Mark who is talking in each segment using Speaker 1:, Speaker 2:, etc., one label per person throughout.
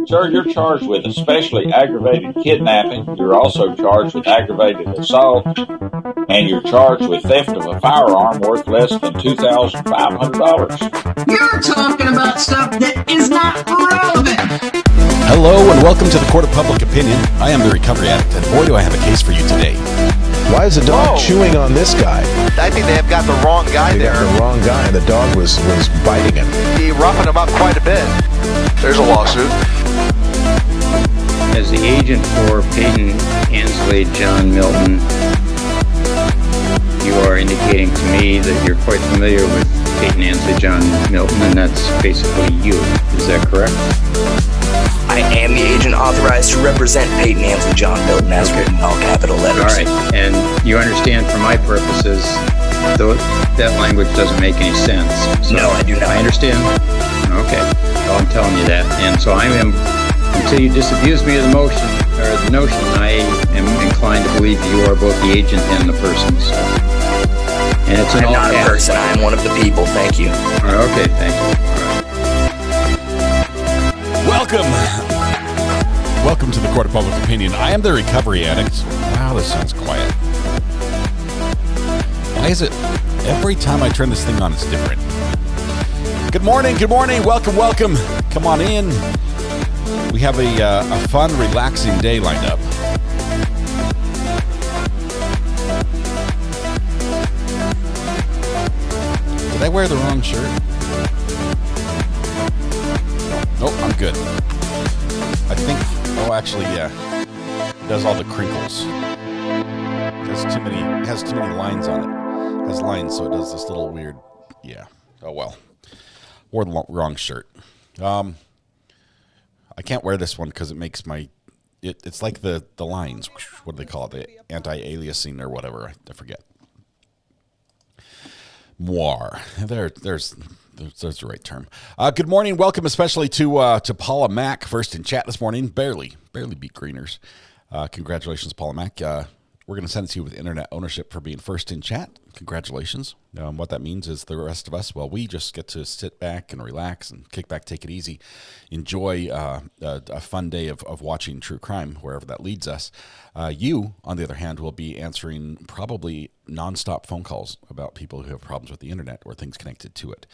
Speaker 1: Sir, you're charged with especially aggravated kidnapping. You're also charged with aggravated assault, and you're charged with theft of a firearm worth less than $2,500.
Speaker 2: You're talking about stuff that is not relevant.
Speaker 3: Hello and welcome to the Court of Public Opinion. I am the Recovery Addict, and boy do I have a case for you today.
Speaker 4: Why is the dog chewing on this guy?
Speaker 5: I think they have got the wrong guy there.
Speaker 4: Got the wrong guy. The dog was biting him.
Speaker 5: He roughened him up quite a bit. There's a lawsuit.
Speaker 6: As the agent for Peyton, Ansley, John Milton, you are indicating to me that you're quite familiar with Peyton, Ansley, John Milton, and that's basically you. Is that correct?
Speaker 7: I am the agent authorized to represent Peyton, Ansley, John Milton, as written in all capital letters.
Speaker 6: All right, and you understand for my purposes, though that language doesn't make any sense. So
Speaker 7: no, I do not.
Speaker 6: I understand. Okay, well, I'm telling you that. And so I am, until you disabuse me of the motion, or the notion, I am inclined to believe you are both the agent and the person. So. And it's
Speaker 7: I'm not a person, I am one of the people. Thank you.
Speaker 6: All right, okay, thank you.
Speaker 3: Welcome to the Court of Public Opinion. I am the Recovery Addict. Wow, this sounds quiet. Why is it every time I turn this thing on, it's different? Good morning, welcome. Come on in. We have a fun, relaxing day lined up. Did I wear the wrong shirt? Nope, I'm good. I think, actually, yeah. It does all the crinkles. It has too many lines on it. It has lines, so it does this little weird, yeah. Oh, well. Wore the wrong shirt. I can't wear this one because it makes it's like the lines. What do they call it? The anti-aliasing or whatever. I forget. Moire. There's the right term. Good morning. Welcome especially to Paula Mack, first in chat this morning. Barely beat Greeners. Congratulations, Paula Mack. We're going to send it to you with internet ownership for being first in chat. Congratulations. What that means is the rest of us, well, we just get to sit back and relax and kick back, take it easy, enjoy a fun day of watching true crime, wherever that leads us. You, on the other hand, will be answering probably nonstop phone calls about people who have problems with the internet or things connected to it.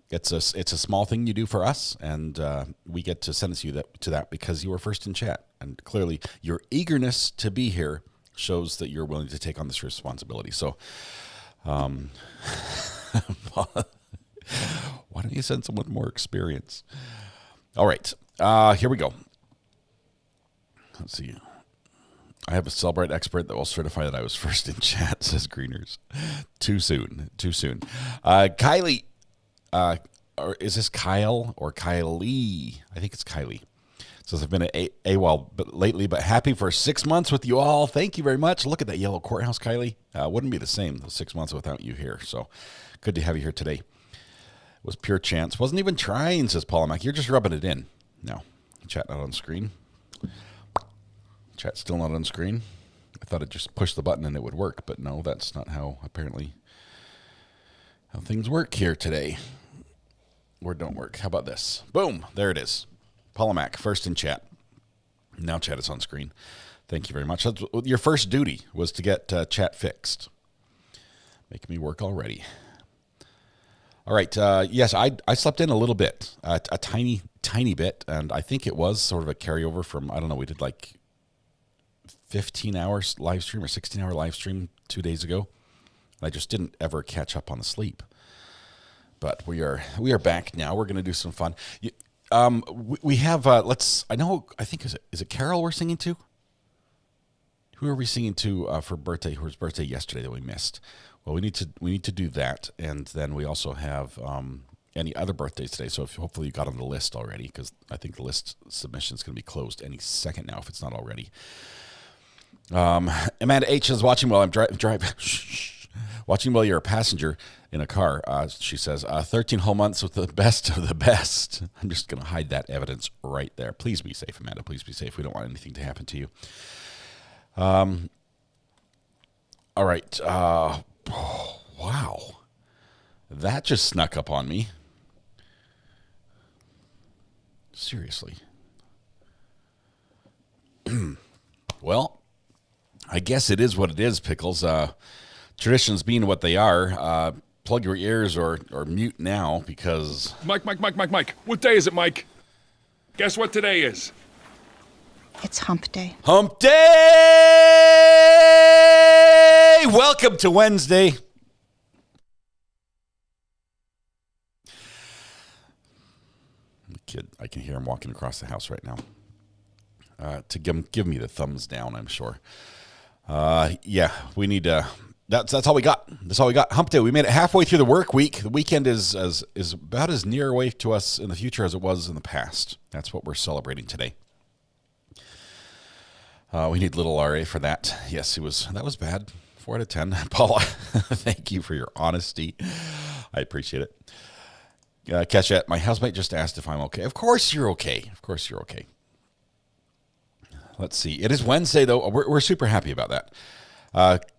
Speaker 3: It's a small thing you do for us, and we get to send you to that because you were first in chat. And clearly, your eagerness to be here shows that you're willing to take on this responsibility. So, why don't you send someone with more experience? All right, here we go. Let's see. I have a Cellbrite expert that will certify that I was first in chat, says Greeners. Too soon. Kylie, or is this Kyle or Kylie? I think it's Kylie. Says I've been at AWOL lately, but happy for 6 months with you all. Thank you very much. Look at that yellow courthouse, Kylie. Wouldn't be the same those 6 months without you here. So good to have you here today. It was pure chance. Wasn't even trying, says Paula Mack. You're just rubbing it in. No, chat not on screen. Chat still not on screen. I thought I'd just push the button and it would work, but no, that's not how things work here today. Or don't work. How about this? Boom, there it is. Paula Mack, first in chat. Now chat is on screen. Thank you very much. Your first duty was to get chat fixed. Making me work already. All right. Yes, I slept in a little bit, a tiny bit, and I think it was sort of a carryover from, I don't know, we did like 15 hours live stream or 16-hour live stream 2 days ago. And I just didn't ever catch up on the sleep. But we are back now. We're going to do some fun. We have I think is it Carol we're singing to? Who are we singing to for birthday? Whose birthday yesterday that we missed? Well, we need to do that, and then we also have any other birthdays today. So hopefully you got on the list already, because I think the list submission is going to be closed any second now if it's not already. Amanda H is watching while I'm driving. Watching while you're a passenger in a car, she says, 13 whole months with the best of the best. I'm just going to hide that evidence right there. Please be safe, Amanda. Please be safe. We don't want anything to happen to you. All right. Wow. That just snuck up on me. Seriously. Well, I guess it is what it is, Pickles. Traditions being what they are, plug your ears or mute now because...
Speaker 8: Mike. What day is it, Mike? Guess what today is?
Speaker 9: It's hump day.
Speaker 3: Hump day! Welcome to Wednesday. The kid, I can hear him walking across the house right now. To give me the thumbs down, I'm sure. Yeah, we need to... That's all we got. That's all we got. Hump day. We made it halfway through the work week. The weekend is about as near away to us in the future as it was in the past. That's what we're celebrating today. We need little RA for that. Yes, that was bad. 4 out of 10. Paula, thank you for your honesty. I appreciate it. Kesha, my housemate just asked if I'm okay. Of course you're okay. Of course you're okay. Let's see. It is Wednesday, though. We're super happy about that.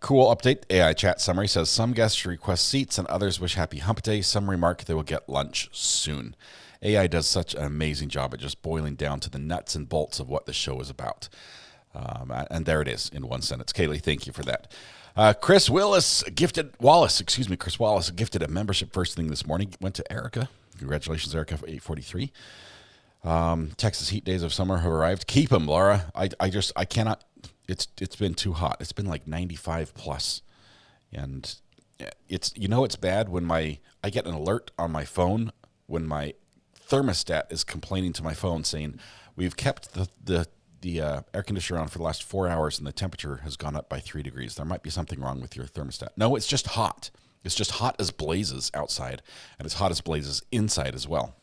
Speaker 3: Cool update. AI chat summary says some guests request seats and others wish happy hump day. Some remark they will get lunch soon. AI does such an amazing job at just boiling down to the nuts and bolts of what the show is about. And there it is in one sentence. Kaylee, thank you for that. Chris Wallace gifted a membership first thing this morning. Went to Erica. Congratulations, Erica, for 843. Texas heat days of summer have arrived. Keep them, Laura. I cannot. It's been too hot. It's been like 95 plus, and it's bad when I get an alert on my phone when my thermostat is complaining to my phone saying we've kept the air conditioner on for the last 4 hours and the temperature has gone up by 3 degrees. There might be something wrong with your thermostat. No, it's just hot. It's just hot as blazes outside, and it's hot as blazes inside as well.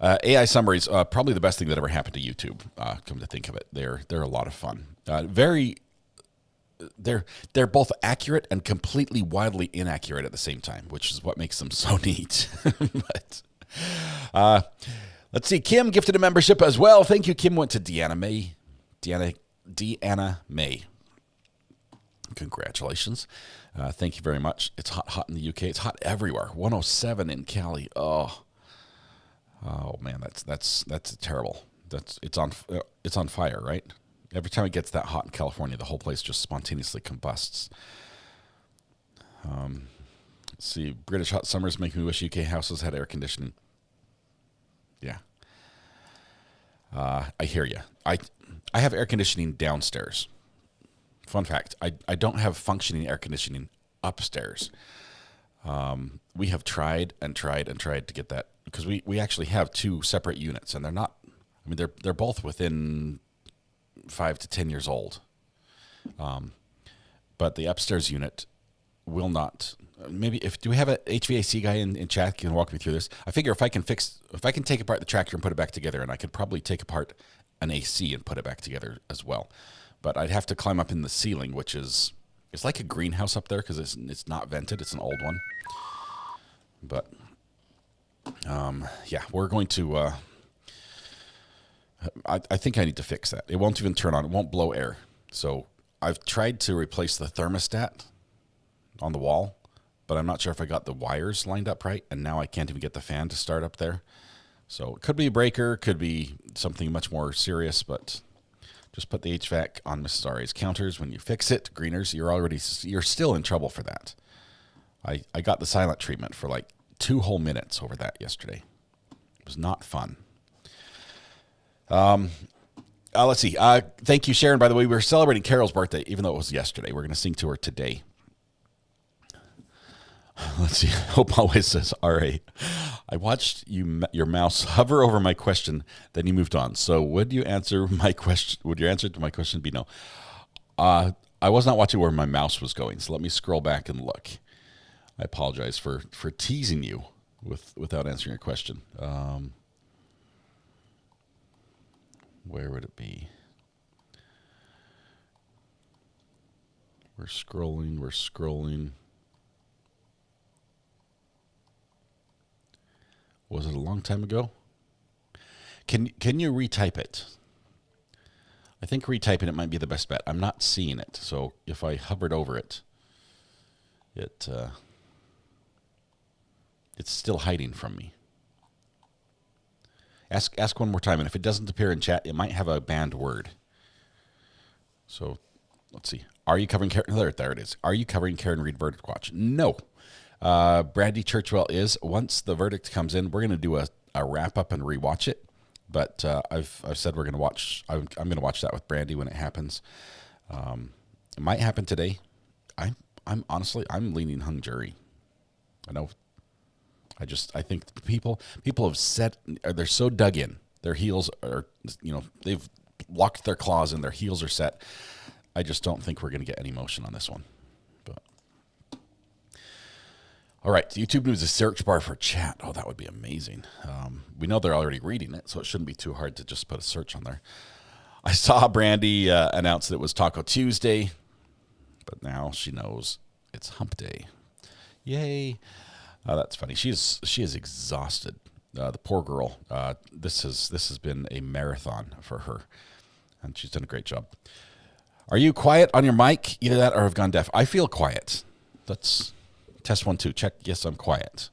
Speaker 3: AI summaries, probably the best thing that ever happened to YouTube. Come to think of it, they're a lot of fun. They're both accurate and completely wildly inaccurate at the same time, which is what makes them so neat. But let's see. Kim gifted a membership as well. Thank you, Kim. Went to Deanna May. Congratulations. Thank you very much. It's hot in the UK. It's hot everywhere. 107 in Cali. Oh man, that's terrible. It's on fire, right? Every time it gets that hot in California, the whole place just spontaneously combusts. Let's see, British hot summers make me wish UK houses had air conditioning. Yeah, I hear you. I have air conditioning downstairs. Fun fact: I don't have functioning air conditioning upstairs. We have tried to get that. Because we actually have 2 separate units, and they're both within 5 to 10 years old. But the upstairs unit will not. Maybe do we have an HVAC guy in chat can walk me through this? I figure if I can take apart the tractor and put it back together, and I could probably take apart an AC and put it back together as well. But I'd have to climb up in the ceiling, which it's like a greenhouse up there because it's not vented. It's an old one. But yeah, we're going to, I think I need to fix that. It won't even turn on. It won't blow air. So I've tried to replace the thermostat on the wall, but I'm not sure if I got the wires lined up right. And now I can't even get the fan to start up there. So it could be a breaker, could be something much more serious, but just put the HVAC on Mrs. Ari's counters. When you fix it, Greeners, you're still in trouble for that. I got the silent treatment for like 2 whole minutes over that yesterday. It was not fun. Let's see. Thank you, Sharon. By the way, we're celebrating Carol's birthday, even though it was yesterday. We're going to sing to her today. Let's see. Hope always says, all right. I watched your mouse hover over my question, then you moved on. So would your answer to my question be no? I was not watching where my mouse was going, so let me scroll back and look. I apologize for teasing you without answering your question. Where would it be? We're scrolling. Was it a long time ago? Can you retype it? I think retyping it might be the best bet. I'm not seeing it, so if I hovered over it, it's still hiding from me. Ask one more time, and if it doesn't appear in chat, it might have a banned word. So let's see. Are you covering Karen? There it is. Are you covering Karen Reed verdict watch? No. Brandy Churchwell is. Once the verdict comes in, we're going to do a wrap up and rewatch it. But I've said we're going to watch. I'm going to watch that with Brandy when it happens. It might happen today. I'm honestly leaning hung jury. I know. I think people have set. They're so dug in. Their heels are. They've locked their claws and their heels are set. I just don't think we're going to get any motion on this one. But all right, YouTube news a search bar for chat. Oh, that would be amazing. We know they're already reading it, so it shouldn't be too hard to just put a search on there. I saw Brandy announce that it was Taco Tuesday, but now she knows it's Hump Day. Yay! That's funny. She is exhausted. The poor girl. This has been a marathon for her, and she's done a great job. Are you quiet on your mic? Either that or have gone deaf. I feel quiet. Let's test 1, 2. Check. Yes, I'm quiet.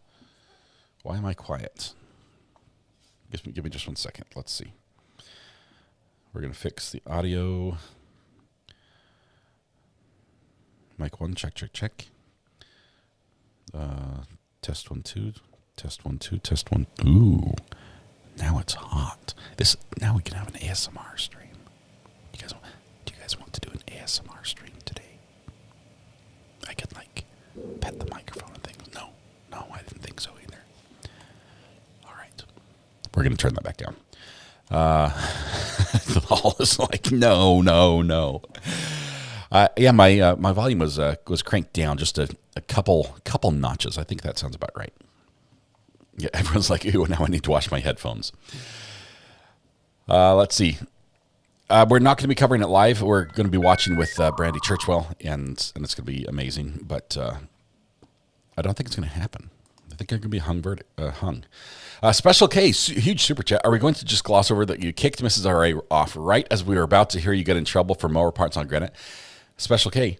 Speaker 3: Why am I quiet? Give me just 1 second. Let's see. We're going to fix the audio. Mic 1, check. Test 1, 2. Test 1, 2. Test 1. Ooh. Now it's hot. Now we can have an ASMR stream. Do you guys want to do an ASMR stream today? I could pet the microphone and things. No, I didn't think so either. All right. We're going to turn that back down. The hall is like, no. Yeah, my volume was cranked down just a couple notches. I think that sounds about right. Yeah, everyone's like, ew, now I need to wash my headphones. Let's see. We're not going to be covering it live. We're going to be watching with Brandy Churchwell, and it's going to be amazing. But I don't think it's going to happen. I think they're going to be hung. Special K, huge super chat. Are we going to just gloss over that you kicked Mrs. RA off right as we were about to hear you get in trouble for mower parts on granite? Special K,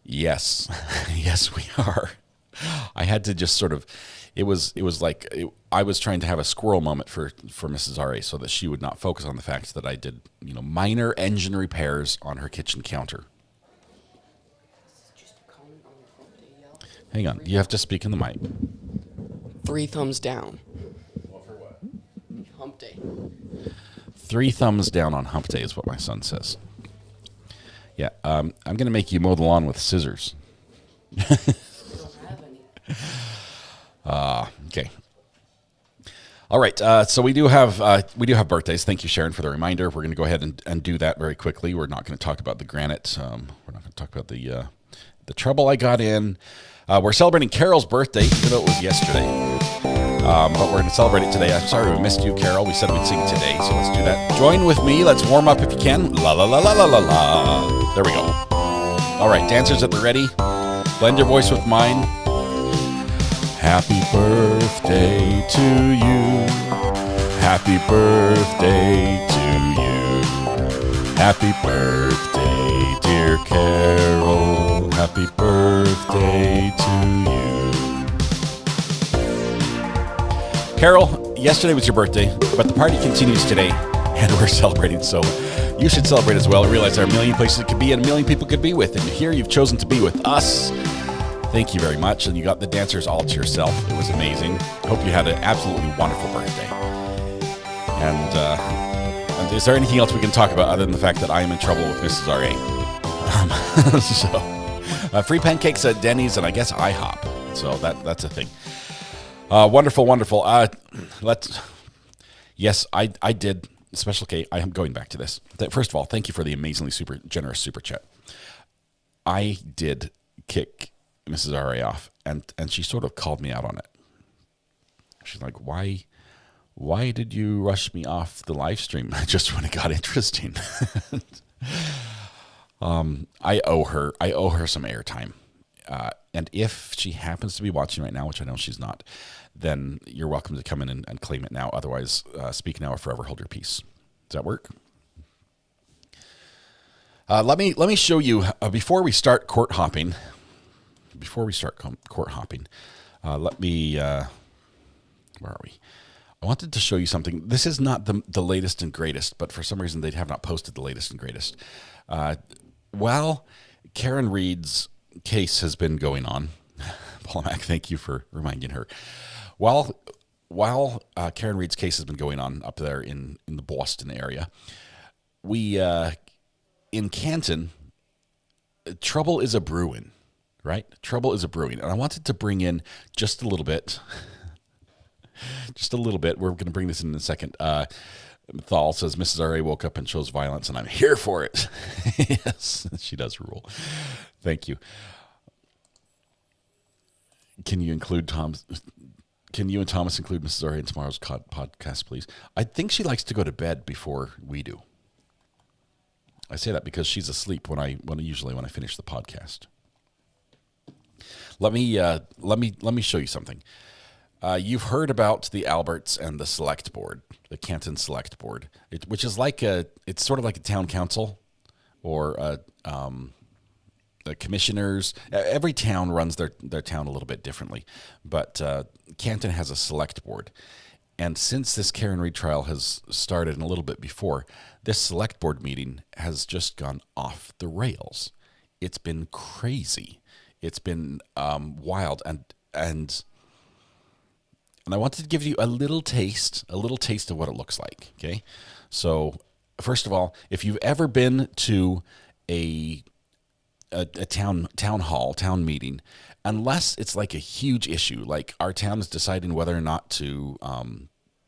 Speaker 3: yes. Yes, we are. I had to just sort of, it was like I was trying to have a squirrel moment for Mrs. RA so that she would not focus on the fact that I did, minor engine repairs on her kitchen counter. Hang on, you have to speak in the mic.
Speaker 10: 3 thumbs down.
Speaker 3: Well, for what?
Speaker 10: Hump Day.
Speaker 3: 3 thumbs down on Hump Day is what my son says. Yeah, I'm going to make you mow the lawn with scissors.
Speaker 10: I don't have any.
Speaker 3: Okay. All right. So we do have birthdays. Thank you, Sharon, for the reminder. We're going to go ahead and do that very quickly. We're not going to talk about the granite. We're not going to talk about the trouble I got in. We're celebrating Carol's birthday, even though it was yesterday. But we're going to celebrate it today. I'm sorry we missed you, Carol. We said we'd sing today, so let's do that. Join with me. Let's warm up if you can. La la la la la la la. There we go. All right, dancers at the ready. Blend your voice with mine. Happy birthday to you. Happy birthday to you. Happy birthday, dear Carol. Happy birthday to you. Carol, yesterday was your birthday, but the party continues today, and we're celebrating, so you should celebrate as well. I realize there are a million places it could be and a million people could be with, and here you've chosen to be with us. Thank you very much, and you got the dancers all to yourself. It was amazing. Hope you had an absolutely wonderful birthday. And is there anything else we can talk about other than the fact that I am in trouble with Mrs. RA? Free pancakes at Denny's and I guess IHOP. So that's a thing. Wonderful. Yes, I did. Special K, I am going back to this. First of all, thank you for the amazingly super generous super chat. I did kick Mrs. RA off, and she sort of called me out on it. She's like, why did you rush me off the live stream just when it got interesting? I owe her some airtime. And if she happens to be watching right now, which I know she's not, then you're welcome to come in and claim it now. Otherwise, speak now or forever hold your peace. Does that work? Let me show you, before we start court hopping, let me, where are we? I wanted to show you something. This is not the latest and greatest, but for some reason they have not posted the latest and greatest. While Karen Reed's case has been going on, Paul Mack, thank you for reminding her. While Karen Reed's case has been going on up there in the Boston area, we in Canton, trouble is a brewing, right? Trouble is a brewing, and I wanted to bring in just a little bit. Just a little bit. We're going to bring this in a second. Thal says, Mrs. R.A. woke up and chose violence, and I'm here for it. Yes, she does rule. Thank you. Can you and Thomas include Mrs. R.A. in tomorrow's podcast, please? I think she likes to go to bed before we do. I say that because she's asleep when I finish the podcast. Let me show you something. You've heard about the Alberts and the Select Board, the Canton Select Board, which is it's sort of like a town council or the commissioners. Every town runs their town a little bit differently, but Canton has a Select Board. And since this Karen Reed trial has started and a little bit before, this Select Board meeting has just gone off the rails. It's been crazy. It's been wild, and I wanted to give you a little taste of what it looks like, okay? So, first of all, if you've ever been to a town hall, town meeting, unless it's like a huge issue, like our town is deciding whether or not to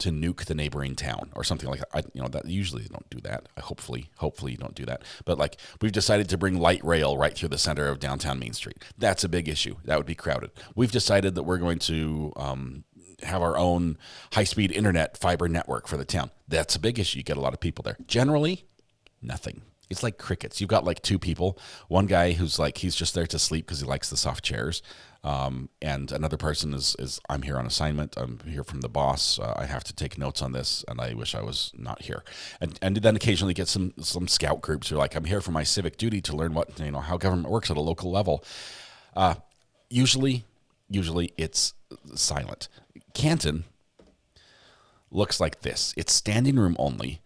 Speaker 3: nuke the neighboring town or something like that. That usually they don't do that. Hopefully you don't do that. But like we've decided to bring light rail right through the center of downtown Main Street. That's a big issue. That would be crowded. We've decided that we're going to have our own high-speed internet fiber network for the town. That's a big issue. You get a lot of people there. Generally, nothing. It's like crickets. You've got like two people. One guy who's like, he's just there to sleep because he likes the soft chairs. And another person is I'm here on assignment. I'm here from the boss. I have to take notes on this, and I wish I was not here. And then occasionally get some scout groups who are like, I'm here for my civic duty to learn how government works at a local level. Usually it's silent. Canton looks like this. It's standing room only,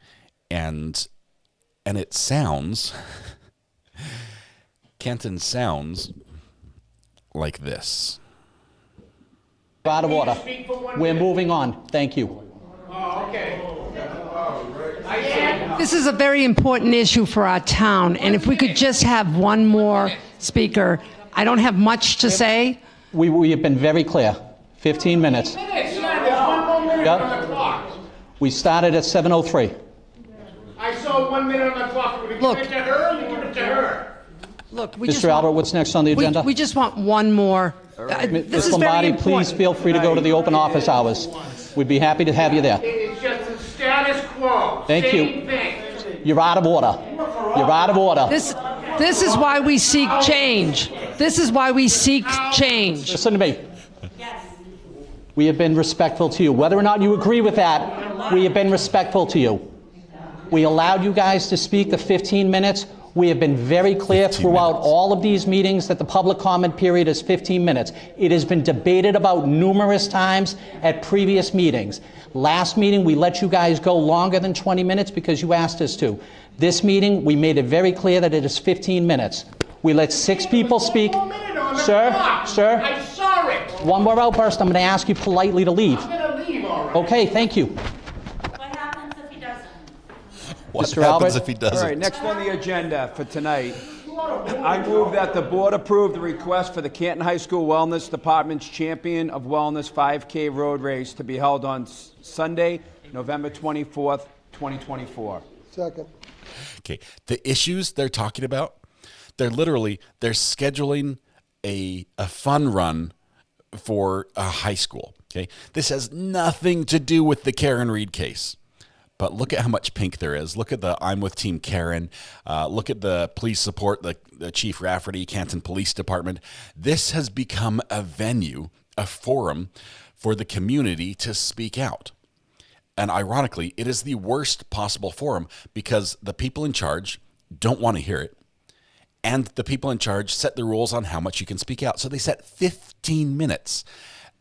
Speaker 3: and it sounds Canton sounds like this.
Speaker 11: Out of order. We're moving on. Thank you.
Speaker 2: Oh, okay.
Speaker 12: This is a very important issue for our town, and if we could just have one more speaker. I don't have much to say.
Speaker 11: We have been very clear. 15 minutes. Yep. We started at 7:03.
Speaker 2: I saw 1 minute on the clock. Would you give it to her or you give it to her?
Speaker 12: Look,
Speaker 11: Mr. Albert, what's next on the agenda?
Speaker 12: We just want one more.
Speaker 11: Ms. Lombardi, please feel free to go to the open office hours. We'd be happy to have you there.
Speaker 2: It's just a status quo.
Speaker 11: Thank you.
Speaker 2: Thing.
Speaker 11: You're out of order. You're out of order.
Speaker 12: This is why we seek change. This is why we seek change.
Speaker 11: Listen to me. We have been respectful to you. Whether or not you agree with that, we have been respectful to you. We allowed you guys to speak the 15 minutes. We have been very clear throughout all of these meetings that the public comment period is 15 minutes. It has been debated about numerous times at previous meetings. Last meeting, we let you guys go longer than 20 minutes because you asked us to. This meeting, we made it very clear that it is 15 minutes. We let 6 people speak. Sir,
Speaker 2: I saw it.
Speaker 11: One more outburst, I'm going to ask you politely to leave.
Speaker 2: I'm going to leave already.
Speaker 11: Okay, thank you.
Speaker 10: What happens if he doesn't?
Speaker 3: What
Speaker 11: Mr.
Speaker 3: happens
Speaker 11: Albert?
Speaker 3: if he doesn't?
Speaker 13: All right, next on the agenda for tonight, I move that the board approve the request for the Canton High School Wellness Department's Champion of Wellness 5K road race to be held on Sunday, November 24th, 2024.
Speaker 14: Second.
Speaker 3: Okay, the issues they're talking about, they're scheduling a fun run for a high school. Okay, this has nothing to do with the Karen Reed case. But look at how much pink there is. Look at the I'm with Team Karen. Look at the police support, the Chief Rafferty, Canton Police Department. This has become a venue, a forum for the community to speak out. And ironically, it is the worst possible forum because the people in charge don't want to hear it. And the people in charge set the rules on how much you can speak out. So they set 15 minutes.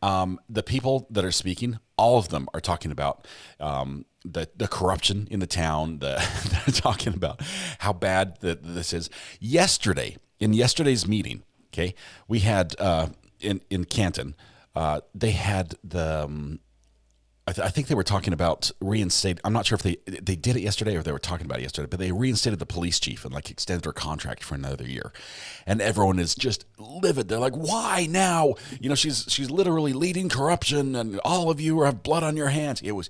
Speaker 3: The people that are speaking, all of them are talking about the corruption in the town. They're talking about how bad this is. In yesterday's meeting, okay, we had in Canton, they had the. I think they were talking about reinstate. I'm not sure if they did it yesterday or they were talking about it yesterday, but they reinstated the police chief and like extended her contract for another year. And everyone is just livid. They're like, why now? You know, she's literally leading corruption and all of you have blood on your hands. It was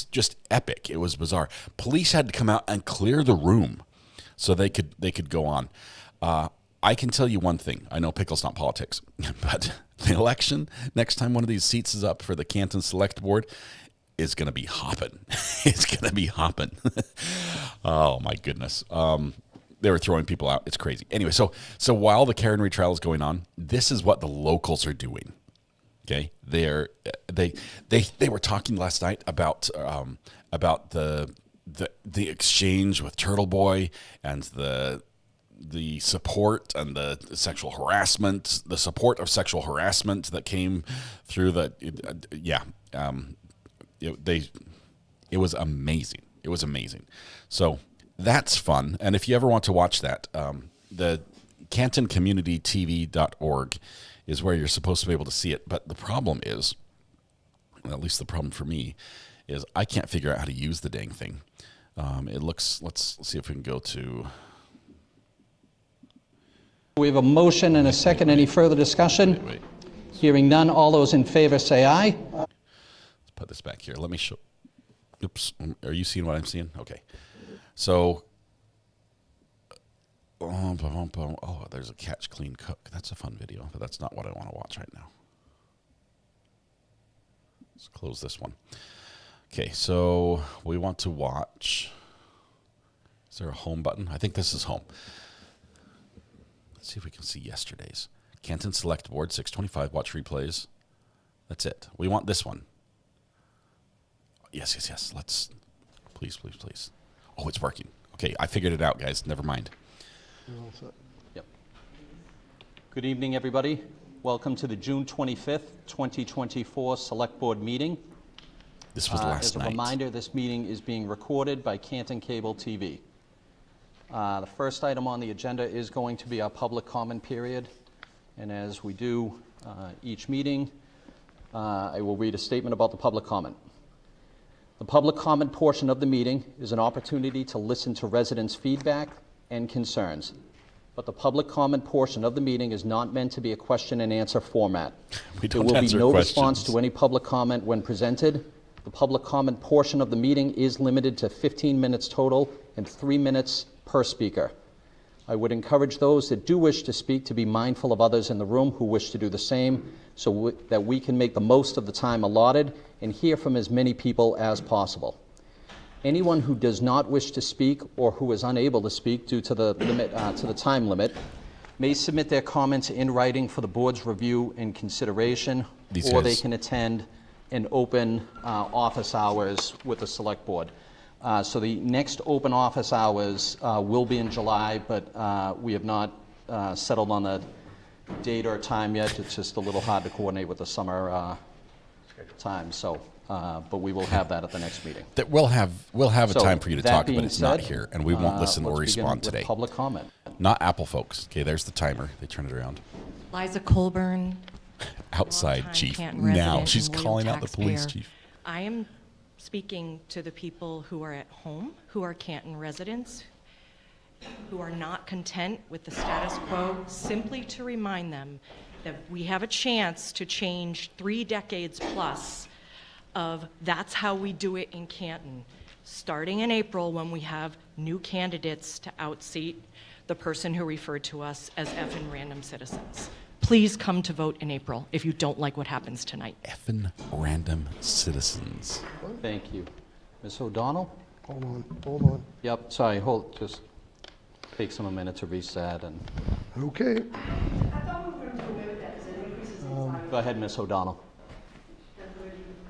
Speaker 3: just epic. It was bizarre. Police had to come out and clear the room so they could go on. I can tell you one thing. I know Pickles, not politics, but the election, next time one of these seats is up for the Canton Select Board, is going to be hopping. It's going to be hopping. Oh, my goodness. They were throwing people out. It's crazy. Anyway, so while the Karen retrial is going on, this is what the locals are doing. Okay, they were talking last night about the exchange with Turtle Boy and the support and the sexual harassment, the support of sexual harassment that came through it was amazing. It was amazing. So that's fun. And if you ever want to watch that, the cantoncommunitytv.org is where you're supposed to be able to see it. But the problem is, at least the problem for me, is I can't figure out how to use the dang thing. Let's see if we can go to...
Speaker 11: We have a motion and a second. Any further discussion?
Speaker 3: Wait.
Speaker 11: Hearing none, all those in favor say aye.
Speaker 3: Let's put this back here. Let me show. Oops. Are you seeing what I'm seeing? Okay. So, there's a Catch Clean Cook. That's a fun video, but that's not what I want to watch right now. Let's close this one. Okay, so we want to watch. Is there a home button? I think this is home. Let's see if we can see yesterday's. Canton Select Board, 625, watch replays. That's it. We want this one. Yes. Let's, please. Oh, it's working. Okay, I figured it out, guys. Never mind.
Speaker 11: Yep. Good evening, everybody. Welcome to the June 25th, 2024 Select Board meeting.
Speaker 3: This was last night.
Speaker 11: As a reminder, this meeting is being recorded by Canton Cable TV. The first item on the agenda is going to be our public comment period. And as we do each meeting, I will read a statement about the public comment. The public comment portion of the meeting is an opportunity to listen to residents' feedback and concerns. But the public comment portion of the meeting is not meant to be a question and answer format. There will be no response to any public comment when presented. The public comment portion of the meeting is limited to 15 minutes total and 3 minutes per speaker. I would encourage those that do wish to speak to be mindful of others in the room who wish to do the same, so that we can make the most of the time allotted and hear from as many people as possible. Anyone who does not wish to speak or who is unable to speak due to the time limit may submit their comments in writing for the board's review and consideration, or they can attend an open office hours with the select board. So the next open office hours will be in July, but we have not settled on the date or time yet. It's just a little hard to coordinate with the summer time. So, but we will have that at the next meeting.
Speaker 3: That we'll have a time for you to talk, but it's not here, and we won't listen or respond today.
Speaker 11: Public comment.
Speaker 3: Not Apple folks. Okay, there's the timer. They turn it around.
Speaker 10: Liza Colburn.
Speaker 3: Outside chief. Now she's calling out the police chief.
Speaker 10: I am speaking to the people who are at home, who are Canton residents, who are not content with the status quo, simply to remind them that we have a chance to change 3 decades plus of that's how we do it in Canton, starting in April when we have new candidates to outseat the person who referred to us as effing random citizens. Please come to vote in April if you don't like what happens tonight.
Speaker 3: Effing random citizens.
Speaker 11: Thank you. Ms. O'Donnell?
Speaker 2: Hold on.
Speaker 11: Yep, sorry, just takes them a minute to reset. And
Speaker 2: Okay.
Speaker 11: go ahead, Ms. O'Donnell.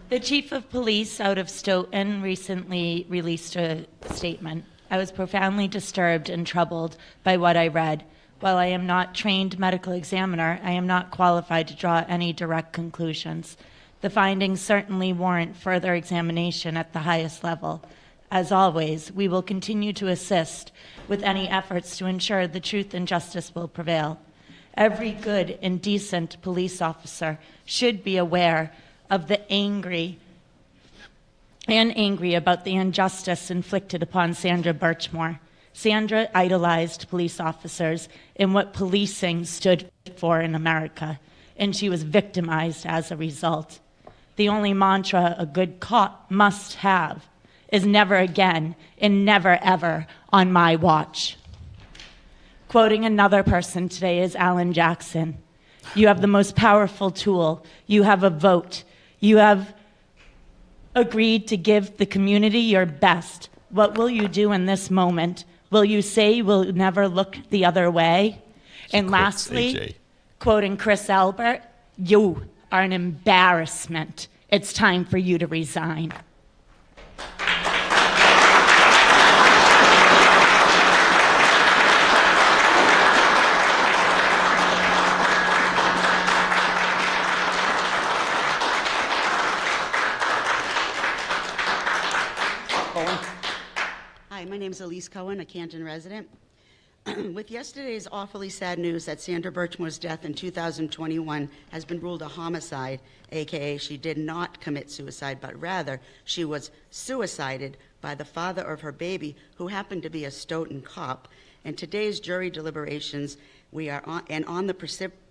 Speaker 14: The chief of police out of Stoughton recently released a statement. I was profoundly disturbed and troubled by what I read. While I am not trained medical examiner, I am not qualified to draw any direct conclusions. The findings certainly warrant further examination at the highest level. As always, we will continue to assist with any efforts to ensure the truth and justice will prevail. Every good and decent police officer should be aware of the angry about the injustice inflicted upon Sandra Birchmore. Sandra idolized police officers and what policing stood for in America, and she was victimized as a result. The only mantra a good cop must have is never again and never ever on my watch. Quoting another person today is Alan Jackson. You have the most powerful tool. You have a vote. You have agreed to give the community your best. What will you do in this moment? Will you say you will never look the other way? And lastly, quoting Chris Albert, you are an embarrassment. It's time for you to resign.
Speaker 15: Hi, my name is Elise Cohen, a Canton resident. With yesterday's awfully sad news that Sandra Birchmore's death in 2021 has been ruled a homicide, aka she did not commit suicide, but rather she was suicided by the father of her baby, who happened to be a Stoughton cop. In today's jury deliberations, we are on the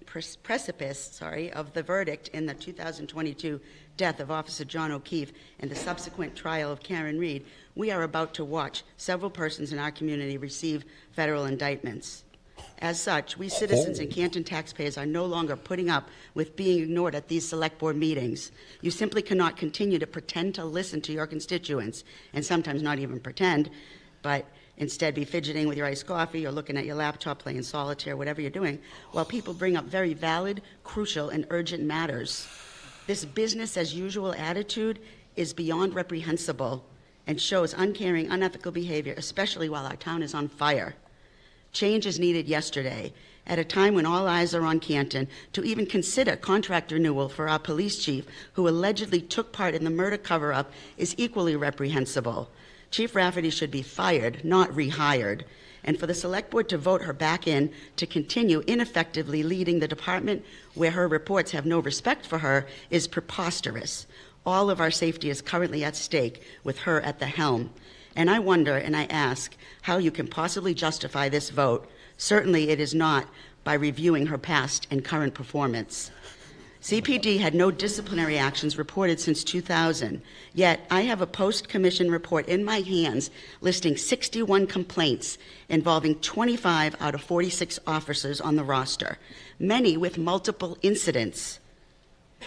Speaker 15: precipice of the verdict in the 2022 death of Officer John O'Keefe and the subsequent trial of Karen Reed. We are about to watch several persons in our community receive federal indictments. As such, we citizens and Canton taxpayers are no longer putting up with being ignored at these select board meetings. You simply cannot continue to pretend to listen to your constituents, and sometimes not even pretend, but instead be fidgeting with your iced coffee or looking at your laptop, playing solitaire, whatever you're doing, while people bring up very valid, crucial, and urgent matters. This business as usual attitude is beyond reprehensible and shows uncaring, unethical behavior, especially while our town is on fire. Change is needed yesterday, at a time when all eyes are on Canton, to even consider contract renewal for our police chief, who allegedly took part in the murder cover-up, is equally reprehensible. Chief Rafferty should be fired, not rehired, and for the select board to vote her back in to continue ineffectively leading the department where her reports have no respect for her is preposterous. All of our safety is currently at stake with her at the helm. And I wonder, and I ask, how you can possibly justify this vote. Certainly it is not by reviewing her past and current performance. CPD had no disciplinary actions reported since 2000, yet I have a post-commission report in my hands listing 61 complaints involving 25 out of 46 officers on the roster, many with multiple incidents.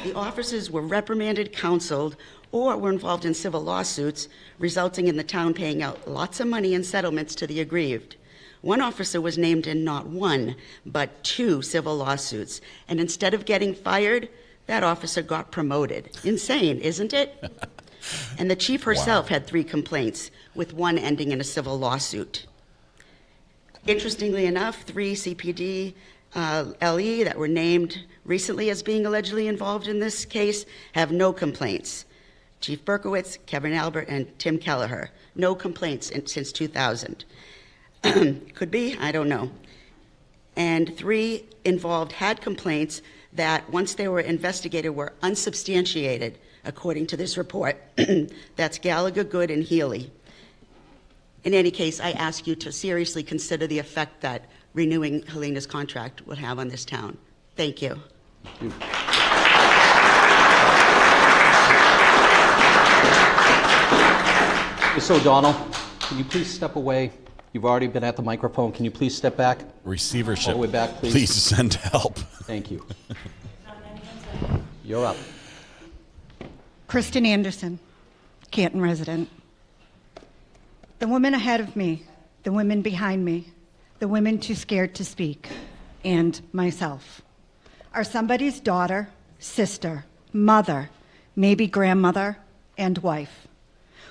Speaker 15: The officers were reprimanded, counseled, or were involved in civil lawsuits, resulting in the town paying out lots of money in settlements to the aggrieved. One officer was named in not one, but 2 civil lawsuits, and instead of getting fired, that officer got promoted. Insane, isn't it? And the chief herself had 3 complaints, with 1 ending in a civil lawsuit. Interestingly enough, 3 CPD LE that were named recently as being allegedly involved in this case have no complaints. Chief Berkowitz, Kevin Albert, and Tim Kelleher, no complaints since 2000. Could be, I don't know. And 3 involved had complaints that once they were investigated were unsubstantiated, according to this report. That's Gallagher, Good, and Healy. In any case, I ask you to seriously consider the effect that renewing Helena's contract would have on this town. Thank you.
Speaker 11: Ms. O'Donnell, can you please step away? You've already been at the microphone. Can you please step back?
Speaker 3: Receivership.
Speaker 11: All the way back, please.
Speaker 3: Please send help.
Speaker 11: Thank you. You're up.
Speaker 9: Kristen Anderson, Canton resident. The women ahead of me, the women behind me, the women too scared to speak, and myself are somebody's daughter, sister, mother, maybe grandmother, and wife.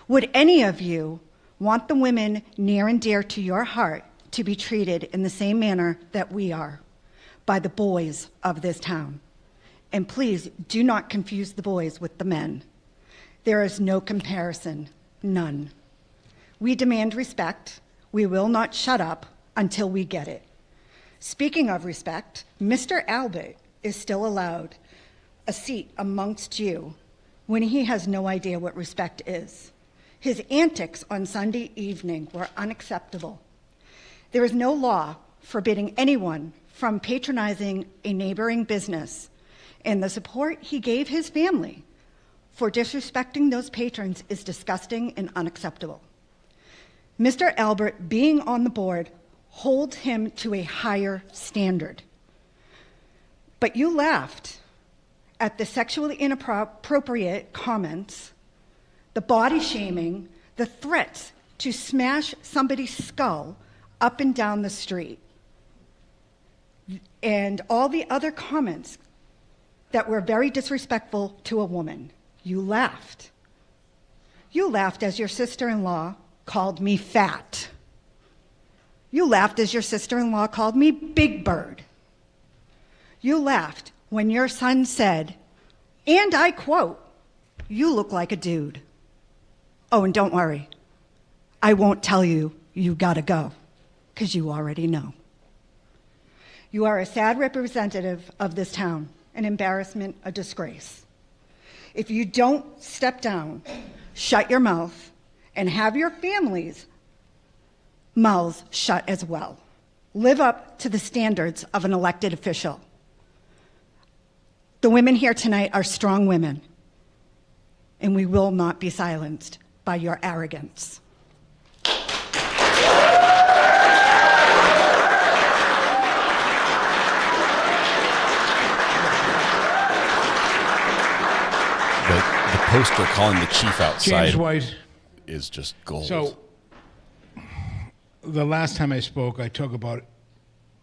Speaker 9: Would any of you want the women near and dear to your heart to be treated in the same manner that we are by the boys of this town. And please do not confuse the boys with the men. There is no comparison, none. We demand respect. We will not shut up until we get it. Speaking of respect, Mr. Albert is still allowed a seat amongst you when he has no idea what respect is. His antics on Sunday evening were unacceptable. There is no law forbidding anyone from patronizing a neighboring business, and the support he gave his family for disrespecting those patrons is disgusting and unacceptable. Mr. Albert being on the board holds him to a higher standard. But you laughed at the sexually inappropriate comments, the body shaming, the threats to smash somebody's skull up and down the street, and all the other comments that were very disrespectful to a woman. You laughed. You laughed as your sister-in-law called me fat. You laughed as your sister-in-law called me Big Bird. You laughed when your son said, and I quote, "You look like a dude." Oh, and don't worry, I won't tell you you gotta go, because you already know. You are a sad representative of this town, an embarrassment, a disgrace. If you don't step down, shut your mouth, and have your families' mouths shut as well. Live up to the standards of an elected official. The women here tonight are strong women, and we will not be silenced by your arrogance.
Speaker 3: The poster calling the chief outside
Speaker 2: James White
Speaker 3: is just gold.
Speaker 2: So, the last time I spoke, I talked about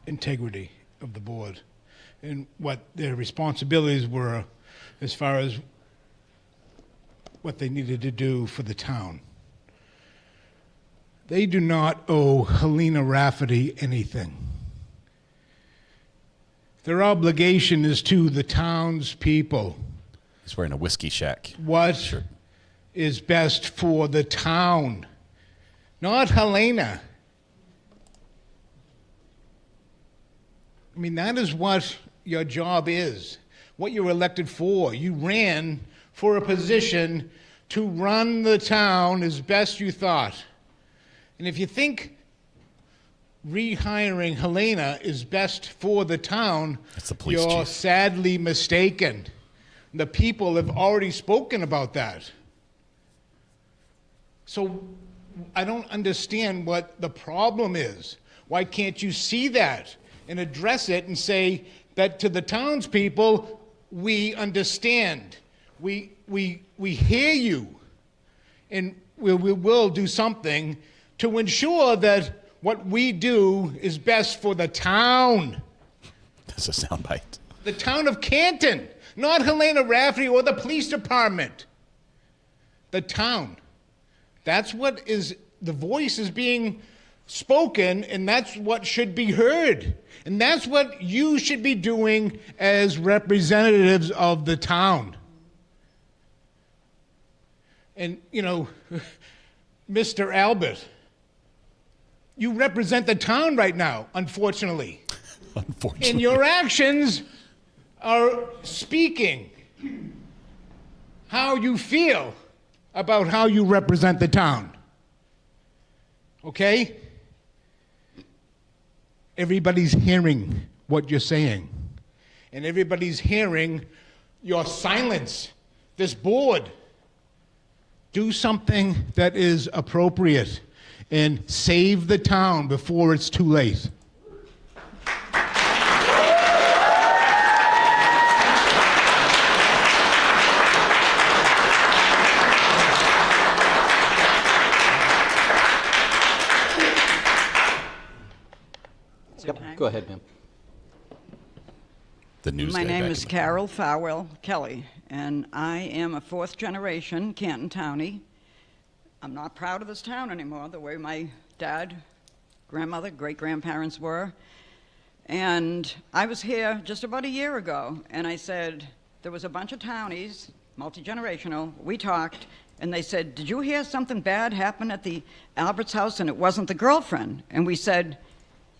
Speaker 2: integrity of the board and what their responsibilities were as far as what they needed to do for the town. They do not owe Helena Rafferty anything. Their obligation is to the town's people.
Speaker 3: He's wearing a Whiskey Shack
Speaker 2: What
Speaker 3: shirt.
Speaker 2: is best for the town, not Helena. I mean, that is what your job is, what you're elected for. You ran for a position to run the town as best you thought. And if you think rehiring Helena is best for the town,
Speaker 3: That's the police
Speaker 2: you're
Speaker 3: chief.
Speaker 2: sadly mistaken. The people have already spoken about that. So I don't understand what the problem is. Why can't you see that and address it and say that to the townspeople, we understand, we hear you, and we will do something to ensure that what we do is best for the town.
Speaker 3: That's a soundbite.
Speaker 2: The town of Canton, not Helena Rafferty or the police department. The town. That's what is, the voice is being spoken, and that's what should be heard. And that's what you should be doing as representatives of the town. And, you know, Mr. Albert, you represent the town right now, unfortunately.
Speaker 3: Unfortunately.
Speaker 2: And your actions are speaking how you feel about how you represent the town. Okay? Everybody's hearing what you're saying. And everybody's hearing your silence. This board. Do something that is appropriate and save the town before it's too late.
Speaker 11: Yep, go ahead, ma'am.
Speaker 3: The news
Speaker 16: My
Speaker 3: guy
Speaker 16: name
Speaker 3: back
Speaker 16: is
Speaker 3: in the-
Speaker 16: Carol Farwell Kelly, and I am a fourth generation Canton Townie. I'm not proud of this town anymore, the way my dad grandmother, great-grandparents were. And I was here just about a year ago, and I said, there was a bunch of townies, multi-generational, we talked, and they said, did you hear something bad happen at the Albert's house and it wasn't the girlfriend? And we said,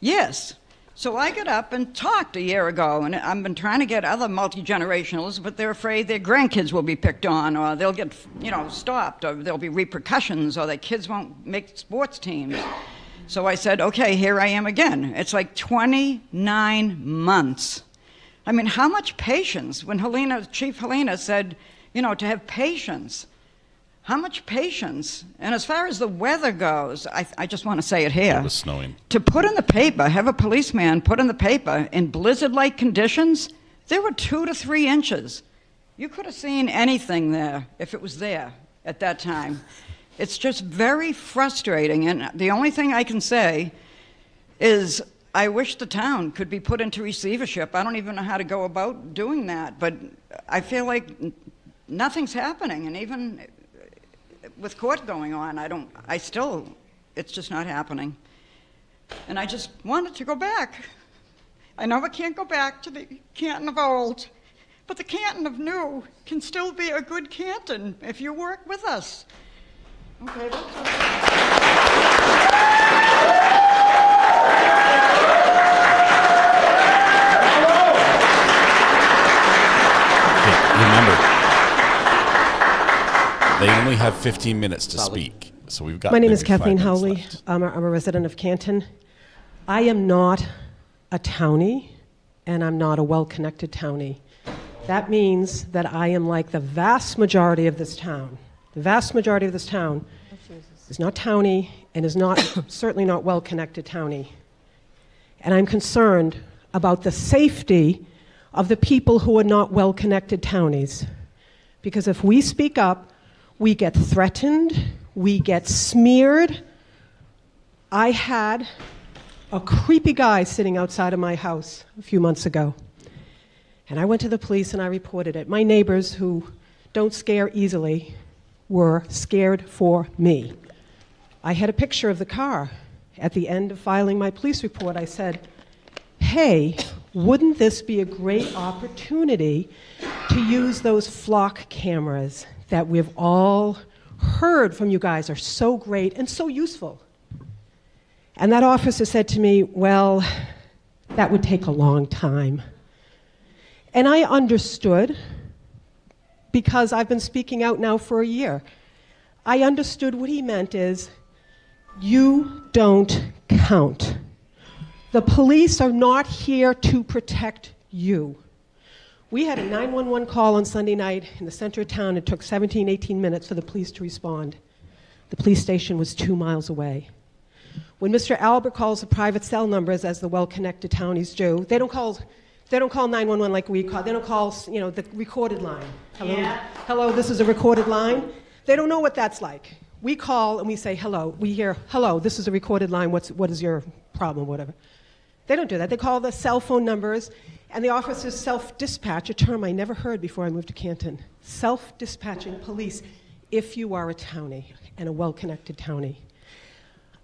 Speaker 16: yes. So I got up and talked a year ago, and I've been trying to get other multi-generationals, but they're afraid their grandkids will be picked on, or they'll get, stopped, or there'll be repercussions, or their kids won't make sports teams. So I said, okay, here I am again. It's like 29 months. I mean, how much patience? When Chief Helena said, to have patience, how much patience? And as far as the weather goes, I just want to say it here.
Speaker 3: It was snowing.
Speaker 16: To put in the paper, have a policeman put in the paper, in blizzard-like conditions, there were 2 to 3 inches. You could have seen anything there if it was there at that time. It's just very frustrating, and the only thing I can say is I wish the town could be put into receivership. I don't even know how to go about doing that, but I feel like nothing's happening, and even with court going on, it's just not happening. And I just wanted to go back. I know I can't go back to the Canton of old, but the Canton of new can still be a good Canton if you work with us. Okay, that's it.
Speaker 3: Remember, they only have 15 minutes to speak, so we've got.
Speaker 17: My name is
Speaker 3: maybe
Speaker 17: Kathleen
Speaker 3: 5 minutes
Speaker 17: Howley.
Speaker 3: left.
Speaker 17: I'm a resident of Canton. I am not a townie, and I'm not a well-connected townie. That means that I am like the vast majority of this town. The vast majority of this town is not townie and is not certainly not well-connected townie. And I'm concerned about the safety of the people who are not well-connected townies. Because if we speak up, we get threatened, we get smeared. I had a creepy guy sitting outside of my house a few months ago. And I went to the police and I reported it. My neighbors, who don't scare easily, were scared for me. I had a picture of the car. At the end of filing my police report, I said, hey, wouldn't this be a great opportunity to use those flock cameras that we've all heard from you guys are so great and so useful? And that officer said to me, well, that would take a long time. And I understood, because I've been speaking out now for a year. I understood what he meant is, you don't count. The police are not here to protect you. We had a 911 call on Sunday night in the center of town. It took 17, 18 minutes for the police to respond. The police station was 2 miles away. When Mr. Albert calls the private cell numbers, as the well-connected townies do, they don't call 911 like we call. They don't call, the recorded line. Hello, hello, this is a recorded line. They don't know what that's like. We call and we say hello. We hear hello. This is a recorded line. What is your problem? Whatever. They don't do that. They call the cell phone numbers, and the officers self-dispatch, a term I never heard before I moved to Canton. Self-dispatching police, if you are a townie and a well-connected townie.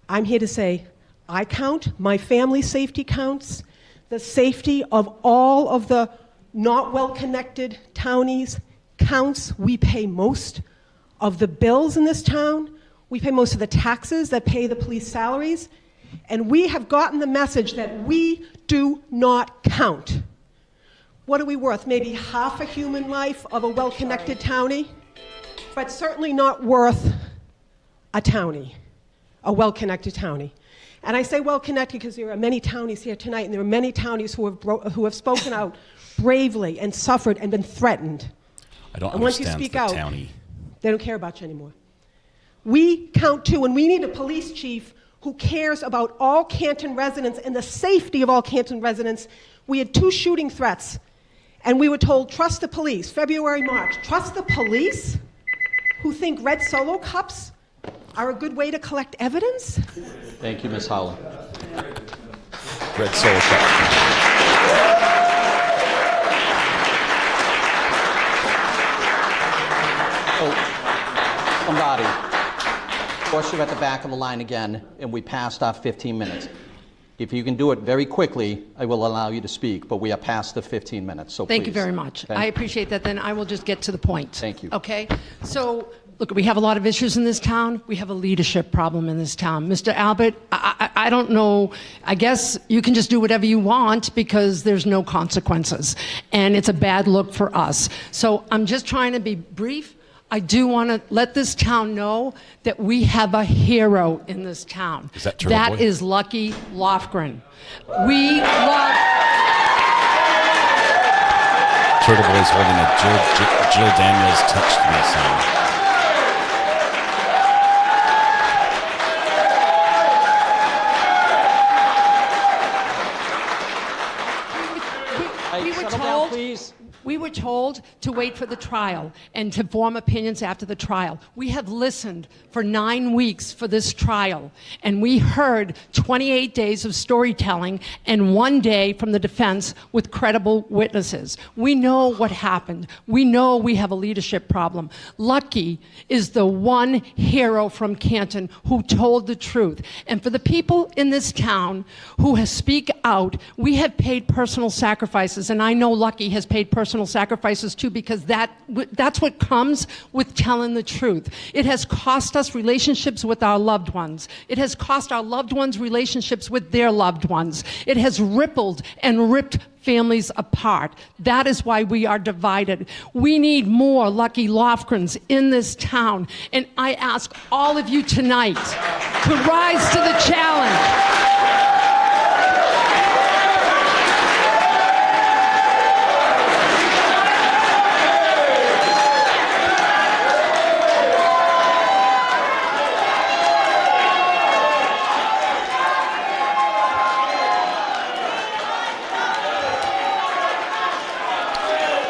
Speaker 17: I'm here to say, I count. My family safety counts. The safety of all of the not well-connected townies counts. We pay most of the bills in this town. We pay most of the taxes that pay the police salaries. And we have gotten the message that we do not count. What are we worth? Maybe half a human life of a well-connected townie, but certainly not worth a townie, a well-connected townie. And I say well-connected because there are many townies here tonight, and there are many townies who have spoken out bravely and suffered and been threatened.
Speaker 3: I don't
Speaker 17: and once you
Speaker 3: understand
Speaker 17: speak
Speaker 3: the
Speaker 17: out,
Speaker 3: townie.
Speaker 17: They don't care about you anymore. We count too, and we need a police chief who cares about all Canton residents and the safety of all Canton residents. We had 2 shooting threats, and we were told, trust the police, February, March. Trust the police who think red Solo cups are a good way to collect evidence?
Speaker 11: Thank you, Ms. Howley.
Speaker 3: Red Solo cup.
Speaker 11: Oh, somebody. Of course, you're at the back of the line again, and we passed our 15 minutes. If you can do it very quickly, I will allow you to speak, but we are past the 15 minutes, so
Speaker 12: Thank you
Speaker 11: please.
Speaker 12: very much.
Speaker 11: Thank
Speaker 12: I
Speaker 11: you.
Speaker 12: appreciate that. Then I will just get to the point.
Speaker 11: Thank you.
Speaker 12: Okay? So, look, we have a lot of issues in this town. We have a leadership problem in this town. Mr. Albert, I don't know. I guess you can just do whatever you want because there's no consequences. And it's a bad look for us. So I'm just trying to be brief. I do want to let this town know that we have a hero in this town.
Speaker 3: Is that true?
Speaker 12: That is Lucky Lofgren. We love...
Speaker 3: Turtle Boy's holding a Jill Daniels touched me sign.
Speaker 12: We were told to wait for the trial and to form opinions after the trial. We have listened for 9 weeks for this trial, and we heard 28 days of storytelling and 1 day from the defense with credible witnesses. We know what happened. We know we have a leadership problem. Lucky is the one hero from Canton who told the truth. And for the people in this town who have speak out, we have paid personal sacrifices, and I know Lucky has paid personal sacrifices too, because that's what comes with telling the truth. It has cost us relationships with our loved ones. It has cost our loved ones relationships with their loved ones. It has rippled and ripped families apart. That is why we are divided. We need more Lucky Lofgrens in this town, and I ask all of you tonight to rise to the challenge.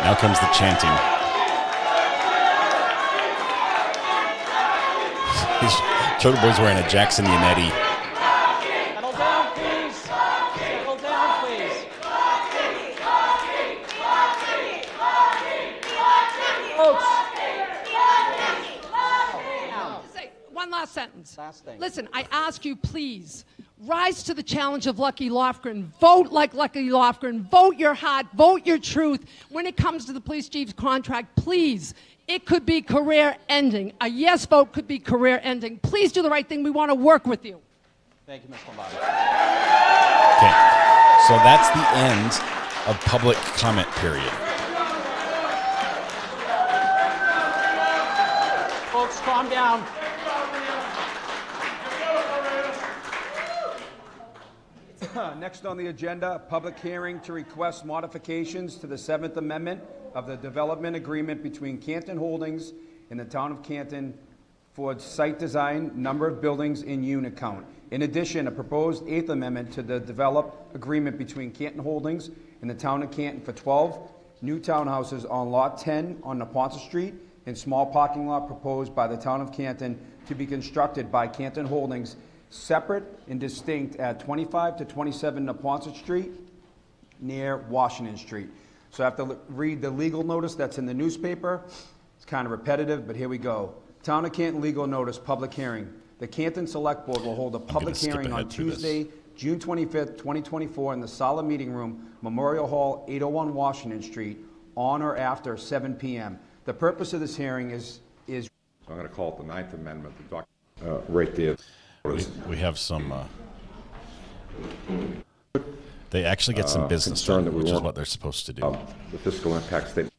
Speaker 3: Now comes the chanting. Turtle Boy's wearing a Jackson Yannetti.
Speaker 11: Settle down, please. Settle down, please.
Speaker 12: One last sentence.
Speaker 11: Last thing.
Speaker 12: Listen, I ask you, please, rise to the challenge of Lucky Lofgren. Vote like Lucky Lofgren. Vote your heart. Vote your truth. When it comes to the police chief's contract, please, it could be career ending. A yes vote could be career ending. Please do the right thing. We want to work with you.
Speaker 11: Thank you, Ms. Lombardo.
Speaker 3: Okay, so that's the end of public comment period.
Speaker 11: Folks, calm down.
Speaker 13: Next on the agenda, public hearing to request modifications to the 7th Amendment of the Development Agreement between Canton Holdings and the Town of Canton for site design, number of buildings, and unit count. In addition, a proposed 8th Amendment to the Develop Agreement between Canton Holdings and the Town of Canton for 12 new townhouses on Lot 10 on Neponset Street and small parking lot proposed by the Town of Canton to be constructed by Canton Holdings separate and distinct at 25 to 27 Neponset Street near Washington Street. So I have to read the legal notice that's in the newspaper. It's kind of repetitive, but here we go. Town of Canton legal notice, public hearing. The Canton Select Board will hold a public hearing on Tuesday, June 25th, 2024 in the Sala Meeting Room, Memorial Hall, 801 Washington Street, on or after 7 p.m. The purpose of this hearing is
Speaker 18: I'm going to call it the 9th Amendment, right there.
Speaker 3: We have some. They actually get some business done, which is what they're supposed to do.
Speaker 18: The fiscal impact statement.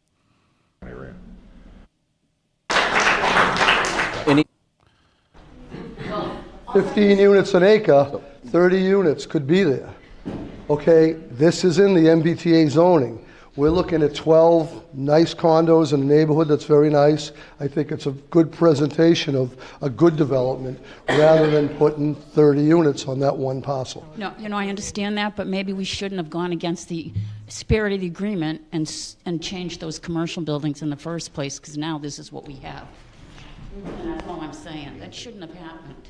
Speaker 19: 15 units an acre, 30 units could be there. Okay, this is in the MBTA zoning. We're looking at 12 nice condos in a neighborhood that's very nice. I think it's a good presentation of a good development rather than putting 30 units on that one parcel.
Speaker 20: No, I understand that, but maybe we shouldn't have gone against the spirit of the agreement and changed those commercial buildings in the first place, because now this is what we have. And that's all I'm saying. That shouldn't have happened.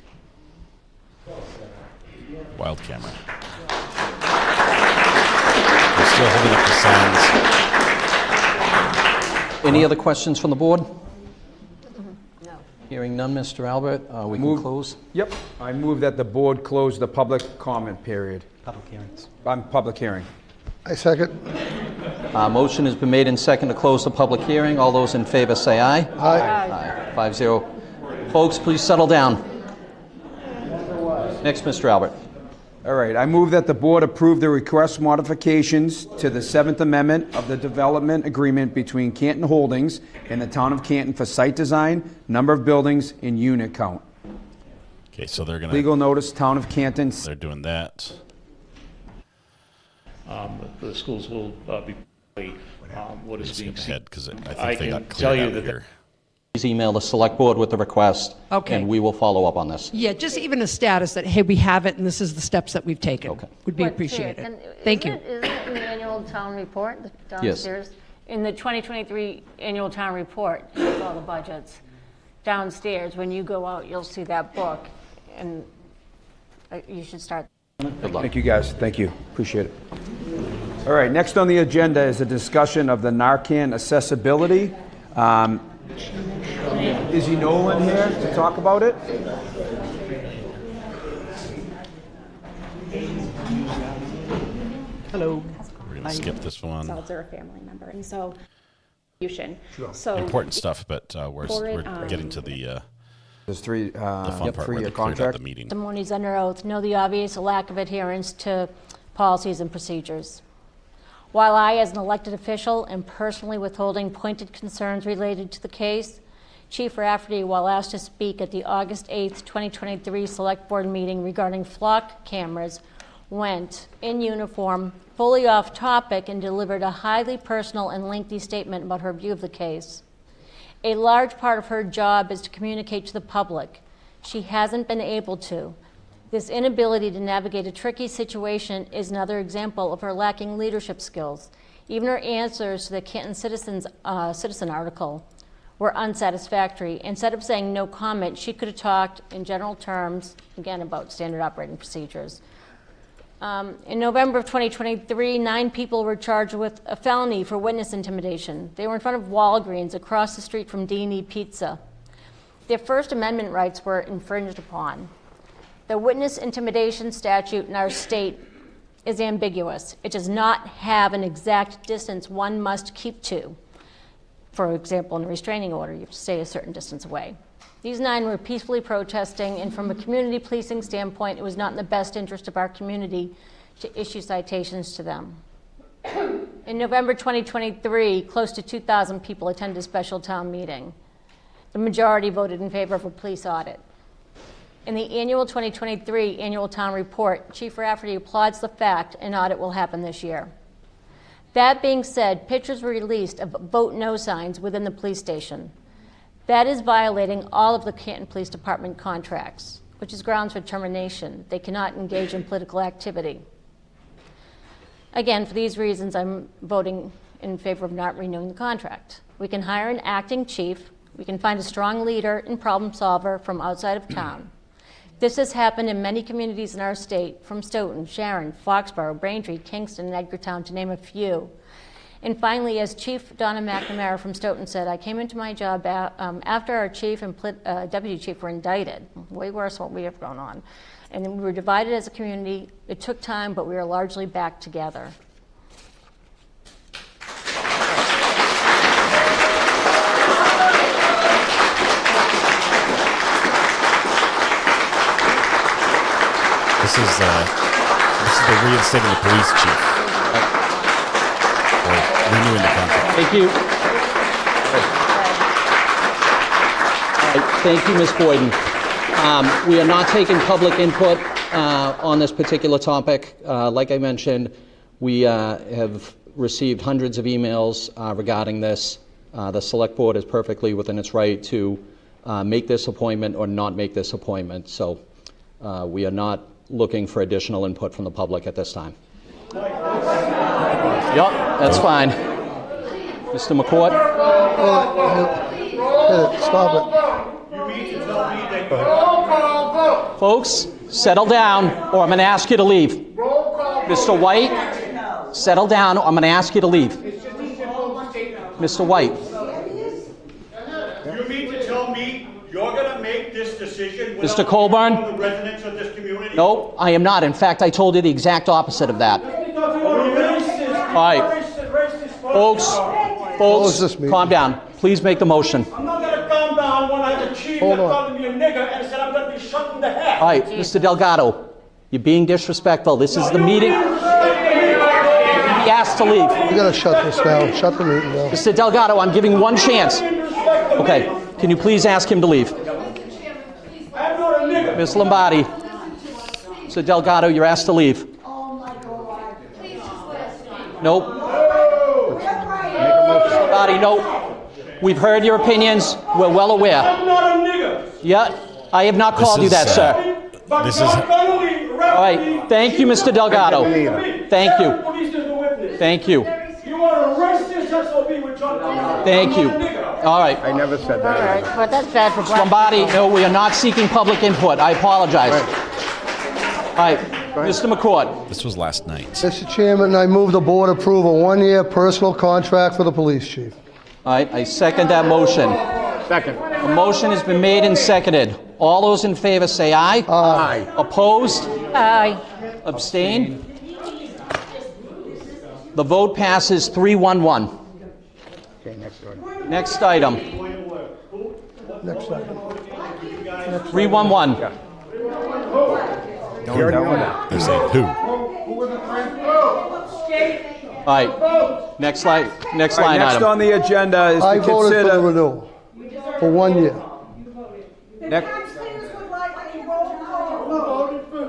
Speaker 3: Wild camera. We're still holding up the signs.
Speaker 11: Any other questions from the board?
Speaker 21: No.
Speaker 11: Hearing none, Mr. Albert, we can close.
Speaker 13: Yep. I move that the board close the public comment period.
Speaker 11: Public hearings.
Speaker 13: Public hearing.
Speaker 19: I second.
Speaker 11: Motion has been made and second to close the public hearing. All those in favor say aye.
Speaker 19: Aye.
Speaker 11: 5-0. Folks, please settle down. Next, Mr. Albert.
Speaker 13: All right. I move that the board approve the request modifications to the 7th Amendment of the Development Agreement between Canton Holdings and the Town of Canton for site design, number of buildings, and unit count.
Speaker 3: Okay, so they're going to...
Speaker 13: Legal notice, Town of Canton.
Speaker 3: They're doing that.
Speaker 21: The schools will be what is being
Speaker 3: said, because I think
Speaker 21: I
Speaker 3: they
Speaker 21: can
Speaker 3: got
Speaker 21: tell
Speaker 3: cleared
Speaker 21: you
Speaker 3: out
Speaker 21: that
Speaker 3: here.
Speaker 11: Please email the select board with the request.
Speaker 12: Okay.
Speaker 11: And we will follow up on this.
Speaker 12: Yeah, just even a status that, hey, we have it and this is the steps that we've taken.
Speaker 11: Okay.
Speaker 12: Would be
Speaker 22: But,
Speaker 12: appreciated.
Speaker 22: and
Speaker 12: Thank you.
Speaker 22: Isn't it in the annual town report downstairs?
Speaker 11: Yes.
Speaker 22: In the 2023 annual town report, with all the budgets, downstairs, when you go out, you'll see that book, and you should start.
Speaker 11: Good luck.
Speaker 13: Thank you, guys. Thank you. Appreciate it. All right. Next on the agenda is a discussion of the Narcan accessibility. Is Nolan here to talk about it?
Speaker 11: Hello.
Speaker 3: We're going to skip this one.
Speaker 23: Results are a family member, and so
Speaker 3: Important stuff, but we're
Speaker 23: for
Speaker 3: getting to the
Speaker 13: There's three.
Speaker 3: the fun part where
Speaker 13: three-year
Speaker 3: they cleared out
Speaker 13: contract.
Speaker 3: the meeting.
Speaker 22: Testimonies under oath know the obvious lack of adherence to policies and procedures. While I, as an elected official, am personally withholding pointed concerns related to the case, Chief Rafferty, while asked to speak at the August 8th, 2023 Select Board meeting regarding flock cameras, went in uniform, fully off topic, and delivered a highly personal and lengthy statement about her view of the case. A large part of her job is to communicate to the public. She hasn't been able to. This inability to navigate a tricky situation is another example of her lacking leadership skills. Even her answers to the Canton Citizen article were unsatisfactory. Instead of saying no comment, she could have talked in general terms, again, about standard operating procedures. In November of 2023, 9 people were charged with a felony for witness intimidation. They were in front of Walgreens across the street from D&E Pizza. Their First Amendment rights were infringed upon. The witness intimidation statute in our state is ambiguous. It does not have an exact distance one must keep to. For example, in a restraining order, you have to stay a certain distance away. These 9 were peacefully protesting, and from a community policing standpoint, it was not in the best interest of our community to issue citations to them. In November 2023, close to 2,000 people attended a special town meeting. The majority voted in favor of a police audit. In the annual 2023 annual town report, Chief Rafferty applauds the fact an audit will happen this year. That being said, pictures were released of vote no signs within the police station. That is violating all of the Canton Police Department contracts, which is grounds for termination. They cannot engage in political activity. Again, for these reasons, I'm voting in favor of not renewing the contract. We can hire an acting chief. We can find a strong leader and problem solver from outside of town. This has happened in many communities in our state, from Stoughton, Sharon, Foxborough, Braintree, Kingston, and Edgartown, to name a few. And finally, as Chief Donna McNamara from Stoughton said, I came into my job after our chief and deputy chief were indicted. Way worse than what we have going on. And then we were divided as a community. It took time, but we are largely back together.
Speaker 3: This is the reinstating the police chief. Or renewing the contract.
Speaker 11: Thank you. Thank you, Ms. Boyden. We are not taking public input on this particular topic. Like I mentioned, we have received hundreds of emails regarding this. The Select Board is perfectly within its right to make this appointment or not make this appointment. So we are not looking for additional input from the public at this time. Yep, that's fine. Mr. McCourt?
Speaker 19: Stop it.
Speaker 11: Folks, settle down or I'm going to ask you to leave. Mr. White, settle down or I'm going to ask you to leave. Mr. White.
Speaker 24: You mean to tell me you're going to
Speaker 21: make this decision
Speaker 11: Mr.
Speaker 21: without
Speaker 11: Colburn?
Speaker 21: the residents of this community?
Speaker 11: No, I am not. In fact, I told you the exact opposite of that. All right. Folks, calm down. Please make the motion.
Speaker 21: I'm not going to calm down when I have a chief that called me a nigger and said I'm going to be shot in the head.
Speaker 11: All right, Mr. Delgado, you're being disrespectful. This is the meeting. He asked to leave.
Speaker 19: You gotta shut this down. Shut the meeting down.
Speaker 11: Mr. Delgado, I'm giving one chance. Okay, can you please ask him to leave? Ms. Lombardi. Mr. Delgado, you're asked to leave. Nope. Mr. Lombardi, nope. We've heard your opinions. We're well aware.
Speaker 21: I'm not a nigger.
Speaker 11: Yeah, I have not called you that, sir.
Speaker 21: This is.
Speaker 11: All right, thank you, Mr. Delgado. Thank you. Thank you.
Speaker 21: You want to arrest this SOB with John?
Speaker 11: Thank you. All right.
Speaker 18: I never said that.
Speaker 22: All right, but that's bad for black
Speaker 11: Lombardi,
Speaker 22: people.
Speaker 11: no, we are not seeking public input. I apologize. All right, Mr. McCord.
Speaker 3: This was last night.
Speaker 19: Mr. Chairman, I move the board approve a 1-year personal contract for the police chief.
Speaker 11: All right, I second that motion.
Speaker 18: Second.
Speaker 11: A motion has been made and seconded. All those in favor say aye.
Speaker 19: Aye.
Speaker 11: Opposed?
Speaker 22: Aye.
Speaker 11: Abstain? The vote passes 3-1-1.
Speaker 18: Okay, next order.
Speaker 11: Next item.
Speaker 19: Next item.
Speaker 11: 3-1-1.
Speaker 3: They're saying who?
Speaker 11: All right. Next line
Speaker 13: Next
Speaker 11: item.
Speaker 13: on the agenda is
Speaker 19: I
Speaker 13: to
Speaker 19: voted for the
Speaker 13: consider.
Speaker 19: renewal for 1 year.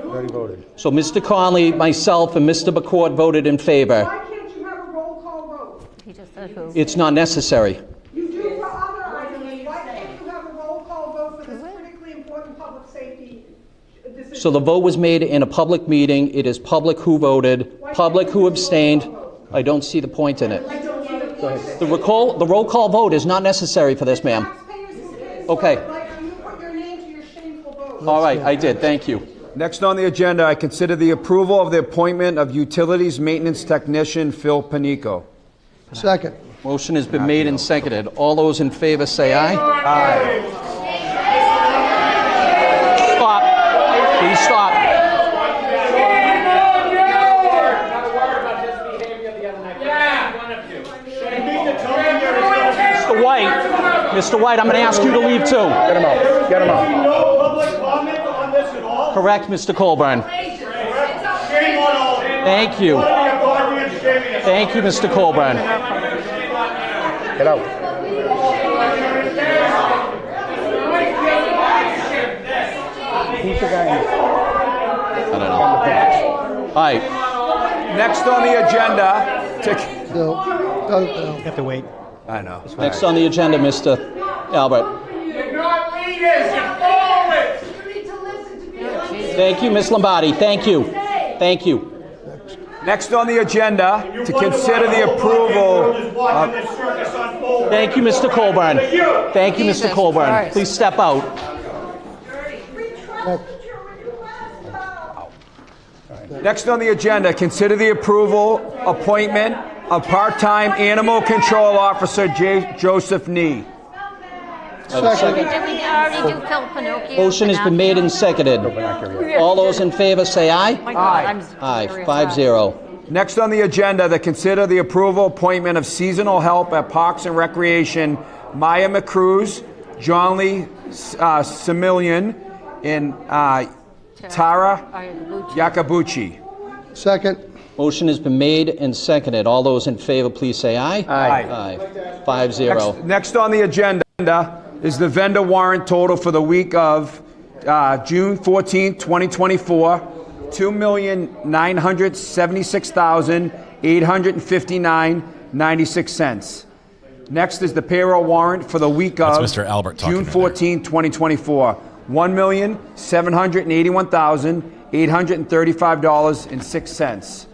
Speaker 18: Already voted.
Speaker 11: So Mr. Conley, myself, and Mr. McCord voted in favor.
Speaker 1: Why can't you have a roll call vote?
Speaker 22: He just said who.
Speaker 11: It's not necessary.
Speaker 1: You do for other items. Why can't you have a roll call vote for this critically important public safety decision?
Speaker 11: So the vote was made in a public meeting. It is public who voted, public who abstained. I don't see the point in it. The roll call vote is not necessary for this, ma'am. Okay. All right, I did. Thank you.
Speaker 13: Next on the agenda, I consider the approval of the appointment of Utilities Maintenance Technician Phil Panico.
Speaker 19: Second.
Speaker 11: Motion has been made and seconded. All those in favor say aye.
Speaker 13: Aye.
Speaker 11: Stop. Please stop. Mr. White, I'm going to ask you to leave too.
Speaker 18: Get him out. Get him out.
Speaker 21: No public comment on this at all?
Speaker 11: Correct, Mr. Colburn.
Speaker 21: Shame on all of you.
Speaker 11: Thank you. Thank you, Mr. Colburn.
Speaker 18: Get out. Who's the guy?
Speaker 11: I don't know. All right.
Speaker 13: Next on the agenda to.
Speaker 19: No.
Speaker 4: You have to wait.
Speaker 13: I know.
Speaker 11: Next on the agenda, Mr. Albert.
Speaker 21: You're not leaders, you're followers. You need to listen to me.
Speaker 11: Thank you, Ms. Lombardi. Thank you. Thank you.
Speaker 13: Next on the agenda to consider the approval.
Speaker 11: Thank you, Mr. Colburn. Thank you, Mr. Colburn. Please step out.
Speaker 13: Next on the agenda, consider the approval, appointment of part-time animal control officer Joseph Nee.
Speaker 19: Second.
Speaker 22: Did we already do Phil Pinocchio?
Speaker 11: Motion has been made and seconded. All those in favor say aye.
Speaker 22: My God, I'm
Speaker 11: Aye,
Speaker 22: serious.
Speaker 11: 5-0.
Speaker 13: Next on the agenda, to consider the approval appointment of seasonal help at Parks and Recreation, Maya McCruz, John Lee Similian, and Tara Yakabuchi.
Speaker 19: Second.
Speaker 11: Motion has been made and seconded. All those in favor, please say aye.
Speaker 13: Aye.
Speaker 11: Aye. 5-0.
Speaker 13: Next on the agenda is the vendor warrant total for the week of June 14, 2024, $2,976,859.96. Next is the payroll warrant for the week of
Speaker 3: That's Mr. Albert talking
Speaker 13: June
Speaker 3: right
Speaker 13: 14, 2024, $1,781,835.06.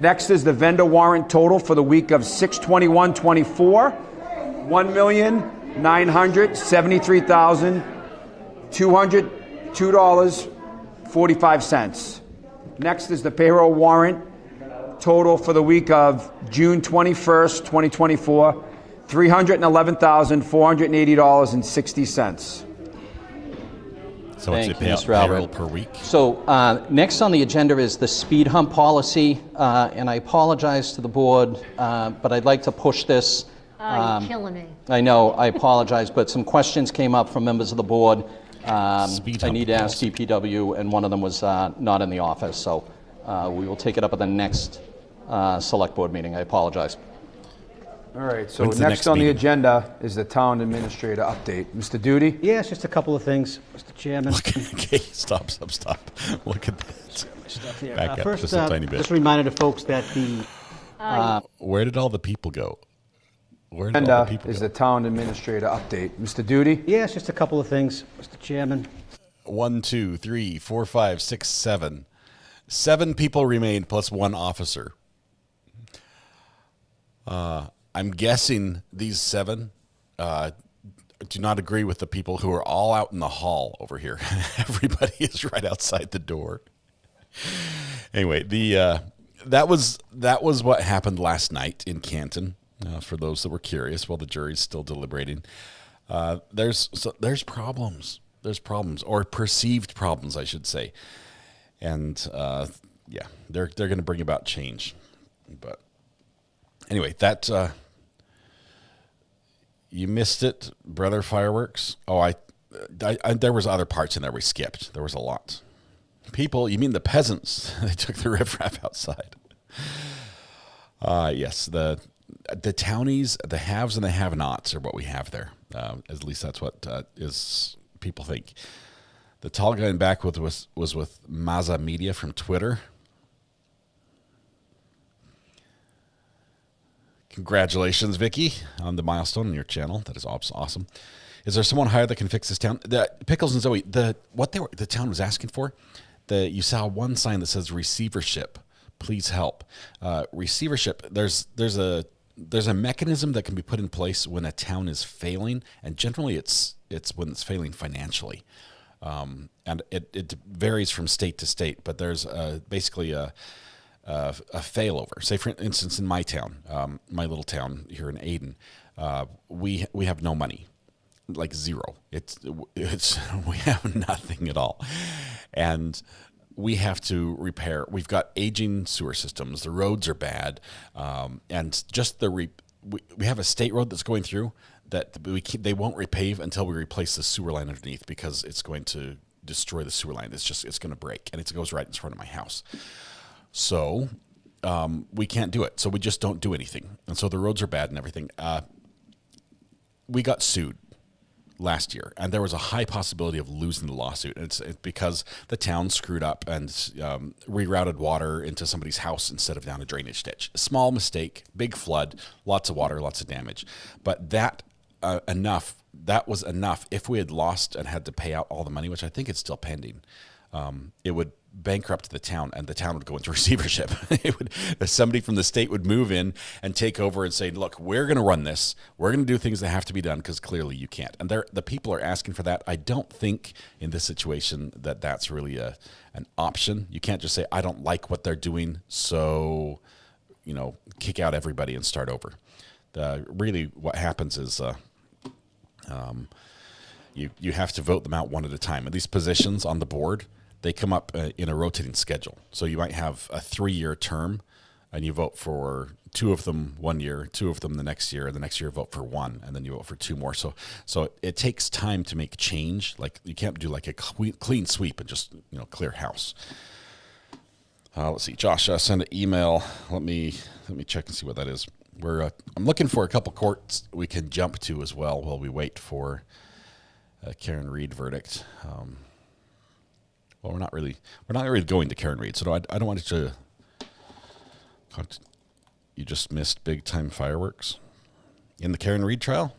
Speaker 13: Next is the vendor warrant total for the week of 6/21/24, $1,973,202.45. Next is the payroll warrant total for the week of June 21st, 2024, $311,480.60.
Speaker 3: So what's
Speaker 11: Thank
Speaker 3: the
Speaker 11: you,
Speaker 3: payout
Speaker 11: Mr. Albert.
Speaker 3: payroll per week?
Speaker 11: So next on the agenda is the speed hump policy, and I apologize to the board, but I'd like to push this.
Speaker 22: Oh, you're killing me.
Speaker 11: I know, I apologize, but some questions came up from members of the board. I need to ask DPW, and one of them was not in the office, so we will take it up at the next select board meeting. I apologize.
Speaker 13: All right, so
Speaker 3: When's the
Speaker 13: next
Speaker 3: next
Speaker 13: on the
Speaker 3: meeting?
Speaker 13: agenda is the town administrator update. Mr. Duty?
Speaker 4: Yes, just a couple of things, Mr. Chairman.
Speaker 3: Okay, stop. Look at that.
Speaker 4: Here.
Speaker 3: Back up
Speaker 4: First,
Speaker 3: just a tiny bit.
Speaker 4: just a reminder to folks that the
Speaker 3: Where did all the people go? Where did all the people
Speaker 13: Is
Speaker 3: go?
Speaker 13: the town administrator update. Mr. Duty?
Speaker 4: yes, just a couple of things, Mr. Chairman.
Speaker 3: 1, 2, 3, 4, 5, 6, 7. 7 people remained plus 1 officer. I'm guessing these 7 do not agree with the people who are all out in the hall over here. Everybody is right outside the door. Anyway, that was what happened last night in Canton. For those that were curious, while the jury's still deliberating, there's problems. There's problems, or perceived problems, I should say, and yeah, they're going to bring about change. But anyway, that you missed it, brother. Fireworks. Oh, I there was other parts in there we skipped. There was a lot. People, you mean the peasants? They took the riffraff outside. Yes, the townies, the haves and the have-nots are what we have there. At least that's what is people think. The tall guy in back was with Maza Media from Twitter. Congratulations, Vicky, on the milestone on your channel. That is awesome. Is there someone higher that can fix this town? Pickles and Zoe, the town was asking for, you saw one sign that says receivership. Please help. Receivership. There's a mechanism that can be put in place when a town is failing, and generally it's when it's failing financially, and it varies from state to state. But there's basically a failover. Say, for instance, in my town, my little town here in Ayden, we have no money, like zero. It's we have nothing at all, and we have to repair. We've got aging sewer systems. The roads are bad, and just we have a state road that's going through that they won't repave until we replace the sewer line underneath, because it's going to destroy the sewer line. It's going to break, and it goes right in front of my house. So we can't do it. So we just don't do anything, and so the roads are bad and everything. We got sued last year, and there was a high possibility of losing the lawsuit. It's because the town screwed up and rerouted water into somebody's house instead of down a drainage ditch. Small mistake, big flood, lots of water, lots of damage. But that was enough. If we had lost and had to pay out all the money, which I think it's still pending, it would bankrupt the town, and the town would go into receivership. Somebody from the state would move in and take over and say, look, we're going to run this. We're going to do things that have to be done, because clearly you can't. And the people are asking for that. I don't think in this situation that that's really an option. You can't just say, I don't like what they're doing, so kick out everybody and start over. Really what happens is you have to vote them out one at a time. And these positions on the board, they come up in a rotating schedule. So you might have a 3-year term, and you vote for 2 of them 1 year, 2 of them the next year, and the next year vote for 1, and then you vote for 2 more. So it takes time to make change. Like, you can't do like a clean sweep and just clear house. Let's see, Josh sent an email. Let me check and see what that is. I'm looking for a couple courts we can jump to as well while we wait for Karen Reed verdict. Well, we're not really going to Karen Reed, so I don't want you to. You just missed big time fireworks in the Karen Reed trial.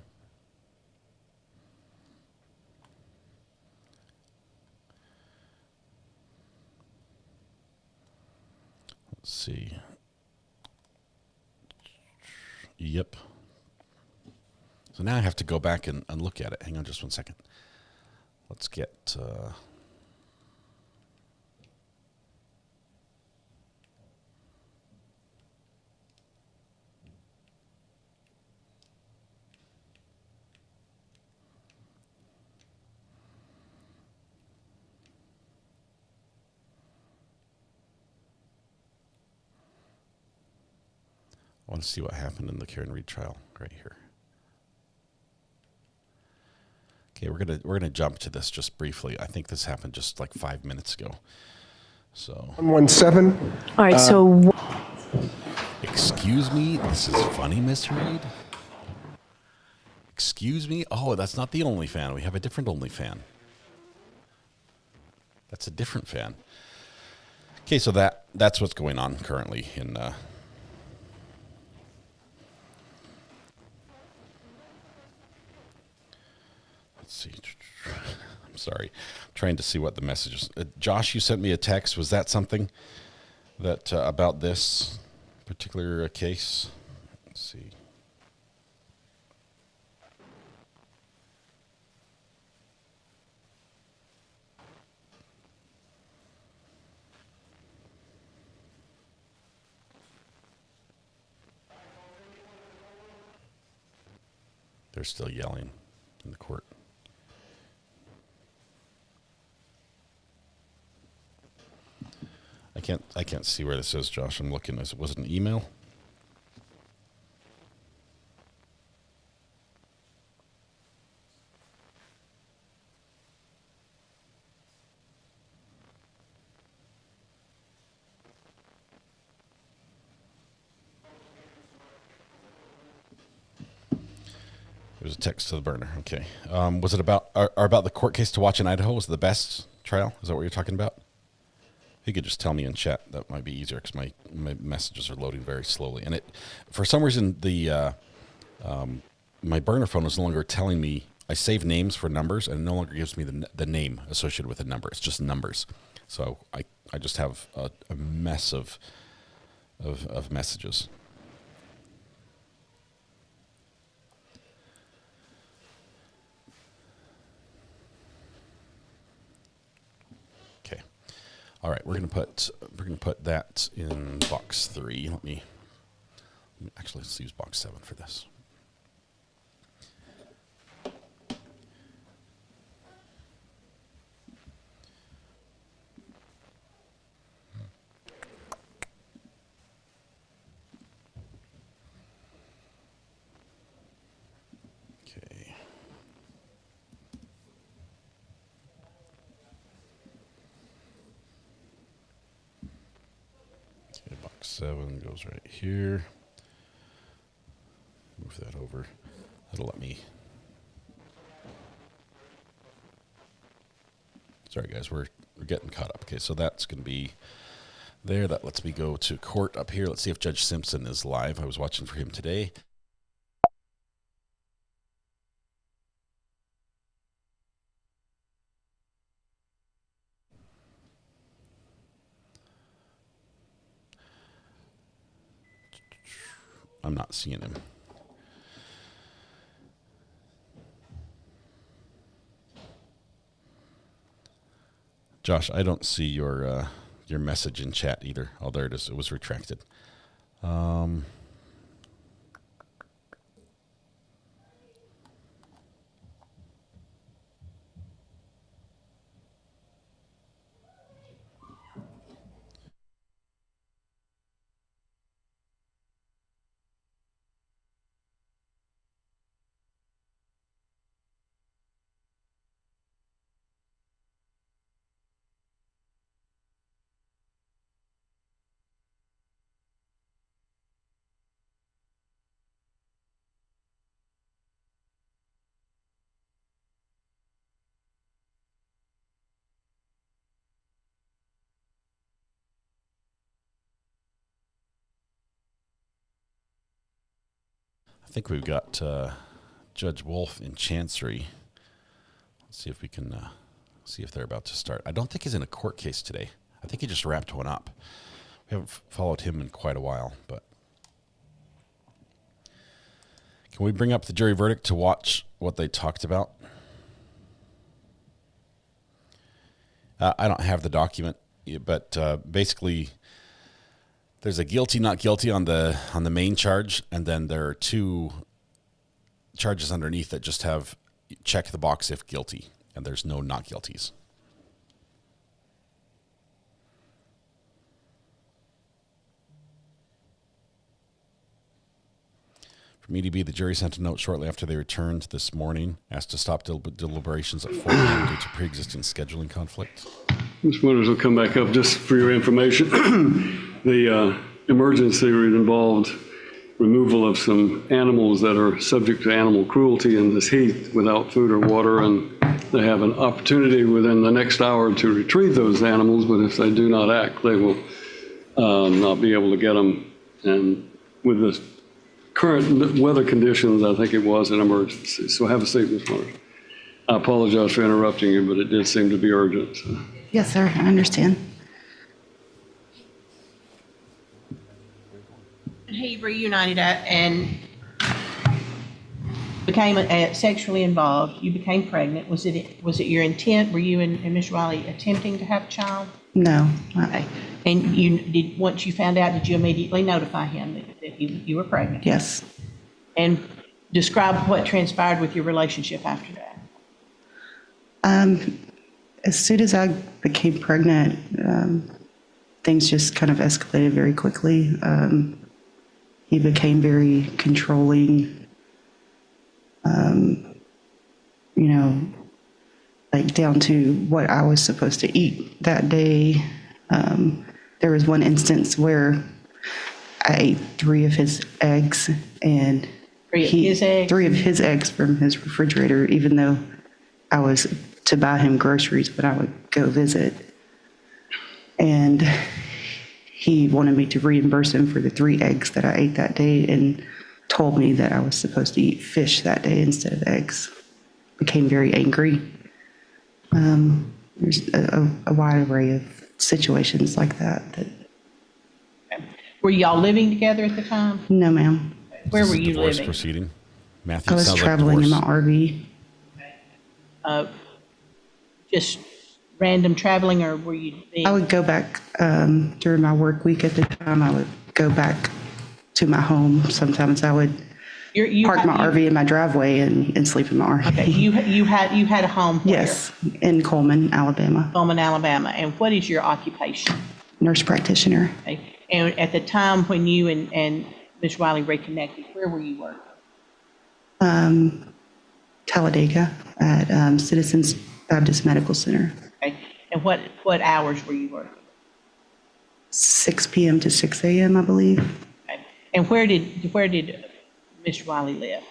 Speaker 3: Let's see. Yep. So now I have to go back and look at it. Hang on just one second. Let's get. I want to see what happened in the Karen Reed trial right here. Okay, we're gonna jump to this just briefly. I think this happened just like 5 minutes ago. So
Speaker 5: 117.
Speaker 22: All right, so
Speaker 3: excuse me, this is funny, Miss Reed. Excuse me. Oh, that's not the only fan. We have a different only fan. That's a different fan. Okay, so that's what's going on currently in. Let's see. I'm sorry. I'm trying to see what the message is. Josh, you sent me a text. Was that something that about this particular case? Let's see. They're still yelling in the court. I can't see where this is, Josh. I'm looking. Was it an email? There's a text to the burner. Okay. Was it about the court case to watch in Idaho? Was it the best trial? Is that what you're talking about? If you could just tell me in chat, that might be easier because my messages are loading very slowly. And for some reason, my burner phone is no longer telling me. I save names for numbers, and it no longer gives me the name associated with the number. It's just numbers. So I just have a mess of messages. All right, we're gonna put that in box 3. Let me actually, let's use box 7 for this. Okay. Box 7 goes right here. Move that over. That'll let me. Sorry, guys, we're getting caught up. Okay, so that's going to be there. That lets me go to court up here. Let's see if Judge Simpson is live. I was watching for him today. I'm not seeing him. Josh, I don't see your message in chat either. Oh, there it is. It was retracted. I think we've got Judge Wolf in Chancery. Let's see if we can see if they're about to start. I don't think he's in a court case today. I think he just wrapped one up. We haven't followed him in quite a while, but can we bring up the jury verdict to watch what they talked about? I don't have the document, but basically there's a guilty, not guilty on the main charge, and then there are 2 charges underneath that just have check the box if guilty, and there's no not guilties. Meaty the jury sent a note shortly after they returned this morning, asked to stop deliberations at 4 p.m. due to pre-existing scheduling conflict.
Speaker 5: Ms. Winters will come back up just for your information. The emergency involved removal of some animals that are subject to animal cruelty in this heat without food or water, and they have an opportunity within the next hour to retrieve those animals, but if they do not act, they will not be able to get them. And with the current weather conditions, I think it was an emergency. So have a seat, Ms. Winters. I apologize for interrupting you, but it did seem to be urgent. So.
Speaker 15: Yes, sir, I understand.
Speaker 6: He reunited and became sexually involved. You became pregnant. Was it your intent? Were you and Mr. Wiley attempting to have a child?
Speaker 15: No.
Speaker 6: Okay. And once you found out, did you immediately notify him that you were pregnant?
Speaker 15: Yes.
Speaker 6: And describe what transpired with your relationship after that.
Speaker 15: As soon as I became pregnant, things just kind of escalated very quickly. He became very controlling, like down to what I was supposed to eat that day. There was one instance where I ate 3 of his eggs, and
Speaker 6: 3 of his eggs
Speaker 15: from his refrigerator, even though I was to buy him groceries when I would go visit. And he wanted me to reimburse him for the 3 eggs that I ate that day, and told me that I was supposed to eat fish that day instead of eggs. Became very angry. There's a wide array of situations like that.
Speaker 6: Were y'all living together at the time?
Speaker 15: No, ma'am.
Speaker 6: Where were you
Speaker 3: Divorce
Speaker 6: living?
Speaker 3: proceeding. Matthew,
Speaker 15: I was traveling in my RV.
Speaker 6: Just random traveling, or were you being...
Speaker 15: I would go back during my work week at the time. I would go back to my home. Sometimes I would park my RV in my driveway and sleep in my RV.
Speaker 6: Okay, you had a home where?
Speaker 15: Yes, in Coleman, Alabama.
Speaker 6: Coleman, Alabama. And what is your occupation?
Speaker 15: Nurse practitioner.
Speaker 6: Okay. And at the time when you and Ms. Wiley reconnected, where were you working?
Speaker 15: Talladega at Citizens Baptist Medical Center.
Speaker 6: Okay. And what hours were you working?
Speaker 15: 6 p.m. to 6 a.m., I believe.
Speaker 6: Okay. And where did Mr. Wiley live?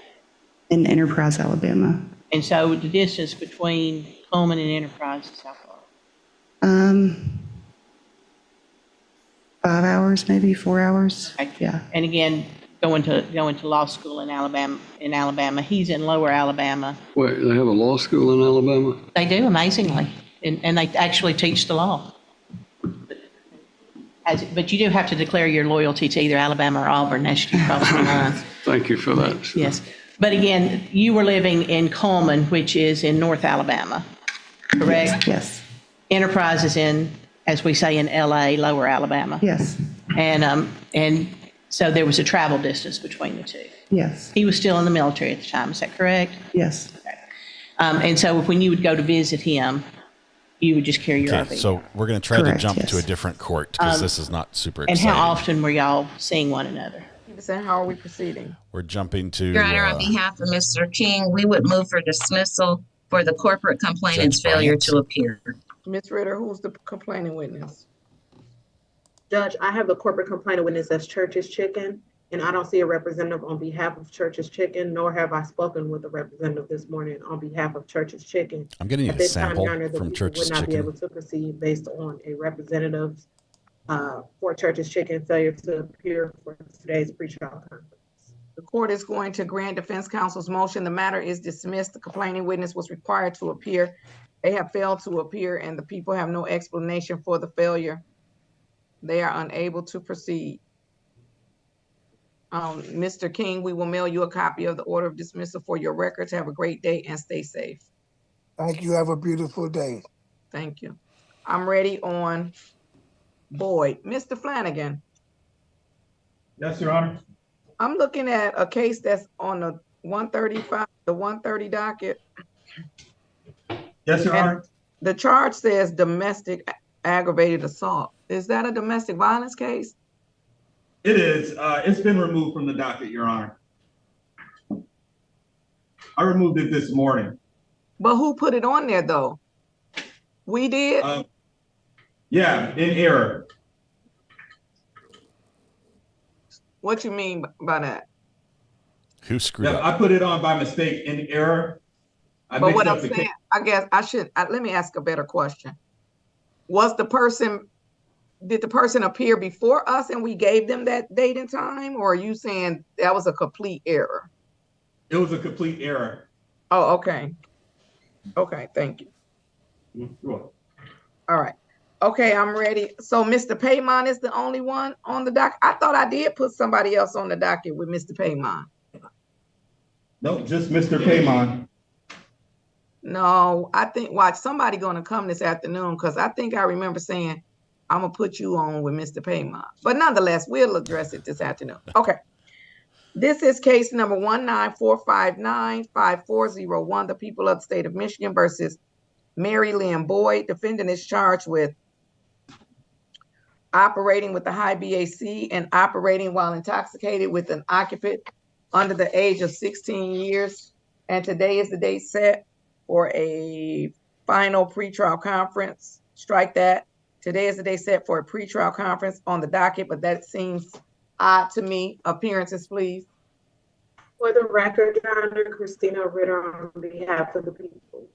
Speaker 15: In Enterprise, Alabama.
Speaker 6: And so the distance between Coleman and Enterprise is how far?
Speaker 15: 5 hours, maybe 4 hours.
Speaker 6: Okay.
Speaker 15: Yeah.
Speaker 6: And again, going to law school in Alabama. He's in Lower Alabama.
Speaker 5: Wait, they have a law school in Alabama?
Speaker 6: They do, amazingly. And they actually teach the law. But you do have to declare your loyalty to either Alabama or Auburn. That's you cross the line.
Speaker 5: Thank you for that.
Speaker 6: Yes. But again, you were living in Coleman, which is in North Alabama, correct?
Speaker 15: Yes.
Speaker 6: Enterprise is in, as we say in LA, Lower Alabama.
Speaker 15: Yes.
Speaker 6: And so there was a travel distance between the two.
Speaker 15: Yes.
Speaker 6: He was still in the military at the time, is that correct?
Speaker 15: Yes.
Speaker 6: Okay. And so when you would go to visit him, you would just carry your RV.
Speaker 3: So we're going to try to jump to a different court because this is not super exciting.
Speaker 6: And how often were y'all seeing one another?
Speaker 7: How are we proceeding?
Speaker 3: We're jumping to...
Speaker 24: Your Honor, on behalf of Mr. King, we would move for dismissal for the corporate complainant's
Speaker 3: Judge
Speaker 24: failure
Speaker 3: Bryant.
Speaker 24: to appear.
Speaker 7: Ms. Ritter, who's the complaining witness?
Speaker 25: Judge, I have the corporate complainant witness as Church's Chicken, and I don't see a representative on behalf of Church's Chicken, nor have I spoken with a representative this morning on behalf of Church's Chicken.
Speaker 3: I'm getting
Speaker 25: At
Speaker 3: a
Speaker 25: this time,
Speaker 3: sample
Speaker 25: Your Honor, the
Speaker 3: from
Speaker 25: people
Speaker 3: Church's
Speaker 25: would not be
Speaker 3: Chicken.
Speaker 25: able to proceed based on a representative for Church's Chicken failure to appear for today's pretrial conference.
Speaker 7: The court is going to grant defense counsel's motion. The matter is dismissed. The complaining witness was required to appear. They have failed to appear, and the people have no explanation for the failure. They are unable to proceed. Mr. King, we will mail you a copy of the order of dismissal for your records. Have a great day and stay safe.
Speaker 26: Thank you. Have a beautiful day.
Speaker 7: Thank you. I'm ready on Boyd. Mr. Flanagan.
Speaker 27: Yes, Your Honor.
Speaker 7: I'm looking at a case that's on the 135, the 130 docket.
Speaker 27: Yes, Your Honor.
Speaker 7: The charge says domestic aggravated assault. Is that a domestic violence case?
Speaker 27: It is. It's been removed from the docket, Your Honor. I removed it this morning.
Speaker 7: But who put it on there though? We did?
Speaker 27: Yeah, in error.
Speaker 7: What you mean by that?
Speaker 3: Who screwed up?
Speaker 27: I put it on by mistake in error.
Speaker 7: But what I'm saying, I guess I should, let me ask a better question. Did the person appear before us and we gave them that date and time? Or are you saying that was a complete error?
Speaker 27: It was a complete error.
Speaker 7: Oh, okay. Okay, thank you.
Speaker 27: Sure.
Speaker 7: All right. Okay, I'm ready. So Mr. Paymon is the only one on the docket? I thought I did put somebody else on the docket with Mr. Paymon.
Speaker 27: No, just Mr. Paymon.
Speaker 7: No, I think, watch, somebody gonna come this afternoon because I think I remember saying, I'm gonna put you on with Mr. Paymon. But nonetheless, we'll address it this afternoon. Okay. This is case number 194595401, the people of the state of Michigan versus Mary Lynn Boyd. Defendant is charged with operating with a high BAC and operating while intoxicated with an occupant under the age of 16 years. And today is the date set for a final pretrial conference. Strike that. Today is the date set for a pretrial conference on the docket, but that seems odd to me. Appearances, please.
Speaker 25: For the record, Your Honor, Christina Ritter on behalf of the people.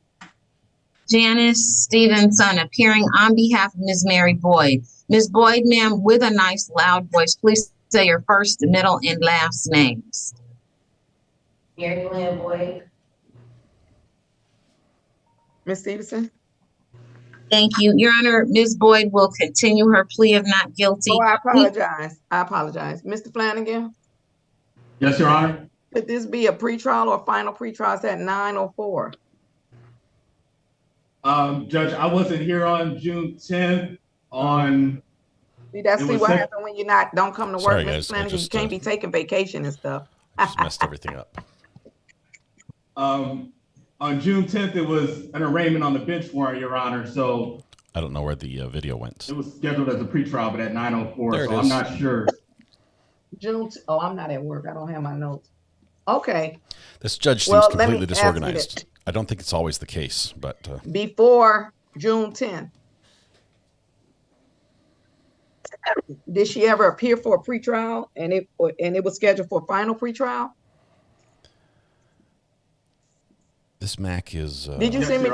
Speaker 24: Janice Stevenson appearing on behalf of Ms. Mary Boyd. Ms. Boyd, ma'am, with a nice loud voice, please say your first, middle, and last names. Mary Lynn Boyd.
Speaker 7: Ms. Stevenson?
Speaker 24: Thank you. Your Honor, Ms. Boyd will continue her plea of not guilty.
Speaker 7: Oh, I apologize. I apologize. Mr. Flanagan?
Speaker 27: Yes, Your Honor.
Speaker 7: Could this be a pretrial or final pretrial? It's at 9:04.
Speaker 27: Judge, I wasn't here on June 10th on.
Speaker 7: See, that's what happens when you're don't come to work,
Speaker 3: Sorry,
Speaker 7: Mr.
Speaker 3: guys,
Speaker 7: Flanagan. You can't be taking vacation and stuff.
Speaker 3: Just messed everything up.
Speaker 27: On June 10th, it was an arraignment on the bench warrant, Your Honor. So
Speaker 3: I don't know where the video went.
Speaker 27: it was scheduled as a pretrial, but at 9:04.
Speaker 3: There it
Speaker 27: So I'm
Speaker 3: is.
Speaker 27: not sure.
Speaker 7: Oh, I'm not at work. I don't have my notes. Okay.
Speaker 3: This judge seems completely disorganized. I don't think it's always the case, but
Speaker 7: Before June 10th, did she ever appear for a pretrial and it was scheduled for a final pretrial?
Speaker 3: this Mac is
Speaker 7: Did you send me?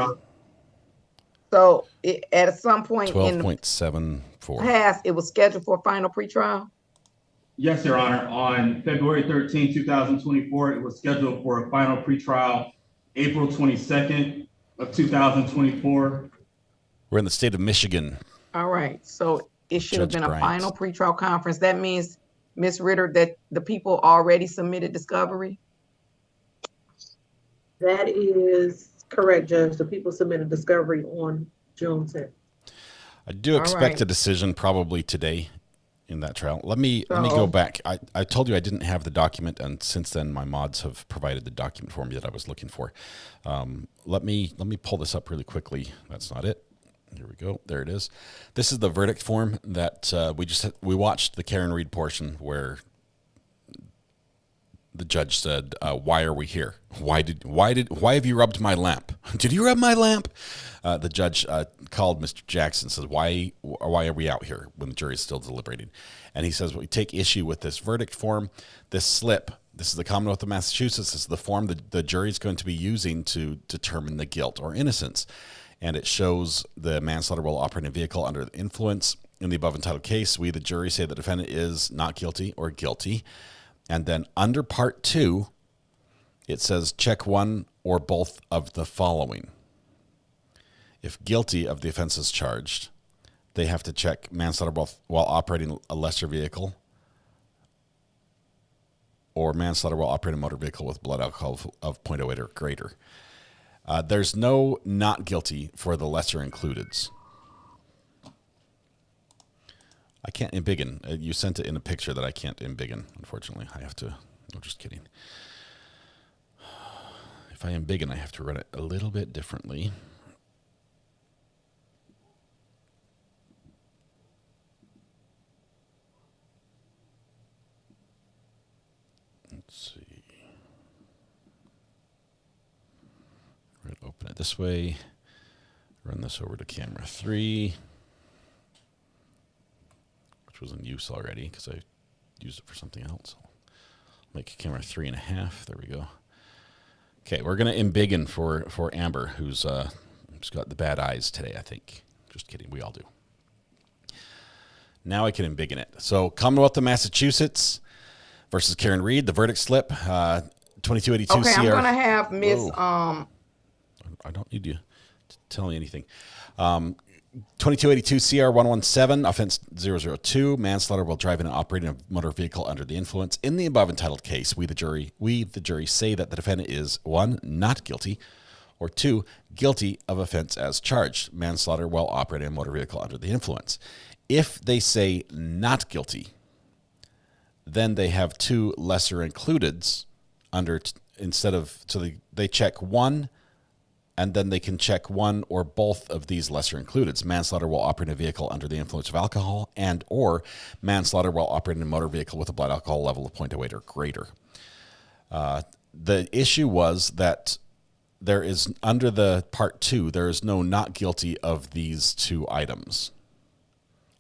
Speaker 7: So at some point in the
Speaker 3: 12.74.
Speaker 7: past, it was scheduled for a final pretrial?
Speaker 27: Yes, Your Honor. On February 13, 2024, it was scheduled for a final pretrial, April 22nd of 2024.
Speaker 3: We're in the state of Michigan.
Speaker 7: All right. So it should have
Speaker 3: Judge
Speaker 7: been a
Speaker 3: Bryant.
Speaker 7: final pretrial conference. That means, Ms. Ritter, that the people already submitted discovery?
Speaker 25: That is correct, Judge. The people submitted discovery on June 10th.
Speaker 3: I do expect
Speaker 7: right.
Speaker 3: a decision probably today in that trial. Let me go back. I told you I didn't have the document, and since then my mods have provided the document for me that I was looking for. Let me pull this up really quickly. That's not it. Here we go. There it is. This is the verdict form that we watched the Karen Reed portion where the judge said, "Why are we here? Why have you rubbed my lamp? Did you rub my lamp?" The judge called Mr. Jackson, says, "Why are we out here when the jury is still deliberating?" And he says, "We take issue with this verdict form, this slip. This is the Commonwealth of Massachusetts. This is the form that the jury is going to be using to determine the guilt or innocence. And it shows the manslaughter while operating a vehicle under the influence. In the above entitled case, we, the jury, say the defendant is not guilty or guilty." And then under part 2, it says check one or both of the following. If guilty of the offenses charged, they have to check manslaughter while operating a lesser vehicle or manslaughter while operating a motor vehicle with blood alcohol of 0.08 or greater. There's no not guilty for the lesser includeds. I can't embiggen. You sent it in a picture that I can't embiggen, unfortunately. I have to, no, just kidding. If I embiggen, I have to run it a little bit differently. Let's see. this way. Run this over to camera 3, which was in use already because I used it for something else. Make camera 3.5. There we go. Okay, we're gonna embiggen for Amber, who's got the bad eyes today, I think. Just kidding, we all do. Now I can embiggen it. So Commonwealth of Massachusetts versus Karen Reed, the verdict slip, 2282
Speaker 7: Okay,
Speaker 3: CR.
Speaker 7: I'm gonna have Miss
Speaker 3: I don't need you to tell me anything. 2282 CR 117, offense 002, manslaughter while driving and operating a motor vehicle under the influence. In the above entitled case, we the jury say that the defendant is 1, not guilty, or 2, guilty of offense as charged, manslaughter while operating a motor vehicle under the influence. If they say not guilty, then they have 2 lesser includeds they check 1, and then they can check 1 or both of these lesser includeds: manslaughter while operating a vehicle under the influence of alcohol, and or manslaughter while operating a motor vehicle with a blood alcohol level of 0.08 or greater. The issue was that there is, under the part 2, there is no not guilty of these 2 items.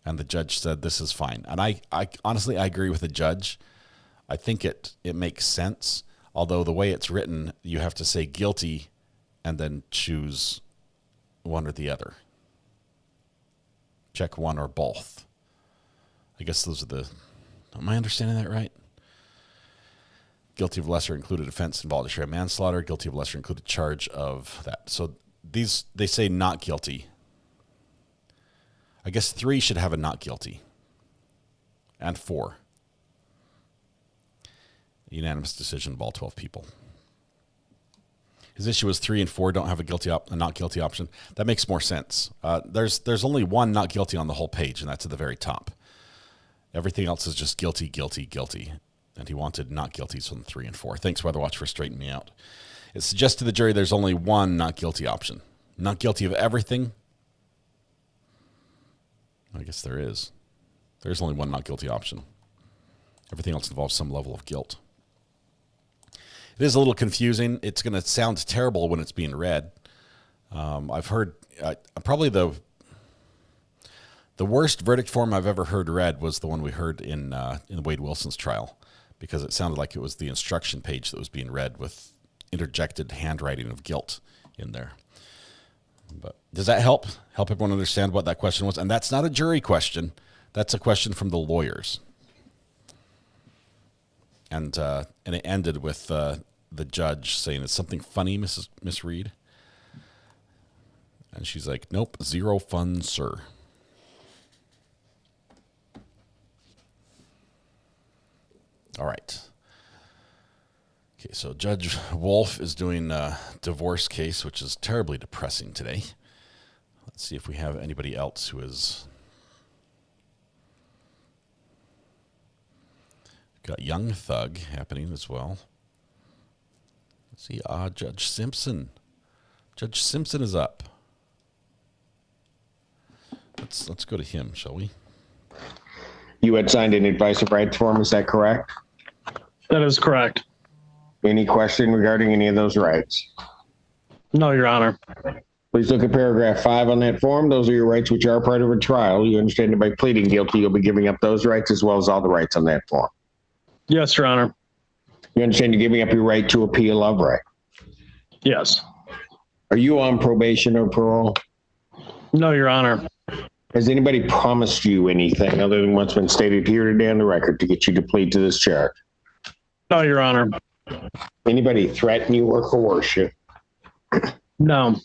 Speaker 3: And the judge said this is fine. And I honestly, I agree with the judge. I think it makes sense. Although the way it's written, you have to say guilty and then choose one or the other. Check 1 or both. I guess those are am I understanding that right? Guilty of lesser included offense involuntary manslaughter, guilty of lesser included charge of that. So these, they say not guilty. I guess 3 should have a not guilty. And 4. Unanimous decision of all 12 people. His issue was 3 and 4 don't have a not guilty option. That makes more sense. There's only 1 not guilty on the whole page, and that's at the very top. Everything else is just guilty, guilty, guilty. And he wanted not guilties on 3 and 4. Thanks, Weatherwatch, for straightening me out. It suggests to the jury there's only 1 not guilty option. Not guilty of everything. I guess there is. There's only 1 not guilty option. Everything else involves some level of guilt. It is a little confusing. It's going to sound terrible when it's being read. I've heard probably the worst verdict form I've ever heard read was the one we heard in Wade Wilson's trial, because it sounded like it was the instruction page that was being read with interjected handwriting of guilt in there. But does that help everyone understand what that question was? And that's not a jury question. That's a question from the lawyers. And it ended with the judge saying, "Is something funny, Miss Reed?" And she's like, "Nope, 0 fun, sir." All right. Okay, so Judge Wolf is doing a divorce case, which is terribly depressing today. Let's see if we have anybody else who is... Got Young Thug happening as well. Let's see, Judge Simpson. Judge Simpson is up. Let's go to him, shall we?
Speaker 2: You had signed an advice of rights form, is that correct?
Speaker 8: That is correct.
Speaker 2: Any question regarding any of those rights?
Speaker 8: No, Your Honor.
Speaker 2: Please look at paragraph 5 on that form. Those are your rights which are part of a trial. You understand that by pleading guilty, you'll be giving up those rights as well as all the rights on that form.
Speaker 8: Yes, Your Honor.
Speaker 2: You understand you're giving up your right to appeal of right?
Speaker 8: Yes.
Speaker 2: Are you on probation or parole?
Speaker 8: No, Your Honor.
Speaker 2: Has anybody promised you anything other than what's been stated here today on the record to get you to plead to this charge?
Speaker 8: No, Your Honor.
Speaker 2: Anybody threaten you or coerce you?
Speaker 8: No.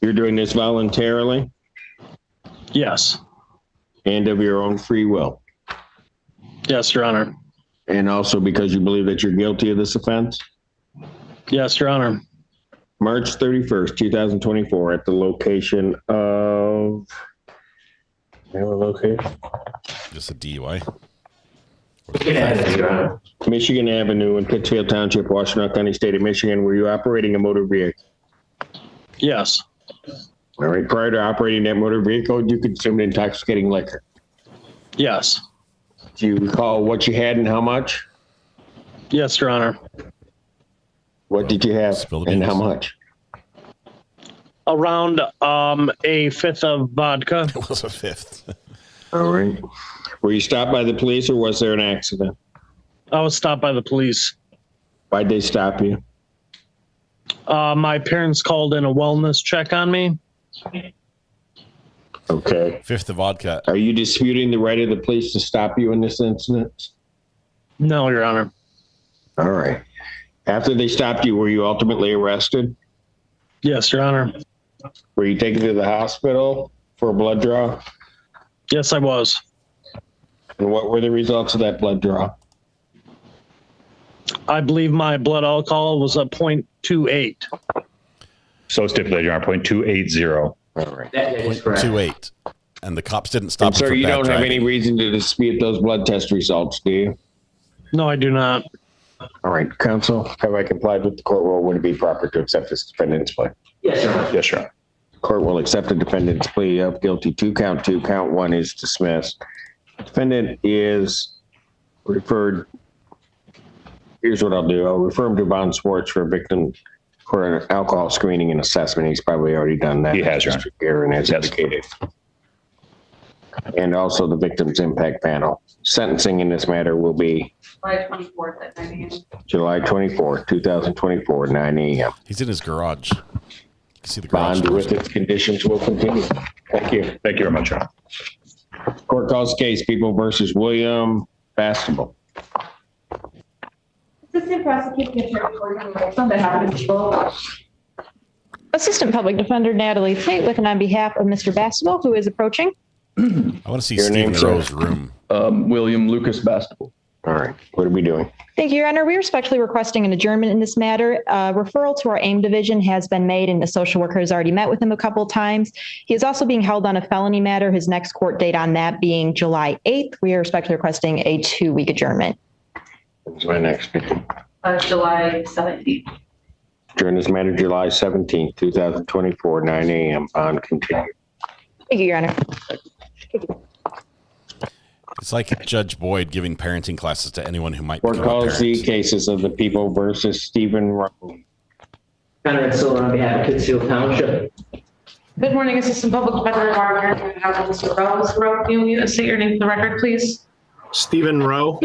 Speaker 2: You're doing this voluntarily?
Speaker 8: Yes.
Speaker 2: And of your own free will?
Speaker 8: Yes, Your Honor.
Speaker 2: And also because you believe that you're guilty of this offense?
Speaker 8: Yes, Your Honor.
Speaker 2: March 31st, 2024, at the location of...
Speaker 3: Just a DUI.
Speaker 2: Michigan Avenue in Pittsfield Township, Washtenaw County, State of Michigan. Were you operating a motor vehicle?
Speaker 8: Yes.
Speaker 2: All right. Prior to operating that motor vehicle, you consumed intoxicating liquor?
Speaker 8: Yes.
Speaker 2: Do you recall what you had and how much?
Speaker 8: Yes, Your Honor.
Speaker 2: What did you have and how much?
Speaker 8: Around a fifth of vodka.
Speaker 3: It was a fifth.
Speaker 2: All right. Were you stopped by the police or was there an accident?
Speaker 8: I was stopped by the police.
Speaker 2: Why'd they stop you?
Speaker 8: My parents called in a wellness check on me.
Speaker 2: Okay.
Speaker 3: Fifth of vodka.
Speaker 2: Are you disputing the right of the police to stop you in this incident?
Speaker 8: No, Your Honor.
Speaker 2: All right. After they stopped you, were you ultimately arrested?
Speaker 8: Yes, Your Honor.
Speaker 2: Were you taken to the hospital for a blood draw?
Speaker 8: Yes, I was.
Speaker 2: And what were the results of that blood draw?
Speaker 8: I believe my blood alcohol was a 0.28.
Speaker 9: So stipulated, Your Honor, 0.280.
Speaker 2: All right.
Speaker 9: That
Speaker 3: is correct. 0.28. And the cops didn't stop
Speaker 2: Sir, you don't have any reason to dispute those blood test results, do you?
Speaker 8: No, I do not.
Speaker 2: All right, counsel, have I complied with the court rule? Would it be proper to accept this defendant's plea?
Speaker 9: Yes, Your Honor. Yes, Your Honor.
Speaker 2: Court will accept the defendant's plea of guilty to count 2. Count 1 is dismissed. Defendant is referred. Here's what I'll do. I'll refer him to Von Swartz for a victim for an alcohol screening and assessment. He's probably already done that.
Speaker 9: He has, Your Honor.
Speaker 2: Aaron has indicated. And also the victim's impact panel. Sentencing in this matter will be
Speaker 25: July 24th at 9 a.m.
Speaker 2: July 24th, 2024, 9 a.m.
Speaker 3: He's in his garage. You can see the garage.
Speaker 2: Bond with its conditions will continue. Thank you.
Speaker 9: Thank you very much, Your Honor.
Speaker 2: Court calls case People versus William Bastable.
Speaker 25: Assistant Prosecuting Attorney Gordon Rice on behalf of the people.
Speaker 10: Assistant Public Defender Natalie Tate with and on behalf of Mr. Bastable, who is approaching.
Speaker 3: I want to see Stephen Rowe's room.
Speaker 12: William Lucas Bastable.
Speaker 2: All right. What are we doing?
Speaker 10: Thank you, Your Honor. We are respectfully requesting an adjournment in this matter. Referral to our AIM division has been made, and the social worker has already met with him a couple of times. He is also being held on a felony matter, his next court date on that being July 8th. We are respectfully requesting a 2-week adjournment.
Speaker 2: When's my next meeting?
Speaker 25: July 17th.
Speaker 2: Adjourn this matter July 17th, 2024, 9 a.m. on continued.
Speaker 10: Thank you, Your Honor.
Speaker 3: It's like Judge Boyd giving parenting classes to anyone who might
Speaker 2: Court
Speaker 3: become a
Speaker 2: calls
Speaker 3: parent.
Speaker 2: the cases of the People versus Stephen Rowe.
Speaker 14: Conrad Silver on behalf of Pittsfield Township.
Speaker 16: Good morning, Assistant Public Defender Margaret. On behalf of Mr. Rowe. Mr. Rowe, can you state your name for the record, please?
Speaker 14: Stephen Rowe.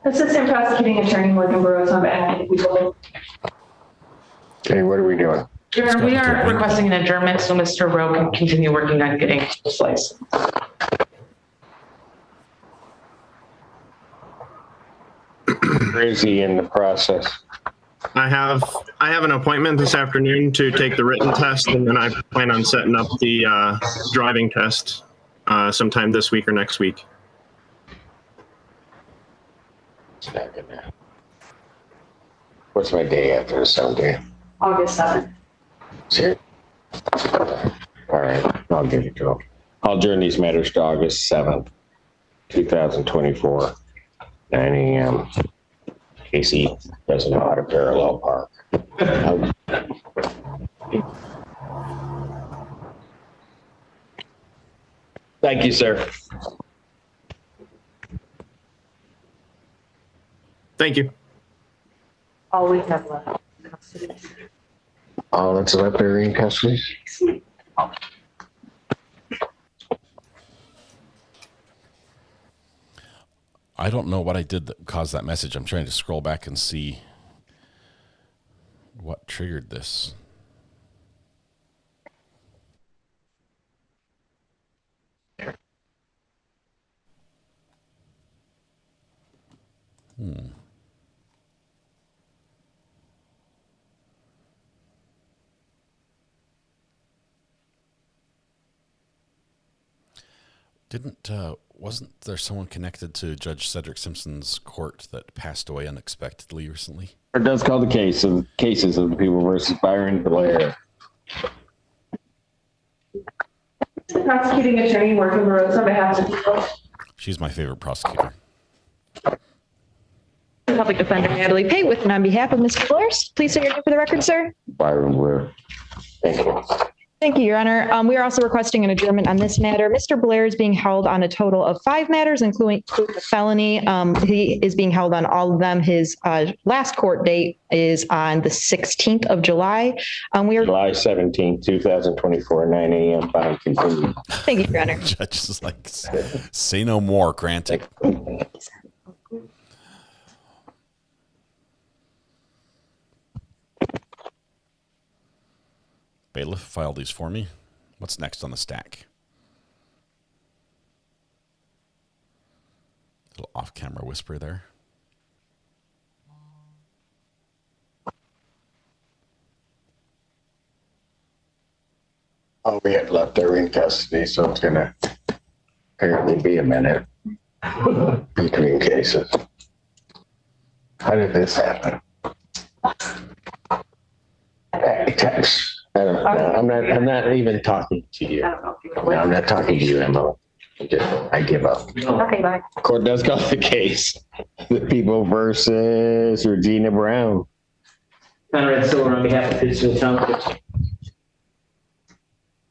Speaker 25: Assistant Prosecuting Attorney Morgan Burroughs on behalf of the people.
Speaker 2: Okay, what are we doing?
Speaker 16: Your Honor, we are requesting an adjournment so Mr. Rowe can continue working on getting his license.
Speaker 2: Where is he in the process?
Speaker 14: I have an appointment this afternoon to take the written test, and then I plan on setting up the driving test sometime this week or next week.
Speaker 2: What's my day after the 17th?
Speaker 25: August 7th.
Speaker 2: Sure. All right, I'll give it to him. I'll adjourn these matters to August 7th, 2024, 9 a.m. Casey doesn't know how to parallel park. Thank you, sir.
Speaker 14: Thank you.
Speaker 16: All we have left.
Speaker 2: All that's left there in custody.
Speaker 3: I don't know what I did that caused that message. I'm trying to scroll back and see what triggered this. Wasn't there someone connected to Judge Cedric Simpson's court that passed away unexpectedly recently?
Speaker 2: It does call the cases of the People versus Byron Blair.
Speaker 25: The Prosecuting Attorney Morgan Burroughs on behalf of the people.
Speaker 3: She's my favorite prosecutor.
Speaker 10: Public Defender Natalie Tate with and on behalf of Mr. Blair. Please say your name for the record, sir.
Speaker 2: Byron Blair. Thank you.
Speaker 10: Thank you, Your Honor. We are also requesting an adjournment on this matter. Mr. Blair is being held on a total of 5 matters, including the felony. He is being held on all of them. His last court date is on the 16th of July.
Speaker 2: July 17th, 2024, 9 a.m. Bond continued.
Speaker 10: Thank you, Your Honor.
Speaker 3: Judge is like, say no more, granted. Bailiff, file these for me. What's next on the stack? Little off-camera whisper there.
Speaker 2: Oh, we had left her in custody, so it's going to apparently be a minute between cases. How did this happen? I don't know. I'm not even talking to you. No, I'm not talking to you, Emma. I give up.
Speaker 16: Okay, bye.
Speaker 2: Court does call the case. The People versus Regina Brown.
Speaker 1: Conrad Silver on behalf of Pittsfield Township.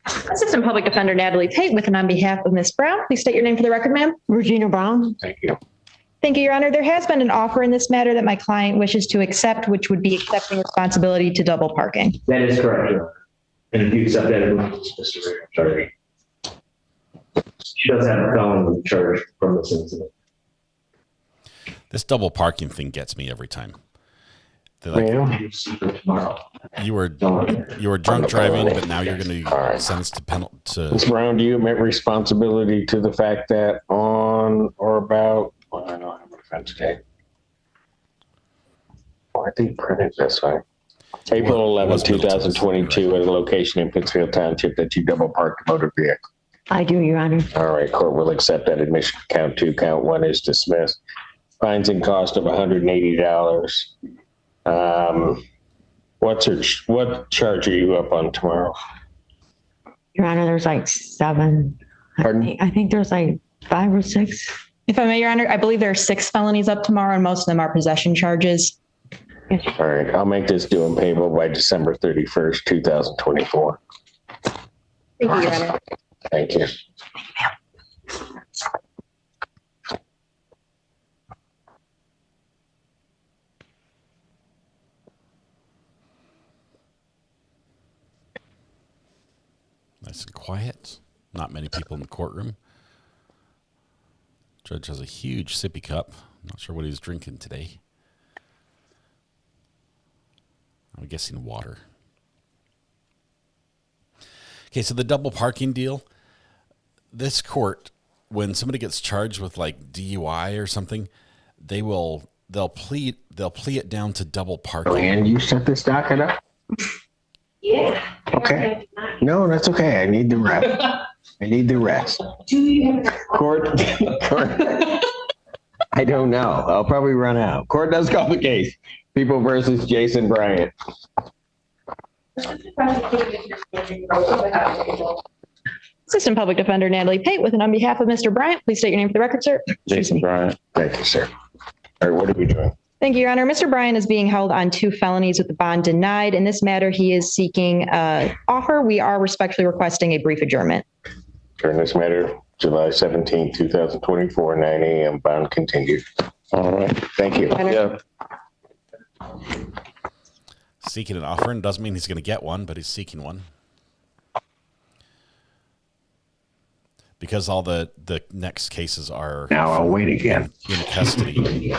Speaker 10: Assistant Public Defender Natalie Pate with and on behalf of Ms. Brown. Please state your name for the record, ma'am.
Speaker 16: Regina Brown.
Speaker 2: Thank you.
Speaker 10: Thank you, Your Honor. There has been an offer in this matter that my client wishes to accept, which would be accepting responsibility to double parking.
Speaker 1: That is correct, Your Honor. And if you accept that, it will dismiss the charge. She does have a felony charge from this incident.
Speaker 3: This double parking thing gets me every time. Like, you were drunk driving, but now you're going to be sentenced to penalty.
Speaker 2: Ms. Brown, do you admit responsibility to the fact that on or about, well, I don't have an offense date. Oh, I think printed this way. April 11, 2022, at a location in Pittsfield Township that you double parked a motor vehicle.
Speaker 16: I do, Your Honor.
Speaker 2: All right, court will accept that admission. Count 2, count 1 is dismissed. Fines and cost of $180. What charge are you up on tomorrow?
Speaker 16: Your Honor, there's like 7.
Speaker 2: Pardon?
Speaker 16: I think there's like 5 or 6.
Speaker 10: If I may, Your Honor, I believe there are 6 felonies up tomorrow, and most of them are possession charges.
Speaker 2: All right, I'll make this due and payable by December 31st, 2024.
Speaker 10: Thank you, Your Honor.
Speaker 2: Thank you.
Speaker 3: Nice and quiet. Not many people in the courtroom. Judge has a huge sippy cup. Not sure what he's drinking today. I'm guessing water. Okay, so the double parking deal. This court, when somebody gets charged with like DUI or something, they'll plea it down to double parking.
Speaker 2: And you set this docket up?
Speaker 16: Yeah.
Speaker 2: Okay. No, that's okay. I need the rest. I need the rest. Court. I don't know. I'll probably run out. Court does call the case. People versus Jason Bryant.
Speaker 10: Assistant Public Defender Natalie Pate with and on behalf of Mr. Bryant. Please state your name for the record, sir.
Speaker 2: Jason Bryant. Thank you, sir. All right, what are we doing?
Speaker 10: Thank you, Your Honor. Mr. Bryant is being held on 2 felonies with the bond denied. In this matter, he is seeking offer. We are respectfully requesting a brief adjournment.
Speaker 2: During this matter, July 17, 2024, 9 a.m. Bond continued. All right. Thank you.
Speaker 10: Yeah.
Speaker 3: Seeking an offer and doesn't mean he's going to get one, but he's seeking one. Because all the next cases are
Speaker 2: now I'll wait again
Speaker 3: in custody.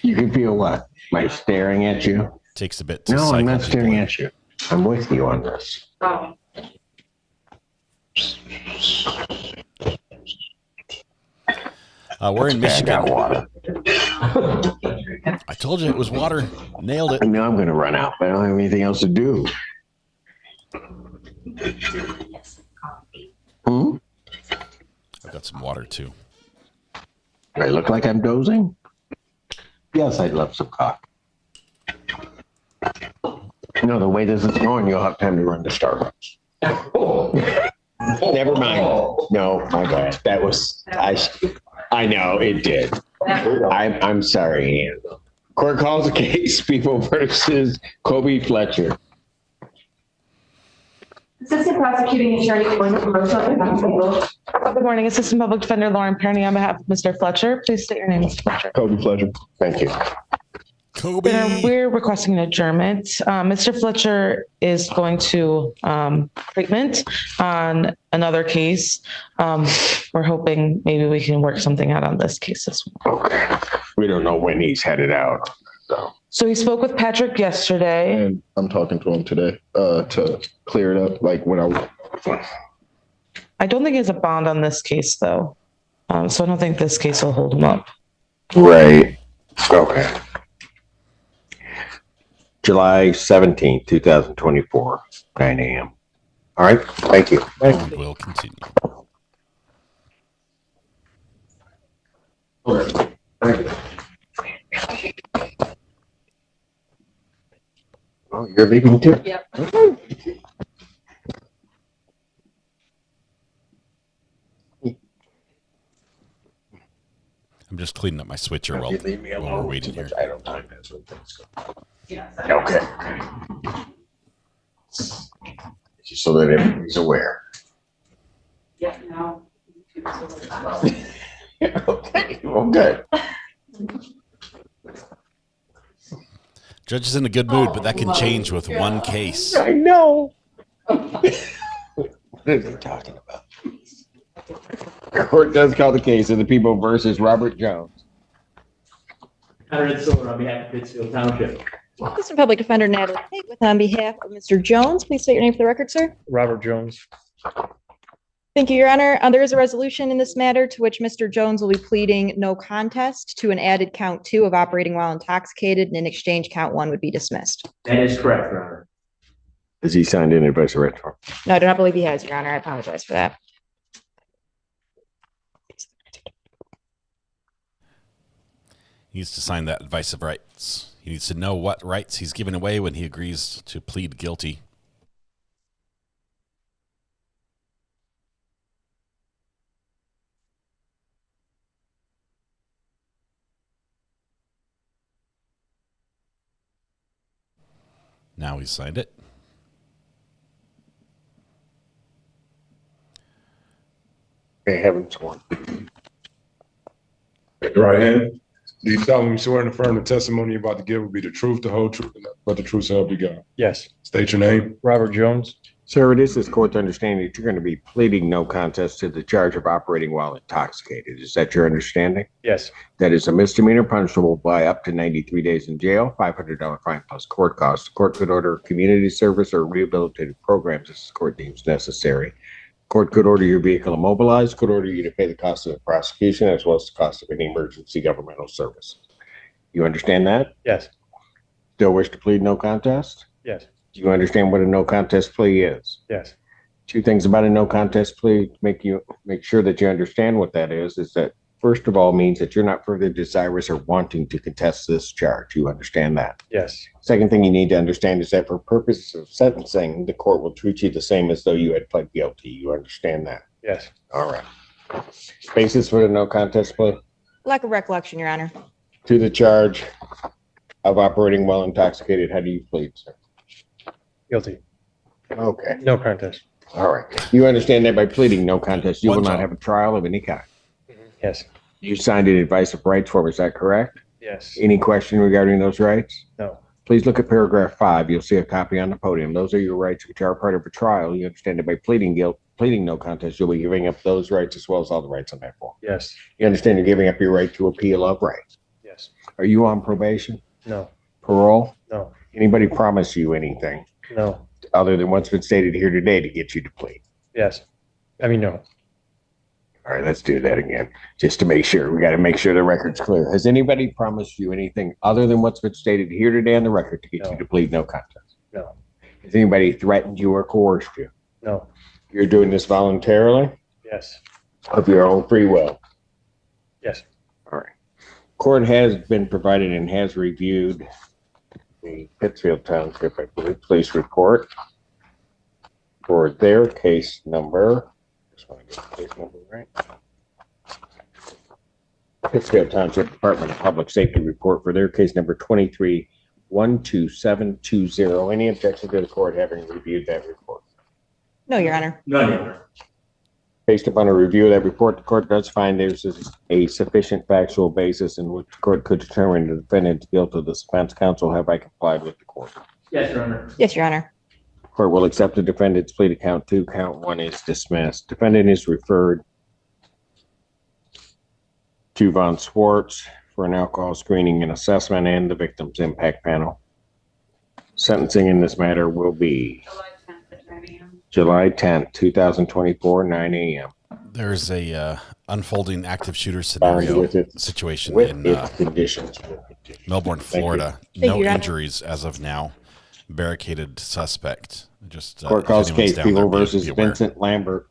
Speaker 2: You can feel what? Am I staring at you?
Speaker 3: Takes a bit to
Speaker 2: No, I'm not staring at you. I'm with you on this.
Speaker 16: Oh.
Speaker 3: We're in Michigan.
Speaker 2: I got water.
Speaker 3: I told you it was water. Nailed it.
Speaker 2: I know I'm going to run out, but I don't have anything else to do.
Speaker 3: I've got some water too.
Speaker 2: Do I look like I'm dozing? Yes, I'd love some coffee. No, the way this is going, you'll have time to run to Starbucks. Never mind. No, my bad. That was I know it did. I'm sorry, Ian. Court calls the case. People versus Kobe Fletcher.
Speaker 16: Assistant Prosecuting Attorney Good morning, Assistant Public Defender Lauren Perny on behalf of Mr. Fletcher. Please state your name, Mr. Fletcher.
Speaker 2: Kobe Fletcher. Thank you.
Speaker 16: Kobe. We're requesting an adjournment. Mr. Fletcher is going to treatment on another case. We're hoping maybe we can work something out on this case as well.
Speaker 2: Okay. We don't know when he's headed out.
Speaker 16: So he spoke with Patrick yesterday.
Speaker 11: And I'm talking to him today to clear it up. Like when
Speaker 16: I don't think he has a bond on this case though. So I don't think this case will hold him up.
Speaker 2: Right. Okay. July 17th, 2024, 9 a.m. All right. Thank you.
Speaker 3: And we'll continue.
Speaker 2: Okay. Thank you. Oh, you're leaving too?
Speaker 16: Yep.
Speaker 3: I'm just cleaning up my switcher while we're waiting here.
Speaker 2: I don't mind. That's when things go. Okay. Just so that everybody's aware.
Speaker 16: Yeah, no.
Speaker 2: Okay. Well, good.
Speaker 3: Judge is in a good mood, but that can change with one case.
Speaker 2: I know. What are they talking about? The court does call the case of the people versus Robert Jones.
Speaker 1: Conrad Silver on behalf of Pittsfield Township.
Speaker 10: Assistant Public Defender Natalie Tate on behalf of Mr. Jones. Please state your name for the record, sir.
Speaker 11: Robert Jones.
Speaker 10: Thank you, Your Honor. There is a resolution in this matter to which Mr. Jones will be pleading no contest to an added count 2 of operating while intoxicated, and in exchange, count 1 would be dismissed.
Speaker 1: That is correct, Your Honor.
Speaker 2: Has he signed in advice of right form?
Speaker 10: No, I do not believe he has, Your Honor. I apologize for that.
Speaker 3: He needs to sign that advice of rights. He needs to know what rights he's giving away when he agrees to plead guilty. Now he's signed it.
Speaker 2: They haven't sworn.
Speaker 17: Raise your right hand. Do you solemnly swear and affirm the testimony you're about to give will be the truth, the whole truth, and nothing but the truth, so help you God?
Speaker 11: Yes.
Speaker 17: State your name.
Speaker 11: Robert Jones.
Speaker 2: Sir, it is this court's understanding that you're going to be pleading no contest to the charge of operating while intoxicated. Is that your understanding?
Speaker 11: Yes.
Speaker 2: That is a misdemeanor punishable by up to 93 days in jail, $500 fine plus court costs. The court could order community service or rehabilitative programs as the court deems necessary. Court could order your vehicle immobilized, could order you to pay the cost of the prosecution as well as the cost of any emergency governmental service. You understand that?
Speaker 11: Yes.
Speaker 2: Still wish to plead no contest?
Speaker 11: Yes.
Speaker 2: Do you understand what a no contest plea is?
Speaker 11: Yes.
Speaker 2: Two things about a no contest plea to make sure that you understand what that is that first of all means that you're not further desirous or wanting to contest this charge. You understand that?
Speaker 11: Yes.
Speaker 2: Second thing you need to understand is that for purposes of sentencing, the court will treat you the same as though you had pled guilty. You understand that?
Speaker 11: Yes.
Speaker 2: All right. Basis for the no contest plea?
Speaker 10: Lack of recollection, Your Honor.
Speaker 2: To the charge of operating while intoxicated, how do you plead, sir?
Speaker 11: Guilty.
Speaker 2: Okay.
Speaker 11: No contest.
Speaker 2: All right. You understand that by pleading no contest, you will not have a trial of any kind.
Speaker 11: Yes.
Speaker 2: You signed an advice of rights form, is that correct?
Speaker 11: Yes.
Speaker 2: Any question regarding those rights?
Speaker 11: No.
Speaker 2: Please look at paragraph 5. You'll see a copy on the podium. Those are your rights which are part of a trial. You understand that by pleading no contest, you'll be giving up those rights as well as all the rights on that form.
Speaker 11: Yes.
Speaker 2: You understand you're giving up your right to appeal of rights?
Speaker 11: Yes.
Speaker 2: Are you on probation?
Speaker 11: No.
Speaker 2: Parole?
Speaker 11: No.
Speaker 2: Anybody promise you anything?
Speaker 11: No.
Speaker 2: Other than what's been stated here today to get you to plead?
Speaker 11: Yes. I mean, no.
Speaker 2: All right, let's do that again, just to make sure. We got to make sure the record's clear. Has anybody promised you anything other than what's been stated here today on the record to get you to plead no contest?
Speaker 11: No.
Speaker 2: Has anybody threatened you or coerced you?
Speaker 11: No.
Speaker 2: You're doing this voluntarily?
Speaker 11: Yes.
Speaker 2: Of your own free will?
Speaker 11: Yes.
Speaker 2: All right. Court has been provided and has reviewed the Pittsfield Township, I believe, police report for their case number. Just want to get the case number right. Pittsfield Township Department of Public Safety report for their case number 23-12720. Any objection to the court having reviewed that report?
Speaker 10: No, Your Honor.
Speaker 1: None, Your Honor.
Speaker 2: Based upon a review of that report, the court does find there's a sufficient factual basis in which the court could determine the defendant's guilt of this offense. Counsel, have I complied with the court?
Speaker 1: Yes, Your Honor.
Speaker 10: Yes, Your Honor.
Speaker 2: Court will accept the defendant's plea to count 2. Count 1 is dismissed. Defendant is referred to Von Swartz for an alcohol screening and assessment and the victim's impact panel. Sentencing in this matter will be July 10th, 2024, 9 a.m.
Speaker 3: There's a unfolding active shooter scenario situation in Melbourne, Florida. No injuries as of now. Barricaded suspect. Just
Speaker 2: court calls case People versus Vincent Lambert.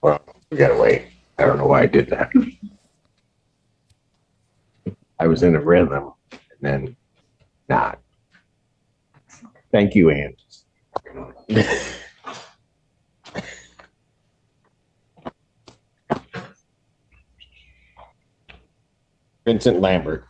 Speaker 2: Well, we gotta wait. I don't know why I did that. I was in a rhythm and then not. Thank you, Ann. Vincent Lambert.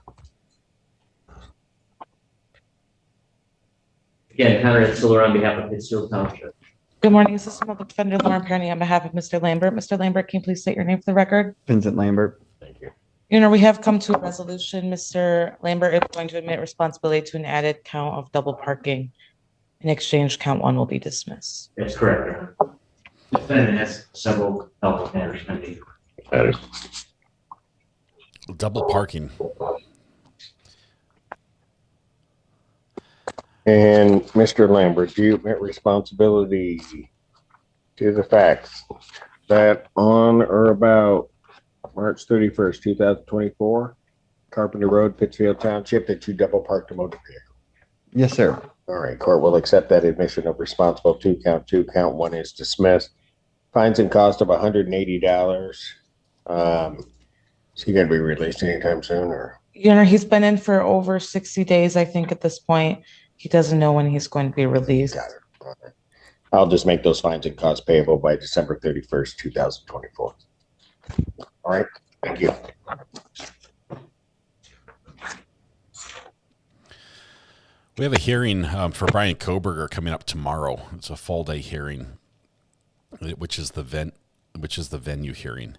Speaker 1: Again, Conrad Siller on behalf of Pittsfield Township.
Speaker 16: Good morning, Assistant Public Defender Lauren Perny on behalf of Mr. Lambert. Mr. Lambert, can you please state your name for the record?
Speaker 4: Vincent Lambert.
Speaker 2: Thank you.
Speaker 16: You know, we have come to a resolution. Mr. Lambert is going to admit responsibility to an added count of double parking. In exchange, count 1 will be dismissed.
Speaker 1: That's correct. The defendant has several double matters pending.
Speaker 2: That is
Speaker 3: double parking.
Speaker 2: And Mr. Lambert, do you admit responsibility to the facts that on or about March 31st, 2024, Carpenter Road, Pittsfield Township, that you double parked a motor vehicle?
Speaker 4: Yes, sir.
Speaker 2: All right, court will accept that admission of responsible to count 2. Count 1 is dismissed. Fines and cost of $180. Is he going to be released anytime soon, or?
Speaker 16: You know, he's been in for over 60 days, I think, at this point. He doesn't know when he's going to be released.
Speaker 2: Got it. All right. I'll just make those fines and costs payable by December 31st, 2024. All right, thank you.
Speaker 3: We have a hearing for Brian Koberger coming up tomorrow. It's a full day hearing, which is the venue hearing.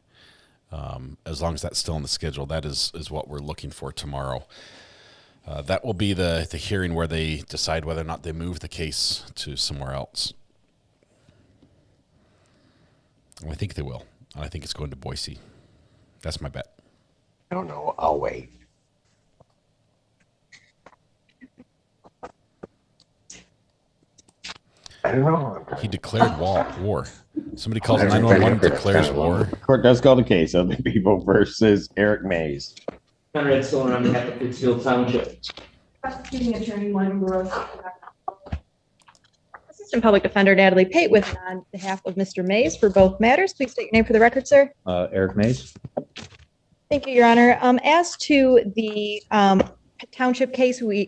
Speaker 3: As long as that's still on the schedule, that is what we're looking for tomorrow. That will be the hearing where they decide whether or not they move the case to somewhere else. I think they will. I think it's going to Boise. That's my bet.
Speaker 2: I don't know. I'll wait. I don't know.
Speaker 3: He declared war. Somebody calls 911, declares war.
Speaker 2: Court does call the case of the people versus Eric Mays.
Speaker 1: Conrad Siller on behalf of Pittsfield Township.
Speaker 10: Prosecuting Attorney William Burroughs. Assistant Public Defender Natalie Pate with on behalf of Mr. Mays for both matters. Please state your name for the record, sir.
Speaker 4: Eric Mays.
Speaker 10: Thank you, Your Honor. As to the township case, we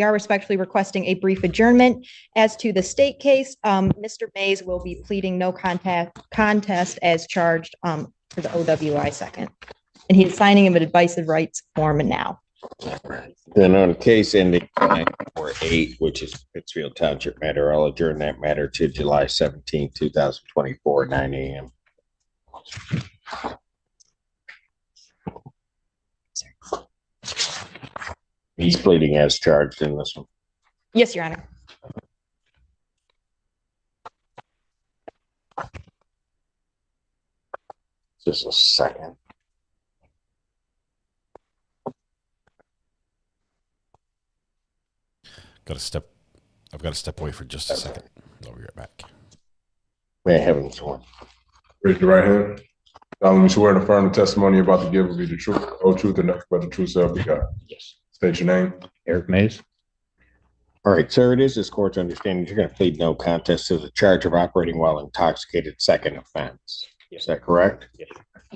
Speaker 10: are respectfully requesting a brief adjournment. As to the state case, Mr. Mays will be pleading no contest as charged for the OWI second. And he's signing him an advice of rights form now.
Speaker 2: Then on case ending 948, which is Pittsfield Township matter, I'll adjourn that matter to July 17, 2024, 9 a.m. He's pleading as charged in this one.
Speaker 10: Yes, Your Honor.
Speaker 2: Just a second.
Speaker 3: I've got to step away for just a second. I'll be right back.
Speaker 2: May I have him sworn?
Speaker 17: Raise your right hand. You swear and affirm the testimony about to give will be the truth, the whole truth, and nothing but the truth, so help you God.
Speaker 2: Yes.
Speaker 17: State your name.
Speaker 4: Eric Mays.
Speaker 2: All right, sir, it is this court's understanding you're going to plead no contest to the charge of operating while intoxicated, second offense. Is that correct?
Speaker 1: Yes.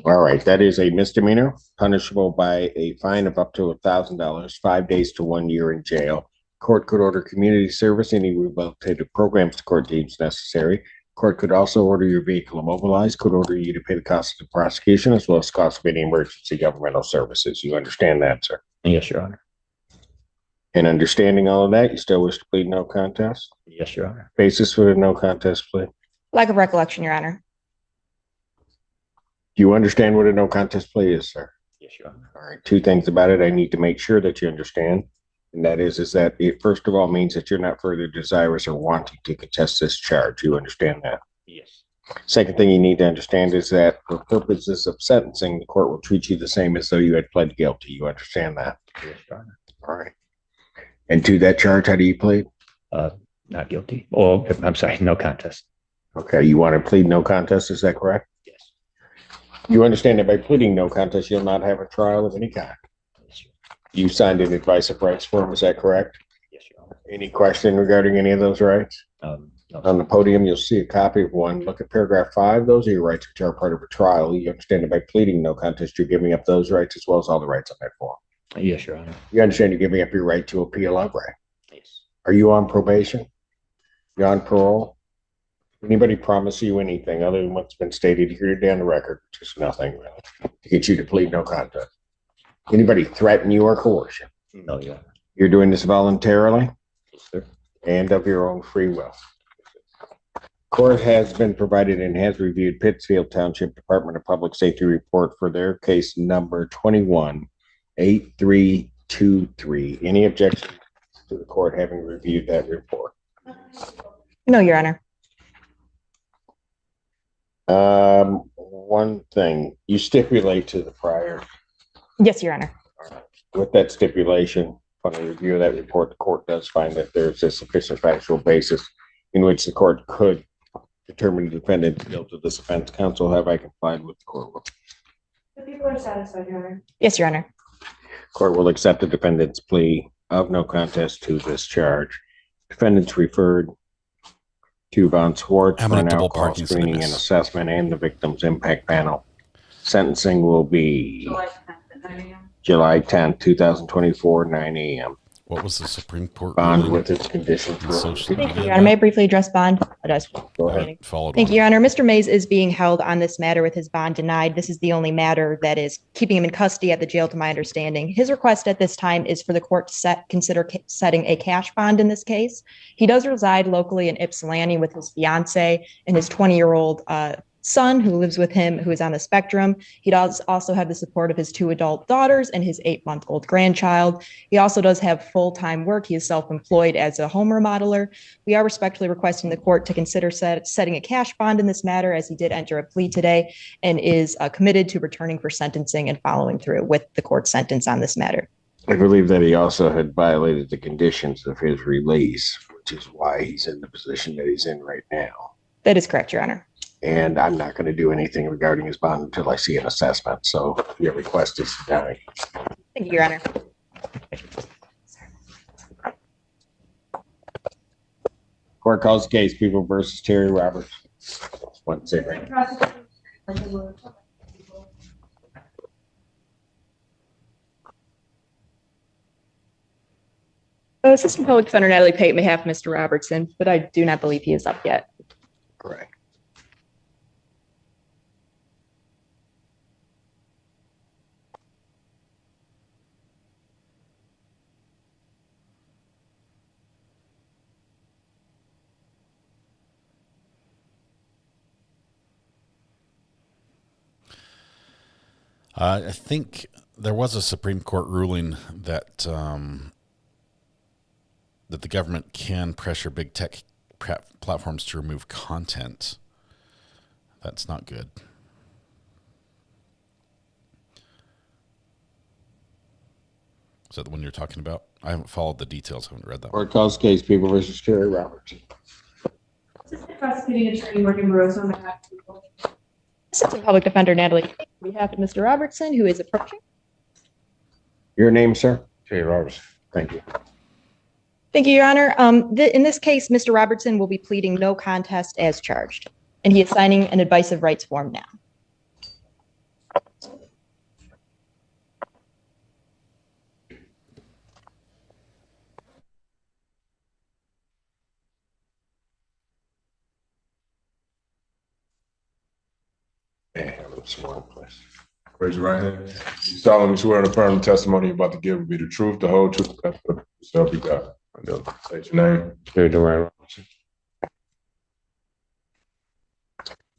Speaker 2: All right, that is a misdemeanor, punishable by a fine of up to $1,000, 5 days to 1 year in jail. Court could order community service, any rehabilitative programs the court deems necessary. Court could also order your vehicle immobilized, could order you to pay the cost of the prosecution as well as cost of any emergency governmental services. You understand that, sir?
Speaker 4: Yes, Your Honor.
Speaker 2: And understanding all of that, you still wish to plead no contest?
Speaker 4: Yes, Your Honor.
Speaker 2: Basis for the no contest plea?
Speaker 10: Lack of recollection, Your Honor.
Speaker 2: Do you understand what a no contest plea is, sir?
Speaker 4: Yes, Your Honor.
Speaker 2: All right, two things about it I need to make sure that you understand. And that is that it first of all means that you're not further desirous or wanting to contest this charge. You understand that?
Speaker 4: Yes.
Speaker 2: Second thing you need to understand is that for purposes of sentencing, the court will treat you the same as though you had pled guilty. You understand that?
Speaker 4: Yes, Your Honor.
Speaker 2: All right. And to that charge, how do you plead?
Speaker 4: Not guilty. Oh, I'm sorry, no contest.
Speaker 2: Okay, you want to plead no contest, is that correct?
Speaker 4: Yes.
Speaker 2: You understand that by pleading no contest, you'll not have a trial of any kind?
Speaker 4: Yes, Your Honor.
Speaker 2: You signed an advice of rights form, is that correct?
Speaker 4: Yes, Your Honor.
Speaker 2: Any question regarding any of those rights?
Speaker 4: No.
Speaker 2: On the podium, you'll see a copy of one. Look at paragraph 5. Those are your rights which are part of a trial. You understand that by pleading no contest, you're giving up those rights as well as all the rights on that form.
Speaker 4: Yes, Your Honor.
Speaker 2: You understand you're giving up your right to appeal outright.
Speaker 4: Yes.
Speaker 2: Are you on probation? You're on parole? Anybody promise you anything other than what's been stated here today on the record, which is nothing really, to get you to plead no contest? Anybody threaten you or coerce you?
Speaker 4: No, Your Honor.
Speaker 2: You're doing this voluntarily
Speaker 4: Yes, sir.
Speaker 2: and of your own free will. Court has been provided and has reviewed Pittsfield Township Department of Public Safety report for their case number 21-8323. Any objection to the court having reviewed that report?
Speaker 10: No, Your Honor.
Speaker 2: One thing, you stipulate to the prior.
Speaker 10: Yes, Your Honor.
Speaker 2: With that stipulation, on the review of that report, the court does find that there's a sufficient factual basis in which the court could determine the defendant guilty of this offense. Counsel, have I complied with the court rule?
Speaker 10: The people are satisfied, Your Honor. Yes, Your Honor.
Speaker 2: Court will accept the defendant's plea of no contest to this charge. Defendant's referred to Von Swartz for an alcohol screening and assessment and the victim's impact panel. Sentencing will be July 10th, 2024, 9 a.m.
Speaker 3: What was the Supreme Court
Speaker 2: bond
Speaker 3: ruling?
Speaker 2: with its conditions?
Speaker 10: Thank you, Your Honor. May I briefly address bond?
Speaker 2: Go ahead.
Speaker 10: Thank you, Your Honor. Mr. Mays is being held on this matter with his bond denied. This is the only matter that is keeping him in custody at the jail, to my understanding. His request at this time is for the court to consider setting a cash bond in this case. He does reside locally in Ypsilanti with his fiance and his 20-year-old son who lives with him, who is on the spectrum. He does also have the support of his 2 adult daughters and his 8-month-old grandchild. He also does have full-time work. He is self-employed as a home remodeler. We are respectfully requesting the court to consider setting a cash bond in this matter, as he did enter a plea today and is committed to returning for sentencing and following through with the court's sentence on this matter.
Speaker 2: I believe that he also had violated the conditions of his release, which is why he's in the position that he's in right now.
Speaker 10: That is correct, Your Honor.
Speaker 2: And I'm not going to do anything regarding his bond until I see an assessment. So your request is denied.
Speaker 10: Thank you, Your Honor.
Speaker 2: Court calls the case People versus Terry Roberts. One second.
Speaker 10: Assistant Public Defender Natalie Pate may have Mr. Robertson, but I do not believe he is up yet.
Speaker 2: Correct.
Speaker 3: I think there was a Supreme Court ruling that that the government can pressure big tech platforms to remove content. That's not good. Is that the one you're talking about? I haven't followed the details. I haven't read that one.
Speaker 2: Court calls the case People versus Terry Roberts.
Speaker 10: Assistant Prosecuting Attorney Morgan Burroughs on behalf of people. Assistant Public Defender Natalie Pate on behalf of Mr. Robertson, who is approaching.
Speaker 2: Your name, sir? Terry Roberts. Thank you.
Speaker 10: Thank you, Your Honor. In this case, Mr. Robertson will be pleading no contest as charged, and he is signing an advice of rights form now.
Speaker 2: May I have him sworn, please?
Speaker 17: Raise your right hand. You solemnly swear and affirm the testimony you're about to give will be the truth, the whole truth, and nothing but the truth, so help you God. I do. State your name.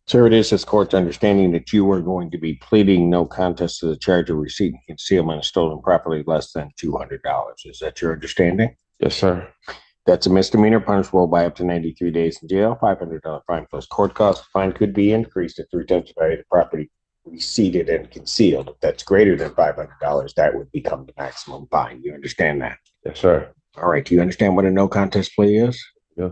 Speaker 2: Sir, it is this court's understanding that you are going to be pleading no contest to the charge of receipt and concealment of stolen property less than $200. Is that your understanding?
Speaker 14: Yes, sir.
Speaker 2: That's a misdemeanor punishable by up to 93 days in jail, $500 fine plus court costs. Fine could be increased at 3 times the value of the property receipted and concealed. If that's greater than $500, that would become the maximum fine. You understand that?
Speaker 14: Yes, sir.
Speaker 2: All right. Do you understand what a no contest plea is?
Speaker 14: Yeah.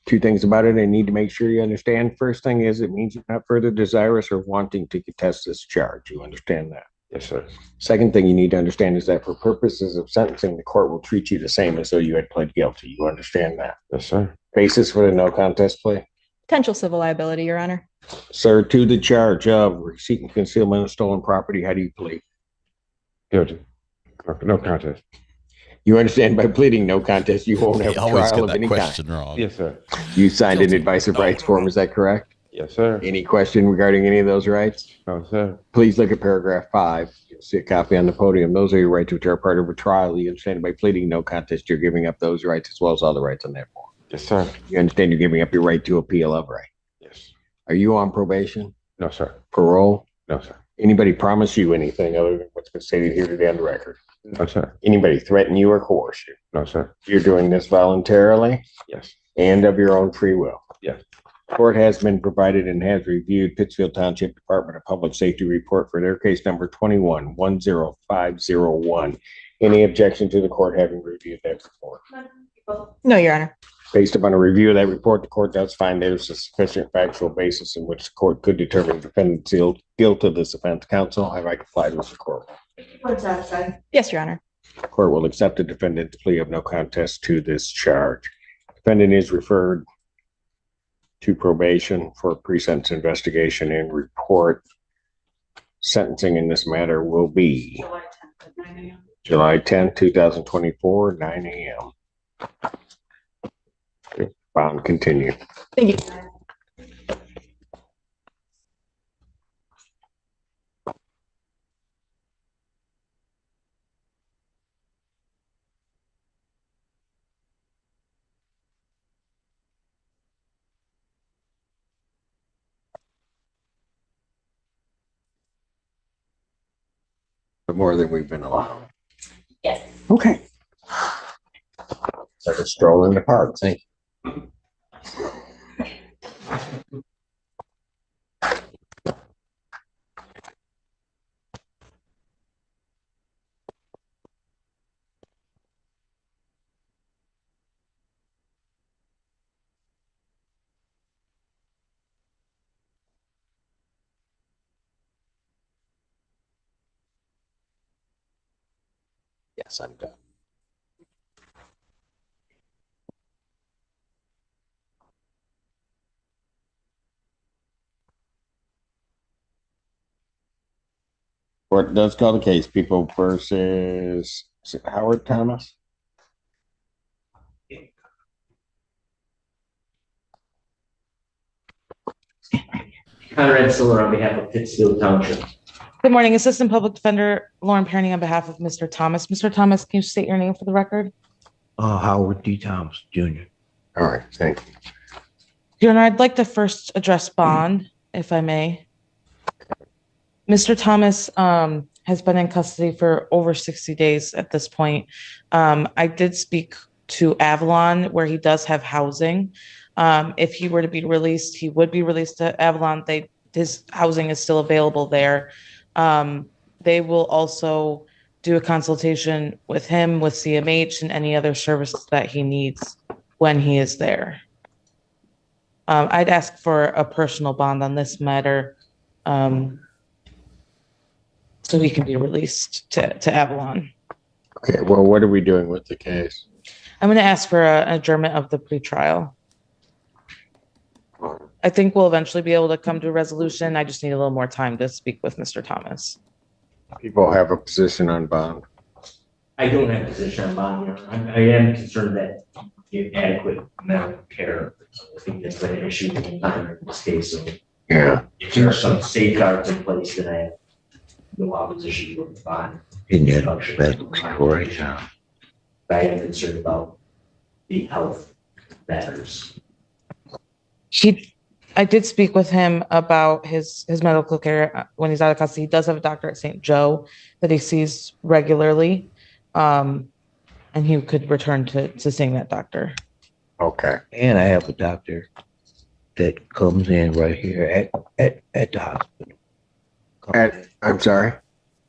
Speaker 2: 2 things about it I need to make sure you understand. First thing is it means you're not further desirous or wanting to contest this charge. You understand that?
Speaker 14: Yes, sir.
Speaker 2: Second thing you need to understand is that for purposes of sentencing, the court will treat you the same as though you had pled guilty. You understand that?
Speaker 14: Yes, sir.
Speaker 2: Basis for the no contest plea?
Speaker 10: Potential civil liability, Your Honor.
Speaker 2: Sir, to the charge of receipt and concealment of stolen property, how do you plead?
Speaker 14: Guilty. No contest.
Speaker 2: You understand by pleading no contest, you won't have a trial of any kind.
Speaker 3: Wrong.
Speaker 14: Yes, sir.
Speaker 2: You signed an advice of rights form, is that correct?
Speaker 14: Yes, sir.
Speaker 2: Any question regarding any of those rights?
Speaker 14: No, sir.
Speaker 2: Please look at paragraph 5. You'll see a copy on the podium. Those are your rights which are part of a trial. You understand by pleading no contest, you're giving up those rights as well as all the rights on that form.
Speaker 14: Yes, sir.
Speaker 2: You understand you're giving up your right to appeal of right?
Speaker 14: Yes.
Speaker 2: Are you on probation?
Speaker 14: No, sir.
Speaker 2: Parole?
Speaker 14: No, sir.
Speaker 2: Anybody promise you anything other than what's been stated here today on the record?
Speaker 14: No, sir.
Speaker 2: Anybody threaten you or coerce you?
Speaker 14: No, sir.
Speaker 2: You're doing this voluntarily?
Speaker 14: Yes.
Speaker 2: And of your own free will?
Speaker 14: Yes.
Speaker 2: Court has been provided and has reviewed Pittsfield Township Department of Public Safety report for their case number 21-10501. Any objection to the court having reviewed that report?
Speaker 10: No, Your Honor.
Speaker 2: Based upon a review of that report, the court does find there's a sufficient factual basis in which the court could determine defendant's guilt of this offense. Counsel, have I complied with the court?
Speaker 10: Yes, Your Honor.
Speaker 2: The court will accept the defendant's plea of no contest to this charge. Defendant is referred to probation for pre-sentence investigation and report. Sentencing in this matter will be July 10th, 2024, 9 a.m. Bond continue.
Speaker 10: Thank you.
Speaker 2: But more than we've been allowed.
Speaker 10: Yes.
Speaker 2: Okay. It's like a stroll in the park. Thank you. Yes, I'm done. Court does call the case People versus is it Howard Thomas.
Speaker 1: Conrad Siller on behalf of Pittsfield Township.
Speaker 16: Good morning, Assistant Public Defender Lauren Perny on behalf of Mr. Thomas. Mr. Thomas, can you state your name for the record?
Speaker 4: Howard D. Thomas, Jr.
Speaker 2: All right, thank you.
Speaker 16: Your Honor, I'd like to first address bond, if I may. Mr. Thomas has been in custody for over 60 days at this point. I did speak to Avalon, where he does have housing. If he were to be released, he would be released to Avalon. His housing is still available there. They will also do a consultation with him, with CMH, and any other services that he needs when he is there. I'd ask for a personal bond on this matter so he can be released to Avalon.
Speaker 2: Okay, well, what are we doing with the case?
Speaker 16: I'm going to ask for an adjournment of the pretrial. I think we'll eventually be able to come to a resolution. I just need a little more time to speak with Mr. Thomas.
Speaker 2: People have a position on bond.
Speaker 1: I don't have a position on bond here. I am concerned that you get adequate medical care. I think that's been an issue in this case. So
Speaker 2: yeah,
Speaker 1: if there are some safeguards in place, then no opposition to the bond.
Speaker 13: In that situation.
Speaker 1: I am concerned about the health matters.
Speaker 16: I did speak with him about his medical care when he's out of custody. He does have a doctor at St. Joe that he sees regularly. And he could return to seeing that doctor.
Speaker 2: Okay.
Speaker 13: And I have a doctor that comes in right here at the hospital.
Speaker 2: I'm sorry?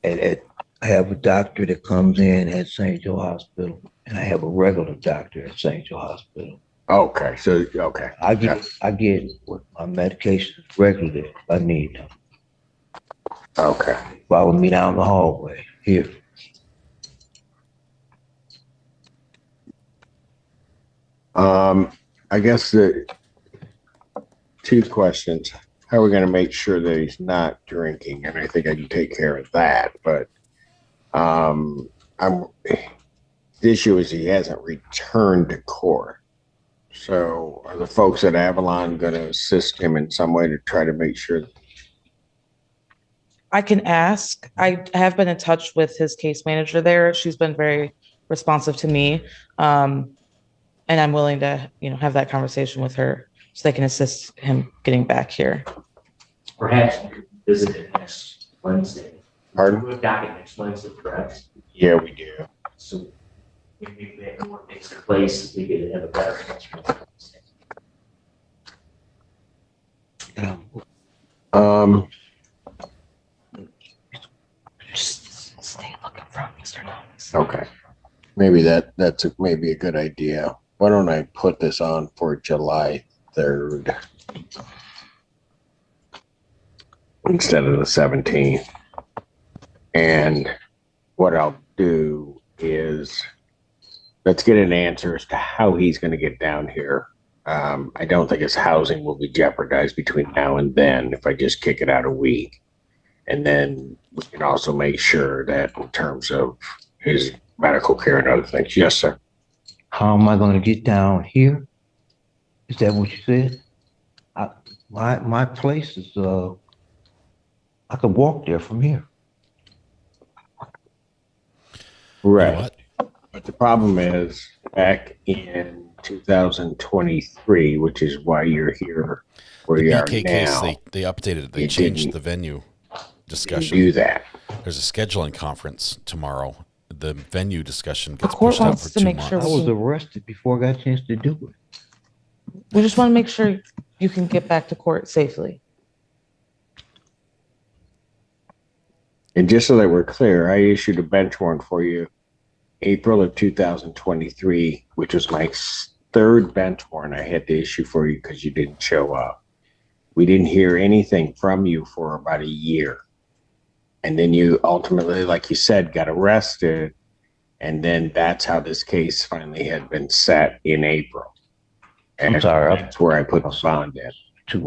Speaker 13: I have a doctor that comes in at St. Joe Hospital, and I have a regular doctor at St. Joe Hospital.
Speaker 2: Okay, so, okay.
Speaker 13: I get my medications regularly if I need them.
Speaker 2: Okay.
Speaker 13: Follow me down the hallway here.
Speaker 2: I guess the two questions. How are we going to make sure that he's not drinking? And I think I can take care of that. But the issue is he hasn't returned to court. So are the folks at Avalon going to assist him in some way to try to make sure?
Speaker 16: I can ask. I have been in touch with his case manager there. She's been very responsive to me. And I'm willing to, have that conversation with her so they can assist him getting back here.
Speaker 1: Perhaps we could visit it next Wednesday.
Speaker 2: Pardon?
Speaker 1: We have docket next Wednesday, correct?
Speaker 2: Yeah, we do.
Speaker 1: So maybe make more things in place, we could have a better answer.
Speaker 16: Just stay looking for Mr. Thomas.
Speaker 2: Okay. Maybe that's maybe a good idea. Why don't I put this on for July 3rd instead of the 17th? And what I'll do is let's get an answer as to how he's going to get down here. I don't think his housing will be jeopardized between now and then if I just kick it out a week. And then we can also make sure that in terms of his medical care and other things. Yes, sir.
Speaker 13: How am I going to get down here? Is that what you said? My place is, I could walk there from here.
Speaker 2: Right. But the problem is back in 2023, which is why you're here where you are
Speaker 3: BK
Speaker 2: now.
Speaker 3: case, they updated it. They changed the venue discussion.
Speaker 2: Do that.
Speaker 3: There's a scheduling conference tomorrow. The venue discussion gets
Speaker 16: court
Speaker 3: pushed out
Speaker 16: wants
Speaker 3: for
Speaker 16: to
Speaker 3: 2
Speaker 16: make
Speaker 3: months.
Speaker 16: sure
Speaker 13: I was arrested before I got a chance to do it.
Speaker 16: We just want to make sure you can get back to court safely.
Speaker 2: And just so that we're clear, I issued a bench warrant for you April of 2023, which was my third bench warrant I had to issue for you because you didn't show up. We didn't hear anything from you for about a year. And then you ultimately, like you said, got arrested. And then that's how this case finally had been set in April. And
Speaker 13: I'm sorry.
Speaker 2: That's where I put the bond in.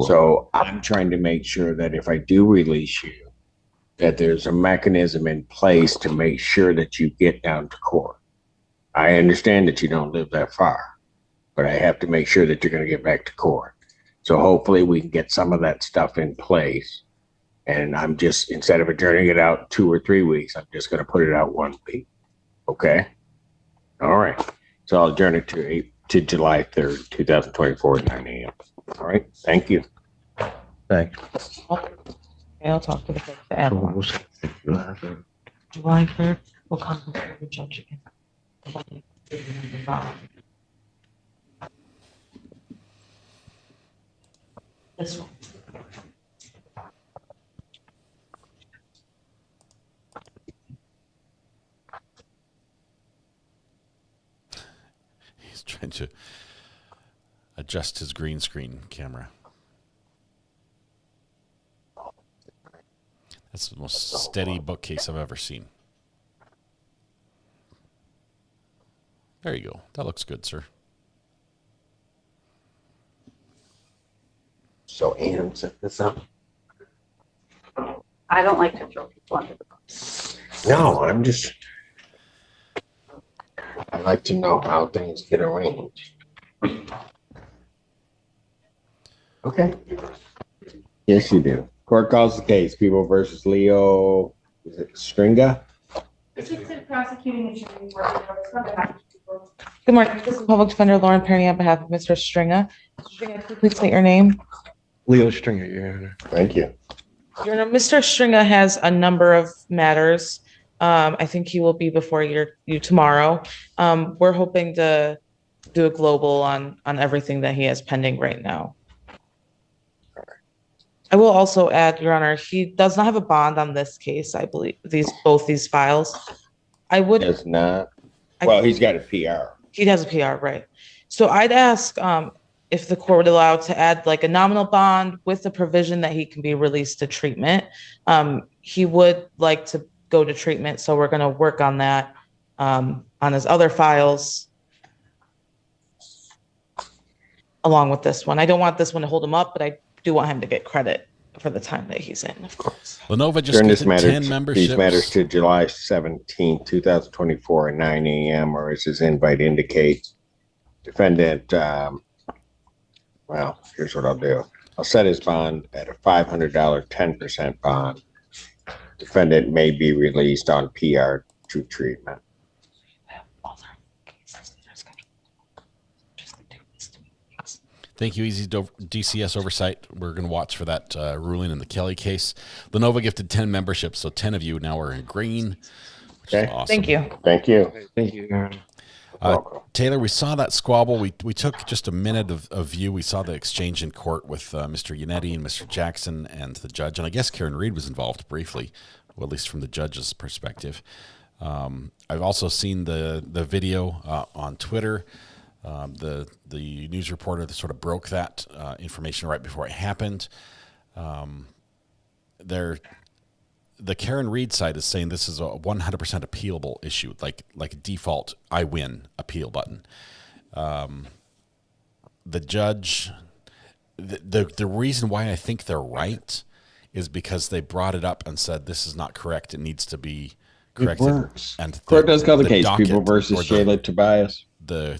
Speaker 2: So I'm trying to make sure that if I do release you, that there's a mechanism in place to make sure that you get down to court. I understand that you don't live that far, but I have to make sure that you're going to get back to court. So hopefully we can get some of that stuff in place. And I'm just, instead of adjourning it out 2 or 3 weeks, I'm just going to put it out 1 week. Okay? All right. So I'll adjourn it to July 3rd, 2024 at 9 a.m. All right. Thank you.
Speaker 13: Thanks.
Speaker 16: Okay, I'll talk to the animal. July 3rd, we'll come to the judge again. This one.
Speaker 3: He's trying to adjust his green screen camera. That's the most steady bookcase I've ever seen. There you go. That looks good, sir.
Speaker 2: So Ann set this up?
Speaker 18: I don't like to throw people under the bus.
Speaker 2: No, I like to know how things get arranged. Okay. Yes, you do. Court calls the case. People versus Leo Is it Stringa?
Speaker 16: Assistant Prosecuting Attorney. Good morning. This is Public Defender Lauren Perry on behalf of Mr. Stringa. Mr. Stringa, please state your name.
Speaker 11: Leo Stringer, Your Honor.
Speaker 2: Thank you.
Speaker 16: Your Honor, Mr. Stringa has a number of matters. I think he will be before you tomorrow. We're hoping to do a global on everything that he has pending right now. I will also add, Your Honor, he does not have a bond on this case. I believe both these files. I would.
Speaker 2: Does not. Well, he's got a PR.
Speaker 16: He has a PR, right? So I'd ask if the court would allow to add like a nominal bond with the provision that he can be released to treatment. He would like to go to treatment, so we're going to work on that on his other files along with this one. I don't want this one to hold him up, but I do want him to get credit for the time that he's in, of course.
Speaker 3: Lenova just gets 10 memberships.
Speaker 2: These matters to July 17, 2024 at 9 a.m. or as his invite indicate. Defendant, well, here's what I'll do. I'll set his bond at a $500 10% bond. Defendant may be released on PR to treatment.
Speaker 3: Thank you, Easy DCS Oversight. We're going to watch for that ruling in the Kelly case. Lenova gifted 10 memberships, so 10 of you now are in green, which is awesome.
Speaker 16: Thank you.
Speaker 2: Thank you.
Speaker 11: Thank you.
Speaker 3: Taylor, we saw that squabble. We took just a minute of view. We saw the exchange in court with Mr. Yannetti and Mr. Jackson and the judge, and I guess Karen Reed was involved briefly, well, at least from the judge's perspective. I've also seen the video on Twitter. The news reporter that sort of broke that information right before it happened. The Karen Reed side is saying this is a 100% appealable issue, like a default I win appeal button. The judge, the reason why I think they're right is because they brought it up and said this is not correct. It needs to be corrected.
Speaker 2: It works.
Speaker 3: And
Speaker 2: Court does call the case.
Speaker 3: docket
Speaker 2: People versus Shayla Tobias.
Speaker 3: The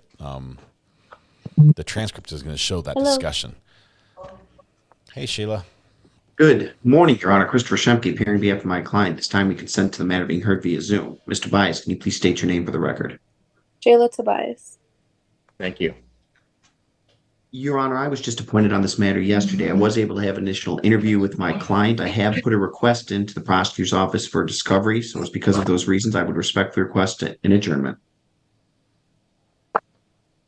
Speaker 3: transcript is going to show that discussion. Hey, Sheila.
Speaker 5: Good morning, Your Honor. Christopher Shemke, appearing on behalf of my client. This time we consent to the matter being heard via Zoom. Mr. Tobias, can you please state your name for the record?
Speaker 18: Shayla Tobias.
Speaker 2: Thank you.
Speaker 5: Your Honor, I was just appointed on this matter yesterday. I was able to have an initial interview with my client. I have put a request into the prosecutor's office for discovery, so it's because of those reasons I would respectfully request an adjournment.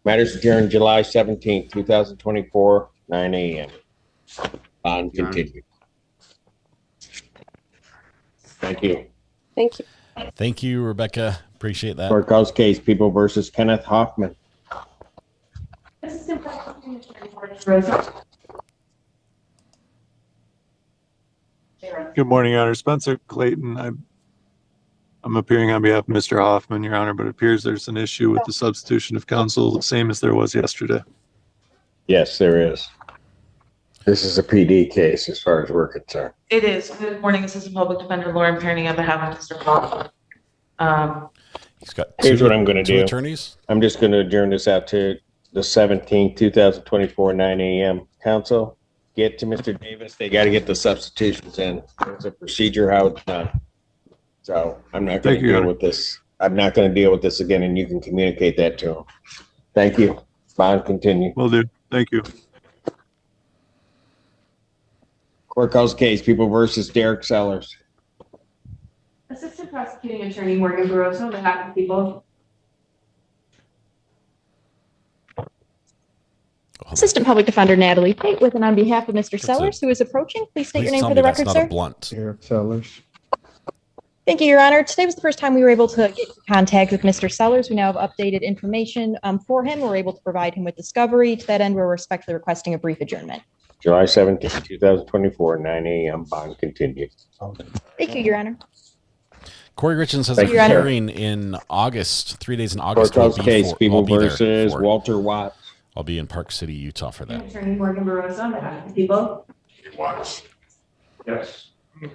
Speaker 2: Matters adjourned July 17, 2024, 9 a.m. Bond continued. Thank you.
Speaker 18: Thank you.
Speaker 3: Thank you, Rebecca. Appreciate that.
Speaker 2: Court calls case People versus Kenneth Hoffman.
Speaker 15: Good morning, Your Honor. Spencer Clayton. I'm appearing on behalf of Mr. Hoffman, Your Honor, but it appears there's an issue with the substitution of counsel, the same as there was yesterday.
Speaker 2: Yes, there is. This is a PD case as far as we're concerned.
Speaker 16: It is. Good morning, Assistant Public Defender Lauren Perry on behalf of Mr. Hoffman.
Speaker 3: He's got
Speaker 2: Here's what I'm going to do.
Speaker 3: Attorneys.
Speaker 2: I'm just going to adjourn this out to the 17th, 2024, 9 a.m. Counsel, get to Mr. Davis. They got to get the substitutions in. It's a procedure how it's done. So I'm not going to deal with this. I'm not going to deal with this again, and you can communicate that to him. Thank you. Bond continue.
Speaker 15: Will do. Thank you.
Speaker 2: Court calls case People versus Derek Sellers.
Speaker 16: Assistant Prosecuting Attorney Morgan Barroso on behalf of People.
Speaker 10: Assistant Public Defender Natalie Pate with and on behalf of Mr. Sellers, who is approaching. Please state your name for the record, sir.
Speaker 11: Derek Sellers.
Speaker 10: Thank you, Your Honor. Today was the first time we were able to get in contact with Mr. Sellers. We now have updated information for him. We're able to provide him with discovery. To that end, we're respectfully requesting a brief adjournment.
Speaker 2: July 17, 2024, 9 a.m. Bond continued.
Speaker 10: Thank you, Your Honor.
Speaker 3: Corey Richards has a hearing in August, 3 days in August.
Speaker 2: Court calls case People versus Walter Watt.
Speaker 3: I'll be in Park City, Utah for that.
Speaker 16: Attorney Morgan Barroso on behalf of People.
Speaker 17: Watch. Yes.
Speaker 2: Is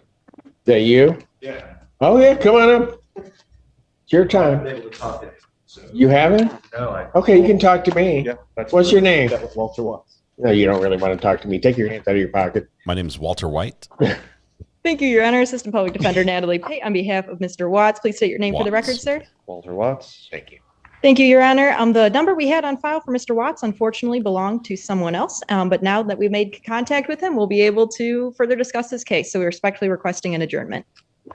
Speaker 2: that you?
Speaker 17: Yeah.
Speaker 2: Oh, yeah. Come on up. It's your time. You haven't?
Speaker 17: No.
Speaker 2: Okay, you can talk to me.
Speaker 17: Yeah.
Speaker 2: What's your name?
Speaker 17: That was Walter Watts.
Speaker 2: No, you don't really want to talk to me. Take your hands out of your pocket.
Speaker 3: My name is Walter White.
Speaker 10: Thank you, Your Honor. Assistant Public Defender Natalie Pate on behalf of Mr. Watts. Please state your name for the record, sir.
Speaker 6: Walter Watts. Thank you.
Speaker 10: Thank you, Your Honor. The number we had on file for Mr. Watts unfortunately belonged to someone else, but now that we made contact with him, we'll be able to further discuss this case. So we're respectfully requesting an adjournment.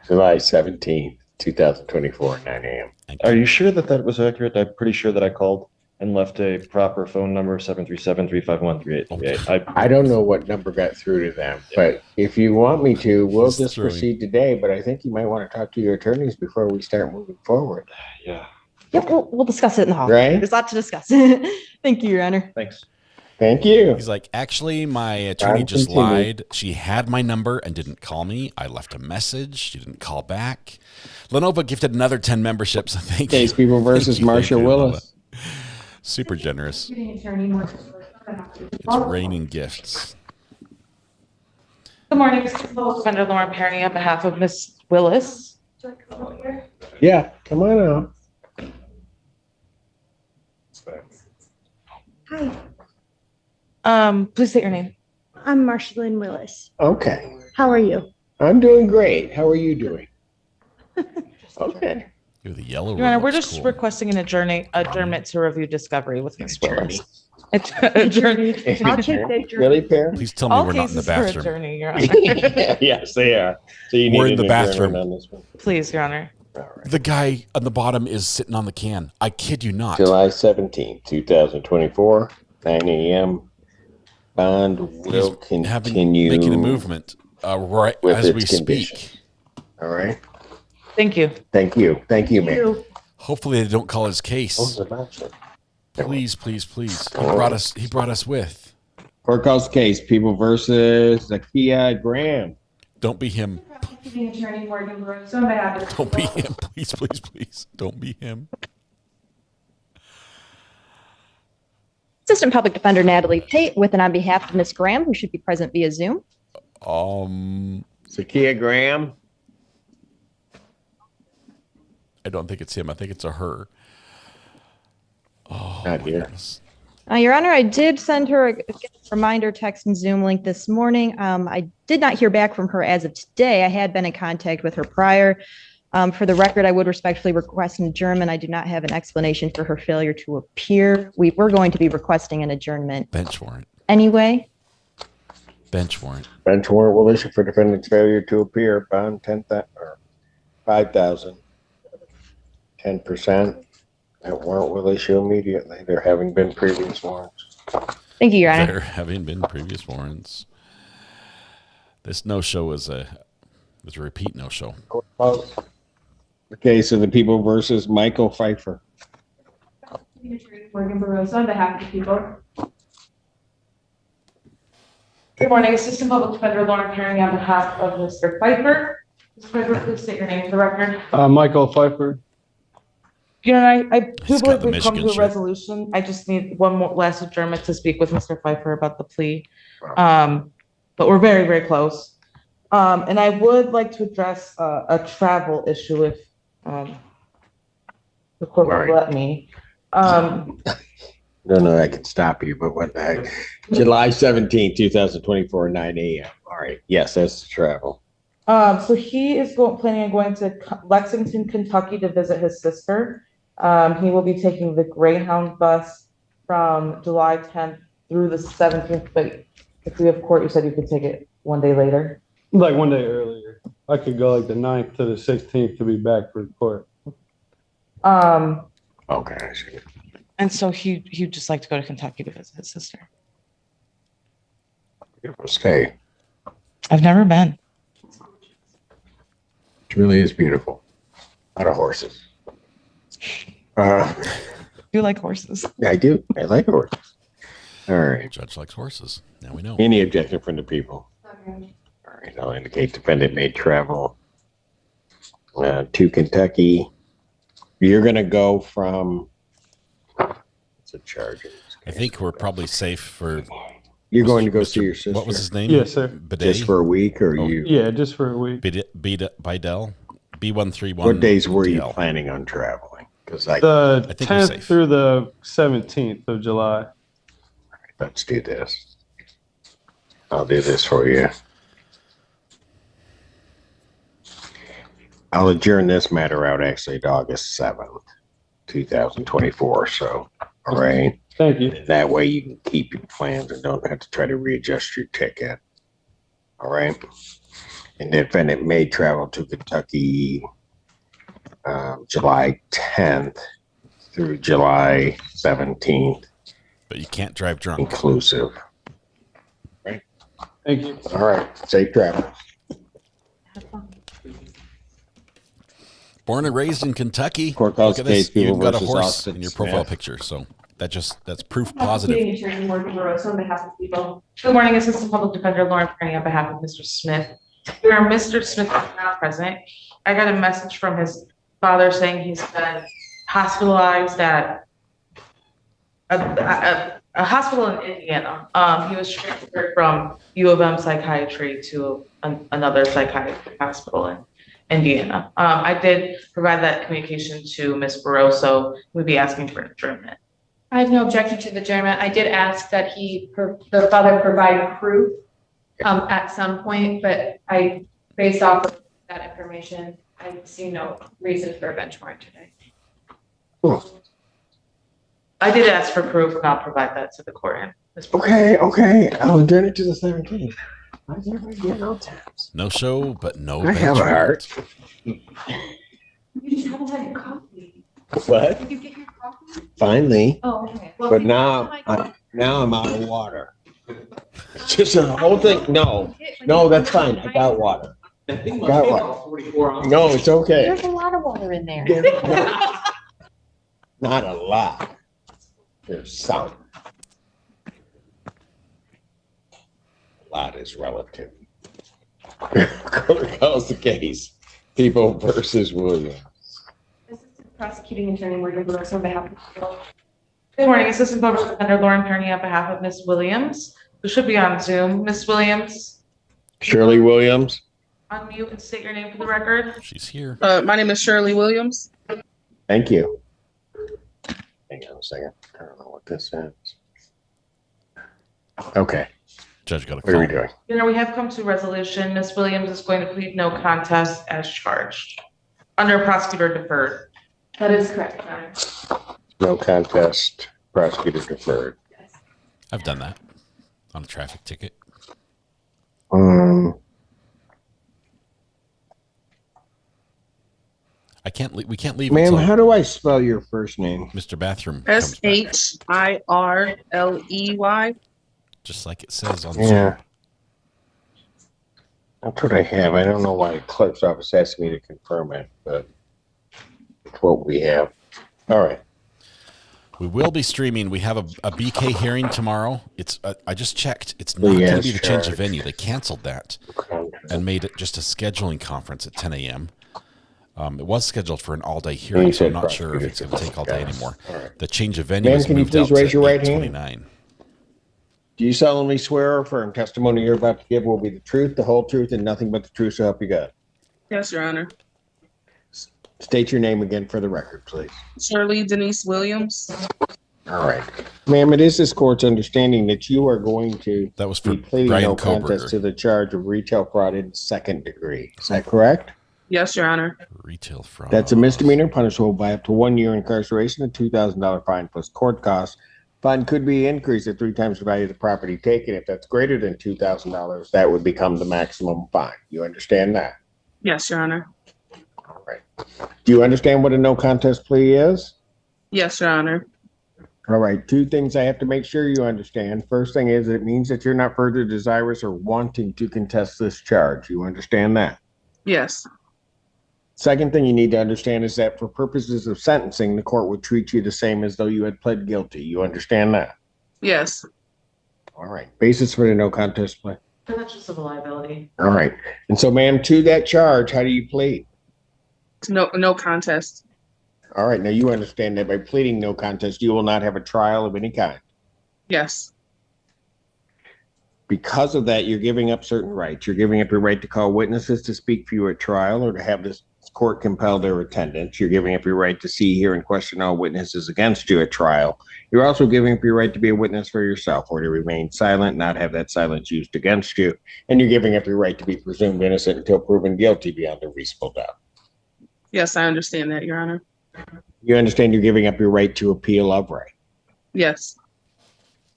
Speaker 2: July 17th, 2024, 9 a.m.
Speaker 6: Are you sure that that was accurate? I'm pretty sure that I called and left a proper phone number, 737-351-3838.
Speaker 2: I don't know what number got through to them, but if you want me to, we'll just proceed today. But I think you might want to talk to your attorneys before we start moving forward.
Speaker 6: Yeah.
Speaker 10: Yep, we'll discuss it in the hall.
Speaker 2: Right?
Speaker 10: There's a lot to discuss. Thank you, Your Honor.
Speaker 6: Thanks.
Speaker 2: Thank you.
Speaker 3: He's like, actually, my attorney just lied. She had my number and didn't call me. I left a message. She didn't call back. Lenova gifted another 10 memberships. Thank you.
Speaker 2: Case People versus Marsha Willis.
Speaker 3: Super generous. It's raining gifts.
Speaker 16: Good morning, Defendant Lauren Perry on behalf of Ms. Willis.
Speaker 2: Yeah, come on out.
Speaker 19: Hi,
Speaker 16: Please state your name.
Speaker 19: I'm Marshalyn Willis.
Speaker 2: Okay.
Speaker 19: How are you?
Speaker 2: I'm doing great. How are you doing? Okay.
Speaker 3: You're the yellow.
Speaker 16: Your Honor, we're just requesting an adjournment to review discovery with Ms. Willis. Adjournment.
Speaker 19: I'll take the adjournment.
Speaker 2: Really, Perry?
Speaker 3: Please tell me
Speaker 16: All
Speaker 3: we're not in the
Speaker 16: cases for
Speaker 3: bathroom.
Speaker 16: adjourning, Your Honor.
Speaker 2: Yes, they are. So you
Speaker 3: We're
Speaker 2: need
Speaker 3: in the
Speaker 2: an
Speaker 3: bathroom.
Speaker 2: adjournment on this one.
Speaker 16: Please, Your Honor.
Speaker 3: The guy on the bottom is sitting on the can. I kid you not.
Speaker 2: July 17th, 2024, 9 a.m. Bond will continue
Speaker 3: making a movement right
Speaker 2: with
Speaker 3: as
Speaker 2: its
Speaker 3: we
Speaker 2: condition.
Speaker 3: speak.
Speaker 2: All right.
Speaker 16: Thank you.
Speaker 2: Thank you. Thank you, man.
Speaker 3: Hopefully they don't call his case. Please, please, please. He brought us with.
Speaker 2: Courthouse case, People versus Zakia Graham.
Speaker 3: Don't be him.
Speaker 16: Attorney Morgan Brooks.
Speaker 3: Don't be him. Please, please, please. Don't be him.
Speaker 10: Assistant Public Defender Natalie Pate with and on behalf of Ms. Graham, who should be present via Zoom.
Speaker 2: Zakia Graham.
Speaker 3: I don't think it's him. I think it's a her. Oh,
Speaker 2: not here.
Speaker 3: Goodness.
Speaker 10: Your Honor, I did send her a reminder text and Zoom link this morning. I did not hear back from her as of today. I had been in contact with her prior. For the record, I would respectfully request an adjournment. I do not have an explanation for her failure to appear. We're going to be requesting an adjournment.
Speaker 3: Bench warrant.
Speaker 10: Anyway.
Speaker 3: Bench warrant.
Speaker 2: Bench warrant will issue for defendant's failure to appear. Bond 10,000 or 5,000. 10%. That warrant will issue immediately. There having been previous warrants.
Speaker 10: Thank you, Your Honor.
Speaker 3: There having been previous warrants. This no-show was a repeat no-show.
Speaker 2: The case of the People versus Michael Pfeiffer.
Speaker 16: Morgan Burroughs on behalf of the people. Good morning, Assistant Public Defender Lauren Perry on behalf of Mr. Pfeiffer. Mr. Pfeiffer, please state your name for the record.
Speaker 20: Michael Pfeiffer.
Speaker 16: You know, I do
Speaker 3: got
Speaker 16: believe
Speaker 3: the
Speaker 16: we've come to
Speaker 3: Michigan
Speaker 16: a
Speaker 3: shit.
Speaker 16: resolution. I just need one more last adjournment to speak with Mr. Pfeiffer about the plea. But we're very, very close. And I would like to address a travel issue if the court will let me.
Speaker 2: No, I can stop you, but what the heck? July 17th, 2024, 9 a.m. All right. Yes, that's the travel.
Speaker 16: So he is planning on going to Lexington, Kentucky to visit his sister. He will be taking the Greyhound bus from July 10th through the 17th. But if we have court, you said you could take it one day later.
Speaker 20: Like one day earlier. I could go like the 9th to the 16th to be back for court.
Speaker 2: Okay, I see.
Speaker 16: And so he'd just like to go to Kentucky to visit his sister.
Speaker 2: Stay.
Speaker 16: I've never been.
Speaker 2: It really is beautiful. A lot of horses.
Speaker 16: You like horses?
Speaker 2: I do. I like horses. All right.
Speaker 3: Judge likes horses. Now we know.
Speaker 2: Any objection from the people?
Speaker 16: Okay.
Speaker 2: All right. I'll indicate defendant may travel to Kentucky. You're going to go from. What's the charge?
Speaker 3: I think we're probably safe for.
Speaker 2: You're going to go see your sister.
Speaker 3: What was his name?
Speaker 20: Yes, sir.
Speaker 3: Bidet?
Speaker 2: Just for a week, or you?
Speaker 20: Yeah, just for a week.
Speaker 3: Bidell? B131.
Speaker 2: What days were you planning on traveling? Because
Speaker 20: The
Speaker 3: I think we're
Speaker 20: 10th
Speaker 3: safe.
Speaker 20: through the 17th of July.
Speaker 2: Let's do this. I'll do this for you. I'll adjourn this matter out actually to August 7th, 2024. So, all right.
Speaker 20: Thank you.
Speaker 2: That way you can keep your plans and don't have to try to readjust your ticket. All right. And the defendant may travel to Kentucky July 10th through July 17th.
Speaker 3: But you can't drive drunk.
Speaker 2: Inclusive. Right.
Speaker 20: Thank you.
Speaker 2: All right. Safe travel.
Speaker 3: Born and raised in Kentucky.
Speaker 2: Court calls
Speaker 3: Look at this.
Speaker 2: case
Speaker 3: You
Speaker 2: People
Speaker 3: even got a
Speaker 2: versus
Speaker 3: horse
Speaker 2: Austin
Speaker 3: in your profile
Speaker 2: Smith.
Speaker 3: picture. So that's proof positive.
Speaker 16: On behalf of people. Good morning, Assistant Public Defender Lauren Kearney on behalf of Mr. Smith. Where Mr. Smith is not present, I got a message from his father saying he's been hospitalized at a hospital in Indiana. He was transferred from U of M psychiatry to another psychiatry hospital in Indiana. I did provide that communication to Ms. Barroso. We'd be asking for an adjournment.
Speaker 7: I have no objection to the adjournment. I did ask that the father provide proof at some point, but based off of that information, I see no reason for a bench warrant today.
Speaker 16: I did ask for proof, and I'll provide that to the court.
Speaker 2: Okay. I'll adjourn it to the 17th. Why does everybody get no taps?
Speaker 3: No show, but no.
Speaker 2: I have a heart.
Speaker 7: You just haven't had your coffee.
Speaker 2: What?
Speaker 7: Did you get your coffee?
Speaker 2: Finally.
Speaker 7: Oh, okay. Well,
Speaker 2: But now I'm out of water. It's just a whole thing. No, that's fine. I got water. Got water. No, it's okay.
Speaker 10: There's a lot of water in there.
Speaker 2: Not a lot. There's some. A lot is relative. Court calls the case. People versus Williams.
Speaker 7: Assistant Prosecuting Attorney Morgan Barroso on behalf of people.
Speaker 16: Good morning, Assistant Public Defender Lauren Kearney on behalf of Ms. Williams, who should be on Zoom. Ms. Williams,
Speaker 2: Shirley Williams.
Speaker 16: unmute and state your name for the record.
Speaker 3: She's here.
Speaker 21: My name is Shirley Williams.
Speaker 2: Thank you. Hang on a second. I don't know what this is. Okay.
Speaker 3: Judge got a
Speaker 2: What are
Speaker 3: call.
Speaker 2: we doing?
Speaker 16: We have come to resolution. Ms. Williams is going to plead no contest as charged under prosecutor deferred.
Speaker 7: That is correct, Your Honor.
Speaker 2: No contest. Prosecutor deferred.
Speaker 3: I've done that on a traffic ticket. We can't leave.
Speaker 2: Ma'am,
Speaker 3: until
Speaker 2: how do I spell your first name?
Speaker 3: Mr. Bathroom comes back,
Speaker 21: SHIRLEY.
Speaker 3: just like it says on
Speaker 2: Yeah. That's what I have. I don't know why the clerk's office asked me to confirm it, but it's what we have. All right.
Speaker 3: We will be streaming. We have a BK hearing tomorrow. It's I just checked. It's not going to be the change of venue. They canceled that and made it just a scheduling conference at 10 a.m. It was scheduled for an all-day hearing, so I'm not sure if it's going to take all day anymore. The change of venue is moved out to 8:29.
Speaker 2: Do you solemnly swear or affirm testimony you're about to give will be the truth, the whole truth, and nothing but the truth, so help you God?
Speaker 21: Yes, Your Honor.
Speaker 2: State your name again for the record, please.
Speaker 21: Shirley Denise Williams.
Speaker 2: All right. Ma'am, it is this court's understanding that you are going to be pleading
Speaker 3: Brian
Speaker 2: no
Speaker 3: Koberger.
Speaker 2: contest to the charge of retail fraud in the second degree. Is that correct?
Speaker 21: Yes, Your Honor.
Speaker 3: Retail fraud.
Speaker 2: That's a misdemeanor punishable by up to 1 year incarceration and $2,000 fine plus court costs. Fine could be increased at 3 times the value of the property taken. If that's greater than $2,000, that would become the maximum fine. You understand that?
Speaker 21: Yes, Your Honor.
Speaker 2: All right. Do you understand what a no contest plea is?
Speaker 21: Yes, Your Honor.
Speaker 2: All right. 2 things I have to make sure you understand. First thing is it means that you're not further desirous or wanting to contest this charge. You understand that?
Speaker 21: Yes.
Speaker 2: Second thing you need to understand is that for purposes of sentencing, the court would treat you the same as though you had pled guilty. You understand that?
Speaker 21: Yes.
Speaker 2: All right. Basis for the no contest plea.
Speaker 16: Potential civil liability.
Speaker 2: All right. And so, ma'am, to that charge, how do you plead?
Speaker 21: No contest.
Speaker 2: All right. Now you understand that by pleading no contest, you will not have a trial of any kind.
Speaker 21: Yes.
Speaker 2: Because of that, you're giving up certain rights. You're giving up your right to call witnesses to speak for you at trial or to have this court compel their attendance. You're giving up your right to see, hear, and question all witnesses against you at trial. You're also giving up your right to be a witness for yourself or to remain silent, not have that silence used against you. And you're giving up your right to be presumed innocent until proven guilty beyond a reasonable doubt.
Speaker 21: Yes, I understand that, Your Honor.
Speaker 2: You understand you're giving up your right to appeal of right.
Speaker 21: Yes.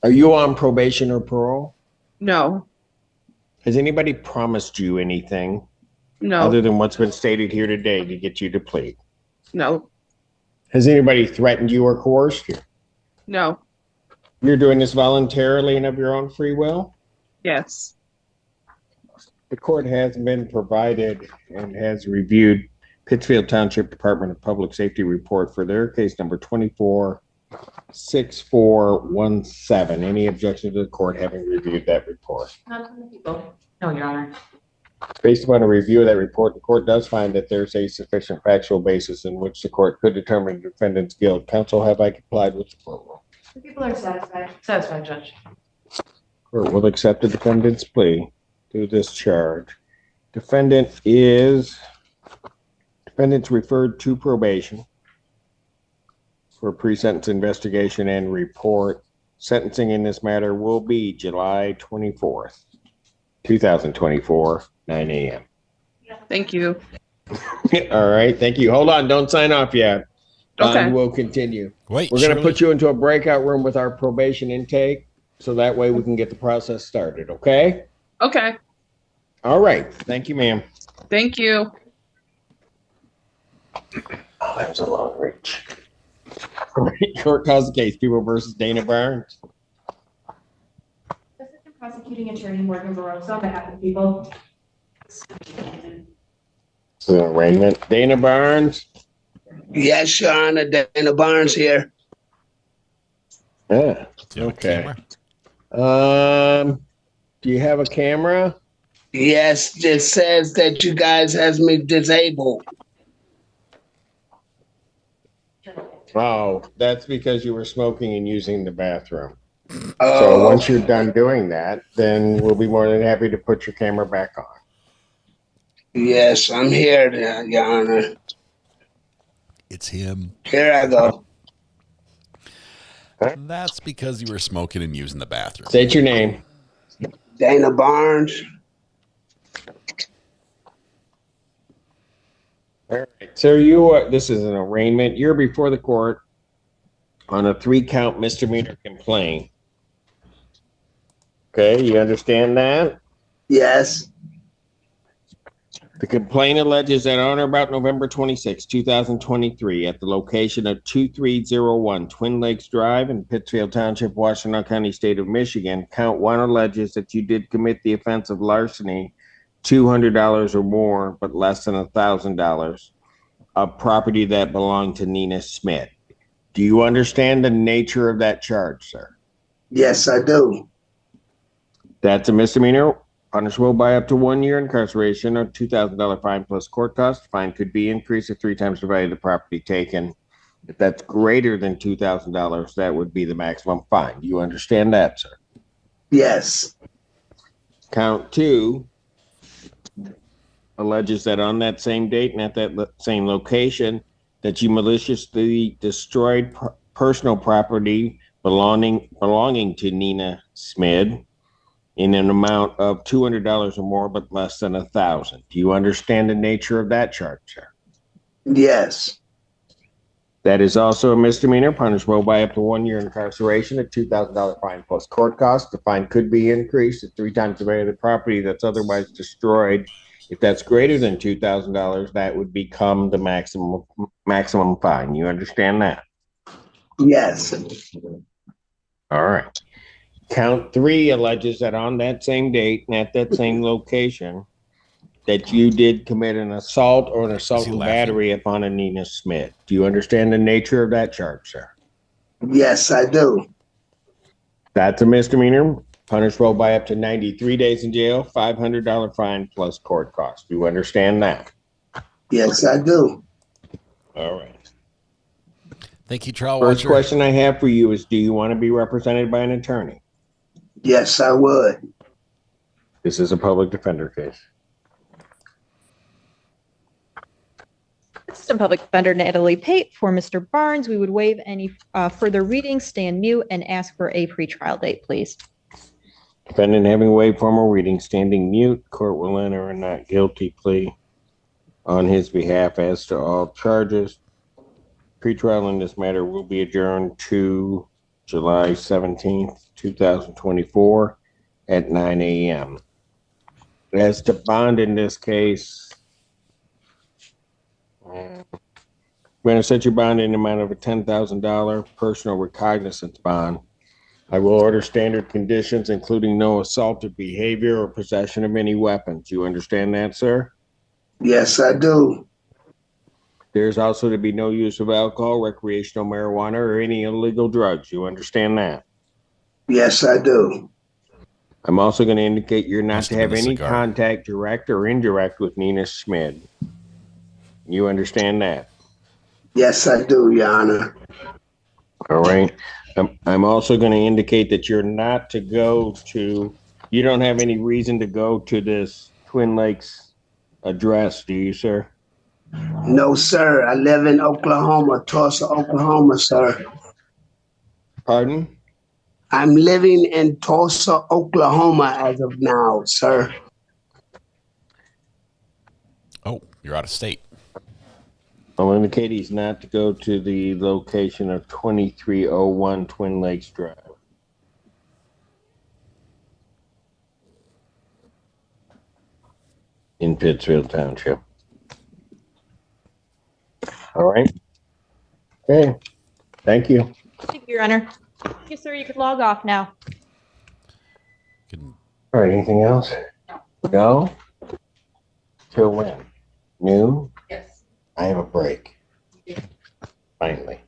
Speaker 2: Are you on probation or parole?
Speaker 21: No.
Speaker 2: Has anybody promised you anything
Speaker 21: No.
Speaker 2: other than what's been stated here today to get you to plead?
Speaker 21: No.
Speaker 2: Has anybody threatened you or coerced you?
Speaker 21: No.
Speaker 2: You're doing this voluntarily and of your own free will?
Speaker 21: Yes.
Speaker 2: The court has been provided and has reviewed Pittsfield Township Department of Public Safety report for their case number 246417. Any objection to the court having reviewed that report?
Speaker 7: None from the people. No, Your Honor.
Speaker 2: Based upon a review of that report, the court does find that there's a sufficient factual basis in which the court could determine the defendant's guilt. Counsel, have I complied with the court rule?
Speaker 7: The people are satisfied. Satisfied, Judge.
Speaker 2: Court will accept the defendant's plea to this charge. Defendant's referred to probation for pre-sentence investigation and report. Sentencing in this matter will be July 24th, 2024, 9 a.m.
Speaker 21: Thank you.
Speaker 2: All right, thank you. Hold on, don't sign off yet.
Speaker 21: Okay.
Speaker 2: We'll continue.
Speaker 3: Wait,
Speaker 2: we're going to
Speaker 3: Shirley?
Speaker 2: put you into a breakout room with our probation intake, so that way we can get the process started, okay?
Speaker 21: Okay.
Speaker 2: All right, thank you, ma'am.
Speaker 21: Thank you.
Speaker 2: Oh, that was a long reach. Court calls the case, People versus Dana Barnes.
Speaker 7: Assistant Prosecuting Attorney Morgan Barosa on behalf of the people.
Speaker 2: Arraignment. Dana Barnes.
Speaker 8: Yes, Your Honor, Dana Barnes here.
Speaker 2: Yeah. Okay. Do you have a camera?
Speaker 8: Yes, it says that you guys has me disabled.
Speaker 2: Oh, that's because you were smoking and using the bathroom. So
Speaker 8: Oh.
Speaker 2: once you're done doing that, then we'll be more than happy to put your camera back on.
Speaker 8: Yes, I'm here, Your Honor.
Speaker 3: It's him.
Speaker 8: Here I go.
Speaker 3: That's because you were smoking and using the bathroom.
Speaker 2: State your name.
Speaker 8: Dana Barnes.
Speaker 2: All right. So you, this is an arraignment. You're before the court on a 3-count misdemeanor complaint. Okay, you understand that?
Speaker 8: Yes.
Speaker 2: The complaint alleges that on or about November 26, 2023, at the location of 2301 Twin Lakes Drive in Pittsfield Township, Washtenaw County, State of Michigan, count 1 alleges that you did commit the offense of larceny, $200 or more, but less than $1,000, of property that belonged to Nina Smith. Do you understand the nature of that charge, sir?
Speaker 8: Yes, I do.
Speaker 2: That's a misdemeanor, punishable by up to 1 year incarceration or $2,000 fine plus court costs. Fine could be increased to 3 times the value of the property taken. If that's greater than $2,000, that would be the maximum fine. Do you understand that, sir?
Speaker 8: Yes.
Speaker 2: Count 2 alleges that on that same date and at that same location that you maliciously destroyed personal property belonging to Nina Smith in an amount of $200 or more, but less than $1,000. Do you understand the nature of that charge, sir?
Speaker 8: Yes.
Speaker 2: That is also a misdemeanor, punishable by up to 1 year incarceration, a $2,000 fine plus court costs. The fine could be increased to 3 times the value of the property that's otherwise destroyed. If that's greater than $2,000, that would become the maximum fine. You understand that?
Speaker 8: Yes.
Speaker 2: All right. Count 3 alleges that on that same date and at that same location that you did commit an assault or an assault and battery upon a Nina Smith. Do you understand the nature of that charge, sir?
Speaker 8: Yes, I do.
Speaker 2: That's a misdemeanor, punishable by up to 93 days in jail, $500 fine plus court costs. Do you understand that?
Speaker 8: Yes, I do.
Speaker 2: All right.
Speaker 3: Thank you, trial
Speaker 2: First
Speaker 3: watcher.
Speaker 2: question I have for you is, do you want to be represented by an attorney?
Speaker 8: Yes, I would.
Speaker 2: This is a public defender case.
Speaker 10: Assistant Public Defender Natalie Pate for Mr. Barnes. We would waive any further reading, stand mute, and ask for a pretrial date, please.
Speaker 2: Defendant having waived formal reading, standing mute. Court will enter a not guilty plea. on his behalf as to all charges. Pretrial in this matter will be adjourned to July 17th, 2024 at 9 a.m. As to bond in this case, we're going to set your bond in the amount of a $10,000 personal recognizance bond. I will order standard conditions, including no assaultive behavior or possession of any weapons. You understand that, sir?
Speaker 8: Yes, I do.
Speaker 2: There's also to be no use of alcohol, recreational marijuana, or any illegal drugs. You understand that?
Speaker 8: Yes, I do.
Speaker 2: I'm also going to indicate you're not
Speaker 3: Must
Speaker 2: to
Speaker 3: have
Speaker 2: have
Speaker 3: been a
Speaker 2: any
Speaker 3: cigar.
Speaker 2: contact, direct or indirect, with Nina Schmid. You understand that?
Speaker 8: Yes, I do, Your Honor.
Speaker 2: All right. I'm also going to indicate that you're not to go to, you don't have any reason to go to this Twin Lakes address, do you, sir?
Speaker 8: No, sir. I live in Oklahoma, Tulsa, Oklahoma, sir.
Speaker 2: Pardon?
Speaker 8: I'm living in Tulsa, Oklahoma as of now, sir.
Speaker 3: Oh, you're out of state.
Speaker 2: I'll indicate he's not to go to the location of 2301 Twin Lakes Drive. In Pittsfield Township. All right. Okay. Thank you.
Speaker 10: Thank you, Your Honor. Yes, sir, you could log off now.
Speaker 2: All right. Anything else? No? Till when? Noon?
Speaker 7: Yes.
Speaker 2: I have a break. Finally.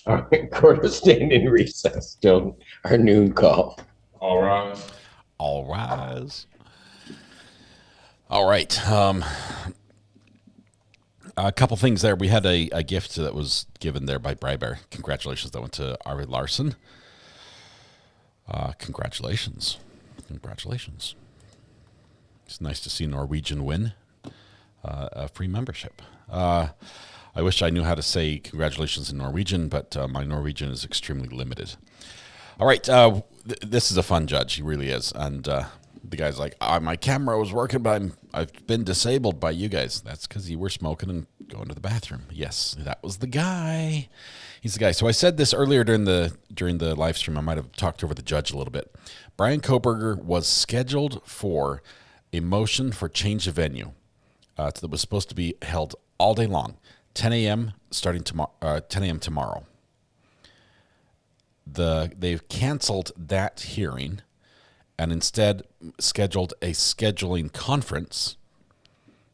Speaker 2: All right. Court is staying in recess till our noon call.
Speaker 17: All rise.
Speaker 3: All rise. All right. A couple things there. We had a gift that was given there by Brybear. Congratulations. That went to Arvid Larson. Congratulations. Congratulations. It's nice to see Norwegian win a free membership. I wish I knew how to say congratulations in Norwegian, but my Norwegian is extremely limited. All right. This is a fun judge. He really is. And the guy's like, my camera was working, but I've been disabled by you guys. That's because you were smoking and going to the bathroom. Yes, that was the guy. He's the guy. So I said this earlier during the live stream. I might have talked over the judge a little bit. Brian Koberger was scheduled for a motion for change of venue that was supposed to be held all day long, 10 a.m. starting tomorrow. 10 a.m. tomorrow. They've canceled that hearing and instead scheduled a scheduling conference,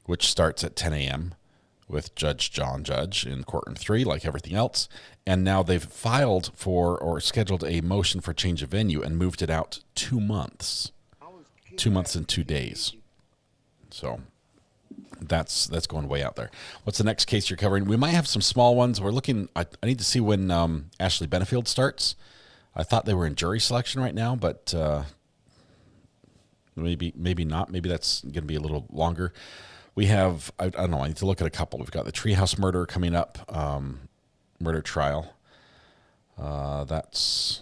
Speaker 3: which starts at 10 a.m. with Judge John Judge in Courtroom 3, like everything else. And now they've filed for or scheduled a motion for change of venue and moved it out 2 months. 2 months and 2 days. So that's going way out there. What's the next case you're covering? We might have some small ones. We're looking, I need to see when Ashley Benefield starts. I thought they were in jury selection right now, but maybe not. Maybe that's going to be a little longer. We have, I don't know, I need to look at a couple. We've got the Treehouse murder coming up, murder trial. That's,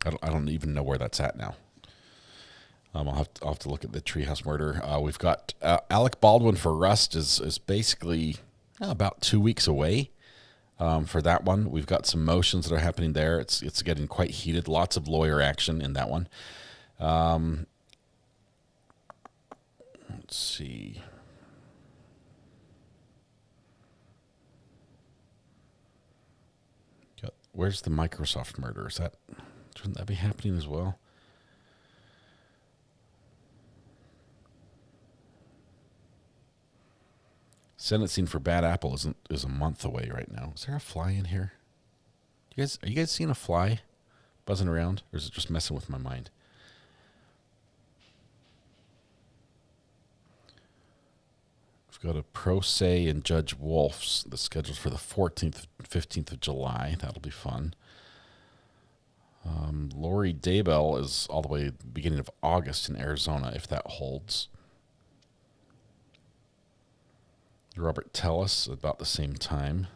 Speaker 3: I don't even know where that's at now. I'll have to look at the Treehouse murder. We've got Alec Baldwin for Rust is basically about 2 weeks away. For that one, we've got some motions that are happening there. It's getting quite heated. Lots of lawyer action in that one. Let's see. Where's the Microsoft murder? Shouldn't that be happening as well? Sentencing for Bad Apple is a month away right now. Is there a fly in here? Are you guys seeing a fly buzzing around, or is it just messing with my mind? We've got a pro se and Judge Wolf's that's scheduled for the 14th, 15th of July. That'll be fun. Lori Daybell is all the way beginning of August in Arizona, if that holds. Robert Tellis about the same time.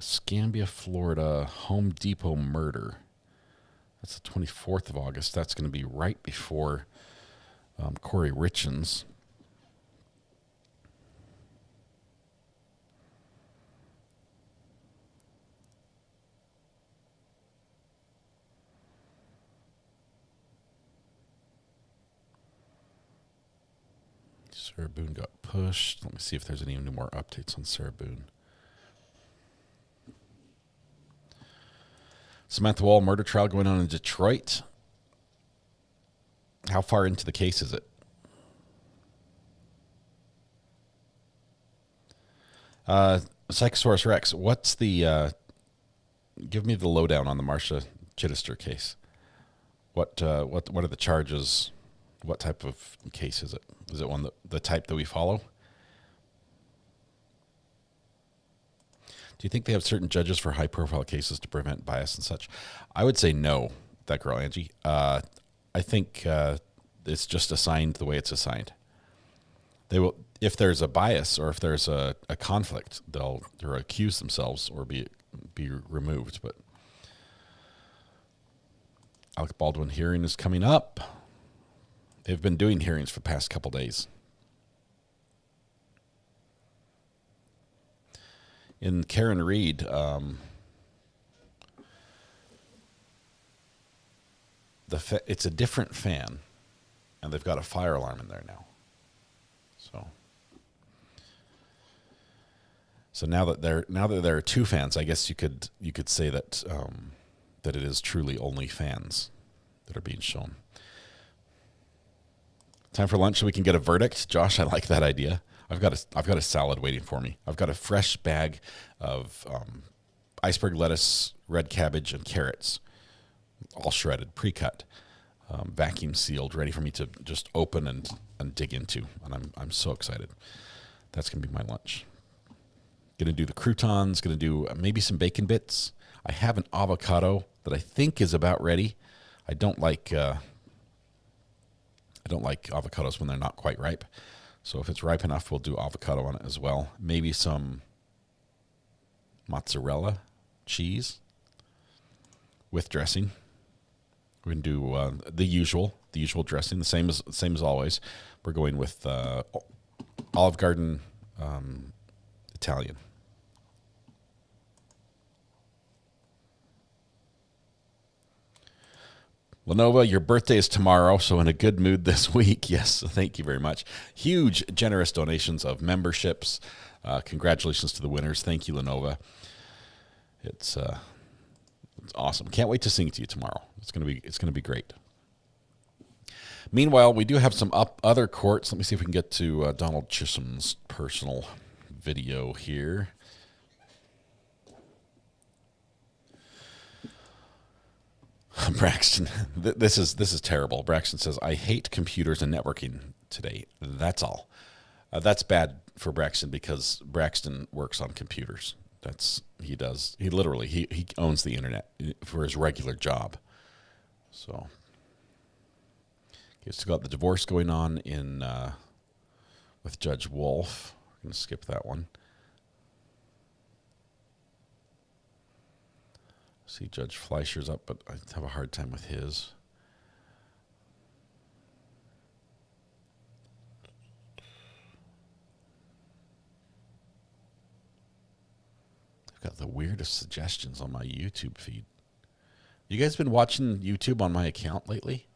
Speaker 3: Escambia, Florida, Home Depot murder. That's the 24th of August. That's going to be right before Corey Richens. Sarah Boone got pushed. Let me see if there's any more updates on Sarah Boone. Samantha Wall murder trial going on in Detroit. How far into the case is it? Psychosaurus Rex, what's the... give me the lowdown on the Marcia Chittister case. What are the charges? What type of case is it? Is it one the type that we follow? Do you think they have certain judges for high-profile cases to prevent bias and such? I would say no, that girl, Angie. I think it's just assigned the way it's assigned. They will, if there's a bias or if there's a conflict, they'll accuse themselves or be removed. But Alec Baldwin hearing is coming up. They've been doing hearings for the past couple days. In Karen Reed, it's a different fan, and they've got a fire alarm in there now. So now that there are two fans, I guess you could say that that it is truly only fans that are being shown. Time for lunch so we can get a verdict. Josh, I like that idea. I've got a salad waiting for me. I've got a fresh bag of iceberg lettuce, red cabbage, and carrots, all shredded, pre-cut, vacuum sealed, ready for me to just open and dig into. And I'm so excited. That's gonna be my lunch. Gonna do the croutons. Gonna do maybe some bacon bits. I have an avocado that I think is about ready. I don't like avocados when they're not quite ripe. So if it's ripe enough, we'll do avocado on it as well. Maybe some mozzarella cheese with dressing. We're going to do the usual dressing, the same as always. We're going with Olive Garden Italian. Lenova, your birthday is tomorrow, so in a good mood this week. Yes, thank you very much. Huge, generous donations of memberships. Congratulations to the winners. Thank you, Lenova. It's awesome. Can't wait to sing to you tomorrow. It's gonna be great. Meanwhile, we do have some other courts. Let me see if we can get to Donald Chisholm's personal video here. Braxton, this is terrible. Braxton says, I hate computers and networking today. That's all. That's bad for Braxton because Braxton works on computers. He does. He literally, he owns the internet for his regular job. So, he's still got the divorce going on with Judge Wolf. We're going to skip that one. See Judge Fleischer's up, but I have a hard time with his. I've got the weirdest suggestions on my YouTube feed. You guys been watching YouTube on my account lately?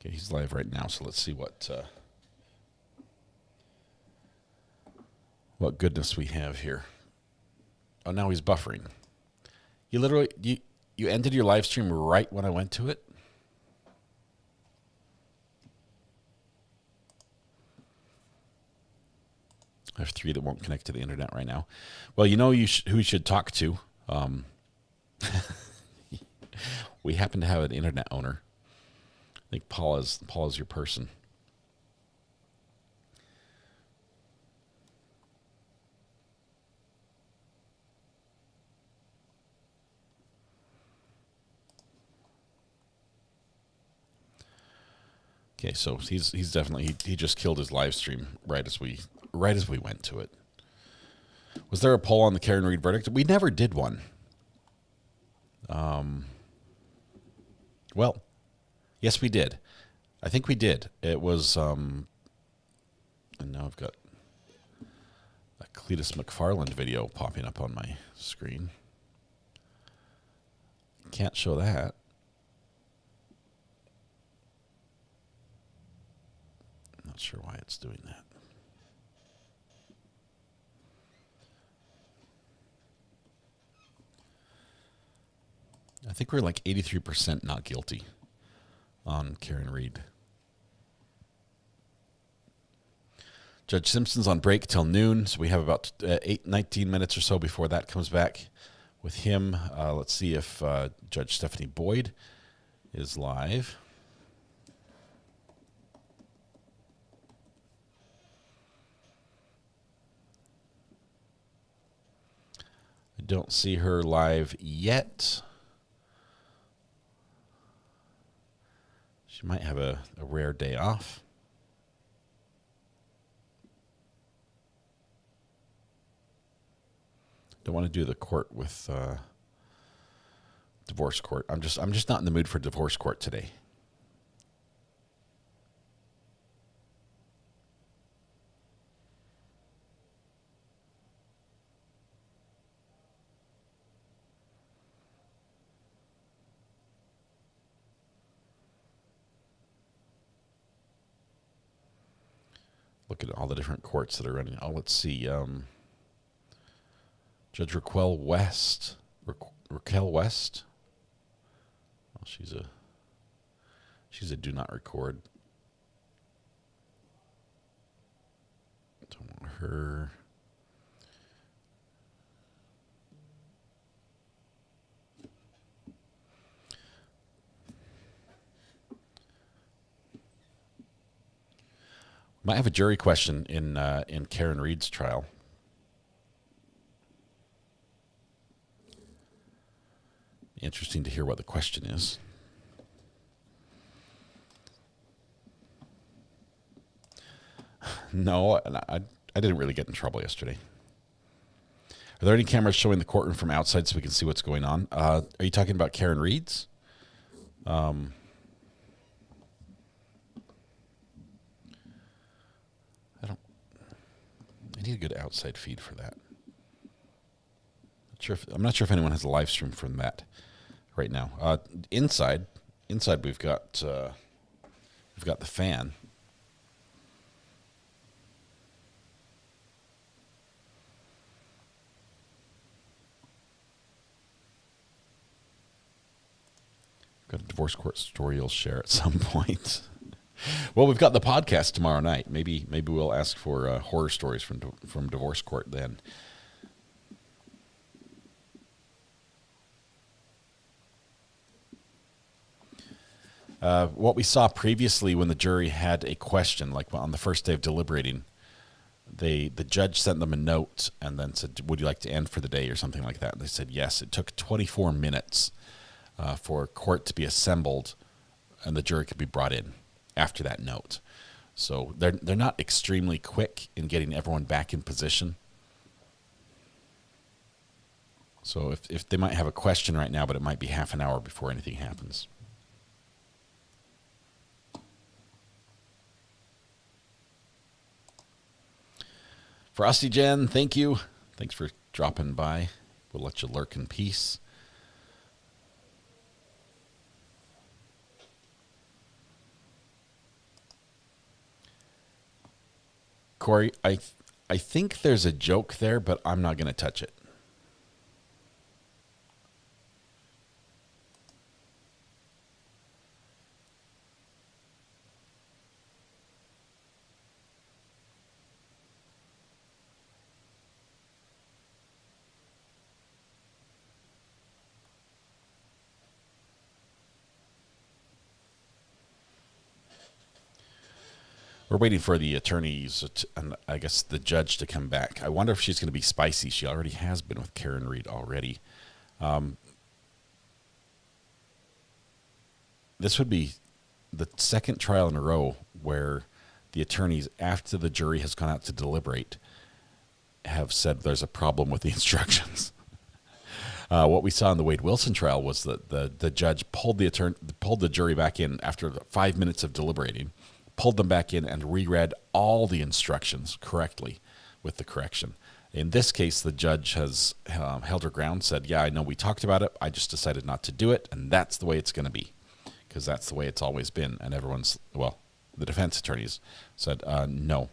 Speaker 3: Okay, he's live right now, so let's see what goodness we have here. Oh, now he's buffering. You literally you ended your live stream right when I went to it? I have 3 that won't connect to the internet right now. Well, you know who you should talk to. We happen to have an internet owner. I think Paul is your person. Okay, so he's definitely he just killed his live stream right as we went to it. Was there a poll on the Karen Reed verdict? We never did one. Well, yes, we did. I think we did. It was and now I've got a Cletus McFarland video popping up on my screen. Can't show that. Not sure why it's doing that. I think we're like 83% not guilty on Karen Reed. Judge Simpson's on break till noon, so we have about 19 minutes or so before that comes back with him. Let's see if Judge Stephanie Boyd is live. I don't see her live yet. She might have a rare day off. Don't want to do the court with divorce court. I'm just not in the mood for divorce court today. Look at all the different courts that are running. Oh, let's see. Judge Raquel West. Raquel West. Oh, she's a do not record. Don't want her. Might have a jury question in Karen Reed's trial. Interesting to hear what the question is. No, I didn't really get in trouble yesterday. Are there any cameras showing the courtroom from outside so we can see what's going on? Are you talking about Karen Reed's? I need a good outside feed for that. I'm not sure if anyone has a live stream from that right now. Inside we've got the fan. Got a divorce court story you'll share at some point. Well, we've got the podcast tomorrow night. Maybe we'll ask for horror stories from divorce court then. What we saw previously when the jury had a question, like on the first day of deliberating, the judge sent them a note and then said, "Would you like to end for the day?" or something like that. And they said yes. It took 24 minutes for court to be assembled and the jury could be brought in after that note. So they're not extremely quick in getting everyone back in position. So if they might have a question right now, but it might be half an hour before anything happens. Frosty Jen, thank you. Thanks for dropping by. We'll let you lurk in peace. Corey, I think there's a joke there, but I'm not going to touch it. We're waiting for the attorneys and I guess the judge to come back. I wonder if she's going to be spicy. She already has been with Karen Reed already. This would be the second trial in a row where the attorneys, after the jury has gone out to deliberate, have said there's a problem with the instructions. What we saw in the Wade Wilson trial was that the judge pulled the jury back in after 5 minutes of deliberating, pulled them back in and reread all the instructions correctly with the correction. In this case, the judge has held her ground, said, yeah, I know we talked about it. I just decided not to do it. And that's the way it's going to be, because that's the way it's always been. And everyone's, well, the defense attorneys said, no,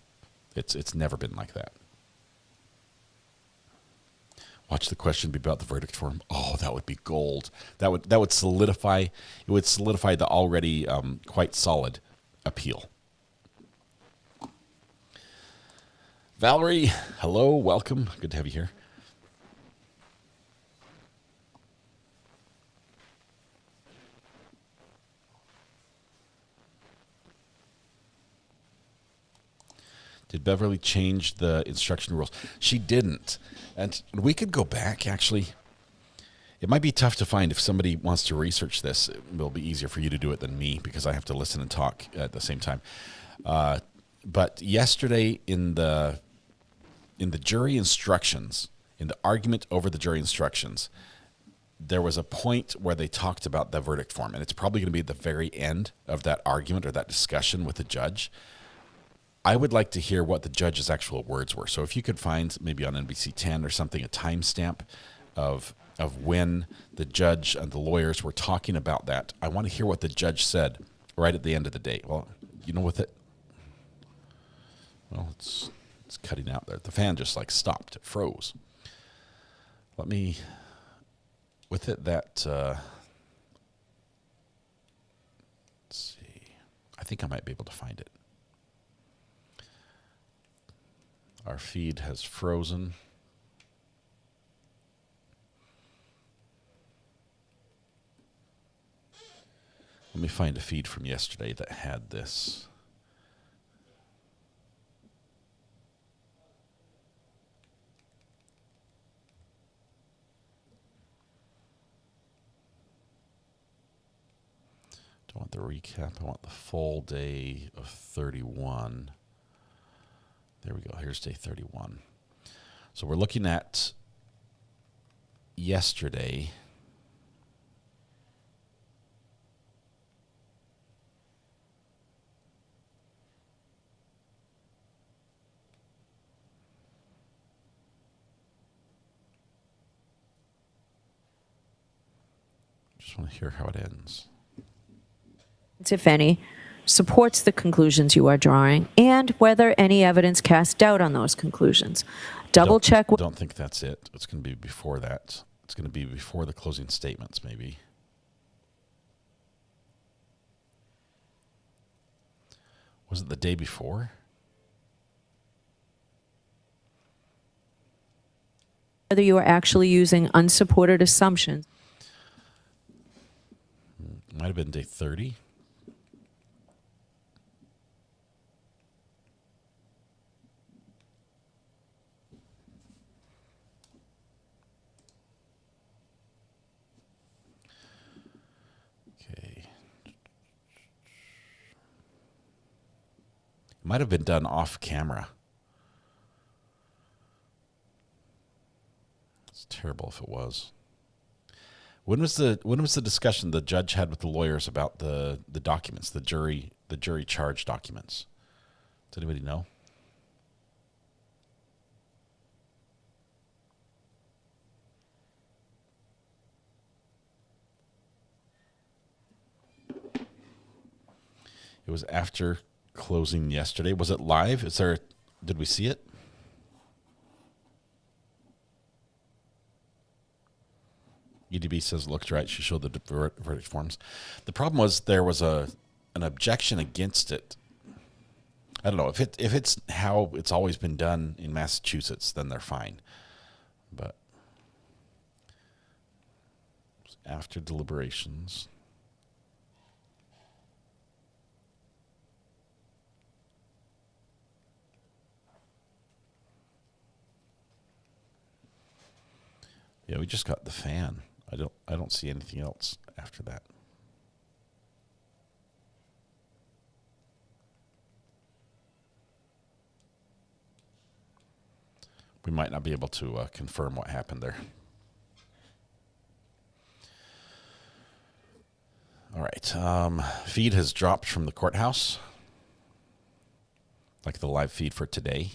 Speaker 3: it's never been like that. Watch the question be about the verdict form. Oh, that would be gold. That would solidify. It would solidify the already quite solid appeal. Valerie, hello, welcome. Good to have you here. Did Beverly change the instruction rules? She didn't. And we could go back, actually. It might be tough to find. If somebody wants to research this, it will be easier for you to do it than me, because I have to listen and talk at the same time. But yesterday in the jury instructions, in the argument over the jury instructions, there was a point where they talked about the verdict form, and it's probably going to be at the very end of that argument or that discussion with the judge. I would like to hear what the judge's actual words were. So if you could find maybe on NBC 10 or something, a timestamp of when the judge and the lawyers were talking about that. I want to hear what the judge said right at the end of the day. Well, you know, with it, well, it's cutting out there. The fan just like stopped. It froze. Let me, with it, that, let's see. I think I might be able to find it. Our feed has frozen. Let me find a feed from yesterday that had this. Don't want the recap. I want the full day of 31. There we go. Here's day 31. So we're looking at yesterday. Just want to hear how it ends.
Speaker 9: If any, supports the conclusions you are drawing, and whether any evidence casts doubt on those conclusions. Double check.
Speaker 3: I don't think that's it. It's going to be before that. It's going to be before the closing statements, maybe. Was it the day before?
Speaker 9: Whether you are actually using unsupported assumptions.
Speaker 3: Might have been day 30. Might have been done off camera. It's terrible if it was. When was the discussion the judge had with the lawyers about the documents, the jury charge documents? Does anybody know? It was after closing yesterday. Was it live? Did we see it? EDB says looked right. She showed the verdict forms. The problem was there was an objection against it. I don't know if it's how it's always been done in Massachusetts, then they're fine. But after deliberations. Yeah, we just got the fan. I don't see anything else after that. We might not be able to confirm what happened there. All right. Feed has dropped from the courthouse, like the live feed for today.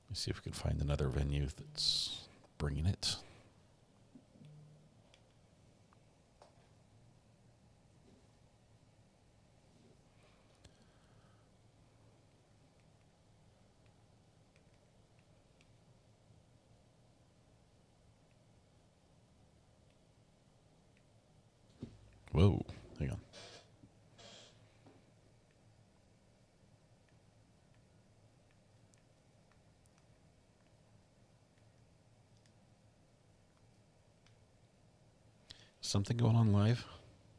Speaker 3: Let me see if we can find another venue that's bringing it. Whoa, hang on. Something going on live?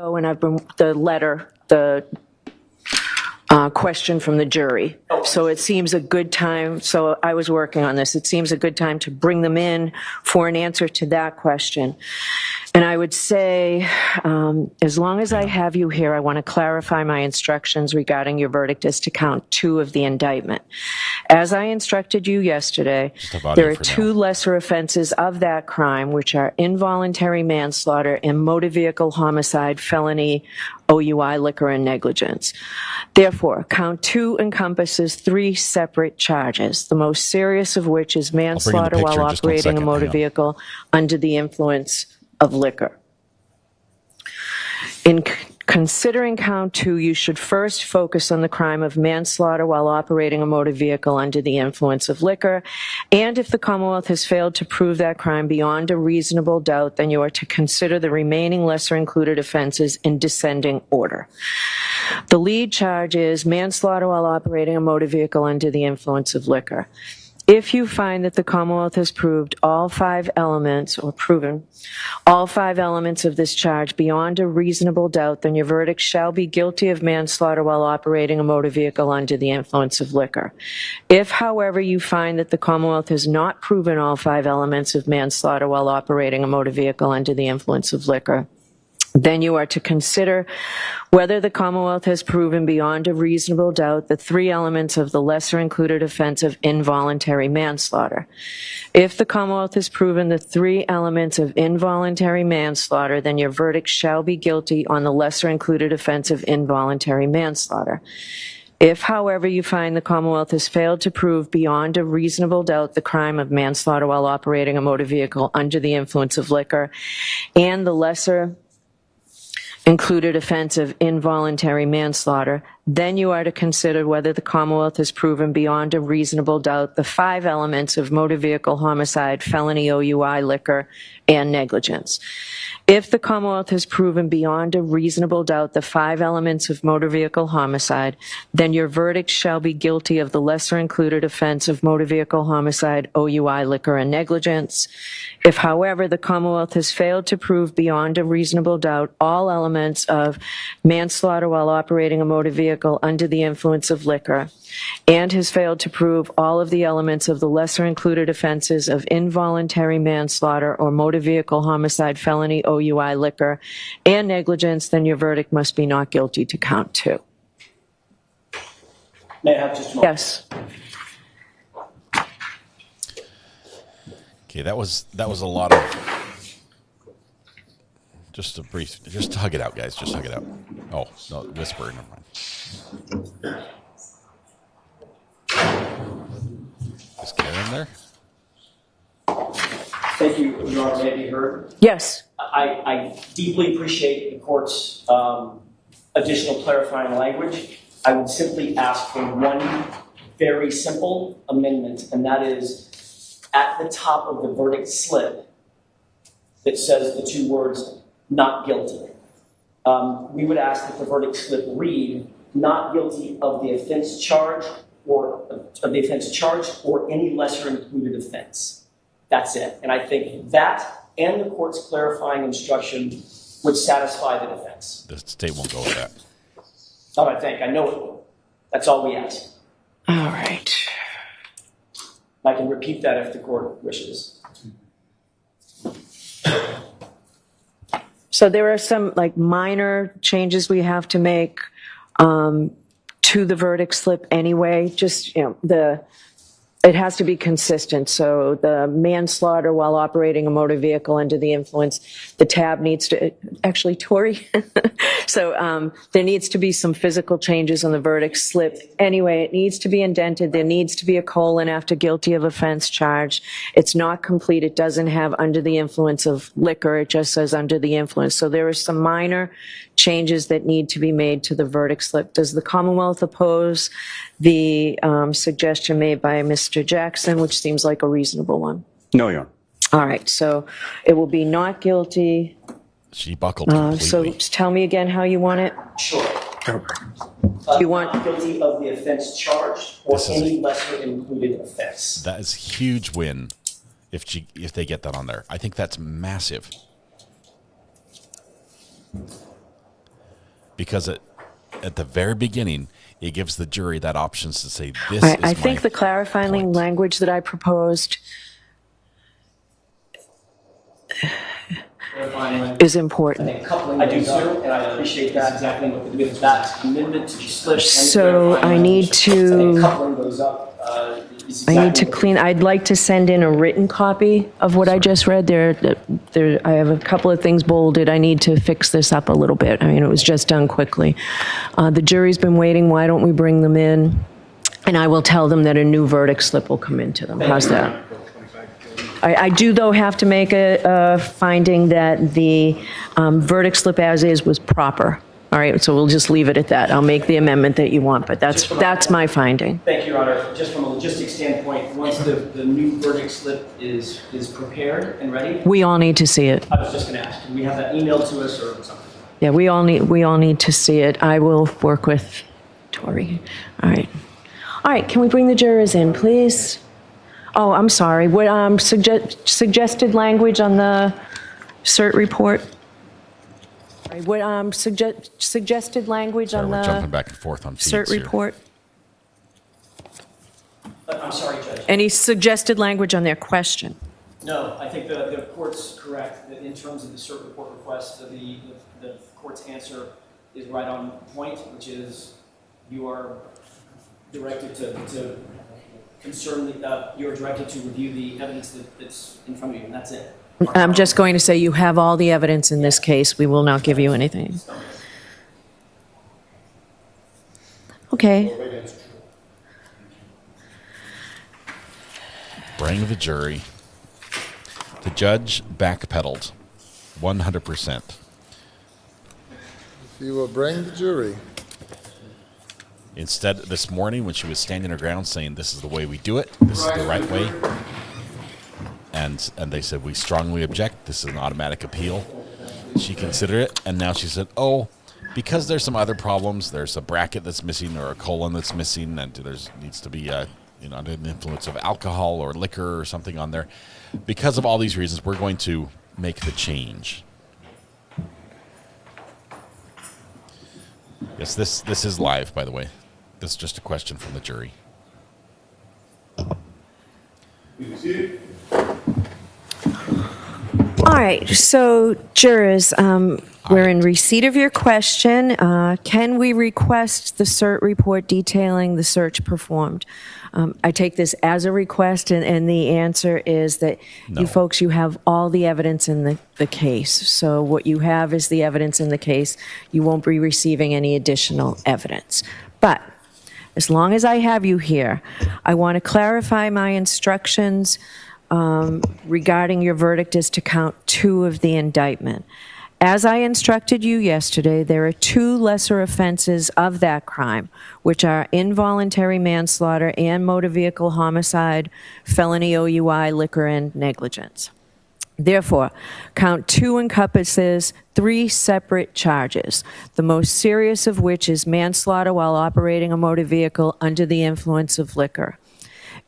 Speaker 9: Oh, and I've been, the letter, the question from the jury. So it seems a good time, so I was working on this, it seems a good time to bring them in for an answer to that question. And I would say, as long as I have you here, I want to clarify my instructions regarding your verdict as to count 2 of the indictment. As I instructed you yesterday, there are 2 lesser offenses of that crime, which are involuntary manslaughter and motor vehicle homicide, felony, OUI, liquor, and negligence. Therefore, count 2 encompasses 3 separate charges, the most serious of which is manslaughter while operating a motor vehicle under the influence of liquor. In considering count 2, you should first focus on the crime of manslaughter while operating a motor vehicle under the influence of liquor, and if the Commonwealth has failed to prove that crime beyond a reasonable doubt, then you are to consider the remaining lesser included offenses in descending order. The lead charge is manslaughter while operating a motor vehicle under the influence of liquor. If you find that the Commonwealth has proved all 5 elements, or proven all 5 elements of this charge beyond a reasonable doubt, then your verdict shall be guilty of manslaughter while operating a motor vehicle under the influence of liquor. If, however, you find that the Commonwealth has not proven all 5 elements of manslaughter while operating a motor vehicle under the influence of liquor, then you are to consider whether the Commonwealth has proven beyond a reasonable doubt the 3 elements of the lesser included offense of involuntary manslaughter. If the Commonwealth has proven the 3 elements of involuntary manslaughter, then your verdict shall be guilty on the lesser included offense of involuntary manslaughter. If, however, you find the Commonwealth has failed to prove beyond a reasonable doubt the crime of manslaughter while operating a motor vehicle under the influence of liquor and the lesser included offense of involuntary manslaughter, then you are to consider whether the Commonwealth has proven beyond a reasonable doubt the 5 elements of motor vehicle homicide, felony, OUI, liquor, and negligence. If the Commonwealth has proven beyond a reasonable doubt the 5 elements of motor vehicle homicide, then your verdict shall be guilty of the lesser included offense of motor vehicle homicide, OUI, liquor, and negligence. If, however, the Commonwealth has failed to prove beyond a reasonable doubt all elements of manslaughter while operating a motor vehicle under the influence of liquor, and has failed to prove all of the elements of the lesser included offenses of involuntary manslaughter or motor vehicle homicide, felony, OUI, liquor, and negligence, then your verdict must be not guilty to count 2.
Speaker 12: May I have just a moment?
Speaker 9: Yes.
Speaker 3: Okay, that was a lot of just hug it out, guys. Just hug it out. Oh, no, whisper, never mind. Is Karen there?
Speaker 12: Thank you, Your Honor. May I be heard?
Speaker 9: Yes.
Speaker 12: I deeply appreciate the court's additional clarifying language. I would simply ask for one very simple amendment, and that is at the top of the verdict slip that says the 2 words, not guilty. We would ask that the verdict slip read, not guilty of the offense charged or any lesser included offense. That's it. And I think that and the court's clarifying instruction would satisfy the defense.
Speaker 3: The state won't go with that.
Speaker 12: Oh, I know it will. That's all we ask.
Speaker 9: All right.
Speaker 12: I can repeat that if the court wishes.
Speaker 9: So there are some like minor changes we have to make to the verdict slip anyway. Just, it has to be consistent. So the manslaughter while operating a motor vehicle under the influence, the tab needs to, actually, Tori. So there needs to be some physical changes on the verdict slip. Anyway, it needs to be indented. There needs to be a colon after guilty of offense charged. It's not complete. It doesn't have under the influence of liquor. It just says under the influence. So there are some minor changes that need to be made to the verdict slip. Does the Commonwealth oppose the suggestion made by Mr. Jackson, which seems like a reasonable one?
Speaker 14: No, Your Honor.
Speaker 9: All right, so it will be not guilty.
Speaker 3: She buckled completely.
Speaker 9: So just tell me again how you want it.
Speaker 12: Sure.
Speaker 9: You want
Speaker 12: Not guilty of the offense charged or any lesser included offense.
Speaker 3: That is a huge win if they get that on there. I think that's massive. Because at the very beginning, it gives the jury that option to say, this is
Speaker 9: I think the clarifying language that I proposed is important.
Speaker 12: I do too, and I appreciate that exactly with that amendment to the slip.
Speaker 9: So I need to,
Speaker 12: Coupling those up.
Speaker 9: I need to clean, I'd like to send in a written copy of what I just read. I have a couple of things bolded. I need to fix this up a little bit. I mean, it was just done quickly. The jury's been waiting. Why don't we bring them in? And I will tell them that a new verdict slip will come into them. How's that? I do, though, have to make a finding that the verdict slip as is was proper. All right, so we'll just leave it at that. I'll make the amendment that you want, but that's my finding.
Speaker 12: Thank you, Your Honor. Just from a logistics standpoint, once the new verdict slip is prepared and ready.
Speaker 9: We all need to see it.
Speaker 12: I was just going to ask, can we have that emailed to us or something?
Speaker 9: Yeah, we all need to see it. I will work with Tori. All right. All right, can we bring the jurors in, please? Oh, I'm sorry. What suggested language on the cert report? What suggested language on
Speaker 3: We're
Speaker 9: the
Speaker 3: jumping back and forth on feeds
Speaker 9: cert
Speaker 3: here.
Speaker 9: report?
Speaker 12: I'm sorry, Judge.
Speaker 9: Any suggested language on their question?
Speaker 12: No, I think the court's correct that in terms of the cert report request, the court's answer is right on point, which is you are directed to you're directed to review the evidence that's in front of you, and that's it.
Speaker 9: I'm just going to say you have all the evidence in this case. We will not give you anything. Okay.
Speaker 3: Bring the jury. The judge backpedaled 100%.
Speaker 22: You will bring the jury.
Speaker 3: Instead, this morning when she was standing her ground saying, this is the way we do it, this is the right way, and they said, we strongly object, this is an automatic appeal, she considered it, and now she said, oh, because there's some other problems, there's a bracket that's missing or a colon that's missing, and there's needs to be under the influence of alcohol or liquor or something on there. Because of all these reasons, we're going to make the change. Yes, this is live, by the way. This is just a question from the jury.
Speaker 9: All right, so jurors, we're in receipt of your question. Can we request the cert report detailing the search performed? I take this as a request, and the answer is that
Speaker 3: No.
Speaker 9: you folks, you have all the evidence in the case. So what you have is the evidence in the case. You won't be receiving any additional evidence. But as long as I have you here, I want to clarify my instructions regarding your verdict as to count 2 of the indictment. As I instructed you yesterday, there are 2 lesser offenses of that crime, which are involuntary manslaughter and motor vehicle homicide, felony OUI, liquor, and negligence. Therefore, count 2 encompasses 3 separate charges, the most serious of which is manslaughter while operating a motor vehicle under the influence of liquor.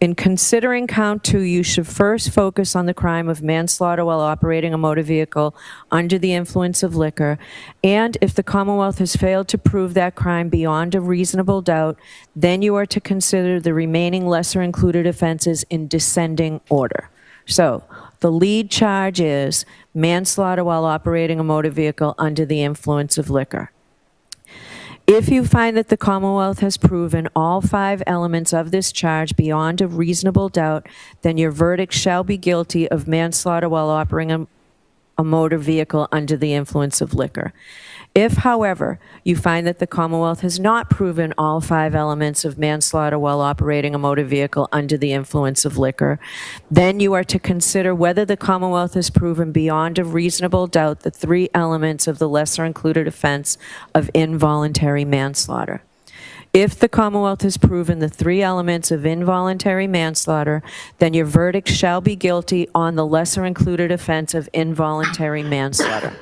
Speaker 9: In considering count 2, you should first focus on the crime of manslaughter while operating a motor vehicle under the influence of liquor, and if the Commonwealth has failed to prove that crime beyond a reasonable doubt, then you are to consider the remaining lesser included offenses in descending order. So the lead charge is manslaughter while operating a motor vehicle under the influence of liquor. If you find that the Commonwealth has proven all 5 elements of this charge beyond a reasonable doubt, then your verdict shall be guilty of manslaughter while operating a motor vehicle under the influence of liquor. If, however, you find that the Commonwealth has not proven all 5 elements of manslaughter while operating a motor vehicle under the influence of liquor, then you are to consider whether the Commonwealth has proven beyond a reasonable doubt the 3 elements of the lesser included offense of involuntary manslaughter. If the Commonwealth has proven the 3 elements of involuntary manslaughter, then your verdict shall be guilty on the lesser included offense of involuntary manslaughter.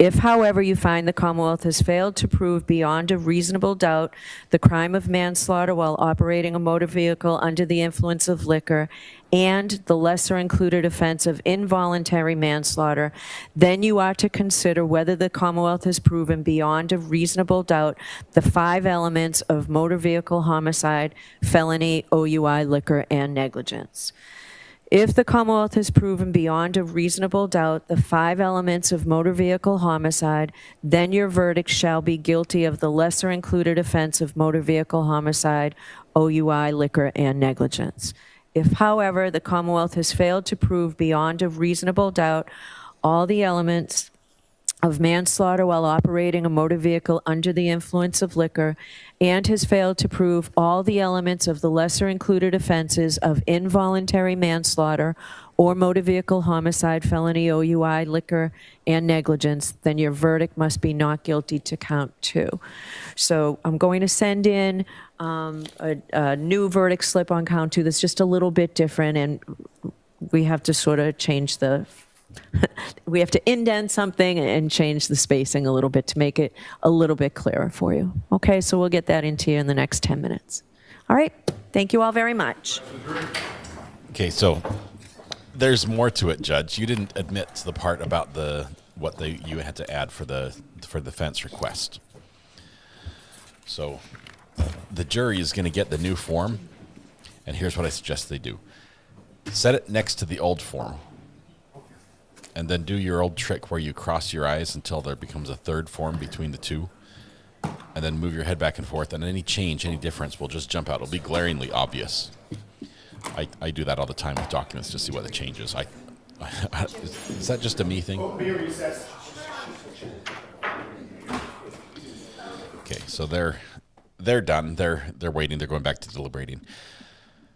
Speaker 9: If, however, you find the Commonwealth has failed to prove beyond a reasonable doubt the crime of manslaughter while operating a motor vehicle under the influence of liquor and the lesser included offense of involuntary manslaughter, then you are to consider whether the Commonwealth has proven beyond a reasonable doubt the 5 elements of motor vehicle homicide, felony, OUI, liquor, and negligence. If the Commonwealth has proven beyond a reasonable doubt the 5 elements of motor vehicle homicide, then your verdict shall be guilty of the lesser included offense of motor vehicle homicide, OUI, liquor, and negligence. If, however, the Commonwealth has failed to prove beyond a reasonable doubt all the elements of manslaughter while operating a motor vehicle under the influence of liquor, and has failed to prove all the elements of the lesser included offenses of involuntary manslaughter or motor vehicle homicide, felony, OUI, liquor, and negligence, then your verdict must be not guilty to count 2. So I'm going to send in a new verdict slip on count 2 that's just a little bit different, and we have to sort of change the we have to indent something and change the spacing a little bit to make it a little bit clearer for you. Okay, so we'll get that into you in the next 10 minutes. All right, thank you all very much.
Speaker 3: Okay, so there's more to it, Judge. You didn't admit to the part about you had to add for the defense request. So the jury is going to get the new form, and here's what I suggest they do. Set it next to the old form. And then do your old trick where you cross your eyes until there becomes a third form between the two. And then move your head back and forth. And any change, any difference will just jump out. It'll be glaringly obvious. I do that all the time with documents to see what the change is. Is that just a me thing? Okay, so they're done. They're waiting. They're going back to deliberating.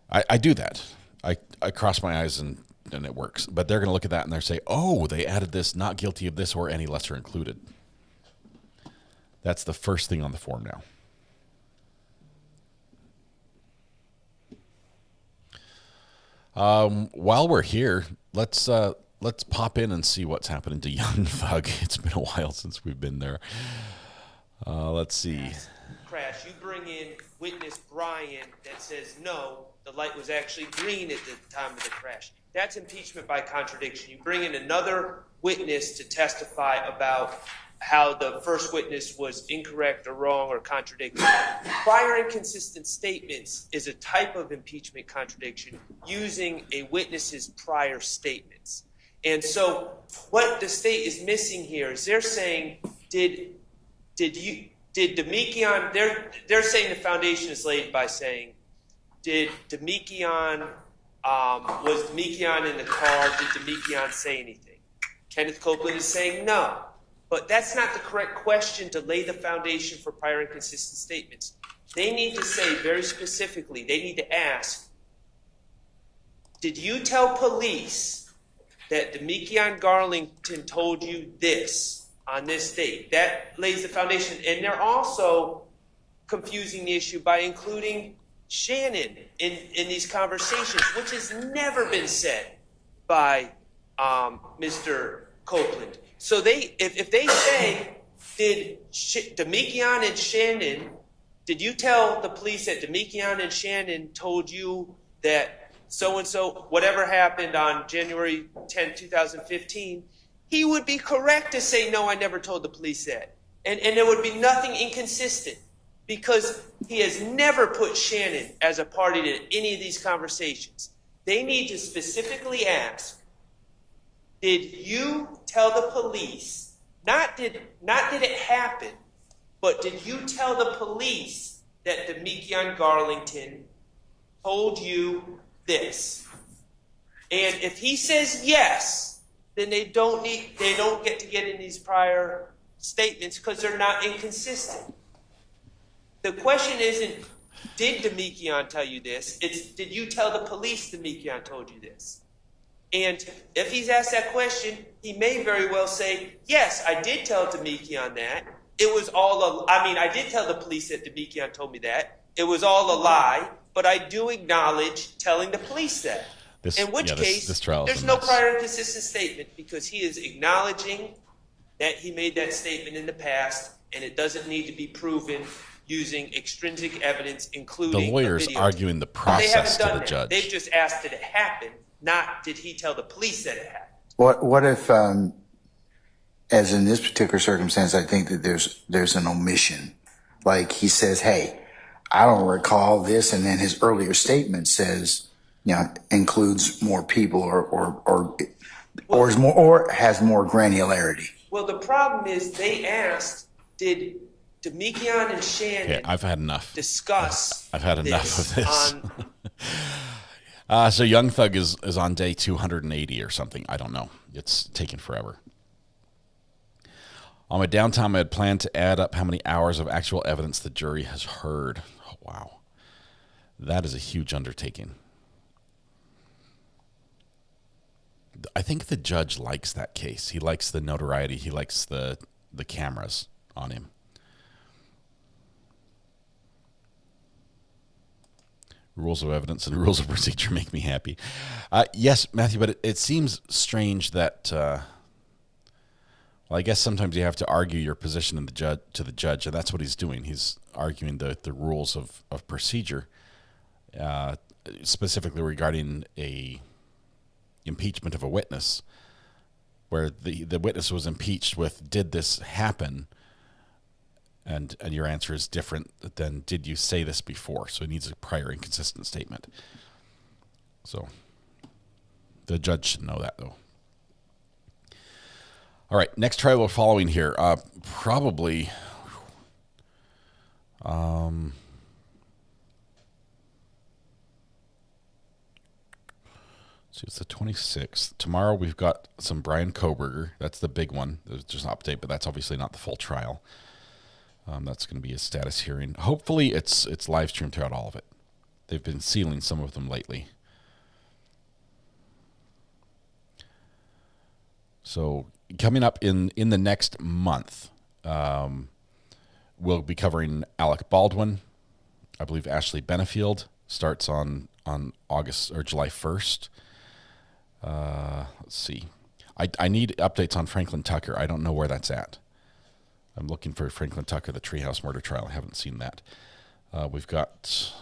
Speaker 3: I do that. I cross my eyes and it works. But they're going to look at that and they're say, oh, they added this, not guilty of this or any lesser included. That's the first thing on the form now. While we're here, let's pop in and see what's happening to Young Thug. It's been a while since we've been there. Let's see.
Speaker 14: Crash. You bring in witness Brian that says no, the light was actually green at the time of the crash. That's impeachment by contradiction. You bring in another witness to testify about how the first witness was incorrect or wrong or contradictory. Prior inconsistent statements is a type of impeachment contradiction using a witness's prior statements. And so what the state is missing here is they're saying, did Demekian, they're saying the foundation is laid by saying, was Demekian in the car? Did Demekian say anything? Kenneth Copeland is saying no. But that's not the correct question to lay the foundation for prior inconsistent statements. They need to say very specifically, they need to ask, did you tell police that Demekian Garlington told you this on this date? That lays the foundation. And they're also confusing the issue by including Shannon in these conversations, which has never been said by Mr. Copeland. So if they say, did Demekian and Shannon, did you tell the police that Demekian and Shannon told you that so-and-so, whatever happened on January 10, 2015, he would be correct to say, no, I never told the police that. And there would be nothing inconsistent because he has never put Shannon as a party to any of these conversations. They need to specifically ask, did you tell the police, not did it happen, but did you tell the police that Demekion Garlington told you this? And if he says yes, then they don't get to get in these prior statements because they're not inconsistent. The question isn't, did Demekion tell you this? It's, did you tell the police Demekion told you this? And if he's asked that question, he may very well say, yes, I did tell Demekion that. It was all I did tell the police that Demekion told me that. It was all a lie, but I do acknowledge telling the police that. In which case, there's no prior inconsistent statement because he is acknowledging that he made that statement in the past, and it doesn't need to be proven using extrinsic evidence, including
Speaker 3: the lawyers arguing the process to the judge.
Speaker 14: They've just asked, did it happen? Not, did he tell the police that it happened?
Speaker 4: What if, as in this particular circumstance, I think that there's an omission. Like he says, hey, I don't recall this, and then his earlier statement says, includes more people or has more granularity.
Speaker 14: Well, the problem is they asked, did Demekion and Shannon
Speaker 3: I've had enough.
Speaker 14: Discuss
Speaker 3: I've had enough of this. So Young Thug is on day 280 or something. I don't know. It's taken forever. On my downtime, I had planned to add up how many hours of actual evidence the jury has heard. Oh, wow. That is a huge undertaking. I think the judge likes that case. He likes the notoriety. He likes the cameras on him. Rules of evidence and rules of procedure make me happy. Yes, Matthew, but it seems strange that, well, I guess sometimes you have to argue your position in to the judge, and that's what he's doing. He's arguing the rules of procedure, specifically regarding a impeachment of a witness, where the witness was impeached with, did this happen? And your answer is different than, did you say this before? So it needs a prior inconsistent statement. So the judge should know that, though. All right, next trial we're following here. Probably, see, it's the 26th. Tomorrow we've got some Brian Koberger. That's the big one. There's just an update, but that's obviously not the full trial. That's going to be a status hearing. Hopefully it's live streamed throughout all of it. They've been sealing some of them lately. So coming up in the next month, we'll be covering Alec Baldwin. I believe Ashley Benefield starts on August or July 1st. Let's see. I need updates on Franklin Tucker. I don't know where that's at. I'm looking for Franklin Tucker, the Treehouse murder trial. I haven't seen that. We've got,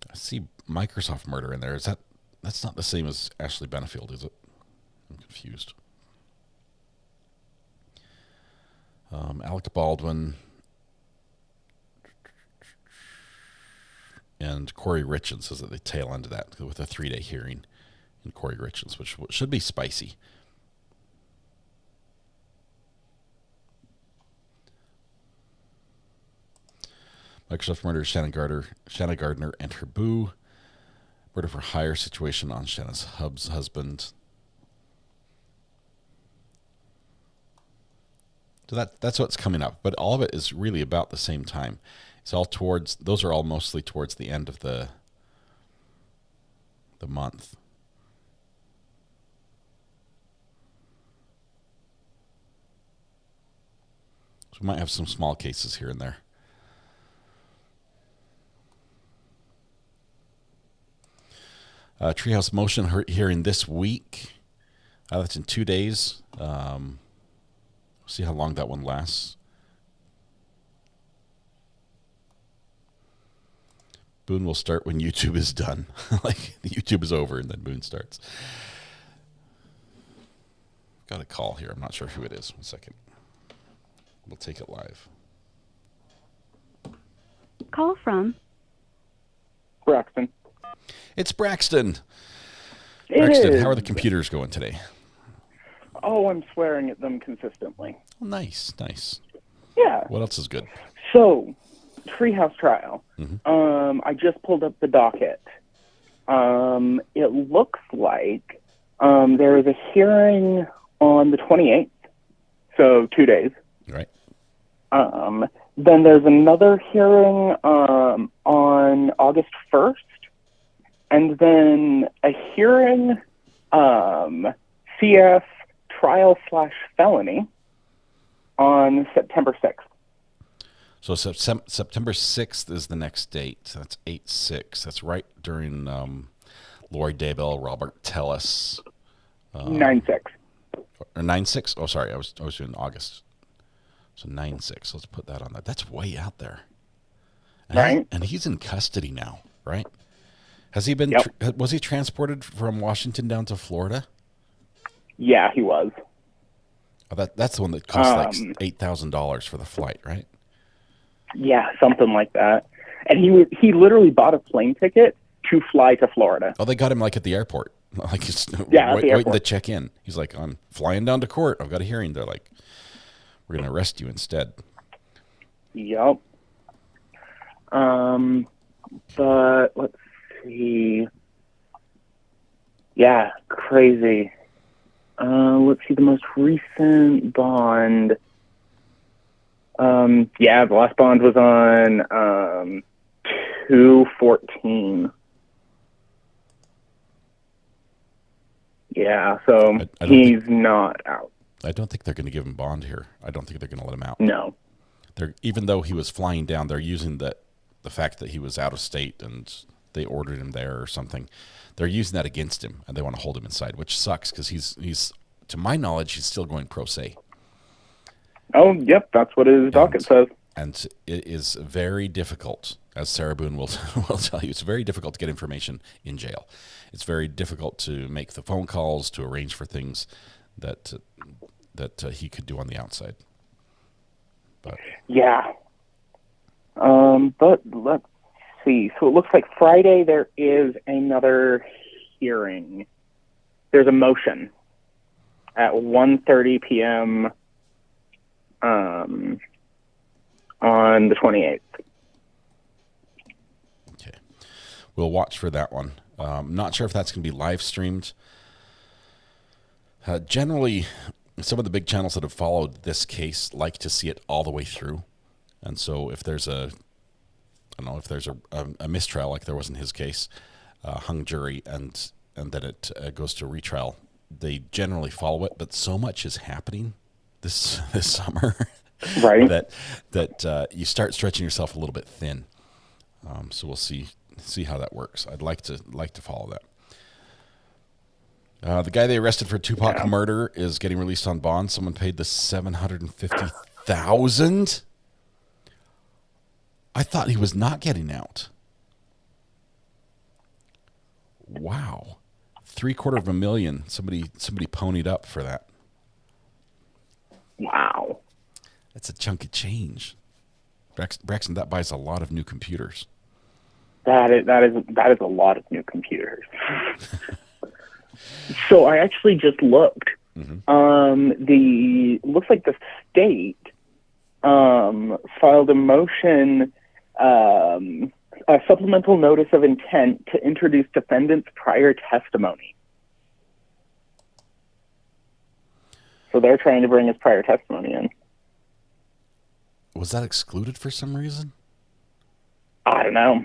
Speaker 3: I see Microsoft murder in there. That's not the same as Ashley Benefield, is it? I'm confused. Alec Baldwin and Corey Richens is at the tail end of that with a 3-day hearing in Corey Richens, which should be spicy. Microsoft murder Shanna Gardner and her boo. Murder for hire situation on Shanna's husband. So that's what's coming up. But all of it is really about the same time. It's all those are all mostly towards the end of the month. So we might have some small cases here and there. Treehouse motion hearing this week. That's in 2 days. See how long that one lasts. Boone will start when YouTube is done. Like the YouTube is over and then Boone starts. Got a call here. I'm not sure who it is. 1 second. We'll take it live.
Speaker 22: Call from
Speaker 1: Braxton.
Speaker 3: It's Braxton.
Speaker 1: It
Speaker 3: Braxton,
Speaker 1: is.
Speaker 3: how are the computers going today?
Speaker 1: Oh, I'm swearing at them consistently.
Speaker 3: Oh, nice, nice.
Speaker 1: Yeah.
Speaker 3: What else is good?
Speaker 1: So, Treehouse trial. I just pulled up the docket. It looks like there is a hearing on the 28th, so 2 days.
Speaker 3: Right.
Speaker 1: Then there's another hearing on August 1st, and then a hearing, CF trial/felony on September 6th.
Speaker 3: So September 6th is the next date. That's 8/6. That's right during Lori Daybell, Robert Tellis.
Speaker 1: 9/6.
Speaker 3: Or 9/6? Oh, sorry. I was doing August. So 9/6. Let's put that on that. That's way out there. And
Speaker 1: Right.
Speaker 3: And he's in custody now, right? Has he been?
Speaker 1: Yep.
Speaker 3: Was he transported from Washington down to Florida?
Speaker 1: Yeah, he was.
Speaker 3: Oh, that's the one that cost like $8,000 for the flight, right?
Speaker 1: Yeah, something like that. And he literally bought a plane ticket to fly to Florida.
Speaker 3: Oh, they got him like at the airport. Like he's
Speaker 1: at the
Speaker 3: waiting
Speaker 1: airport.
Speaker 3: to check in. He's like, I'm flying down to court. I've got a hearing. They're like, we're going to arrest you instead.
Speaker 1: Yep. But let's see. Yeah, crazy. Let's see the most recent bond. Yeah, the last bond was on 2/14. Yeah, so he's not out.
Speaker 3: I don't think they're going to give him bond here. I don't think they're going to let him out.
Speaker 1: No.
Speaker 3: Even though he was flying down, they're using the fact that he was out of state and they ordered him there or something. They're using that against him, and they want to hold him inside, which sucks because he's to my knowledge, he's still going pro se.
Speaker 1: Oh, yep, that's what his docket says.
Speaker 3: And it is very difficult, as Sarah Boone will tell you, it's very difficult to get information in jail. It's very difficult to make the phone calls, to arrange for things that he could do on the outside. But
Speaker 1: yeah. But let's see. So it looks like Friday there is another hearing. There's a motion at 1:30 p.m. On the 28th.
Speaker 3: Okay. We'll watch for that one. Not sure if that's going to be live streamed. Generally, some of the big channels that have followed this case like to see it all the way through. And so if there's a mistrial like there was in his case, hung jury, and then it goes to retrial, they generally follow it. But so much is happening this summer,
Speaker 1: right?
Speaker 3: that you start stretching yourself a little bit thin. So we'll see how that works. I'd like to follow that. The guy they arrested for Tupac murder is getting released on bond. Someone paid the $750,000. I thought he was not getting out. Wow, $750,000. Somebody ponied up for that.
Speaker 1: Wow,
Speaker 3: that's a chunk of change. Braxton, that buys a lot of new computers.
Speaker 1: That is a lot of new computers. So I actually just looked. Looks like the state filed a motion, a supplemental notice of intent to introduce defendant's prior testimony. So they're trying to bring his prior testimony in.
Speaker 3: Was that excluded for some reason?
Speaker 1: I don't know.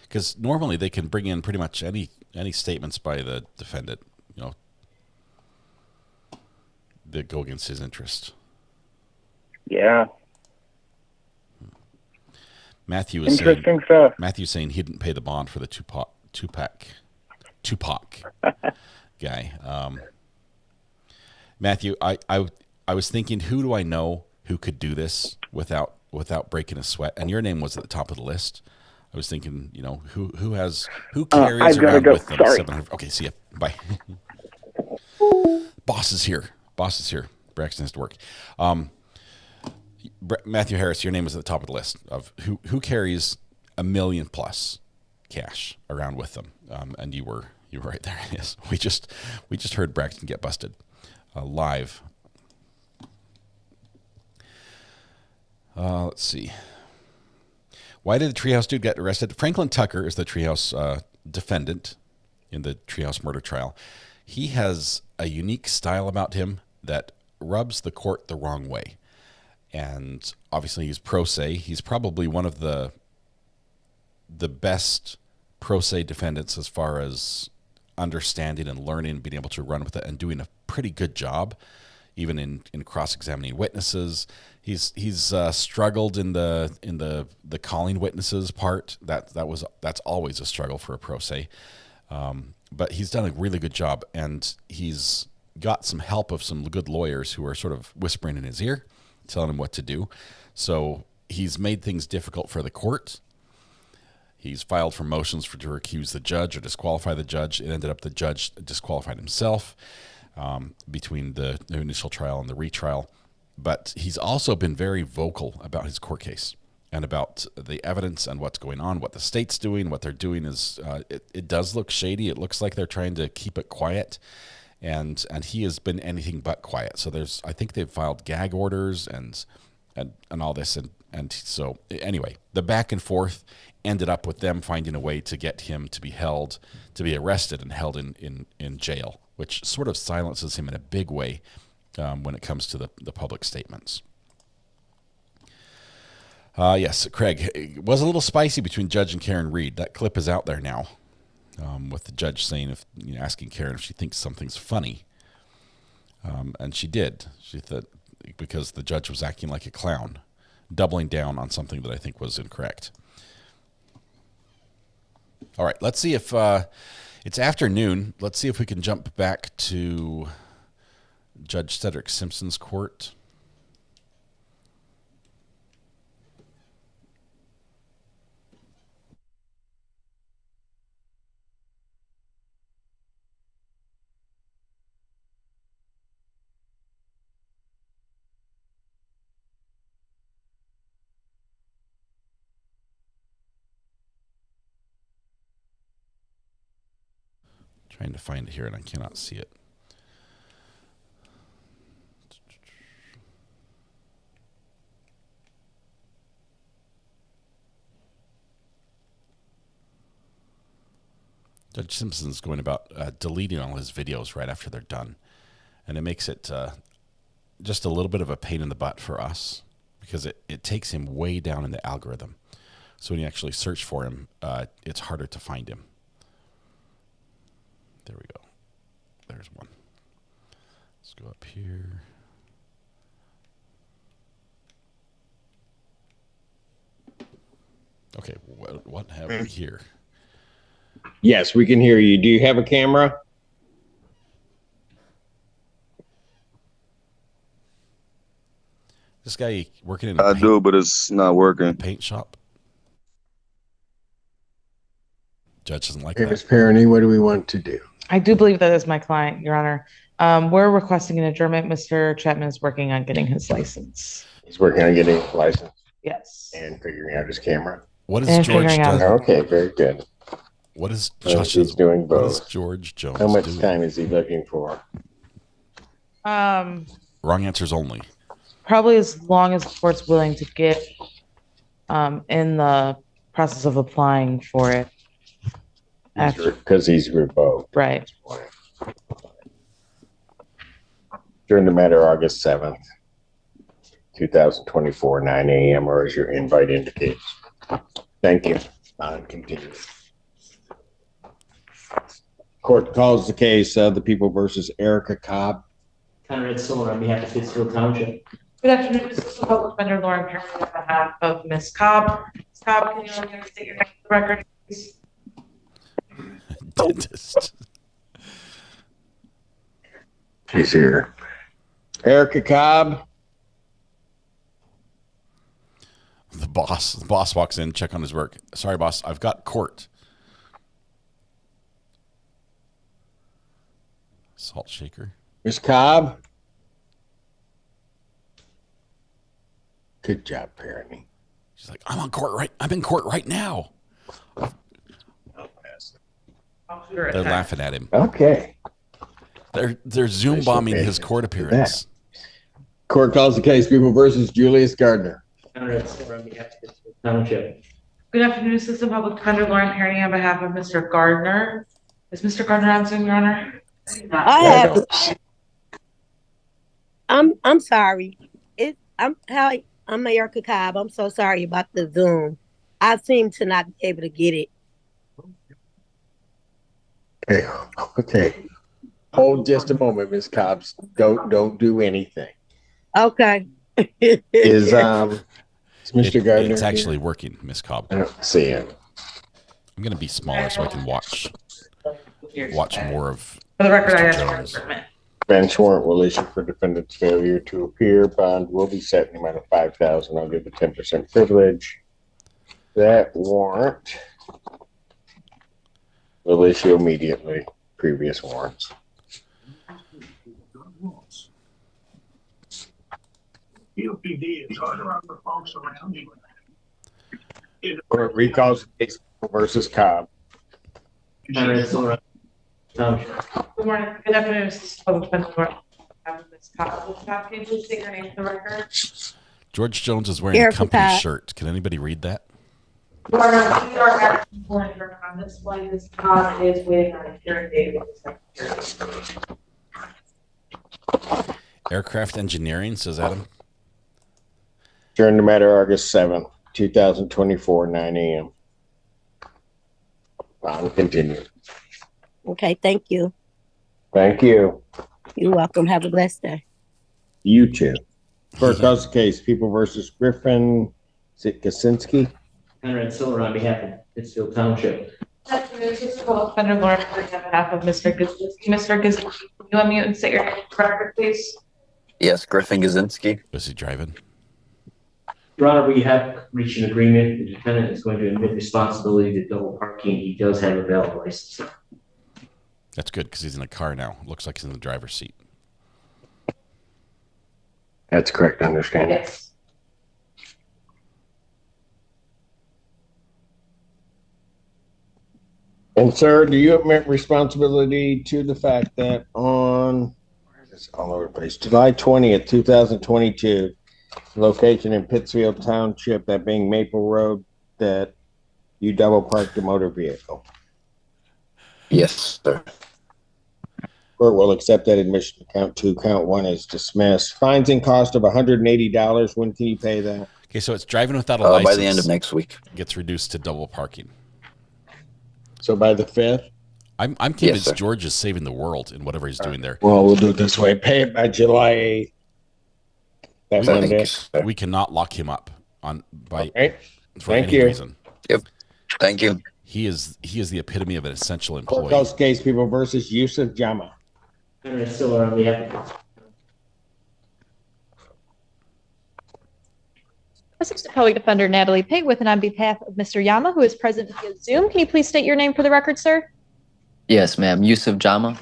Speaker 3: Because normally they can bring in pretty much any statements by the defendant, that go against his interest.
Speaker 1: Yeah.
Speaker 3: Matthew is
Speaker 1: interesting stuff.
Speaker 3: Matthew's saying he didn't pay the bond for the Tupac guy. Matthew, I was thinking, who do I know who could do this without breaking a sweat? And your name was at the top of the list. I was thinking, who carries around with them?
Speaker 1: Sorry.
Speaker 3: 700. Okay, see ya. Bye. Boss is here. Braxton has to work. Matthew Harris, your name was at the top of the list of who carries $1 million plus cash around with them. And you were right there. Yes, we just heard Braxton get busted live. Let's see. Why did the Treehouse dude get arrested? Franklin Tucker is the Treehouse defendant in the Treehouse murder trial. He has a unique style about him that rubs the court the wrong way. And obviously he's pro se. He's probably one of the best pro se defendants as far as understanding and learning, being able to run with it and doing a pretty good job, even in cross-examining witnesses. He's struggled in the calling witnesses part. That's always a struggle for a pro se. But he's done a really good job, and he's got some help of some good lawyers who are sort of whispering in his ear, telling him what to do. So he's made things difficult for the court. He's filed for motions to recuse the judge or disqualify the judge. It ended up the judge disqualified himself between the initial trial and the retrial. But he's also been very vocal about his court case and about the evidence and what's going on, what the state's doing. What they're doing is, it does look shady. It looks like they're trying to keep it quiet. And he has been anything but quiet. So I think they've filed gag orders and all this. And so anyway, the back and forth ended up with them finding a way to get him to be arrested and held in jail, which sort of silences him in a big way when it comes to the public statements. Yes, Craig, it was a little spicy between Judge and Karen Reed. That clip is out there now, with the judge saying, asking Karen if she thinks something's funny. And she did. She thought, because the judge was acting like a clown, doubling down on something that I think was incorrect. All right, let's see if it's afternoon. Let's see if we can jump back to Judge Cedric Simpson's court. Trying to find it here, and I cannot see it. Judge Simpson's going about deleting all his videos right after they're done. And it makes it just a little bit of a pain in the butt for us, because it takes him way down in the algorithm. So when you actually search for him, it's harder to find him. There we go. There's one. Let's go up here. Okay, what have we here?
Speaker 2: Yes, we can hear you. Do you have a camera?
Speaker 3: This guy working in a
Speaker 11: I do, but it's not working.
Speaker 3: Paint shop. Judge doesn't like
Speaker 2: Miss
Speaker 3: that.
Speaker 2: Perroni, what do we want to do?
Speaker 16: I do believe that is my client, Your Honor. We're requesting an adjournment. Mr. Chapman is working on getting his license.
Speaker 2: He's working on getting a license.
Speaker 16: Yes.
Speaker 2: And figuring out his camera.
Speaker 3: What is George doing?
Speaker 2: Okay, very good.
Speaker 3: What is
Speaker 2: He's doing both.
Speaker 3: What is George Jones
Speaker 2: How much
Speaker 3: doing?
Speaker 2: time is he looking for?
Speaker 3: Wrong answers only.
Speaker 16: Probably as long as the court's willing to get in the process of applying for it.
Speaker 2: Because he's revoked.
Speaker 16: Right.
Speaker 2: During the matter, August 7th, 2024, 9 a.m., or as your invite indicates. Thank you. Continue. Court calls the case of the People versus Erica Cobb.
Speaker 13: Conrad Solar on behalf of Pittsfield Township.
Speaker 16: Good afternoon, this is Public Defender Lauren Perry on behalf of Ms. Cobb. Ms. Cobb, can you state your name for the record, please?
Speaker 3: Dentist.
Speaker 2: She's here. Erica Cobb.
Speaker 3: The boss walks in, check on his work. Sorry, boss, I've got court. Salt shaker.
Speaker 2: Miss Cobb. Good job, Perroni.
Speaker 3: She's like, I'm in court right now. They're laughing at him.
Speaker 2: Okay.
Speaker 3: They're Zoom bombing his court appearance.
Speaker 2: Court calls the case People versus Julius Gardner.
Speaker 16: Township. Good afternoon, Assistant Public Defender Lauren Perry on behalf of Mr. Gardner. Is Mr. Gardner on Zoom, Your Honor?
Speaker 5: I'm sorry. I'm Erica Cobb. I'm so sorry about the Zoom. I seem to not be able to get it.
Speaker 2: Okay. Hold just a moment, Ms. Cobbs. Don't do anything.
Speaker 5: Okay.
Speaker 2: Is Mr. Gardner?
Speaker 3: It's actually working, Miss Cobb.
Speaker 2: I don't see him.
Speaker 3: I'm going to be smaller so I can watch more of.
Speaker 16: For the record,
Speaker 3: Mr.
Speaker 16: I
Speaker 3: Jones.
Speaker 16: asked
Speaker 2: Bench warrant will issue for defendant's failure to appear. Bond will be set in the amount of $5,000. I'll give the 10% privilege. That warrant will issue immediately. Previous warrants.
Speaker 22: UPD is hard around the folks around me.
Speaker 2: Court recalls the case versus Cobb.
Speaker 16: Good morning. Good afternoon, Assistant Public Defender Lauren. Ms. Cobb, can you please state your name for the record?
Speaker 3: George Jones is wearing a company shirt. Can anybody read that?
Speaker 16: We are asking for an adjournment on this one. Ms. Cobb is waiting on a hearing date with the Secretary.
Speaker 3: Aircraft engineering, says Adam.
Speaker 2: Adjourn the matter August 7th, 2024, 9 a.m. I'll continue.
Speaker 5: Okay, thank you.
Speaker 2: Thank you.
Speaker 5: You're welcome. Have a blessed day.
Speaker 2: You too. Court calls the case People versus Griffin Kaczynski.
Speaker 13: Conrad Silver on behalf of Pittsfield Township.
Speaker 16: Good afternoon, Assistant Public Defender Lauren on behalf of Mr. Kaczynski. Mr. Kaczynski, can you unmute and state your name for the record, please?
Speaker 23: Yes, Griffin Kaczynski.
Speaker 3: Was he driving?
Speaker 13: Your Honor, we have reached an agreement. The defendant is going to admit responsibility to double parking. He does have a valid license.
Speaker 3: That's good because he's in a car now. Looks like he's in the driver's seat.
Speaker 2: That's correct understanding.
Speaker 16: Yes.
Speaker 2: And sir, do you admit responsibility to the fact that on all over the place, July 20th, 2022, location in Pittsfield Township, that being Maple Road, that you double parked a motor vehicle?
Speaker 23: Yes, sir.
Speaker 2: Court will accept that admission. Count 2, count 1 is dismissed. Fines and cost of $180. When can you pay that?
Speaker 3: Okay, so it's driving without a license.
Speaker 23: By the end of next week.
Speaker 3: Gets reduced to double parking.
Speaker 2: So by the 5th?
Speaker 3: I'm convinced George is saving the world in whatever he's doing there.
Speaker 2: Well, we'll do it this way. Pay it by July 8th. That's Monday.
Speaker 3: We cannot lock him up for
Speaker 2: Thank
Speaker 3: any
Speaker 2: you.
Speaker 3: reason.
Speaker 23: Yep. Thank you.
Speaker 3: He is the epitome of an essential employee.
Speaker 2: Court calls case People versus Yusuf Jama.
Speaker 13: Conrad Silver on behalf of
Speaker 10: Assistant Public Defender Natalie Pigwith, and on behalf of Mr. Yama, who is present via Zoom, can you please state your name for the record, sir?
Speaker 23: Yes, ma'am. Yusuf Jama.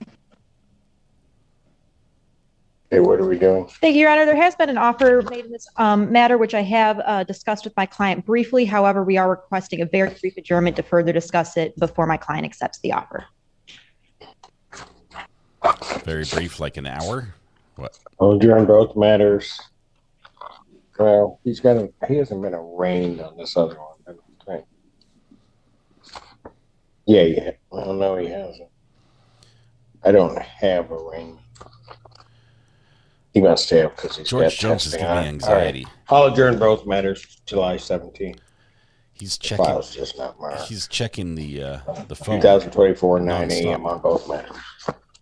Speaker 2: Hey, what are we doing?
Speaker 10: Thank you, Your Honor. There has been an offer made in this matter, which I have discussed with my client briefly. However, we are requesting a very brief adjournment to further discuss it before my client accepts the offer.
Speaker 3: Very brief, like an hour? What?
Speaker 2: I'll adjourn both matters. Well, he hasn't been arraigned on this other one, I don't think. Yeah. Well, no, he hasn't. I don't have arraignment. He must have because he's
Speaker 3: George
Speaker 2: got
Speaker 3: Jones is
Speaker 2: testing
Speaker 3: giving
Speaker 2: on.
Speaker 3: me anxiety.
Speaker 2: All right. I'll adjourn both matters July 17th.
Speaker 3: He's checking.
Speaker 2: File's just not marked.
Speaker 3: He's checking the phone.
Speaker 2: 2024, 9 a.m. on both matters.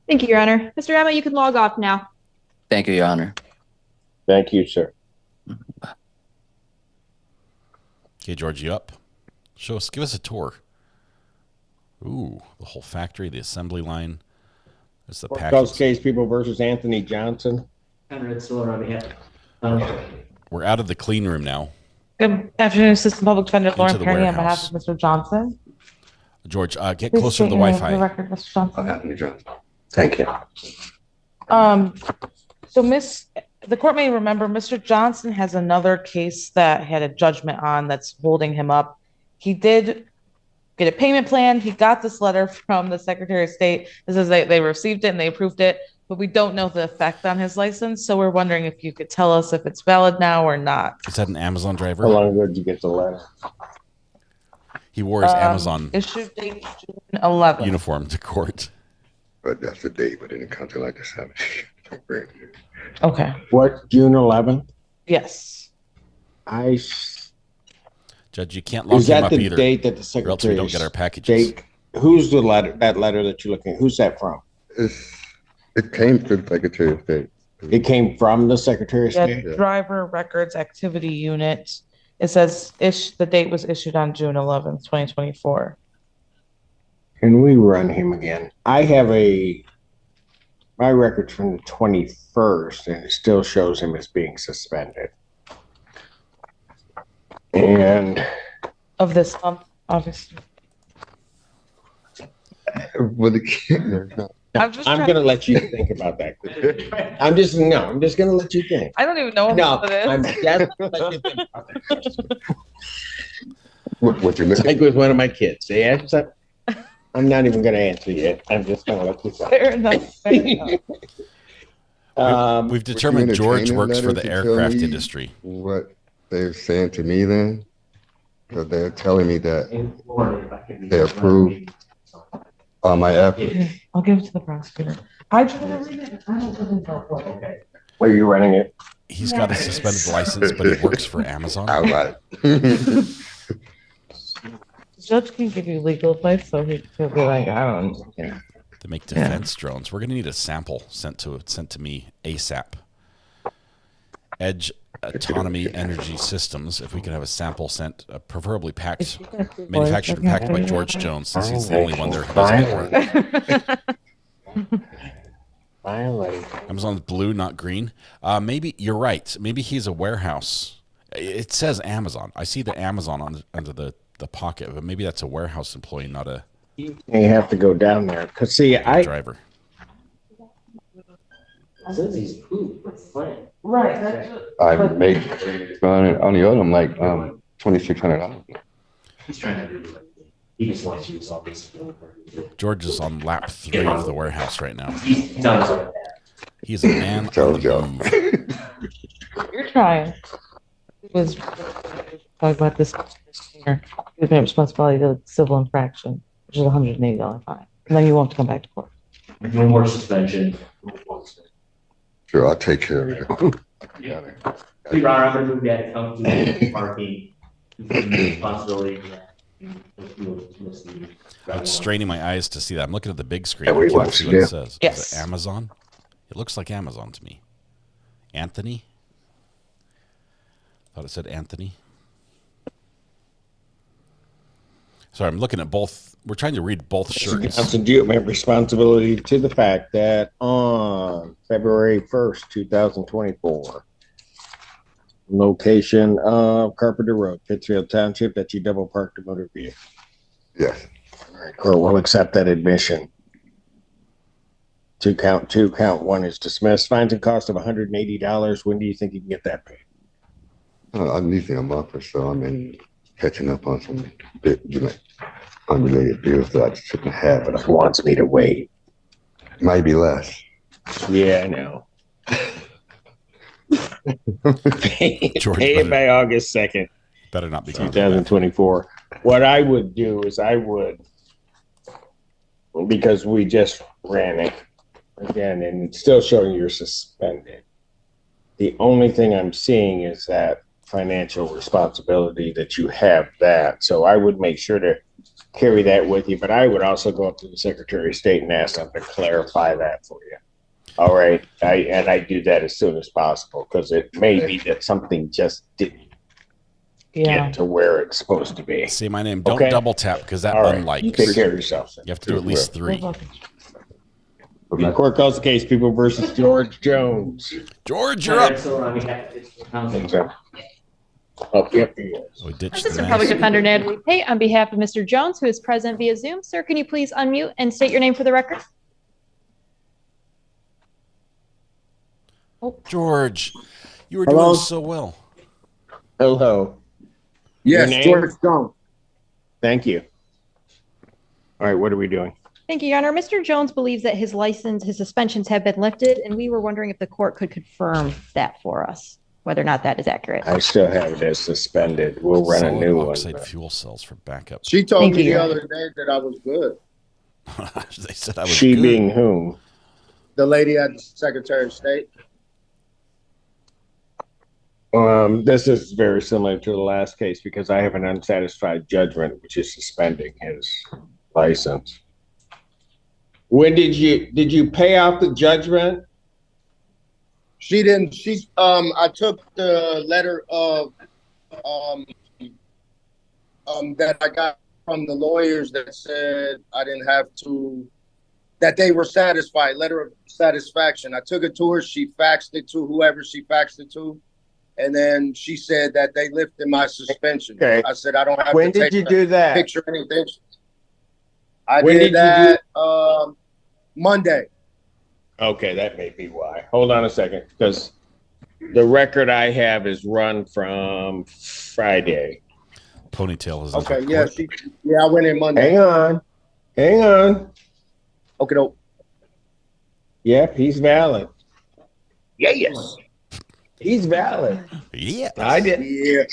Speaker 10: Thank you, Your Honor. Mr. Yama, you can log off now.
Speaker 23: Thank you, Your Honor.
Speaker 2: Thank you, sir.
Speaker 3: Okay, George, you up? Give us a tour. Ooh, the whole factory, the assembly line. There's the package.
Speaker 2: Case People versus Anthony Johnson.
Speaker 13: Conrad Silver on behalf of
Speaker 3: We're out of the clean room now.
Speaker 16: Good afternoon, Assistant Public Defender Lauren
Speaker 3: the
Speaker 16: Perry on
Speaker 3: warehouse.
Speaker 16: behalf of Mr. Johnson.
Speaker 3: George, get
Speaker 16: Please
Speaker 3: closer to
Speaker 16: state
Speaker 3: the
Speaker 16: your name for
Speaker 3: Wi-Fi.
Speaker 16: the record, Mr. Johnson.
Speaker 2: Thank you.
Speaker 16: So Miss the court may remember Mr. Johnson has another case that had a judgment on that's holding him up. He did get a payment plan. He got this letter from the Secretary of State. This is they received it and they approved it, but we don't know the effect on his license. So we're wondering if you could tell us if it's valid now or not.
Speaker 3: Is that an Amazon driver?
Speaker 2: How long ago did you get the letter?
Speaker 3: He wore his Amazon
Speaker 16: issue date June 11th.
Speaker 3: uniform to court.
Speaker 11: But that's the date, but in a country like this,
Speaker 16: Okay.
Speaker 2: What, June 11th?
Speaker 16: Yes.
Speaker 3: Judge, you can't lock
Speaker 2: Is
Speaker 3: him
Speaker 2: that
Speaker 3: up
Speaker 2: the
Speaker 3: either,
Speaker 2: date that the
Speaker 3: or else
Speaker 2: Secretary
Speaker 3: we don't get our packages.
Speaker 2: State, who's the letter? That letter that you're looking at? Who's that from?
Speaker 11: It came to the Secretary of State.
Speaker 2: It came from the Secretary of
Speaker 16: Yeah,
Speaker 2: State.
Speaker 16: Driver Records Activity Unit. It says the date was issued on June 11th, 2024.
Speaker 2: Can we run him again? I have my records from the 21st, and it still shows him as being suspended. And
Speaker 16: of this month, obviously.
Speaker 11: With the kid,
Speaker 2: I'm going to let you think about that. I'm just going to let you think.
Speaker 16: I don't even know what it is.
Speaker 2: I'm just going to let you think about that.
Speaker 11: what you looking?
Speaker 2: Like with one of my kids. They ask something. I'm not even going to answer yet. I'm just going to let you think.
Speaker 16: Fair enough. Fair enough.
Speaker 3: We've determined George works for the aircraft industry.
Speaker 11: What they're saying to me then, because they're telling me that they approved all my efforts.
Speaker 16: I'll give it to the prosecutor. I try to read it. I don't know.
Speaker 2: Where are you running it?
Speaker 3: He's got a suspended license, but he works for Amazon.
Speaker 11: All right.
Speaker 16: The judge can give you legal advice, so he'll be like, I don't know.
Speaker 3: To make defense drones, we're going to need a sample sent to me ASAP. Edge Autonomy Energy Systems. If we could have a sample sent, preferably packed, manufactured and packed by George Jones, since he's the only one there who doesn't work. Amazon's blue, not green. Maybe you're right. Maybe he's a warehouse. It says Amazon. I see the Amazon under the pocket, but maybe that's a warehouse employee, not a.
Speaker 2: You have to go down there because
Speaker 3: driver.
Speaker 13: Says he's poop.
Speaker 16: Right.
Speaker 11: I made on the other. I'm like $2,600.
Speaker 13: He's trying to do it. He just wants to use all this.
Speaker 3: George is on lap 3 of the warehouse right now.
Speaker 13: He's a
Speaker 3: man on the move.
Speaker 16: You're trying. Was talk about this here. You've been responsibility of civil infraction, which is $180 fine, and then you won't come back to court.
Speaker 13: No more suspension.
Speaker 11: Sure, I'll take care of it.
Speaker 13: Your Honor, I'm going to move that come to parking. Responsibility.
Speaker 3: I'm straining my eyes to see that. I'm looking at the big screen.
Speaker 2: Yeah,
Speaker 3: I can't see what it says.
Speaker 16: Yes.
Speaker 3: Is it Amazon? It looks like Amazon to me. Anthony? Thought it said Anthony. Sorry, I'm looking at both. We're trying to read both shirts.
Speaker 2: Counsel, do you have responsibility to the fact that on February 1st, 2024, location of Carpenter Road, Pittsfield Township, that you double parked a motor vehicle?
Speaker 11: Yes.
Speaker 2: All right, court will accept that admission. Count 2, count 1 is dismissed. Fines and cost of $180. When do you think you can get that paid?
Speaker 11: I'm leasing a month or so. I'm in catching up on some unrelated bills that I shouldn't have, but
Speaker 2: He wants me to wait.
Speaker 11: might be less.
Speaker 2: Yeah, I know.
Speaker 3: George,
Speaker 2: Pay it by August 2nd.
Speaker 3: Better not be
Speaker 2: 2024. What I would do is because we just ran it again and it's still showing you're suspended. The only thing I'm seeing is that financial responsibility that you have that. So I would make sure to carry that with you, but I would also go up to the Secretary of State and ask them to clarify that for you. All right. I do that as soon as possible because it may be that something just didn't get to where it's supposed to be.
Speaker 3: Say my name. Don't double tap because that button likes.
Speaker 2: You take care of yourself.
Speaker 3: You have to do at least 3.
Speaker 2: The court calls the case People versus George Jones.
Speaker 3: George, you're up.
Speaker 10: Assistant Public Defender Natalie Pate on behalf of Mr. Jones, who is present via Zoom. Sir, can you please unmute and state your name for the record?
Speaker 3: George, you were
Speaker 6: Hello?
Speaker 3: doing so well.
Speaker 2: Hello. Your
Speaker 6: Yes,
Speaker 2: name?
Speaker 6: George Jones.
Speaker 2: Thank you. All right, what are we doing?
Speaker 10: Thank you, Your Honor. Mr. Jones believes that his suspensions have been lifted, and we were wondering if the court could confirm that for us, whether or not that is accurate.
Speaker 2: I still have it as suspended. We'll run a new one.
Speaker 3: Oxide fuel cells for backup.
Speaker 6: She told
Speaker 10: Thank
Speaker 6: me
Speaker 10: you,
Speaker 6: the
Speaker 10: Your
Speaker 6: other day that I was good.
Speaker 3: They said I was
Speaker 2: She
Speaker 3: good.
Speaker 2: being whom?
Speaker 6: The lady at the Secretary of State.
Speaker 2: This is very similar to the last case because I have an unsatisfied judgment, which is suspending his license. When did you pay off the judgment?
Speaker 6: She didn't. I took the letter of that I got from the lawyers that said I didn't have to, that they were satisfied, letter of satisfaction. I took it to her. She faxed it to whoever she faxed it to. And then she said that they lifted my suspension.
Speaker 2: Okay.
Speaker 6: I said, I don't have
Speaker 2: When
Speaker 6: to
Speaker 2: did
Speaker 6: take
Speaker 2: you
Speaker 6: a
Speaker 2: do that?
Speaker 6: picture or anything. I
Speaker 2: When
Speaker 6: did
Speaker 2: did
Speaker 6: that
Speaker 2: you
Speaker 6: Monday.
Speaker 2: Okay, that may be why. Hold on a second, because the record I have is run from Friday.
Speaker 3: Ponytail is
Speaker 6: Okay, yeah, I went in Monday.
Speaker 2: Hang on.
Speaker 6: Okay, no.
Speaker 2: Yep, he's valid.
Speaker 6: Yes.
Speaker 2: He's valid.
Speaker 3: Yeah.
Speaker 2: I did.
Speaker 6: Yeah.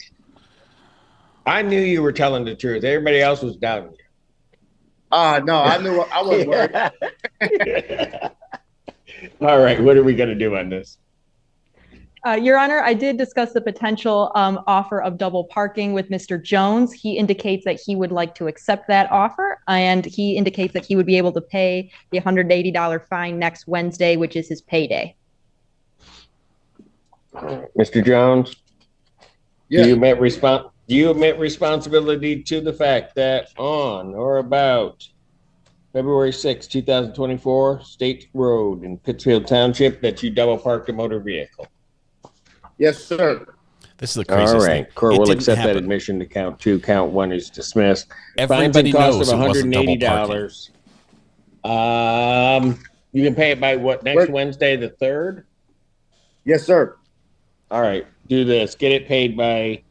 Speaker 2: I knew you were telling the truth. Everybody else was doubting you.
Speaker 6: No, I knew I wasn't worried.
Speaker 2: All right, what are we going to do on this?
Speaker 10: Your Honor, I did discuss the potential offer of double parking with Mr. Jones. He indicates that he would like to accept that offer, and he indicates that he would be able to pay the $180 fine next Wednesday, which is his payday.
Speaker 2: Mr. Jones?
Speaker 6: Yeah.
Speaker 2: Do you admit responsibility to the fact that on or about February 6, 2024, State Road in Pittsfield Township, that you double parked a motor vehicle?
Speaker 6: Yes, sir.
Speaker 3: This is the craziest
Speaker 2: thing. Court will accept that admission to count 2. Count 1 is dismissed.
Speaker 3: Everybody knows it wasn't double
Speaker 2: $180. You can pay it by what, next Wednesday, the 3rd?
Speaker 6: Yes, sir.
Speaker 2: All right, do this. Get it paid by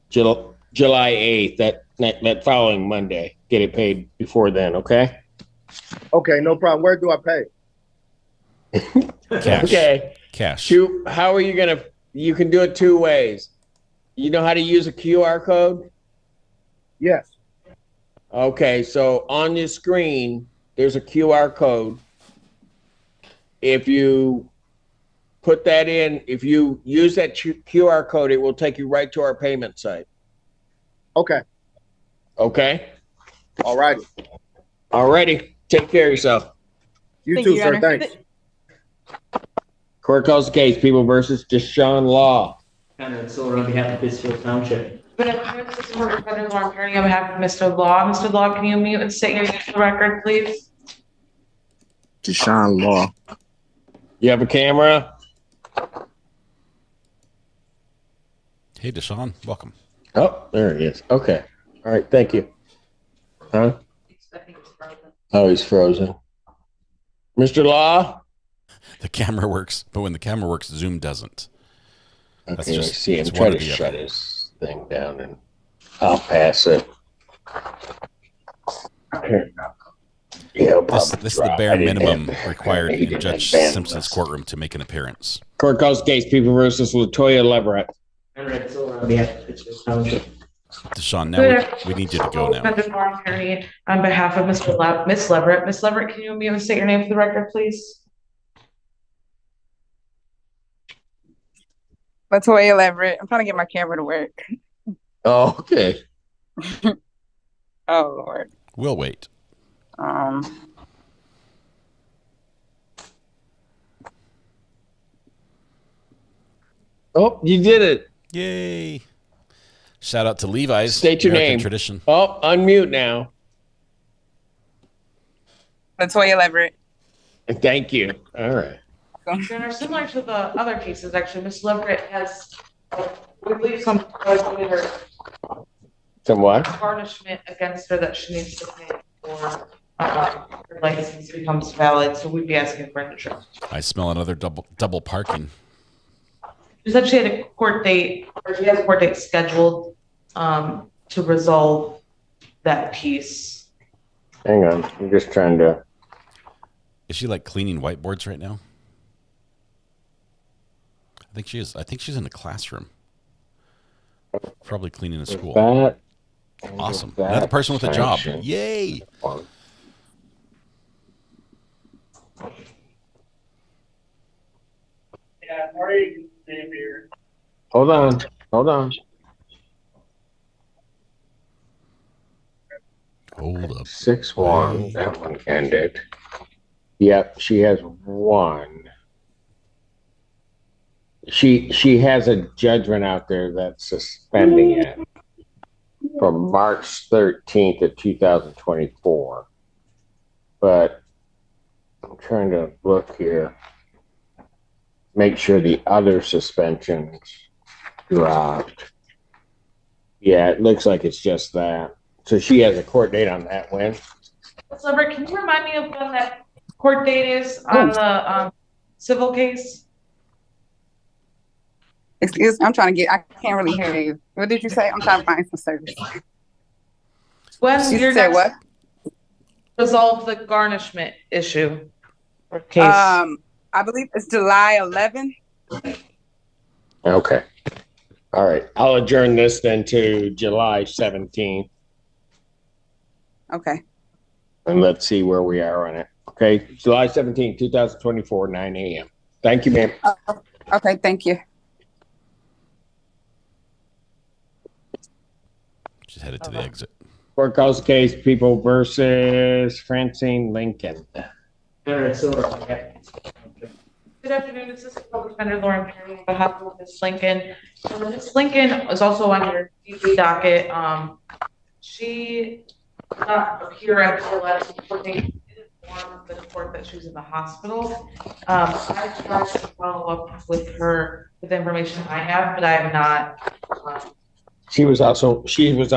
Speaker 2: July 8th, that following Monday. Get it paid before then, okay?
Speaker 6: Okay, no problem. Where do I pay?
Speaker 3: Cash.
Speaker 2: Okay.
Speaker 3: Cash.
Speaker 2: How are you going to, you can do it 2 ways. You know how to use a QR code?
Speaker 6: Yes.
Speaker 2: Okay, so on your screen, there's a QR code. If you put that in, if you use that QR code, it will take you right to our payment site.
Speaker 6: Okay.
Speaker 2: Okay?
Speaker 6: All righty.
Speaker 2: All righty. Take care of yourself.
Speaker 6: You too, sir. Thanks.
Speaker 2: Court calls the case, People versus Deshaun Law.
Speaker 13: Canton Select on behalf of Pittsfield Township.
Speaker 21: Good afternoon, this is Court Reporter Law Attorney on behalf of Mr. Law. Mr. Law, can you mute and state your name for the record, please?
Speaker 6: Deshaun Law.
Speaker 2: You have a camera?
Speaker 3: Hey, Deshaun, welcome.
Speaker 2: Oh, there he is. Okay. All right, thank you. Huh? Oh, he's frozen. Mr. Law?
Speaker 3: The camera works, but when the camera works, Zoom doesn't. That's
Speaker 2: Okay,
Speaker 3: just,
Speaker 2: I see him.
Speaker 3: it's
Speaker 2: Try
Speaker 3: one
Speaker 2: to
Speaker 3: or the
Speaker 2: shut
Speaker 3: other.
Speaker 2: his thing down and I'll pass it. Yeah,
Speaker 3: This is the bare minimum required in Judge Simpson's courtroom to make an appearance.
Speaker 2: Court calls case, People versus Latoya Leverett.
Speaker 13: Canton Select on behalf of Pittsfield Township.
Speaker 3: Deshaun, now we need you to go now.
Speaker 21: Defendant Law Attorney on behalf of Miss Leverett. Miss Leverett, can you mute and state your name for the record, please?
Speaker 15: Latoya Leverett. I'm trying to get my camera to work.
Speaker 2: Oh, okay.
Speaker 15: Oh Lord.
Speaker 3: We'll wait.
Speaker 2: Oh, you did it.
Speaker 3: Yay. Shout out to Levi's.
Speaker 2: State your
Speaker 3: American
Speaker 2: name.
Speaker 3: Tradition.
Speaker 2: Oh, unmute now.
Speaker 15: Latoya Leverett.
Speaker 2: Thank you. All right.
Speaker 21: Similar to the other cases, actually, Miss Leverett has, we believe, some
Speaker 2: Somewhat.
Speaker 21: garnishment against her that she needs to pay for her license becomes valid. So we'd be asking for an insurance.
Speaker 3: I smell another double parking.
Speaker 21: She said she had a court date, or she has a court date scheduled to resolve that piece.
Speaker 2: Hang on, I'm just trying to.
Speaker 3: Is she like cleaning whiteboards right now? I think she is. I think she's in the classroom. Probably cleaning a school. Awesome. Another person with a job. Yay.
Speaker 22: Yeah, Marty came here.
Speaker 2: Hold on. Hold
Speaker 3: up.
Speaker 2: 6-1. That one ended. Yep, she has one. She has a judgment out there that's suspending it from March 13th of 2024. But I'm trying to look here. Make sure the other suspensions dropped. Yeah, it looks like it's just that. So she has a court date on that when?
Speaker 21: Silver, can you remind me of when that court date is on the civil case?
Speaker 15: Excuse, I'm trying to get, I can't really hear you. What did you say? I'm trying to find some service.
Speaker 21: When
Speaker 15: You
Speaker 21: your
Speaker 15: said
Speaker 21: next
Speaker 15: what?
Speaker 21: resolve the garnishment issue or case?
Speaker 15: I believe it's July 11th.
Speaker 2: Okay. All right. I'll adjourn this then to July 17th.
Speaker 15: Okay.
Speaker 2: And let's see where we are on it. Okay. July 17th, 2024, 9 a.m. Thank you, ma'am.
Speaker 15: Okay. Thank you.
Speaker 3: She's headed to the exit.
Speaker 2: Court calls case People versus Francine Lincoln.
Speaker 21: Good afternoon, Assistant Public Defender Lauren Perry on behalf of Ms. Lincoln. Ms. Lincoln is also on your DV docket. She did not appear at the last court date. She did inform the court that she was in the hospital. I tried to follow up with her with the information I have, but I have not.
Speaker 2: She was on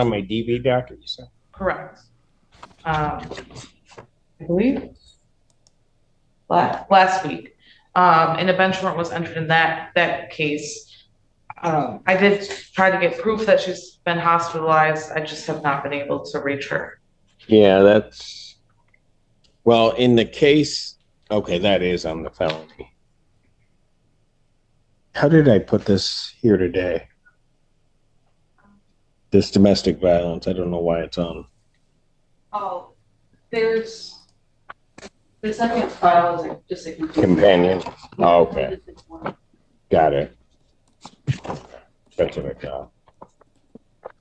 Speaker 2: my DV docket, you said?
Speaker 21: Correct. I believe last week. And a bench warrant was entered in that case. I did try to get proof that she's been hospitalized. I just have not been able to reach her.
Speaker 2: Yeah, well, in the case, okay, that is on the felony. How did I put this here today? This domestic violence, I don't know why it's on.
Speaker 21: Oh, there's second file is just a
Speaker 2: companion. Oh, okay. Got it. That's what I got.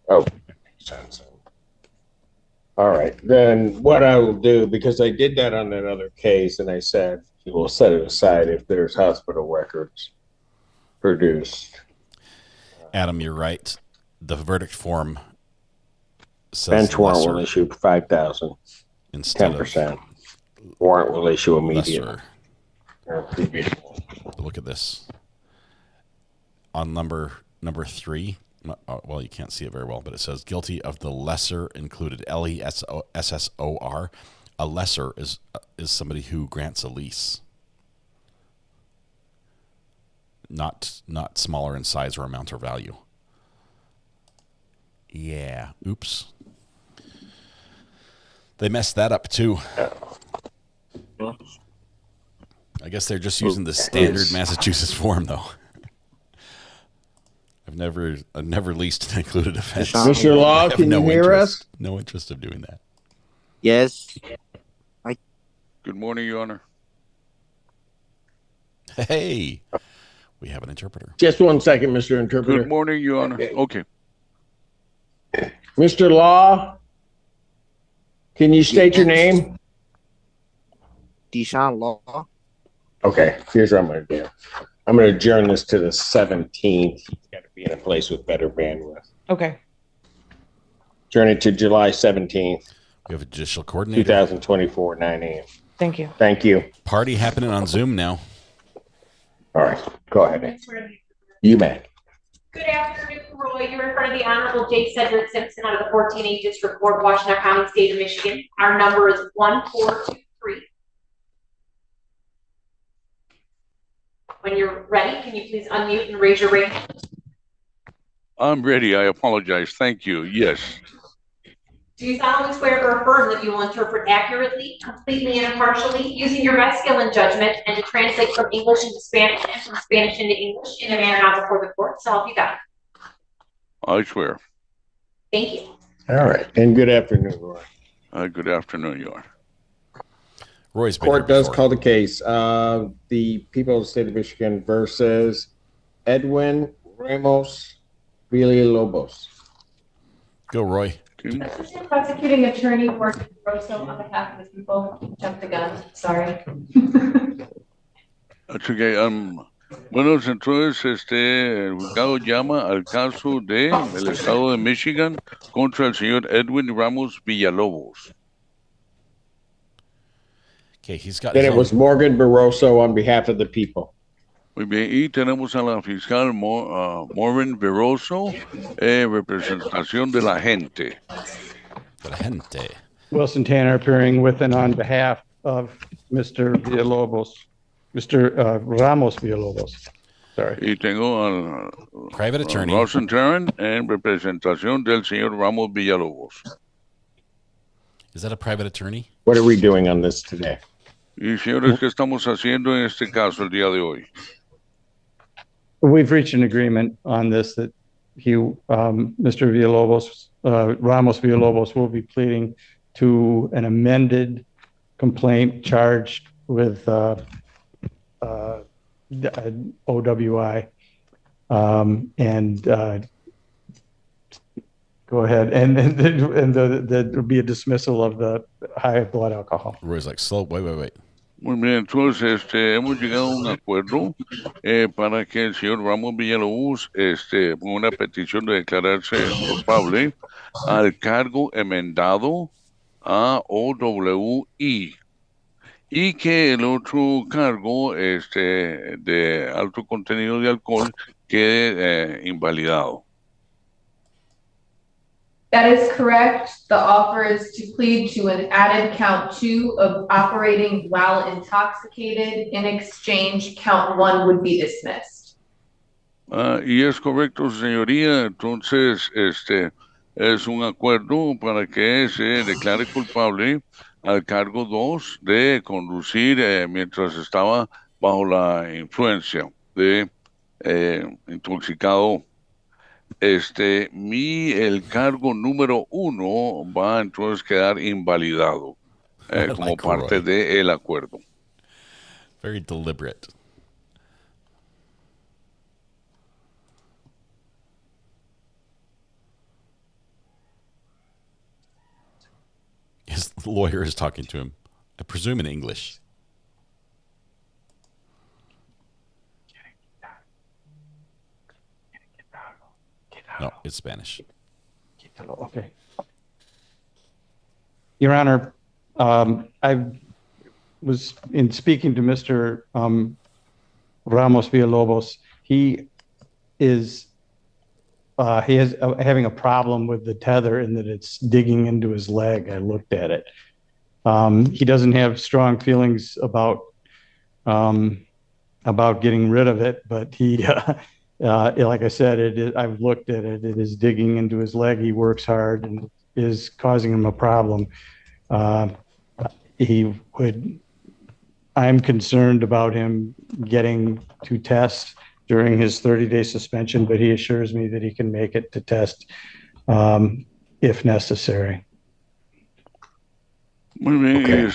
Speaker 2: Oh, makes sense. All right. Then what I will do, because I did that on that other case, and I said we'll set it aside if there's hospital records produced.
Speaker 3: Adam, you're right. The verdict form says
Speaker 2: bench warrant will issue 5,000
Speaker 3: instead
Speaker 2: 10%. Warrant will issue immediately.
Speaker 3: Look at this. On number 3, well, you can't see it very well, but it says guilty of the lesser included, LESSOR. A lesser is somebody who grants a lease, not smaller in size or amount or value. Yeah. Oops. They messed that up too. I guess they're just using the standard Massachusetts form, though. I've never leased an included offense.
Speaker 2: Mr. Law, can you hear us?
Speaker 3: No interest of doing that.
Speaker 18: Yes.
Speaker 19: Good morning, Your Honor.
Speaker 3: Hey, we have an interpreter.
Speaker 2: Just 1 second, Mr. Interpreter.
Speaker 19: Good morning, Your Honor. Okay.
Speaker 2: Mr. Law, can you state your name?
Speaker 18: Deshaun Law.
Speaker 2: Okay, here's what I'm going to do. I'm going to adjourn this to the 17th. He's got to be in a place with better bandwidth.
Speaker 21: Okay.
Speaker 2: Adjourn it to July 17th.
Speaker 3: We have a judicial coordinator.
Speaker 2: 2024, 9 a.m.
Speaker 21: Thank you.
Speaker 2: Thank you.
Speaker 3: Party happening on Zoom now.
Speaker 2: All right, go ahead. You may.
Speaker 20: Good afternoon, Roy. You're in front of the Honorable J. Cedric Simpson out of the 14th District Court, Washington County, State of Michigan. Our number is 1423. When you're ready, can you please unmute and raise your right hand?
Speaker 19: I'm ready. I apologize. Thank you. Yes.
Speaker 20: Do you solemnly swear or affirm that you will interpret accurately, completely, and impartially, using your best skill and judgment, and to translate from English into Spanish and from Spanish into English in a manner not before the court? So help you God.
Speaker 19: I swear.
Speaker 20: Thank you.
Speaker 2: All right. And good afternoon, Roy.
Speaker 19: Good afternoon, Your Honor.
Speaker 3: Roy's been
Speaker 2: Court does call the case. The people of the state of Michigan versus Edwin Ramos Villalobos.
Speaker 3: Go, Roy.
Speaker 7: Assistant Prosecuting Attorney Morgan Rosso on behalf of the people. Jumped the gun. Sorry.
Speaker 19: That's okay. Bueno, entonces el juzgado llama al caso del estado de Michigan contra el señor Edwin Ramos Villalobos.
Speaker 3: Okay, he's got.
Speaker 2: Then it was Morgan Barroso on behalf of the people.
Speaker 19: Muy bien, y tenemos a la fiscal Morgan Barroso, representación de la gente.
Speaker 3: De la gente.
Speaker 8: Wilson Tanner appearing with and on behalf of Mr. Villalobos, Mr. Ramos Villalobos. Sorry.
Speaker 19: Y tengo al
Speaker 3: private attorney.
Speaker 19: Wilson Tanner en representación del señor Ramos Villalobos.
Speaker 3: Is that a private attorney?
Speaker 2: What are we doing on this today?
Speaker 19: Y señores, ¿qué estamos haciendo en este caso el día de hoy?
Speaker 8: We've reached an agreement on this that Mr. Villalobos, Ramos Villalobos will be pleading to an amended complaint charged with OWI. Go ahead. And there will be a dismissal of the high blood alcohol.
Speaker 3: Roy's like, slow, wait.
Speaker 19: Muy bien, entonces hemos llegado a un acuerdo para que el señor Ramos Villalobos ponga una petición de declararse culpable al cargo enmendado a OWI y que el otro cargo de alto contenido de alcohol quede invalidado.
Speaker 7: That is correct. The offer is to plead to an added count 2 of operating while intoxicated. In exchange, count 1 would be dismissed.
Speaker 19: Y es correcto, señoría. Entonces, es un acuerdo para que se declare culpable al cargo 2 de conducir mientras estaba bajo la influencia de intoxicado. El cargo número 1 va entonces a quedar invalidado como parte del acuerdo.
Speaker 3: Very deliberate. His lawyer is talking to him, I presume in English. No, it's Spanish.
Speaker 8: Okay. Your Honor, I was in speaking to Mr. Ramos Villalobos. He is having a problem with the tether in that it's digging into his leg. I looked at it. He doesn't have strong feelings about getting rid of it, but he. Like I said, I've looked at it. It is digging into his leg. He works hard and is causing him a problem. I'm concerned about him getting to test during his 30-day suspension, but he assures me that he can make it to test if necessary.
Speaker 19: Muy bien,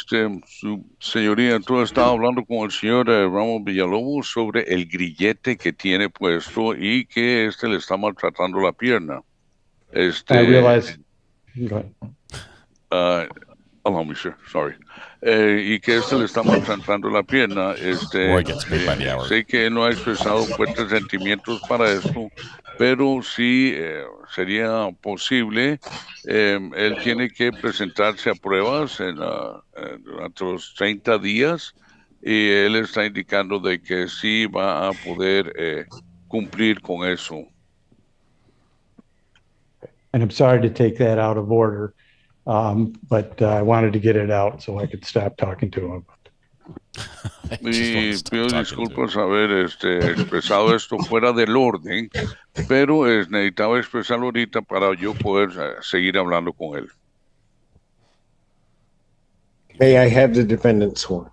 Speaker 19: su señoría, tú estaba hablando con el señor Ramos Villalobos sobre el grillete que tiene puesto y que le está maltratando la pierna.
Speaker 8: I realize. Go ahead.
Speaker 19: Allow me, sir. Sorry. Y que le está maltratando la pierna. Sé que él no ha expresado fuertes sentimientos para esto, pero sí sería posible. Él tiene que presentarse a pruebas durante los 30 días y él está indicando de que sí va a poder cumplir con eso.
Speaker 8: And I'm sorry to take that out of order, but I wanted to get it out so I could stop talking to him.
Speaker 19: Y pido disculpas haber expresado esto fuera del orden, pero necesitaba expresarlo ahorita para yo poder seguir hablando con él.
Speaker 2: May I have the defendant sworn?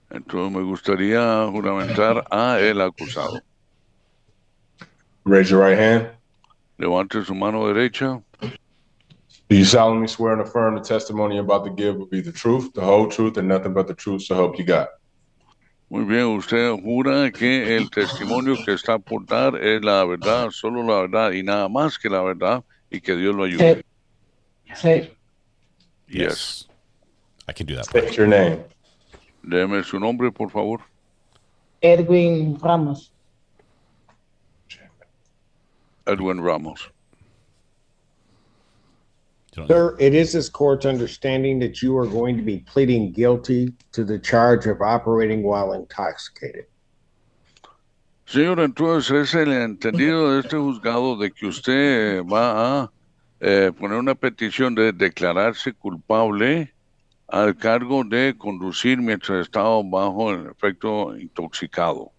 Speaker 19: Entonces me gustaría juramentar a el acusado.
Speaker 12: Raise your right hand.
Speaker 19: Levante su mano derecha.
Speaker 12: Do you solemnly swear and affirm the testimony you're about to give will be the truth, the whole truth, and nothing but the truth, so help you God?
Speaker 19: Muy bien, usted jura que el testimonio que está por dar es la verdad, solo la verdad y nada más que la verdad, y que Dios lo ayude.
Speaker 8: Sí.
Speaker 3: Yes. I can do that.
Speaker 12: State your name.
Speaker 19: Deme su nombre, por favor.
Speaker 17: Edwin Ramos.
Speaker 19: Edwin Ramos.
Speaker 2: Sir, it is this court's understanding that you are going to be pleading guilty to the charge of operating while intoxicated.
Speaker 19: Señor, entonces es el entendido de este juzgado de que usted va a poner una petición de declararse culpable al cargo de conducir mientras estaba bajo el efecto intoxicado.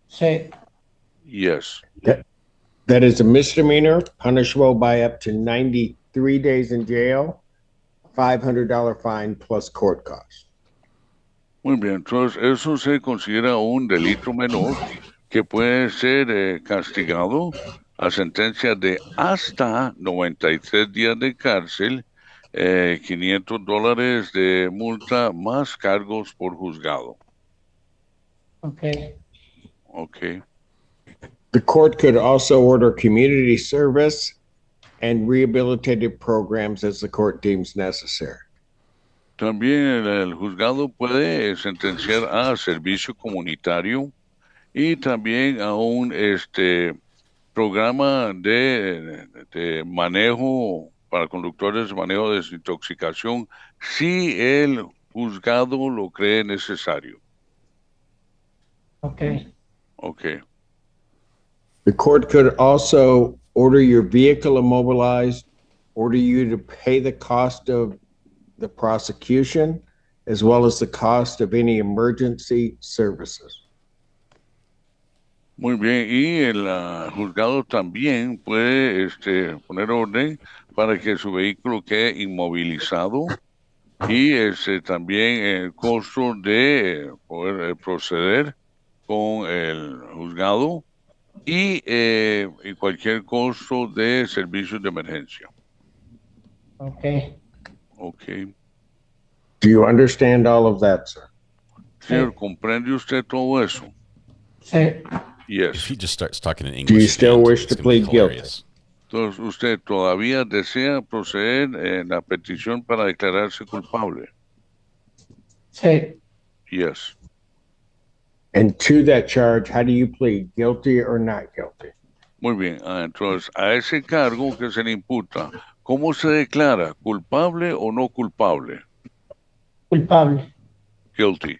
Speaker 17: Sí.
Speaker 19: Yes.
Speaker 2: That is a misdemeanor, punishable by up to 93 days in jail, $500 fine plus court costs.
Speaker 19: Muy bien, entonces eso se considera un delito menor que puede ser castigado a sentencia de hasta 93 días de cárcel, $500 de multa más cargos por juzgado.
Speaker 17: Okay.
Speaker 19: Okay.
Speaker 2: The court could also order community service and rehabilitative programs as the court deems necessary.
Speaker 19: También el juzgado puede sentenciar a servicio comunitario y también a un programa de manejo para conductores de manejo de desintoxicación si el juzgado lo cree necesario.
Speaker 17: Okay.
Speaker 19: Okay.
Speaker 2: The court could also order your vehicle immobilized, order you to pay the cost of the prosecution, as well as the cost of any emergency services.
Speaker 19: Muy bien, y el juzgado también puede poner orden para que su vehículo quede inmovilizado y también el costo de poder proceder con el juzgado y cualquier costo de servicios de emergencia.
Speaker 17: Okay.
Speaker 19: Okay.
Speaker 2: Do you understand all of that, sir?
Speaker 19: Señor, ¿comprende usted todo eso?
Speaker 17: Sí.
Speaker 19: Yes.
Speaker 3: If he just starts talking in English,
Speaker 2: Do you still wish to
Speaker 3: it's gonna be
Speaker 2: plead guilty?
Speaker 3: hilarious.
Speaker 19: Entonces, ¿usted todavía desea proceder en la petición para declararse culpable?
Speaker 17: Sí.
Speaker 19: Yes.
Speaker 2: And to that charge, how do you plead, guilty or not guilty?
Speaker 19: Muy bien. Entonces, a ese cargo que se le imputa, ¿cómo se declara? ¿Culpable o no culpable?
Speaker 17: Culpable.
Speaker 19: Guilty.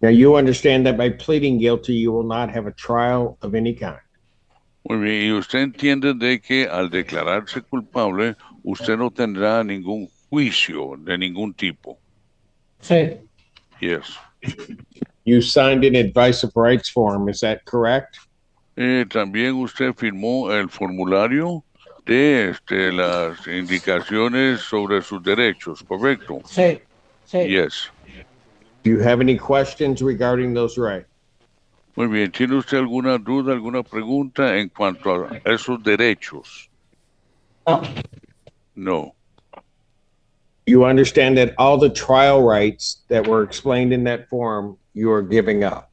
Speaker 2: Now, you understand that by pleading guilty, you will not have a trial of any kind.
Speaker 19: Muy bien. Y usted entiende de que al declararse culpable, usted no tendrá ningún juicio de ningún tipo.
Speaker 17: Sí.
Speaker 19: Yes.
Speaker 2: You signed an advice of rights form, is that correct?
Speaker 19: También usted firmó el formulario de las indicaciones sobre sus derechos, ¿correcto?
Speaker 17: Sí. Sí.
Speaker 19: Yes.
Speaker 2: Do you have any questions regarding those rights?
Speaker 19: Muy bien. ¿Tiene usted alguna duda, alguna pregunta en cuanto a esos derechos?
Speaker 17: No.
Speaker 19: No.
Speaker 2: You understand that all the trial rights that were explained in that form, you are giving up.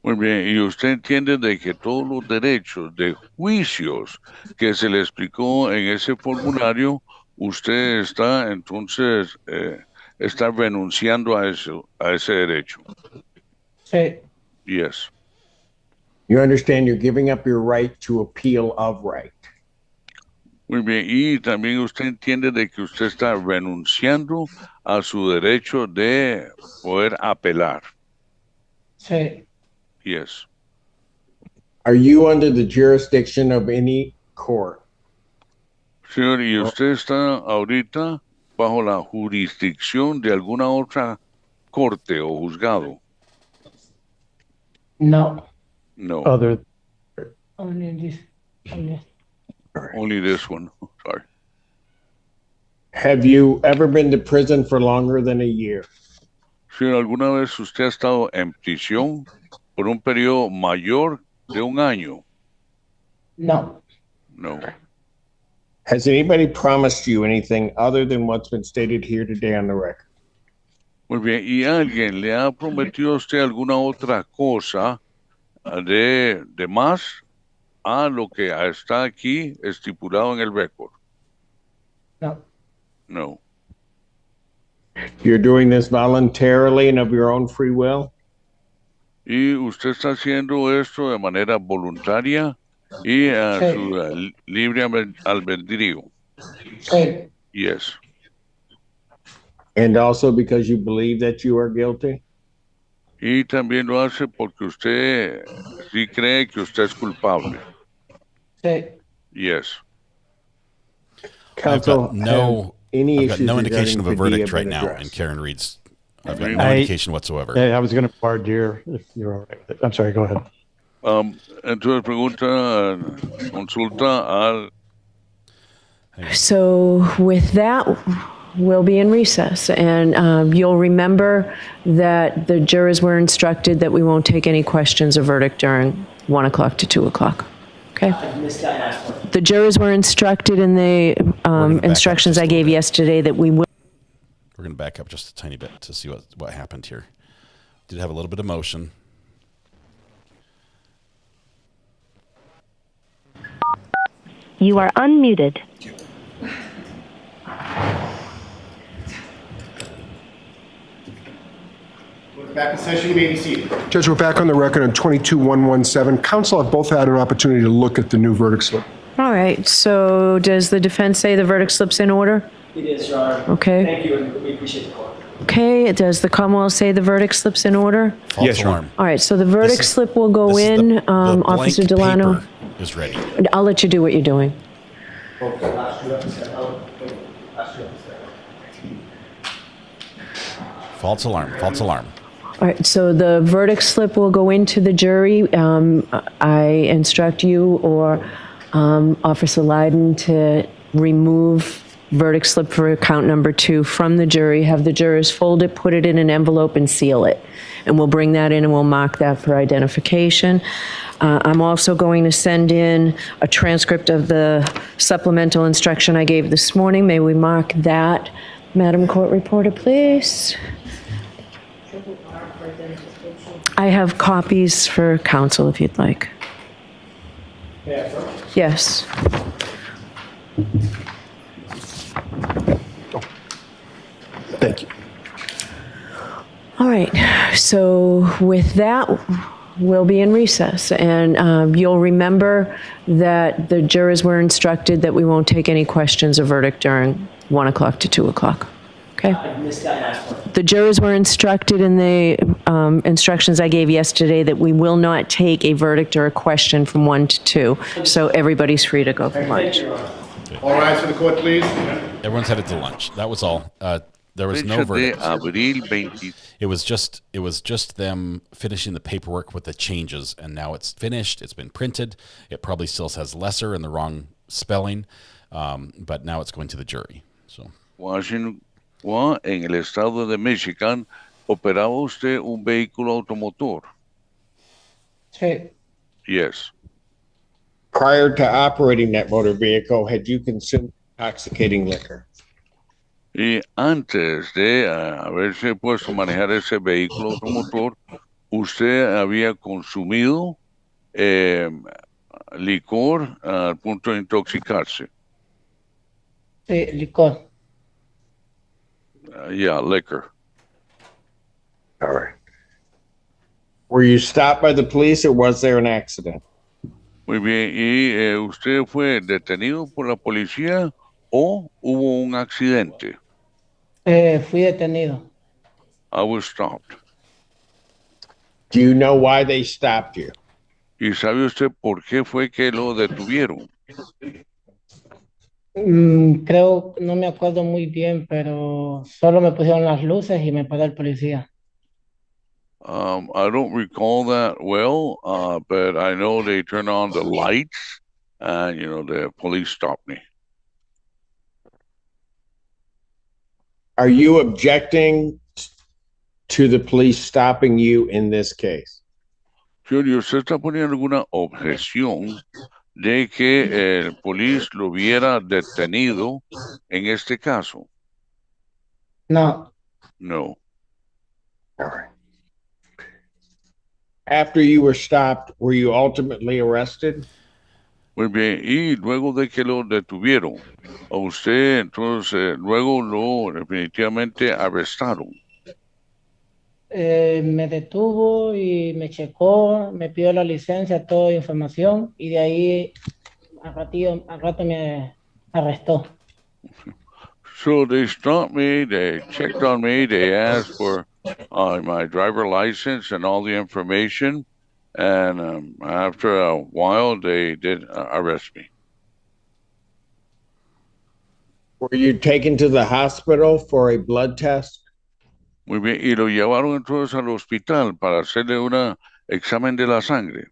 Speaker 19: Muy bien, y usted entiende de que todos los derechos de juicios que se le explicó en ese formulario, usted está entonces está renunciando a ese derecho.
Speaker 17: Sí.
Speaker 19: Yes.
Speaker 2: You understand you're giving up your right to appeal of right.
Speaker 19: Muy bien, y también usted entiende de que usted está renunciando a su derecho de poder apelar.
Speaker 17: Sí.
Speaker 19: Yes.
Speaker 2: Are you under the jurisdiction of any court?
Speaker 19: Señor, ¿y usted está ahorita bajo la jurisdicción de alguna otra corte o juzgado?
Speaker 17: No.
Speaker 19: No.
Speaker 8: Other,
Speaker 17: Only this.
Speaker 19: Only this one. Sorry.
Speaker 2: Have you ever been to prison for longer than a year?
Speaker 19: Si alguna vez usted ha estado en prisión por un periodo mayor de un año.
Speaker 17: No.
Speaker 19: No.
Speaker 2: Has anybody promised you anything other than what's been stated here today on the record?
Speaker 19: Muy bien. ¿Y alguien le ha prometido a usted alguna otra cosa de más a lo que está aquí estipulado en el récord?
Speaker 17: No.
Speaker 19: No.
Speaker 2: You're doing this voluntarily and of your own free will?
Speaker 19: Y usted está haciendo esto de manera voluntaria y a
Speaker 17: Sí.
Speaker 19: su libre albedrío.
Speaker 17: Sí.
Speaker 19: Yes.
Speaker 2: And also because you believe that you are guilty?
Speaker 19: Y también lo hace porque usted sí cree que usted es culpable.
Speaker 17: Sí.
Speaker 19: Yes.
Speaker 2: Counsel,
Speaker 3: I've got no indication of a
Speaker 2: Padilla
Speaker 3: verdict right
Speaker 2: been
Speaker 3: now,
Speaker 2: addressed?
Speaker 3: and Karen reads. I've got no indication whatsoever.
Speaker 8: Yeah, I was going to voir dire if you're all right with it. I'm sorry, go ahead.
Speaker 19: Entonces pregunta, consulta al.
Speaker 4: So with that, we'll be in recess. And you'll remember that the jurors were instructed that we won't take any questions or verdict during 1 o'clock to 2 o'clock. Okay?
Speaker 13: I missed that last one.
Speaker 4: The jurors were instructed in the instructions I gave yesterday that we will.
Speaker 3: We're going to back up just a tiny bit to see what happened here. Did have a little bit of motion.
Speaker 9: You are unmuted.
Speaker 18: Back in session, you may be seated. Judge, we're back on the record on 22-117. Counsel have both had an opportunity to look at the new verdict slip.
Speaker 4: All right. So does the defense say the verdict slip's in order?
Speaker 13: It is, Your Honor.
Speaker 4: Okay.
Speaker 13: Thank you, and we appreciate the call.
Speaker 4: Okay. Does the Commonwealth say the verdict slip's in order?
Speaker 3: False alarm.
Speaker 4: All right. So the verdict slip will go in. Officer
Speaker 3: blank
Speaker 4: Delano,
Speaker 3: paper is ready.
Speaker 4: I'll let you do what you're doing.
Speaker 3: False alarm. False alarm.
Speaker 4: All right, so the verdict slip will go into the jury. I instruct you or Officer Ayden to remove verdict slip for count number 2 from the jury, have the jurors fold it, put it in an envelope, and seal it. And we'll bring that in and we'll mark that for identification. I'm also going to send in a transcript of the supplemental instruction I gave this morning. May we mark that? Madam Court Reporter, please. I have copies for counsel if you'd like. Yes.
Speaker 18: Thank you.
Speaker 4: All right. So with that, we'll be in recess. And you'll remember that the jurors were instructed that we won't take any questions or verdict during 1 o'clock to 2 o'clock. Okay?
Speaker 13: I missed that last one.
Speaker 4: The jurors were instructed in the instructions I gave yesterday that we will not take a verdict or a question from 1 to 2. So everybody's free to go for lunch.
Speaker 18: All rise for the court, please.
Speaker 3: Everyone's headed to lunch. That was all. There was no verdict. It was just them finishing the paperwork with the changes, and now it's finished. It's been printed. It probably still says lesser in the wrong spelling, but now it's going to the jury. So.
Speaker 19: Washington, en el estado de Michigan, ¿operaba usted un vehículo automotor?
Speaker 17: Sí.
Speaker 19: Yes.
Speaker 2: Prior to operating that motor vehicle, had you consumed intoxicating liquor?
Speaker 19: Y antes de haberse puesto a manejar ese vehículo automotor, ¿usted había consumido licor al punto de intoxicarse?
Speaker 17: Sí, licor.
Speaker 19: Yeah, liquor.
Speaker 2: All right. Were you stopped by the police or was there an accident?
Speaker 19: Muy bien. ¿Y usted fue detenido por la policía o hubo un accidente?
Speaker 17: Fui detenido.
Speaker 19: I was stopped.
Speaker 2: Do you know why they stopped you?
Speaker 19: ¿Y sabe usted por qué fue que lo detuvieron?
Speaker 17: Creo, no me acuerdo muy bien, pero solo me pusieron las luces y me paró el policía.
Speaker 19: I don't recall that well, but I know they turned on the lights and, the police stopped me.
Speaker 2: Are you objecting to the police stopping you in this case?
Speaker 19: Junior, ¿usted está poniendo alguna objeción de que el policía lo hubiera detenido en este caso?
Speaker 17: No.
Speaker 19: No.
Speaker 2: All right. After you were stopped, were you ultimately arrested?
Speaker 19: Muy bien, y luego de que lo detuvieron, a usted entonces luego lo definitivamente arrestaron.
Speaker 17: Me detuvo y me checó, me pidió la licencia, toda información y de ahí al rato me arrestó.
Speaker 19: So they stopped me, they checked on me, they asked for my driver license and all the information, and after a while they did arrest me.
Speaker 2: Were you taken to the hospital for a blood test?
Speaker 19: Muy bien, y lo llevaron entonces al hospital para hacerle un examen de la sangre.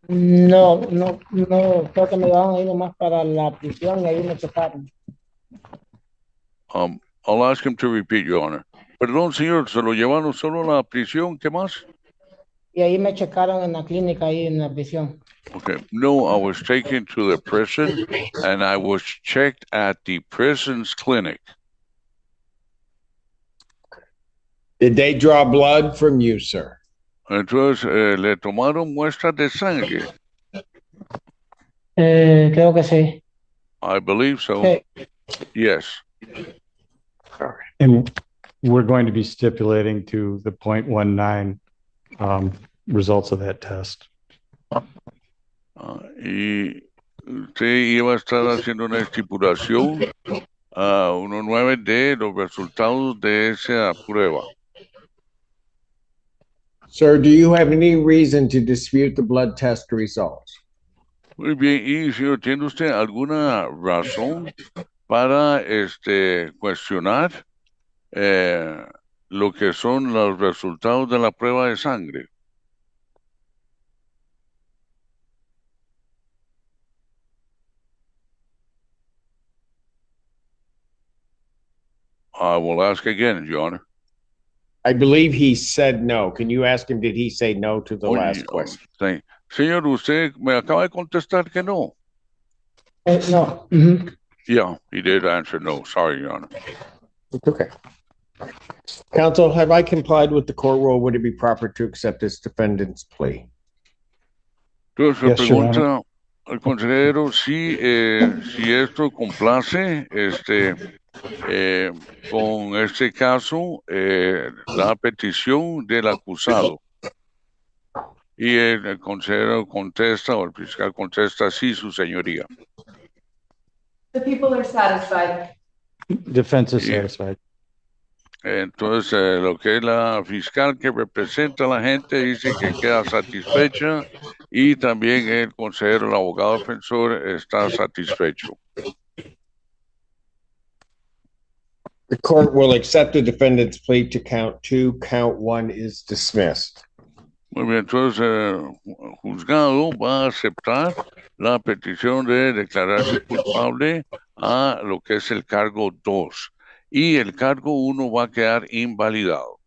Speaker 17: No, creo que me llevaron ahí nomás para la prisión y ahí me checaron.
Speaker 19: I'll ask him to repeat, Your Honor. Perdón, señor, ¿se lo llevaron solo a la prisión? ¿Qué más?
Speaker 17: Y ahí me checaron en la clínica, ahí en la prisión.
Speaker 19: Okay. No, I was taken to the prison and I was checked at the prison's clinic.
Speaker 2: Did they draw blood from you, sir?
Speaker 19: Entonces, ¿le tomaron muestras de sangre?
Speaker 17: Creo que sí.
Speaker 19: I believe so.
Speaker 17: Sí.
Speaker 19: Yes.
Speaker 8: And we're going to be stipulating to the 0.19 results of that test.
Speaker 19: Y usted iba a estar haciendo una estipulación 1.9 de los resultados de esa prueba.
Speaker 2: Sir, do you have any reason to dispute the blood test results?
Speaker 19: Muy bien, y señor, ¿tiene usted alguna razón para cuestionar lo que son los resultados de la prueba de sangre? I will ask again, Your Honor.
Speaker 2: I believe he said no. Can you ask him, did he say no to the last question?
Speaker 19: Señor, usted me acaba de contestar que no.
Speaker 17: No.
Speaker 19: Yeah, he did answer no. Sorry, Your Honor.
Speaker 2: It's okay. Counsel, have I complied with the court rule? Would it be proper to accept this defendant's plea?
Speaker 19: Entonces,
Speaker 8: Yes, Your Honor.
Speaker 19: pregunta al consejero si esto complace con este caso la petición del acusado. Y el consejero contesta, o el fiscal contesta, sí, su señoría.
Speaker 7: The people are satisfied.
Speaker 8: Defense is satisfied.
Speaker 19: Entonces, lo que es la fiscal que representa a la gente dice que queda satisfecha y también el consejero, el abogado defensor, está satisfecho.
Speaker 2: The court will accept the defendant's plea to count 2. Count 1 is dismissed.
Speaker 19: Muy bien, entonces el juzgado va a aceptar la petición de declararse culpable a lo que es el cargo 2 y el cargo 1 va a quedar invalidado.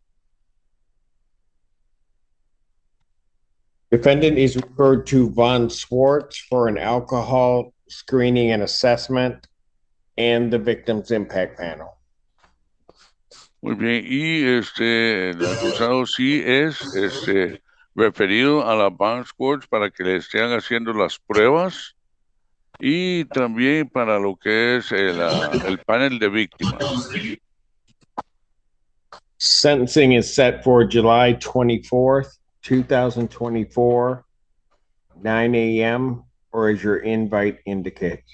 Speaker 2: Defendant is referred to Von Swartz for an alcohol screening and assessment and the victim's impact panel.
Speaker 19: Muy bien, y el acusado sí es referido a la Van Swartz para que le estén haciendo las pruebas y también para lo que es el panel de víctimas.
Speaker 2: Sentencing is set for July 24th, 2024, 9 a.m., or as your invite indicates.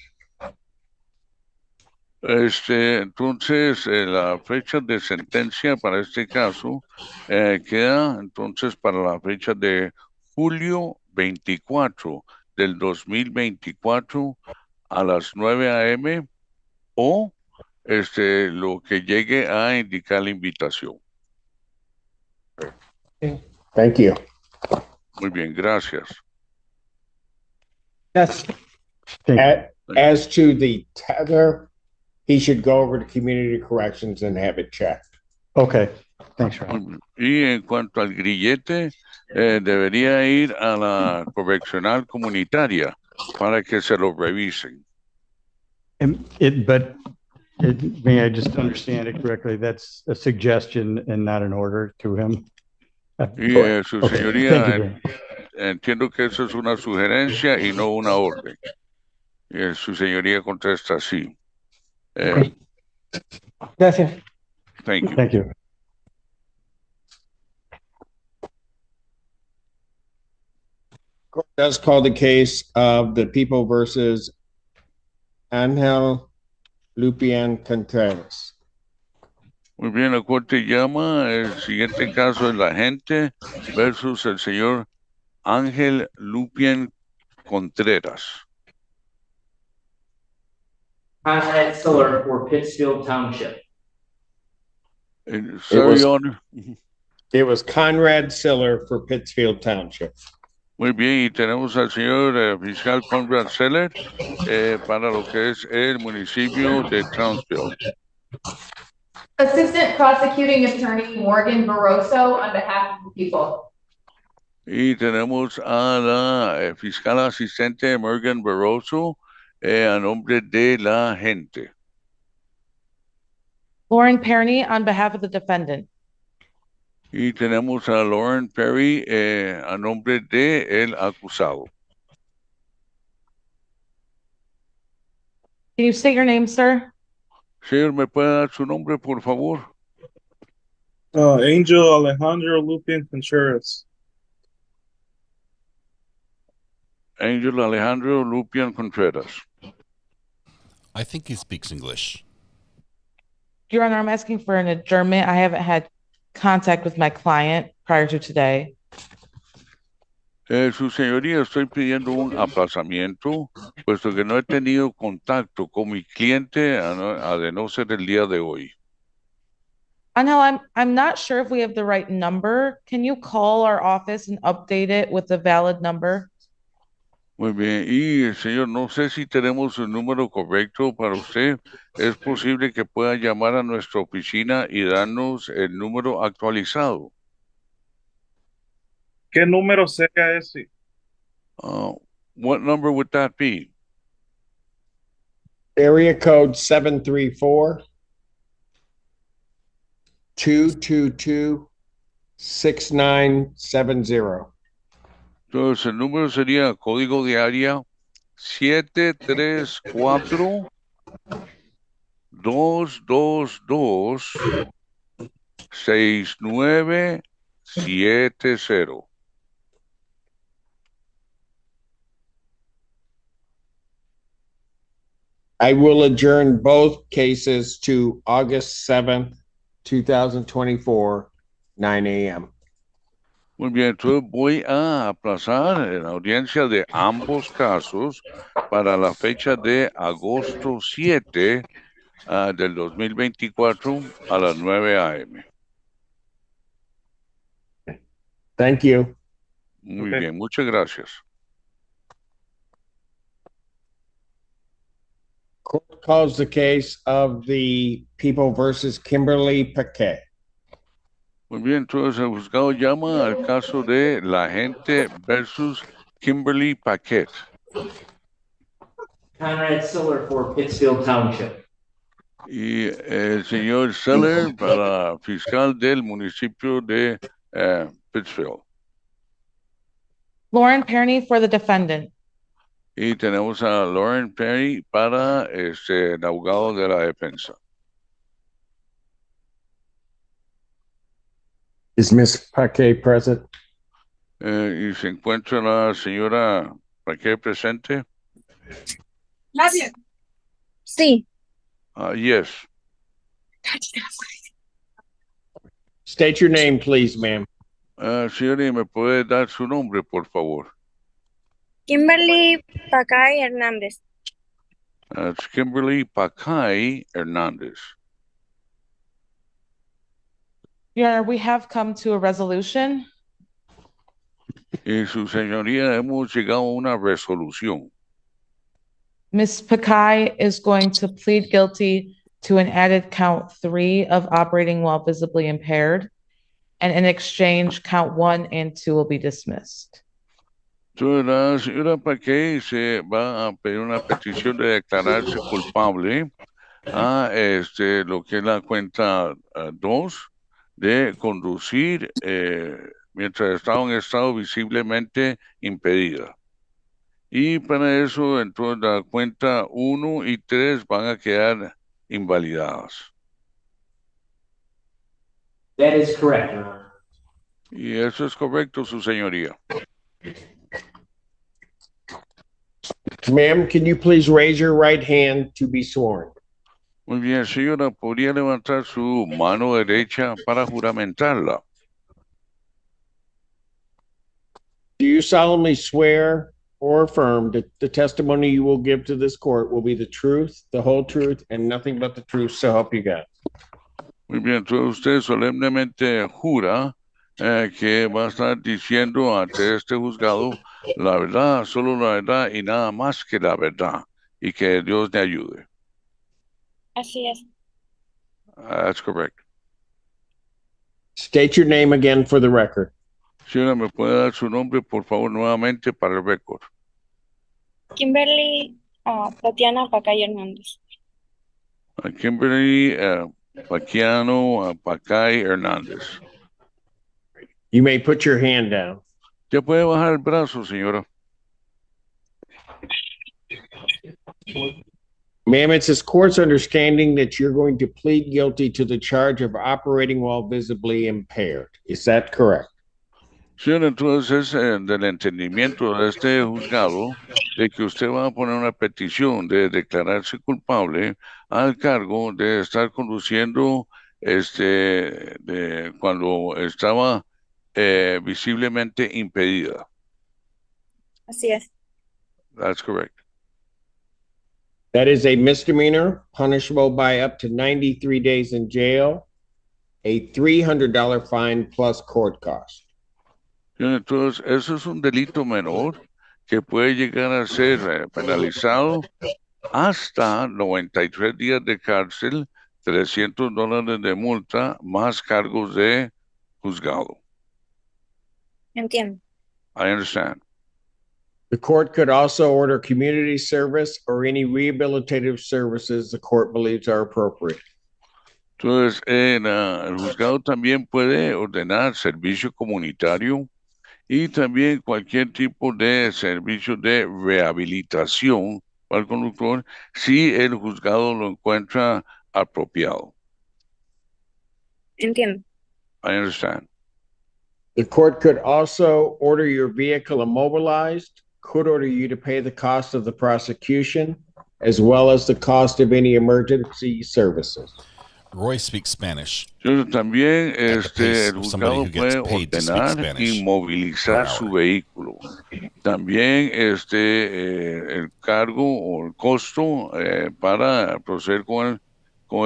Speaker 19: Entonces, la fecha de sentencia para este caso queda entonces para la fecha de julio 24, del 2024 a las 9 a.m. o lo que llegue a indicar la invitación.
Speaker 2: Thank you.
Speaker 19: Muy bien, gracias.
Speaker 18: Yes.
Speaker 2: As to the tether, he should go over to community corrections and have it checked.
Speaker 8: Okay, thanks, Ron.
Speaker 19: Y en cuanto al grillete, debería ir a la correccional comunitaria para que se lo revisen.
Speaker 8: May I just understand it correctly? That's a suggestion and not an order to him?
Speaker 19: Y su
Speaker 8: Okay,
Speaker 19: señoría,
Speaker 8: thank you very much.
Speaker 19: entiendo que eso es una sugerencia y no una orden. Y su señoría contesta sí.
Speaker 17: Gracias.
Speaker 19: Thank you.
Speaker 8: Thank you.
Speaker 2: Court does call the case of the People versus Angel Lupian Contreras.
Speaker 19: Muy bien, la corte llama el siguiente caso de la gente versus el señor Ángel Lupian Contreras.
Speaker 13: Conrad Siller for Pittsfield Township.
Speaker 19: Sorry, Your Honor.
Speaker 2: It was Conrad Siller for Pittsfield Township.
Speaker 19: Muy bien, y tenemos al señor fiscal Conrad Seller para lo que es el municipio de Townsville.
Speaker 7: Assistant Prosecuting Attorney Morgan Barroso on behalf of the people.
Speaker 19: Y tenemos a la fiscal asistente Morgan Barroso a nombre de la gente.
Speaker 16: Lauren Perny on behalf of the defendant.
Speaker 19: Y tenemos a Lauren Perry a nombre de el acusado.
Speaker 16: Can you state your name, sir?
Speaker 19: Señor, ¿me puede dar su nombre, por favor?
Speaker 1: Angel Alejandro Lupian Contreras.
Speaker 19: Angel Alejandro Lupian Contreras.
Speaker 3: I think he speaks English.
Speaker 16: Your Honor, I'm asking for an adjournment. I haven't had contact with my client prior to today.
Speaker 19: Su señoría, estoy pidiendo un aplazamiento, puesto que no he tenido contacto con mi cliente a de no ser el día de hoy.
Speaker 16: Angel, I'm not sure if we have the right number. Can you call our office and update it with a valid number?
Speaker 19: Muy bien, y señor, no sé si tenemos el número correcto para usted. Es posible que pueda llamar a nuestra oficina y darnos el número actualizado.
Speaker 1: ¿Qué número sería ese?
Speaker 19: What number would that be?
Speaker 2: Area code 734 222 6970.
Speaker 19: Entonces, el número sería código de área 734 222 6970.
Speaker 2: I will adjourn both cases to August 7th, 2024, 9 a.m.
Speaker 19: Muy bien, entonces voy a aplazar la audiencia de ambos casos para la fecha de agosto 7 del 2024 a las 9 a.m.
Speaker 2: Thank you.
Speaker 19: Muy bien, muchas gracias.
Speaker 2: Court calls the case of the People versus Kimberly Paquet.
Speaker 19: Muy bien, entonces el juzgado llama al caso de la gente versus Kimberly Paquet.
Speaker 13: Conrad Siller for Pittsfield Township.
Speaker 19: Y el señor Seller para fiscal del municipio de Pittsfield.
Speaker 16: Lauren Perny for the defendant.
Speaker 19: Y tenemos a Lauren Perry para el abogado de la defensa.
Speaker 2: Is Ms. Paquet present?
Speaker 19: Y se encuentra la señora Paquet presente.
Speaker 15: Gracias. Sí.
Speaker 19: Yes.
Speaker 2: State your name, please, ma'am.
Speaker 19: Señora, ¿me puede dar su nombre, por favor?
Speaker 5: Kimberly Pacay Hernández.
Speaker 19: That's Kimberly Pacay Hernandez.
Speaker 16: Your Honor, we have come to a resolution.
Speaker 19: Y su señoría, hemos llegado a una resolución.
Speaker 16: Ms. Pacay is going to plead guilty to an added count 3 of operating while visibly impaired. And in exchange, count 1 and 2 will be dismissed.
Speaker 19: Entonces, la señora Pacay se va a pedir una petición de declararse culpable a lo que es la cuenta 2 de conducir mientras estaba en estado visiblemente impedida. Y para eso, entonces, la cuenta 1 y 3 van a quedar invalidadas.
Speaker 13: That is correct, Your Honor.
Speaker 19: Y eso es correcto, su señoría.
Speaker 2: Ma'am, can you please raise your right hand to be sworn?
Speaker 19: Muy bien, señora, ¿podría levantar su mano derecha para juramentarla?
Speaker 2: Do you solemnly swear or affirm that the testimony you will give to this court will be the truth, the whole truth, and nothing but the truth, so help you God?
Speaker 19: Muy bien, entonces usted solemnemente jura que va a estar diciendo ante este juzgado la verdad, solo la verdad y nada más que la verdad, y que Dios le ayude.
Speaker 5: Así es.
Speaker 19: That's correct.
Speaker 2: State your name again for the record.
Speaker 19: Señora, ¿me puede dar su nombre, por favor, nuevamente para el récord?
Speaker 5: Kimberly Tatiana Pacay Hernández.
Speaker 19: Kimberly Paquiano Pacay Hernández.
Speaker 2: You may put your hand down.
Speaker 19: Ya puede bajar el brazo, señora.
Speaker 2: Ma'am, it's this court's understanding that you're going to plead guilty to the charge of operating while visibly impaired. Is that correct?
Speaker 19: Señora, entonces del entendimiento de este juzgado de que usted va a poner una petición de declararse culpable al cargo de estar conduciendo cuando estaba visiblemente impedida.
Speaker 5: Así es.
Speaker 19: That's correct.
Speaker 2: That is a misdemeanor, punishable by up to 93 days in jail, a $300 fine plus court cost.
Speaker 19: Entonces, eso es un delito menor que puede llegar a ser penalizado hasta 93 días de cárcel, $300 de multa, más cargos de juzgado.
Speaker 5: Entiendo.
Speaker 19: I understand.
Speaker 2: The court could also order community service or any rehabilitative services the court believes are appropriate.
Speaker 19: Entonces, el juzgado también puede ordenar servicio comunitario y también cualquier tipo de servicio de rehabilitación para el conductor si el juzgado lo encuentra apropiado.
Speaker 5: Entiendo.
Speaker 19: I understand.
Speaker 2: The court could also order your vehicle immobilized, could order you to pay the cost of the prosecution, as well as the cost of any emergency services.
Speaker 3: Roy speaks Spanish.
Speaker 19: También el juzgado puede ordenar inmovilizar su vehículo. También el cargo o el costo para proceder con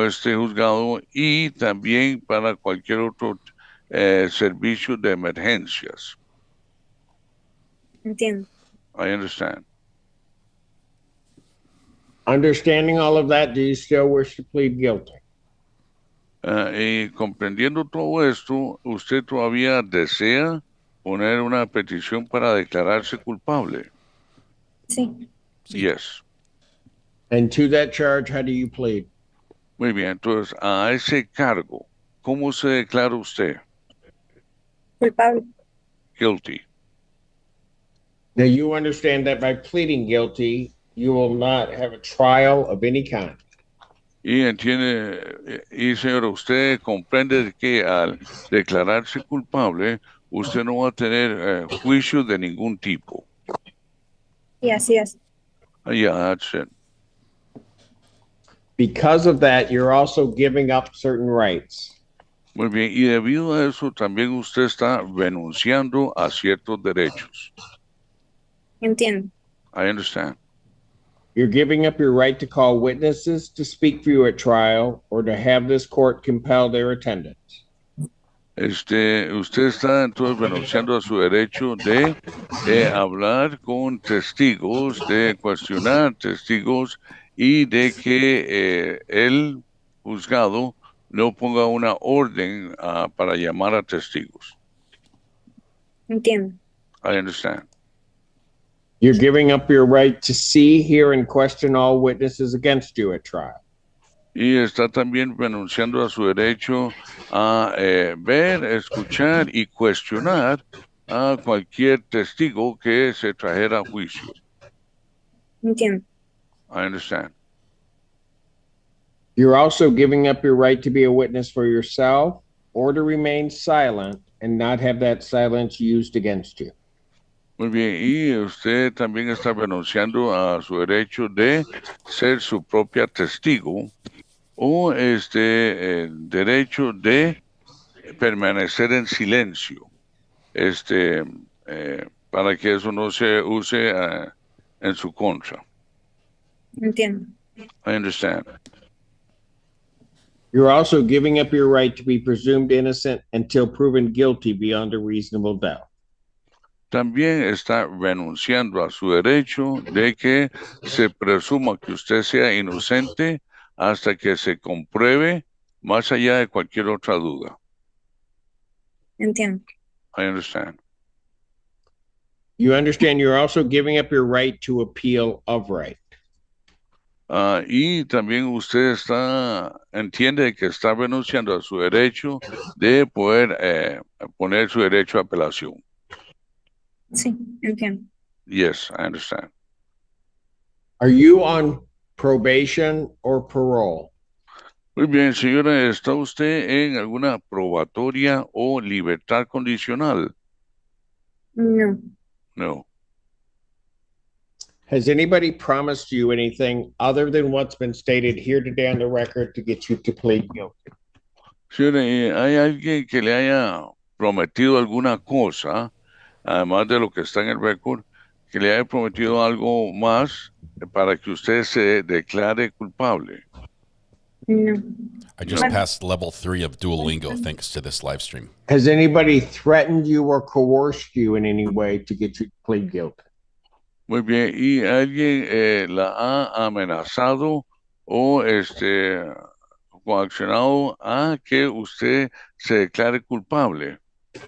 Speaker 19: este juzgado y también para cualquier otro servicio de emergencias.
Speaker 5: Entiendo.
Speaker 19: I understand.
Speaker 2: Understanding all of that, do you still wish to plead guilty?
Speaker 19: Y comprendiendo todo esto, ¿usted todavía desea poner una petición para declararse culpable?
Speaker 5: Sí.
Speaker 19: Yes.
Speaker 2: And to that charge, how do you plead?
Speaker 19: Muy bien, entonces, a ese cargo, ¿cómo se declara usted?
Speaker 5: Culpable.
Speaker 19: Guilty.
Speaker 2: Now, you understand that by pleading guilty, you will not have a trial of any kind.
Speaker 19: Y entiende, y señora, usted comprende que al declararse culpable, usted no va a tener juicio de ningún tipo.
Speaker 5: Y así es.
Speaker 19: Yeah, that's it.
Speaker 2: Because of that, you're also giving up certain rights.
Speaker 19: Muy bien, y debido a eso también usted está renunciando a ciertos derechos.
Speaker 5: Entiendo.
Speaker 19: I understand.
Speaker 2: You're giving up your right to call witnesses to speak for you at trial or to have this court compel their attendance.
Speaker 19: Usted está entonces renunciando a su derecho de hablar con testigos, de cuestionar testigos y de que el juzgado no ponga una orden para llamar a testigos.
Speaker 5: Entiendo.
Speaker 19: I understand.
Speaker 2: You're giving up your right to see, hear, and question all witnesses against you at trial.
Speaker 19: Y está también renunciando a su derecho a ver, escuchar y cuestionar a cualquier testigo que se trajera a juicio.
Speaker 5: Entiendo.
Speaker 19: I understand.
Speaker 2: You're also giving up your right to be a witness for yourself or to remain silent and not have that silence used against you.
Speaker 19: Muy bien, y usted también está renunciando a su derecho de ser su propia testigo o el derecho de permanecer en silencio, para que eso no se use en su contra.
Speaker 5: Entiendo.
Speaker 19: I understand.
Speaker 2: You're also giving up your right to be presumed innocent until proven guilty beyond a reasonable doubt.
Speaker 19: También está renunciando a su derecho de que se presuma que usted sea inocente hasta que se compruebe más allá de cualquier otra duda.
Speaker 5: Entiendo.
Speaker 19: I understand.
Speaker 2: You understand you're also giving up your right to appeal of right.
Speaker 19: Y también usted entiende que está renunciando a su derecho de poder poner su derecho a apelación.
Speaker 5: Sí, entiendo.
Speaker 19: Yes, I understand.
Speaker 2: Are you on probation or parole?
Speaker 19: Muy bien, señora, ¿está usted en alguna probatoria o libertad condicional?
Speaker 5: No.
Speaker 19: No.
Speaker 2: Has anybody promised you anything other than what's been stated here today on the record to get you to plead guilty?
Speaker 19: Señora, ¿hay alguien que le haya prometido alguna cosa, además de lo que está en el récord, que le haya prometido algo más para que usted se declare culpable?
Speaker 5: No.
Speaker 3: I just passed level 3 of Duolingo thanks to this live stream.
Speaker 2: Has anybody threatened you or coerced you in any way to get you to plead guilty?
Speaker 19: Muy bien, ¿y alguien la ha amenazado o coaccionado a que usted se declare culpable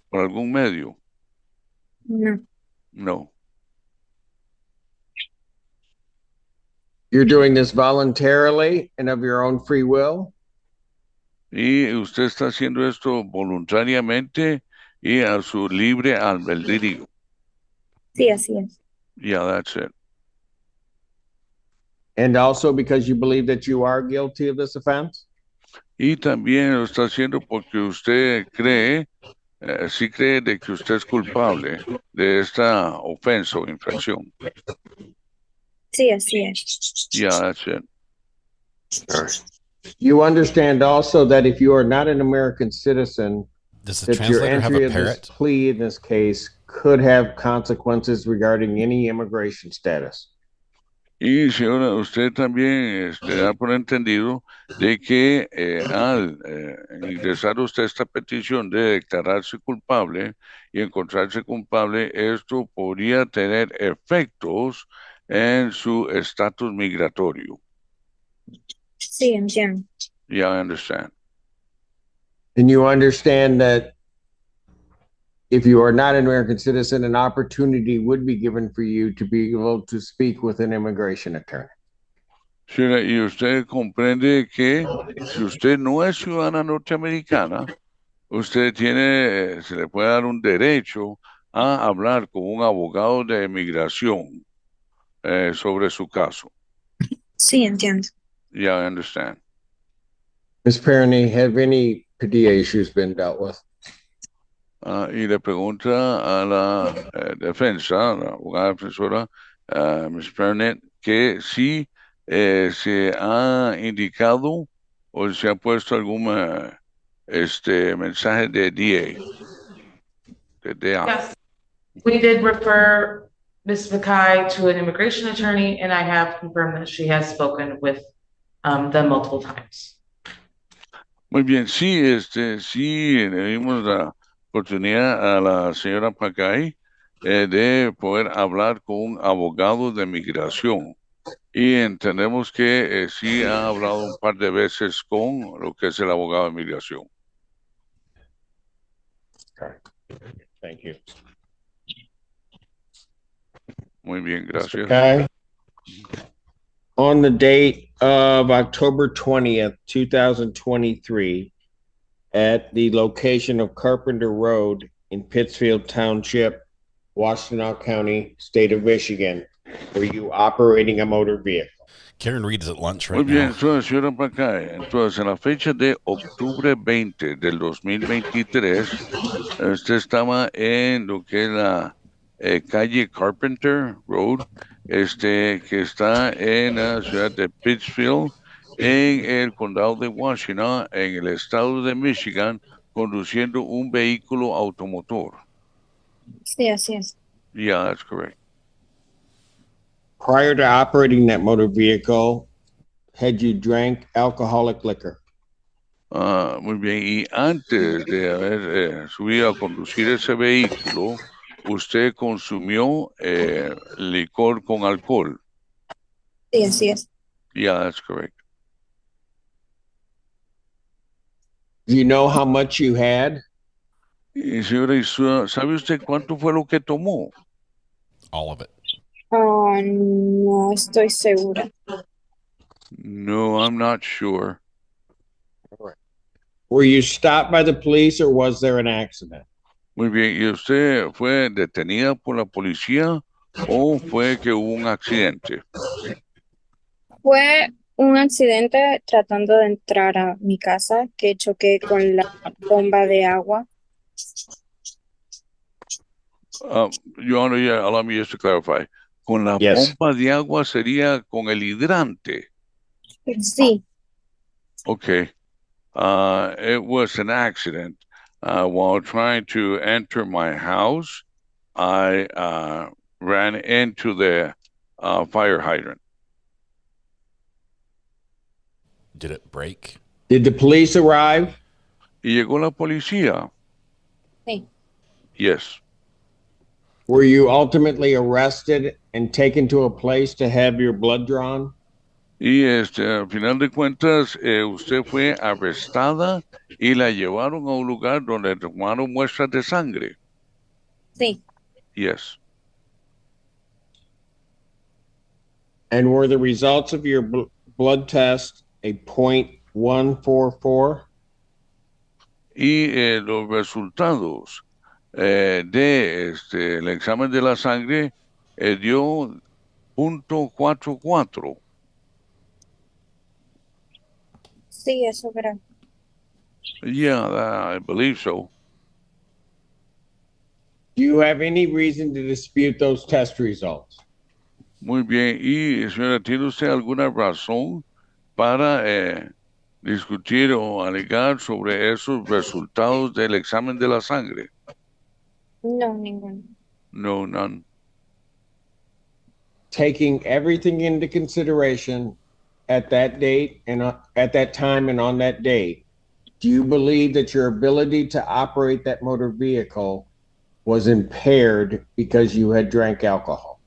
Speaker 19: por algún medio?
Speaker 5: No.
Speaker 19: No.
Speaker 2: You're doing this voluntarily and of your own free will?
Speaker 19: Y usted está haciendo esto voluntariamente y a su libre albedrío.
Speaker 5: Sí, así es.
Speaker 19: Yeah, that's it.
Speaker 2: And also because you believe that you are guilty of this offense?
Speaker 19: Y también lo está haciendo porque usted cree, sí cree de que usted es culpable de esta ofensa o infracción.
Speaker 5: Sí, así es.
Speaker 19: Yeah, that's it.
Speaker 2: You understand also that if you are not an American citizen,
Speaker 3: Does the
Speaker 2: that your
Speaker 3: translator have
Speaker 2: entry
Speaker 3: a
Speaker 2: of this
Speaker 3: parrot?
Speaker 2: plea in this case could have consequences regarding any immigration status.
Speaker 19: Y señora, usted también da por entendido de que al ingresar usted esta petición de declararse culpable y encontrarse culpable, esto podría tener efectos en su estatus migratorio.
Speaker 5: Sí, entiendo.
Speaker 19: Yeah, I understand.
Speaker 2: And you understand that if you are not an American citizen, an opportunity would be given for you to be able to speak with an immigration attorney.
Speaker 19: Sí, y usted comprende que si usted no es ciudadana norteamericana, usted tiene, se le puede dar un derecho a hablar con un abogado de migración sobre su caso.
Speaker 5: Sí, entiendo.
Speaker 19: Yeah, I understand.
Speaker 2: Ms. Perrone, have any Padilla issues been dealt with?
Speaker 19: Y le pregunta a la defensa, la abogada defensora, Ms. Burnett, que si se ha indicado o se ha puesto algún mensaje de DA.
Speaker 21: Yes, we did refer Ms. Mackay to an immigration attorney, and I have confirmed that she has spoken with them multiple times.
Speaker 19: Muy bien, sí, sí, le dimos la oportunidad a la señora Pacay de poder hablar con un abogado de migración. Y entendemos que sí ha hablado un par de veces con lo que es el abogado de migración.
Speaker 2: Thank you.
Speaker 19: Muy bien, gracias.
Speaker 2: Okay. On the date of October 20th, 2023, at the location of Carpenter Road in Pittsfield Township, Washtenaw County, state of Michigan, were you operating a motor vehicle?
Speaker 3: Karen Reed is at lunch right
Speaker 19: Muy bien,
Speaker 3: now.
Speaker 19: entonces, señora Pacay, entonces, en la fecha de octubre 20 del 2023, usted estaba en lo que es la calle Carpenter Road, que está en la ciudad de Pittsfield, en el condado de Washington, en el estado de Michigan, conduciendo un vehículo automotor.
Speaker 5: Sí, así es.
Speaker 19: Yeah, that's correct.
Speaker 2: Prior to operating that motor vehicle, had you drank alcoholic liquor?
Speaker 19: Muy bien, y antes de haber subido a conducir ese vehículo, ¿usted consumió licor con alcohol?
Speaker 5: Sí, así es.
Speaker 19: Yeah, that's correct.
Speaker 2: Do you know how much you had?
Speaker 19: Y señora, ¿sabe usted cuánto fue lo que tomó?
Speaker 3: All of it.
Speaker 5: No estoy segura.
Speaker 19: No, I'm not sure.
Speaker 2: Were you stopped by the police or was there an accident?
Speaker 19: Muy bien, ¿y usted fue detenida por la policía o fue que hubo un accidente?
Speaker 5: Fue un accidente tratando de entrar a mi casa que choqué con la bomba de agua.
Speaker 19: Your Honor, yeah, allow me just to clarify. ¿Con la bomba de agua sería con el hidrante?
Speaker 5: Sí.
Speaker 19: Okay. It was an accident. While trying to enter my house, I ran into the fire hydrant.
Speaker 3: Did it break?
Speaker 2: Did the police arrive?
Speaker 19: ¿Y llegó la policía?
Speaker 5: Sí.
Speaker 19: Yes.
Speaker 2: Were you ultimately arrested and taken to a place to have your blood drawn?
Speaker 19: Y al final de cuentas, usted fue arrestada y la llevaron a un lugar donde tomaron muestras de sangre.
Speaker 5: Sí.
Speaker 19: Yes.
Speaker 2: And were the results of your blood test a .144?
Speaker 19: Y los resultados de el examen de la sangre dio .44.
Speaker 5: Sí, eso verá.
Speaker 19: Yeah, I believe so.
Speaker 2: Do you have any reason to dispute those test results?
Speaker 19: Muy bien. Y, señora, ¿tiene usted alguna razón para discutir o alegar sobre esos resultados del examen de la sangre?
Speaker 5: No, ninguno.
Speaker 19: No, none.
Speaker 2: Taking everything into consideration at that date and at that time and on that date, do you believe that your ability to operate that motor vehicle was impaired because you had drank alcohol?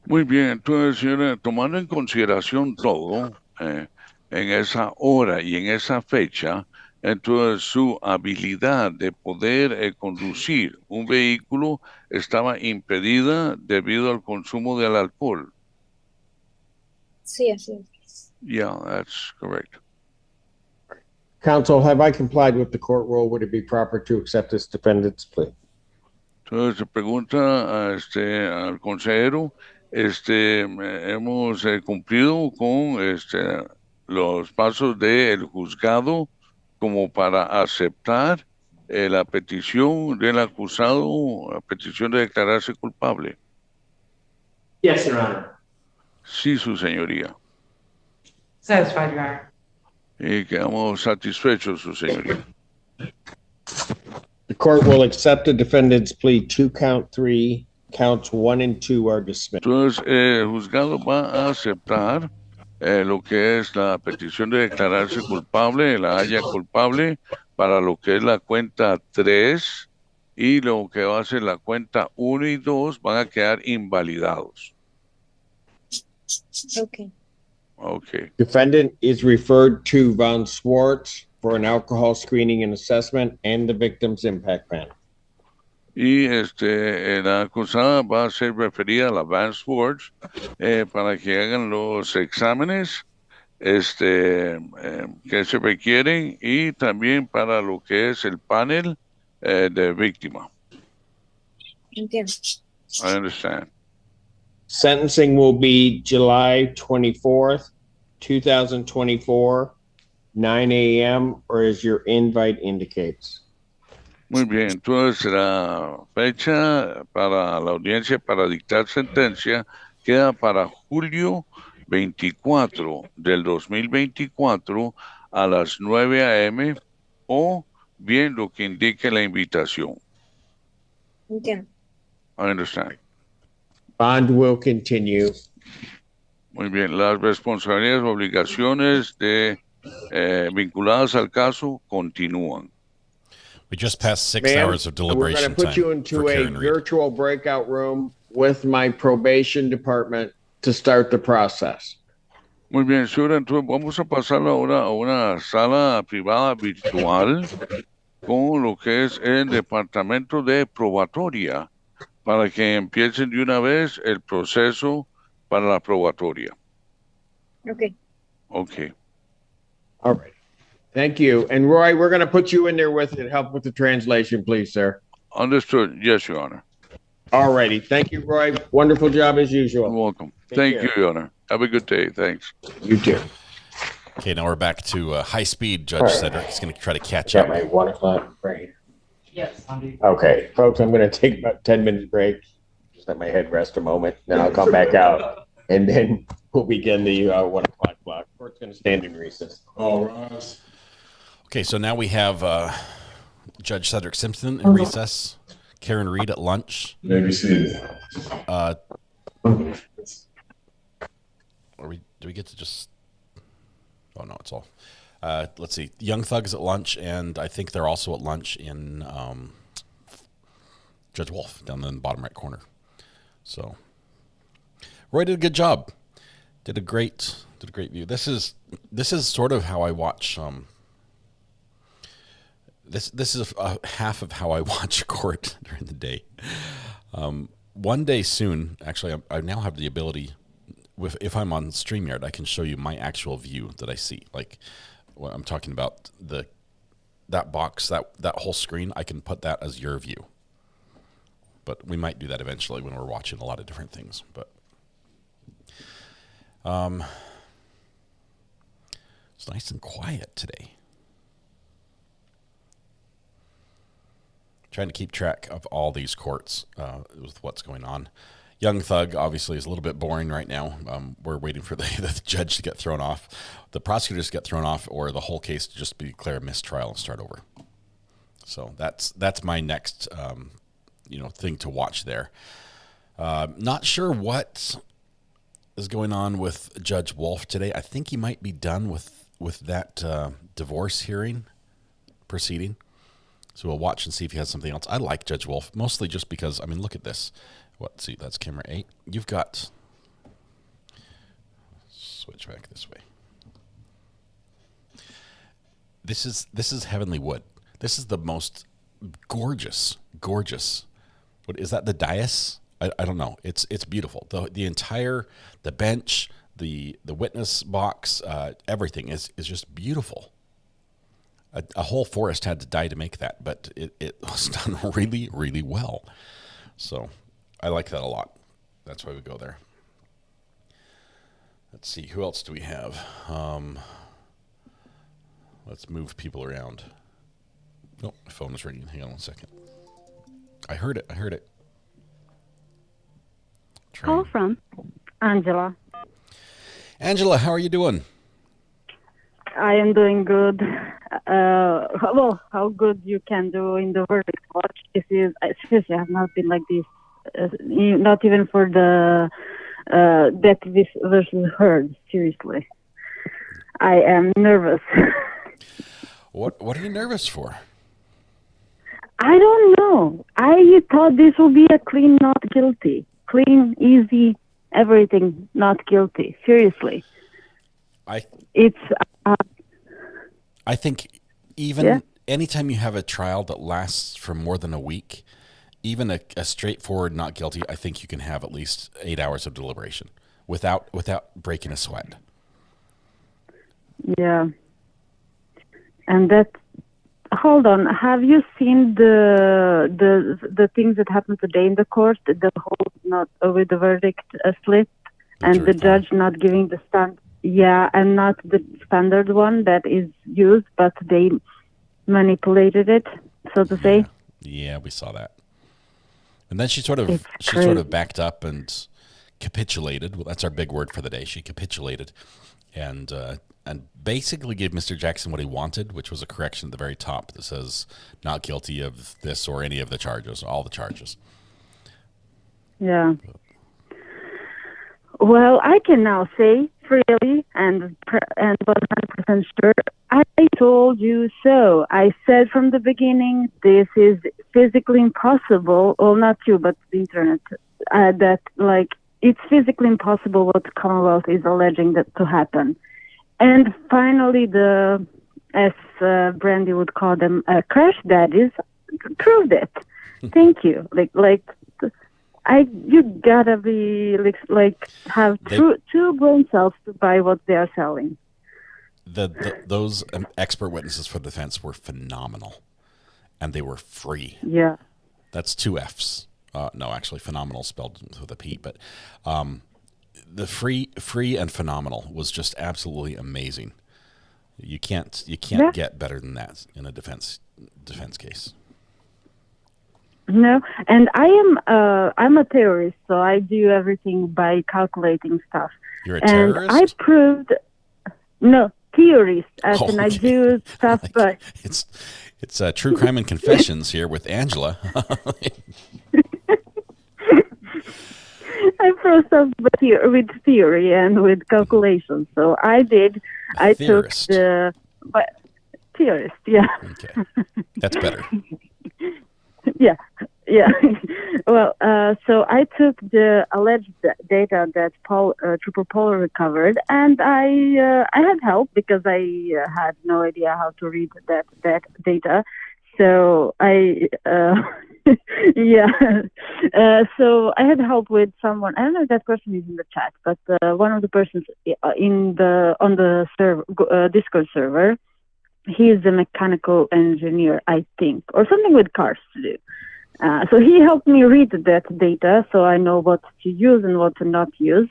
Speaker 19: Muy bien, entonces, señora, tomando en consideración todo, en esa hora y en esa fecha, entonces su habilidad de poder conducir un vehículo estaba impedida debido al consumo del alcohol.
Speaker 5: Sí, así es.
Speaker 19: Yeah, that's correct.
Speaker 2: Counsel, have I complied with the court rule? Would it be proper to accept this defendant's plea?
Speaker 19: Entonces se pregunta al consejero, hemos cumplido con los pasos del juzgado como para aceptar la petición del acusado, la petición de declararse culpable.
Speaker 13: Yes, Your Honor.
Speaker 19: Sí, su señoría.
Speaker 21: Satisfied, Your Honor.
Speaker 19: Y quedamos satisfechos, su señoría.
Speaker 2: The court will accept the defendant's plea to count 3 Counts 1 and 2 are dismissed.
Speaker 19: Entonces, el juzgado va a aceptar lo que es la petición de declararse culpable, la haya culpable, para lo que es la cuenta 3 y lo que va a ser la cuenta 1 y 2 van a quedar invalidados.
Speaker 5: Okay.
Speaker 19: Okay.
Speaker 2: Defendant is referred to Von Swartz for an alcohol screening and assessment and the victim's impact panel.
Speaker 19: Y la acusada va a ser referida a la Van Swartz para que hagan los exámenes que se requieren y también para lo que es el panel de víctima.
Speaker 5: Entiendo.
Speaker 19: I understand.
Speaker 2: Sentencing will be July 24th, 2024, 9 a.m., or as your invite indicates.
Speaker 19: Muy bien, entonces la fecha para la audiencia para dictar sentencia queda para julio 24 del 2024 a las 9 a.m. o bien lo que indique la invitación.
Speaker 5: Entiendo.
Speaker 19: I understand.
Speaker 2: Bond will continue.
Speaker 19: Muy bien, las responsabilidades, obligaciones vinculadas al caso continúan.
Speaker 3: We just passed 6
Speaker 2: Ma'am,
Speaker 3: hours of
Speaker 2: we're
Speaker 3: deliberation
Speaker 2: going to put
Speaker 3: time
Speaker 2: you
Speaker 3: for
Speaker 2: into a
Speaker 3: Karen Reed.
Speaker 2: virtual breakout room with my probation department to start the process.
Speaker 19: Muy bien, señora, entonces vamos a pasar ahora a una sala privada virtual con lo que es el departamento de probatoria para que empiecen de una vez el proceso para la probatoria.
Speaker 5: Okay.
Speaker 19: Okay.
Speaker 2: All right. Thank you. And Roy, we're going to put you in there with it. Help with the translation, please, sir.
Speaker 19: Understood. Yes, Your Honor.
Speaker 2: All righty. Thank you, Roy. Wonderful job as usual.
Speaker 19: You're welcome.
Speaker 2: Take
Speaker 19: Thank
Speaker 2: care.
Speaker 19: you, Your Honor. Have a good day. Thanks.
Speaker 2: You too.
Speaker 3: Okay, now we're back to high speed. Judge Cedric is going to try to catch
Speaker 2: Got
Speaker 3: up.
Speaker 2: my 1 o'clock break.
Speaker 17: Yes, Andy.
Speaker 2: Okay, folks, I'm going to take about 10-minute break. Just let my head rest a moment. Then I'll come back out. And then we'll begin the 1 o'clock block. Court's going to stand in recess.
Speaker 12: All rise.
Speaker 3: Okay, so now we have Judge Cedric Simpson in recess, Karen Reed at lunch.
Speaker 12: Maybe seated.
Speaker 3: Do we get to just? Oh no, it's all. Let's see. Young Thug's at lunch, and I think they're also at lunch in Judge Wolf down in the bottom right corner. So Roy did a good job. Did a great view. This is sort of how I watch. This is half of how I watch court during the day. One day soon, actually, I now have the ability. If I'm on StreamYard, I can show you my actual view that I see. Like when I'm talking about that box, that whole screen, I can put that as your view. But we might do that eventually when we're watching a lot of different things. But it's nice and quiet today. Trying to keep track of all these courts with what's going on. Young Thug obviously is a little bit boring right now. We're waiting for the judge to get thrown off, the prosecutors to get thrown off, or the whole case to just be declared a mistrial and start over. So that's my next thing to watch there. Not sure what is going on with Judge Wolf today. I think he might be done with that divorce hearing proceeding. So we'll watch and see if he has something else. I like Judge Wolf, mostly just because, I mean, look at this. See, that's camera 8. You've got, switch back this way. This is heavenly wood. This is the most gorgeous. What is that? The dais? I don't know. It's beautiful. The bench, the witness box, everything is just beautiful. A whole forest had to die to make that, but it was done really, really well. So I like that a lot. That's why we go there. Let's see. Who else do we have? Let's move people around. Oh, my phone is ringing. Hang on 1 second. I heard it.
Speaker 9: Call from Angela.
Speaker 3: Angela, how are you doing?
Speaker 9: I am doing good. How good you can do in the verdict watch. Seriously, I have not been like this not even for the deputies versus Heard. Seriously, I am nervous.
Speaker 3: What are you nervous for?
Speaker 9: I don't know. I thought this would be a clean not guilty. Clean, easy, everything not guilty. Seriously. I
Speaker 3: think even anytime you have a trial that lasts for more than a week, even a straightforward not guilty, I think you can have at least 8 hours of deliberation without breaking a sweat.
Speaker 9: Yeah. And that, hold on, have you seen the things that happened today in the court? The whole not with the verdict slip and the judge not giving the and not the standard one that is used, but they manipulated it, so to say.
Speaker 3: Yeah, we saw that. And then she sort of backed up and capitulated. Well, that's our big word for the day. She capitulated and basically gave Mr. Jackson what he wanted, which was a correction at the very top that says not guilty of this or any of the charges, all the charges.
Speaker 9: Yeah. Well, I can now say freely and 100% sure, I told you so. I said from the beginning, this is physically impossible. Well, not you, but the internet. That it's physically impossible what the Commonwealth is alleging that to happen. And finally, as Brandy would call them, crash daddies proved it. Thank you. You gotta be have two brain cells to buy what they are selling.
Speaker 3: Those expert witnesses for the defense were phenomenal, and they were free.
Speaker 9: Yeah,
Speaker 3: that's 2 F's. No, actually, phenomenal spelled with a P. But the free and phenomenal was just absolutely amazing. You can't get better than that in a defense case.
Speaker 9: No, and I'm a theorist, so I do everything by calculating stuff.
Speaker 3: You're a terrorist?
Speaker 9: And I proved theorist, and I do stuff by.
Speaker 3: It's True Crime and Confessions here with Angela.
Speaker 9: I proved stuff with theory and with calculations. So I did. I took the theorist. Yeah.
Speaker 3: Okay, that's better.
Speaker 9: Yeah. Well, so I took the alleged data that Trooper Paul recovered, and I had help because I had no idea how to read that data. So so I had help with someone. I don't know if that person is in the chat, but one of the persons on the Discord server. He is a mechanical engineer, I think, or something with cars to do. So he helped me read that data so I know what to use and what to not use,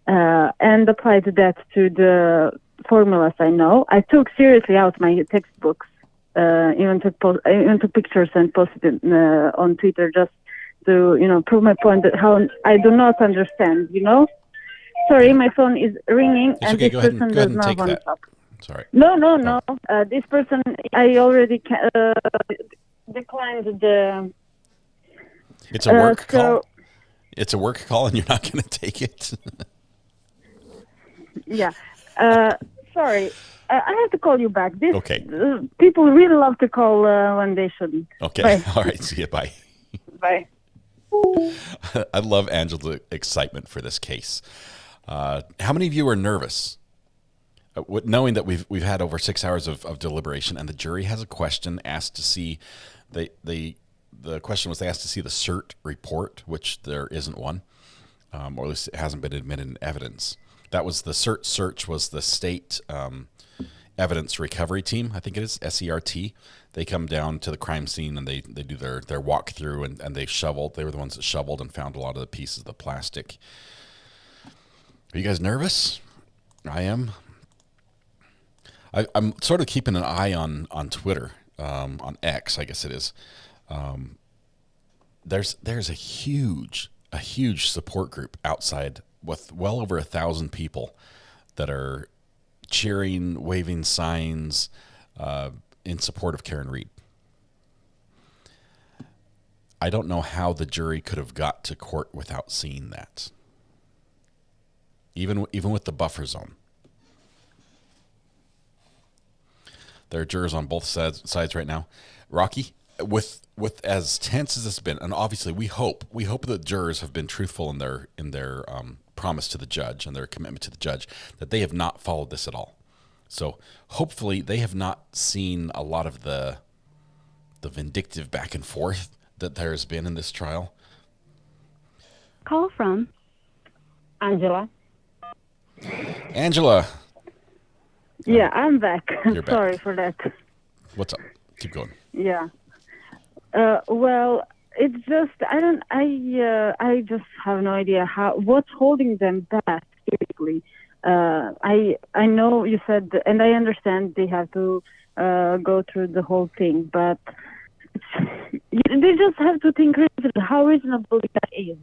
Speaker 9: and applied that to the formulas I know. I took seriously out my textbooks, even took pictures and posted it on Twitter just to, prove my point that how I do not understand, Sorry, my phone is ringing.
Speaker 3: It's
Speaker 9: and
Speaker 3: okay,
Speaker 9: this
Speaker 3: go ahead
Speaker 9: person
Speaker 3: and
Speaker 9: does not
Speaker 3: take
Speaker 9: want
Speaker 3: that.
Speaker 9: to talk.
Speaker 3: Sorry.
Speaker 9: No. This person, I already declined the.
Speaker 3: It's a work call. It's a work call, and you're not going to take it.
Speaker 9: Yeah. Sorry. I have to call you back.
Speaker 3: Okay.
Speaker 9: People really love to call when they shouldn't.
Speaker 3: Okay.
Speaker 9: Bye.
Speaker 3: All right. See you. Bye.
Speaker 9: Bye.
Speaker 3: I love Angela's excitement for this case. How many of you are nervous? Knowing that we've had over 6 hours of deliberation, and the jury has a question asked to see the question was asked to see the cert report, which there isn't one, or at least it hasn't been admitted in evidence. That was the cert search was the state evidence recovery team, I think it is, SERT. They come down to the crime scene and they do their walkthrough and they shoveled. They were the ones that shoveled and found a lot of the pieces of the plastic. Are you guys nervous? I am. I'm sort of keeping an eye on Twitter, on X, I guess it is. There's a huge support group outside with well over 1,000 people that are cheering, waving signs in support of Karen Reed. I don't know how the jury could have got to court without seeing that. Even with the buffer zone. There are jurors on both sides right now. Rocky, with as tense as it's been, and obviously we hope that jurors have been truthful in their promise to the judge and their commitment to the judge, that they have not followed this at all. So hopefully they have not seen a lot of the vindictive back and forth that there's been in this trial.
Speaker 9: Call from Angela.
Speaker 3: Angela.
Speaker 9: Yeah, I'm back.
Speaker 3: You're back.
Speaker 9: Sorry for that.
Speaker 3: What's up? Keep going.
Speaker 9: Yeah. Well, it's just I just have no idea what's holding them back. Seriously, I know you said, and I understand they have to go through the whole thing, but they just have to think how reasonable that is.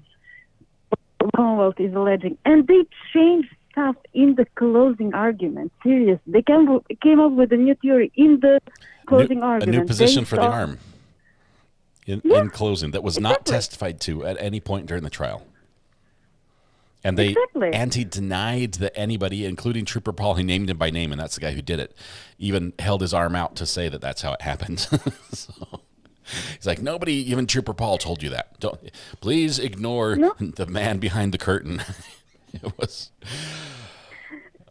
Speaker 9: What Commonwealth is alleging, and they changed stuff in the closing argument. Seriously, they came up with a new theory in the closing argument.
Speaker 3: A new position for the arm in closing that was not testified to at any point during the trial. And they anti-denied that anybody, including Trooper Paul, he named him by name, and that's the guy who did it, even held his arm out to say that that's how it happened. So he's like, nobody, even Trooper Paul told you that. Please ignore the man behind the curtain. It was,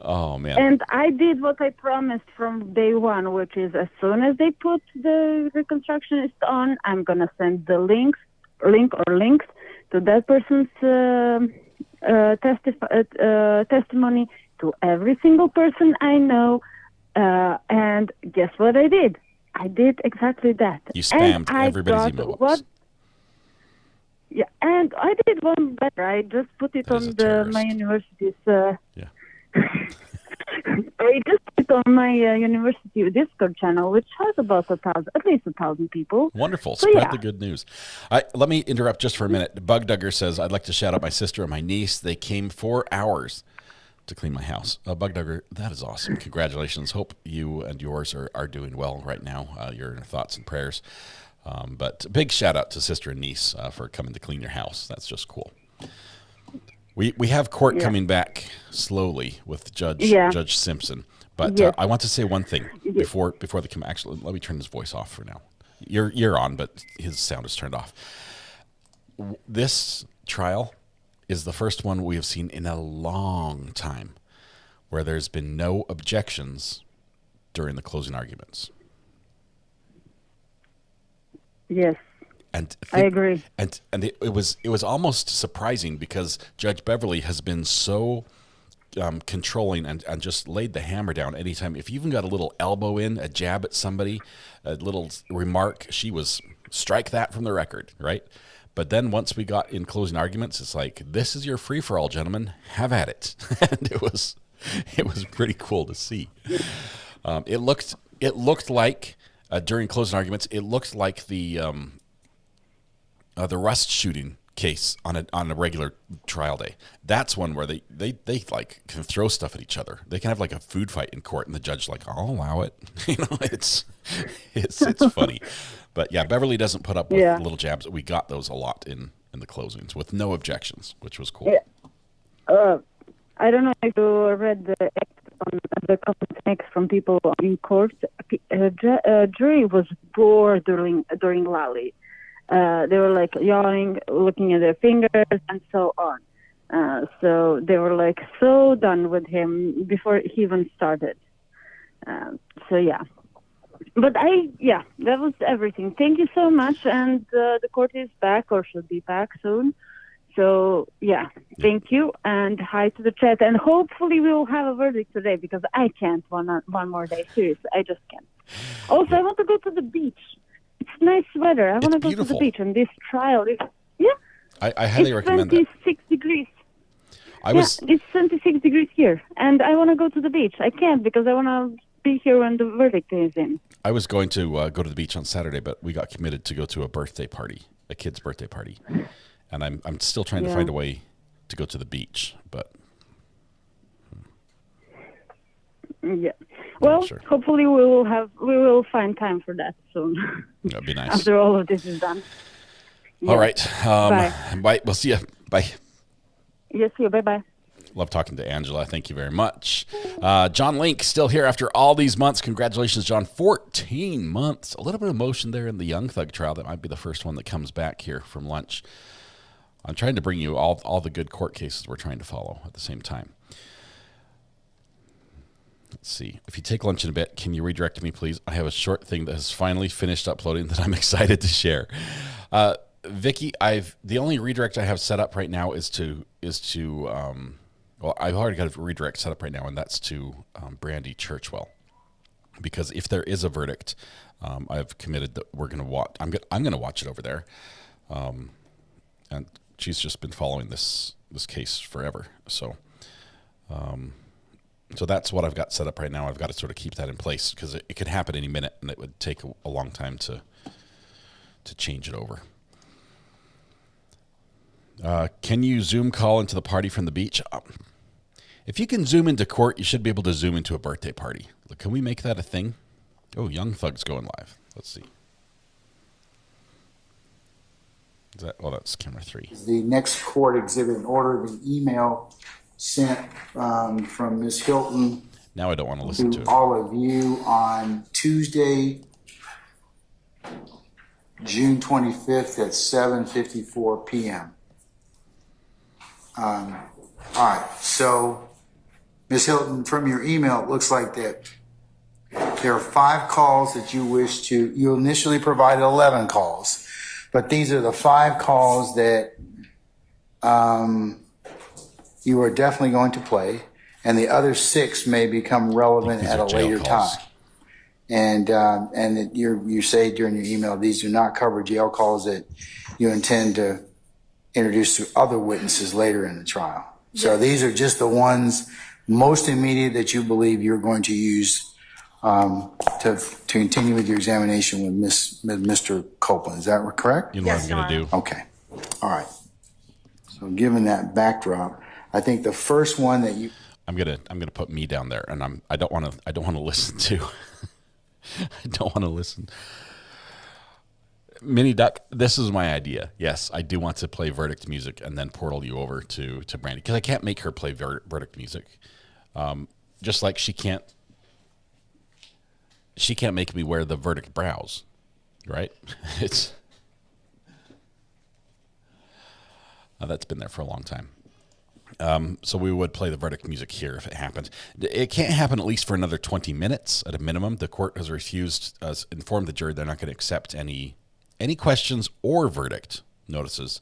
Speaker 3: oh man.
Speaker 9: And I did what I promised from day one, which is as soon as they put the reconstructionist on, I'm going to send the links to that person's testimony to every single person I know. And guess what I did? I did exactly that.
Speaker 3: You spammed everybody's email box.
Speaker 9: Yeah, and I did one better. I just put it on my university's. I just put it on my university Discord channel, which has about at least 1,000 people.
Speaker 3: Wonderful. Spread the good news. Let me interrupt just for a minute. Bug Dugger says, I'd like to shout out my sister and my niece. They came 4 hours to clean my house. Bug Dugger, that is awesome. Congratulations. Hope you and yours are doing well right now. Your thoughts and prayers. But big shout out to sister and niece for coming to clean your house. That's just cool. We have court coming back slowly with Judge Simpson. But I want to say one thing before they come. Actually, let me turn his voice off for now. You're on, but his sound is turned off. This trial is the first one we have seen in a long time where there's been no objections during the closing arguments.
Speaker 9: Yes,
Speaker 3: and
Speaker 9: I agree.
Speaker 3: And it was almost surprising because Judge Beverly has been so controlling and just laid the hammer down anytime. If you even got a little elbow in, a jab at somebody, a little remark, she was strike that from the record, right? But then once we got in closing arguments, it's like, this is your free-for-all, gentlemen. Have at it. And it was pretty cool to see. It looked like during closing arguments, it looked like the Rust shooting case on a regular trial day. That's one where they like can throw stuff at each other. They can have like a food fight in court, and the judge's like, "I'll allow it." It's funny, but yeah, Beverly doesn't put up with little jabs. We got those a lot in the closings with no objections, which was cool.
Speaker 9: Yeah. I don't know if you read the comments from people in court. Jury was bored during Lally. They were like yawning, looking at their fingers, and so on. So they were like so done with him before he even started. So yeah. But that was everything. Thank you so much. And the court is back, or should be back soon. So yeah, thank you, and hi to the chat. And hopefully we will have a verdict today, because I can't one more day. Seriously, I just can't. Also, I want to go to the beach. It's nice weather. I want to go to the beach on this trial.
Speaker 3: I highly recommend that.
Speaker 9: It's 26 degrees. It's 26 degrees here, and I want to go to the beach. I can't because I want to be here when the verdict is in.
Speaker 3: I was going to go to the beach on Saturday, but we got committed to go to a kid's birthday party. And I'm still trying to find a way to go to the beach, but
Speaker 9: yeah. Well, hopefully we will find time for that soon.
Speaker 3: That'd be nice.
Speaker 9: After all of this is done.
Speaker 3: All right.
Speaker 9: Bye.
Speaker 3: Bye. We'll see you. Bye.
Speaker 9: Yes, see you. Bye-bye.
Speaker 3: Love talking to Angela. Thank you very much. John Link, still here after all these months. Congratulations, John. 14 months. A little bit of emotion there in the Young Thug trial. That might be the first one that comes back here from lunch. I'm trying to bring you all the good court cases we're trying to follow at the same time. Let's see. If you take lunch in a bit, can you redirect me, please? I have a short thing that has finally finished uploading that I'm excited to share. Vicky, the only redirect I have set up right now is to well, I've already got a redirect set up right now, and that's to Brandy Churchwell, because if there is a verdict, I've committed that we're going to watch. I'm going to watch it over there, and she's just been following this case forever. So, so that's what I've got set up right now. I've got to sort of keep that in place because it could happen any minute, and it would take a long time to change it over. Can you Zoom call into the party from the beach? If you can Zoom into court, you should be able to Zoom into a birthday party. Can we make that a thing? Oh, Young Thug's going live. Let's see. Is that? Oh, that's camera 3.
Speaker 11: The next court exhibit in order of an email sent from Ms. Hilton.
Speaker 3: Now I don't want to listen to it.
Speaker 11: All of you on Tuesday, June 25th at 7:54 p.m. All right, so Ms. Hilton, from your email, it looks like that there are 5 calls that you initially provided 11 calls, but these are the 5 calls that you are definitely going to play, and the other 6 may become relevant at a later time. And you say during your email, these do not cover jail calls that you intend to introduce to other witnesses later in the trial. So these are just the ones most immediate that you believe you're going to use to continue with your examination with Mr. Copeland. Is that correct?
Speaker 3: You know what I'm going to do.
Speaker 11: Okay. All right. So given that backdrop, I think the first one that you
Speaker 3: I'm gonna put me down there, and I don't want to listen to. I don't want to listen. Mini Duck, this is my idea. Yes, I do want to play verdict music and then portal you over to Brandy, because I can't make her play verdict music. Just like she can't make me wear the verdict brows, right? It's that's been there for a long time. So we would play the verdict music here if it happened. It can't happen at least for another 20 minutes at a minimum. The court has informed the jury they're not going to accept any questions or verdict notices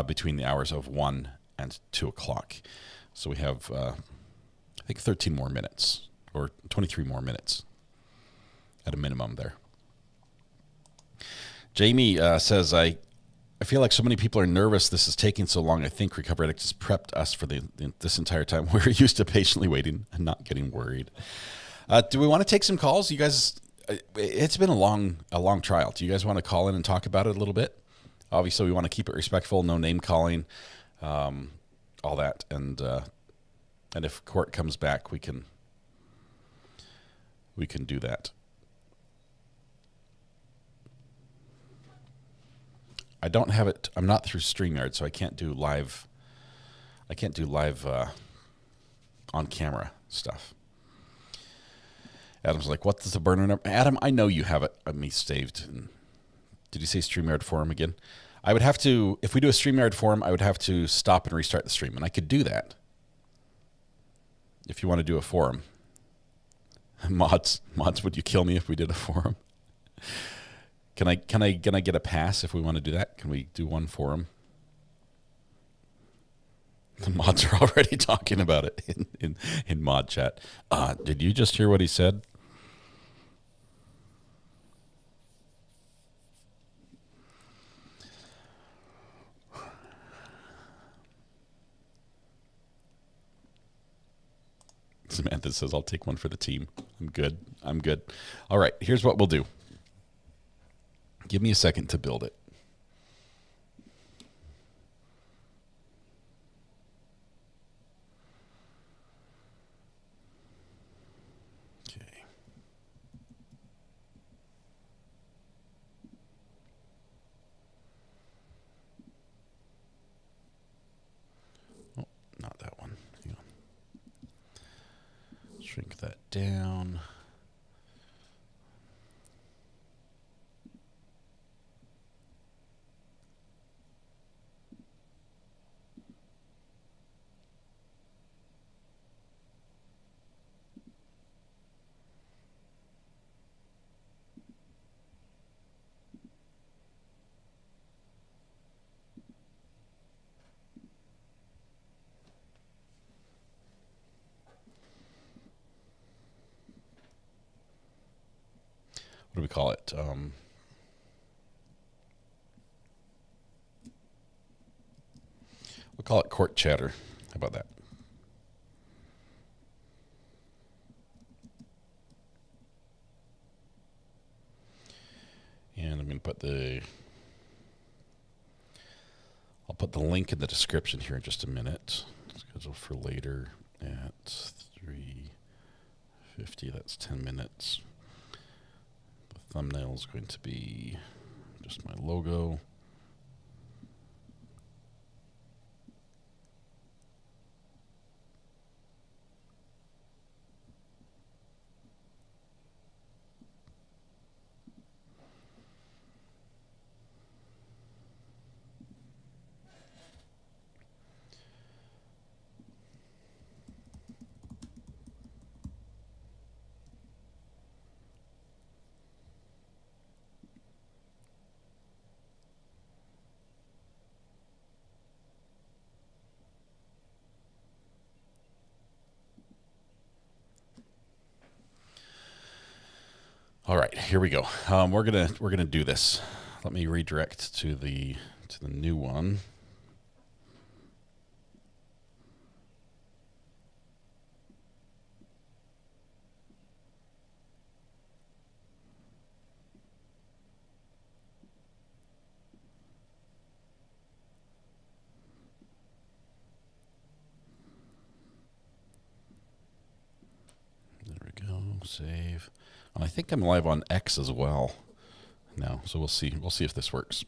Speaker 3: between the hours of 1 and 2 o'clock. So we have, I think, 13 more minutes or 23 more minutes at a minimum there. Jamie says, I feel like so many people are nervous this is taking so long. I think Recovery Addict has prepped us for this entire time. We're used to patiently waiting and not getting worried. Do we want to take some calls? You guys, it's been a long trial. Do you guys want to call in and talk about it a little bit? Obviously, we want to keep it respectful, no name calling, all that. And if court comes back, we can do that. I don't have it. I'm not through StreamYard, so I can't do live. On camera stuff. Adam's like, "What's the burner number?" Adam, I know you have it. Me saved. Did you say StreamYard forum again? I would have to, if we do a StreamYard forum, I would have to stop and restart the stream, and I could do that. If you want to do a forum, mods, would you kill me if we did a forum? Can I get a pass if we want to do that? Can we do one forum? The mods are already talking about it in mod chat. Did you just hear what he said? Samantha says, I'll take one for the team. I'm good. All right, here's what we'll do. Give me a second to build it. Okay. Shrink that down. What do we call it? We'll call it court chatter. How about that? And I'm going to put I'll put the link in the description here in just a minute. Schedule for later at 3:50. That's 10 minutes. Thumbnail is going to be just my logo. All right, here we go. We're gonna do this. Let me redirect to the new one. There we go. Save. And I think I'm live on X as well now, so we'll see. We'll see if this works.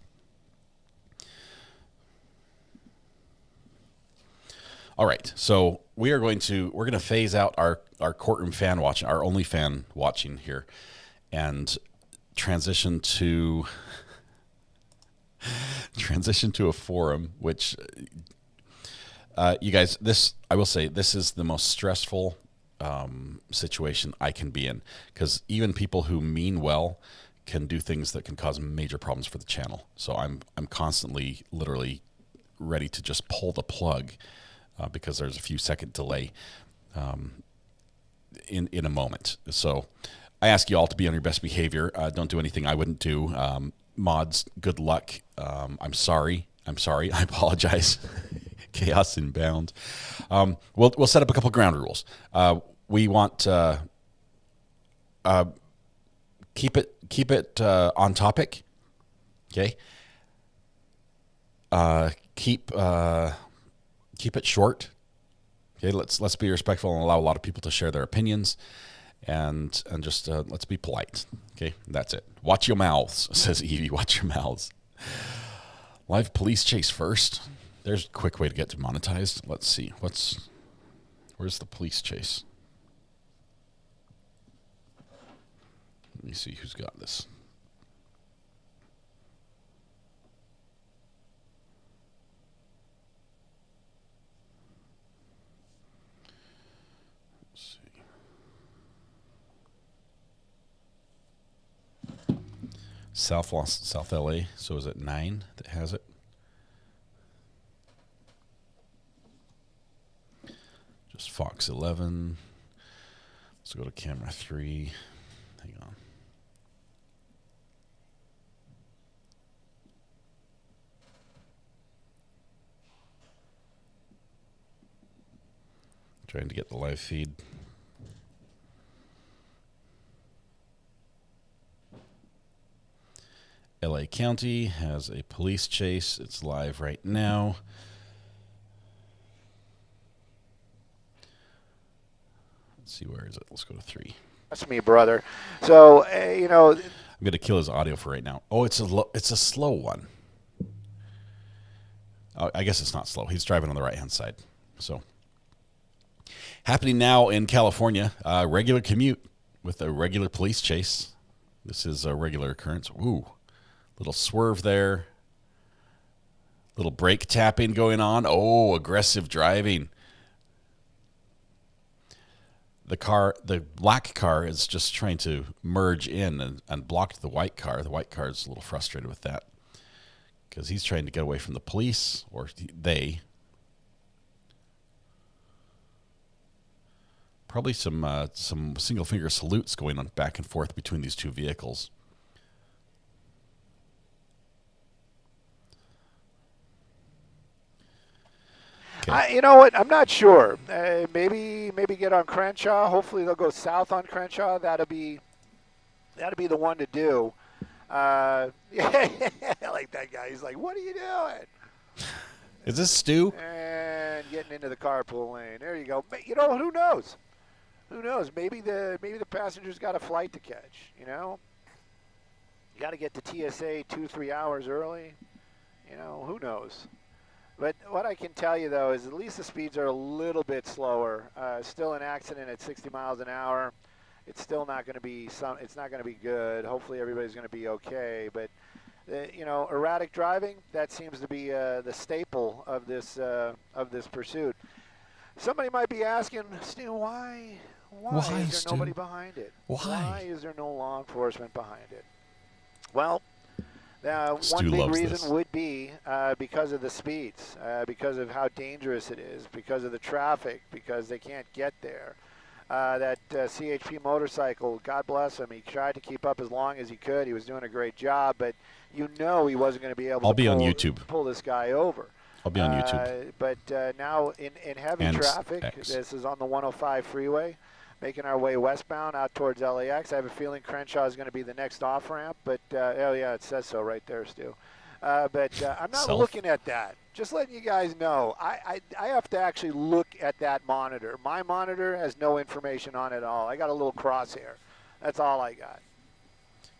Speaker 3: All right, so we're going to phase out our courtroom fan watching, our only fan watching here, and transition to a forum. Which you guys, I will say, this is the most stressful situation I can be in, because even people who mean well can do things that can cause major problems for the channel. So I'm constantly, literally, ready to just pull the plug because there's a few second delay in a moment. So I ask you all to be on your best behavior. Don't do anything I wouldn't do. Mods, good luck. I'm sorry. I apologize. Chaos inbound. We'll set up a couple ground rules. We want keep it on topic. Okay. Keep it short. Okay. Let's be respectful and allow a lot of people to share their opinions, and just let's be polite. Okay. That's it. Watch your mouths, says Evie. Watch your mouths. Live police chase first. There's a quick way to get demonetized. Let's see. Where's the police chase? Let me see who's got this. Let's see. South LA. So is it 9 that has it? Just Fox 11. Let's go to camera 3. Hang on. Trying to get the live feed. LA County has a police chase. It's live right now. Let's see, where is it? Let's go to 3.
Speaker 10: That's me, brother. So, I'm
Speaker 3: going to kill his audio for right now. Oh, it's a slow one. Oh, I guess it's not slow. He's driving on the right-hand side. So, Happening now in California, regular commute with a regular police chase. This is a regular occurrence. Ooh, little swerve there. Little brake tapping going on. Oh, aggressive driving. The black car is just trying to merge in and blocked the white car. The white car is a little frustrated with that because he's trying to get away from the police, or they. Probably some single finger salutes going on back and forth between these two vehicles.
Speaker 10: You know what? I'm not sure. Maybe get on Crenshaw. Hopefully they'll go south on Crenshaw. That'll be the one to do. Yeah, I like that guy. He's like, "What are you doing?"
Speaker 3: Is this Stu?
Speaker 10: And getting into the carpool lane. There you go. You know, who knows? Who knows? Maybe the passenger's got a flight to catch. You know, you got to get to TSA 2-3 hours early. You know, who knows? But what I can tell you, though, is at least the speeds are a little bit slower. Still an accident at 60 miles an hour. It's still not going to be it's not going to be good. Hopefully everybody's going to be okay. But, you know, erratic driving, that seems to be the staple of this pursuit. Somebody might be asking, Stu, why is there nobody behind it? Why is there no law enforcement behind it? Well, one big reason would be because of the speeds, because of how dangerous it is, because of the traffic, because they can't get there. That CHP motorcycle, God bless him, he tried to keep up as long as he could. He was doing a great job, but you know he wasn't going to be able to pull this guy over.
Speaker 3: I'll be on YouTube.
Speaker 10: But now in heavy traffic, this is on the 105 freeway, making our way westbound out towards LAX. I have a feeling Crenshaw is going to be the next off-ramp, but, oh, yeah, it says so right there, Stu. But I'm not looking at that. Just letting you guys know, I have to actually look at that monitor. My monitor has no information on it at all. I got a little crosshair. That's all I got.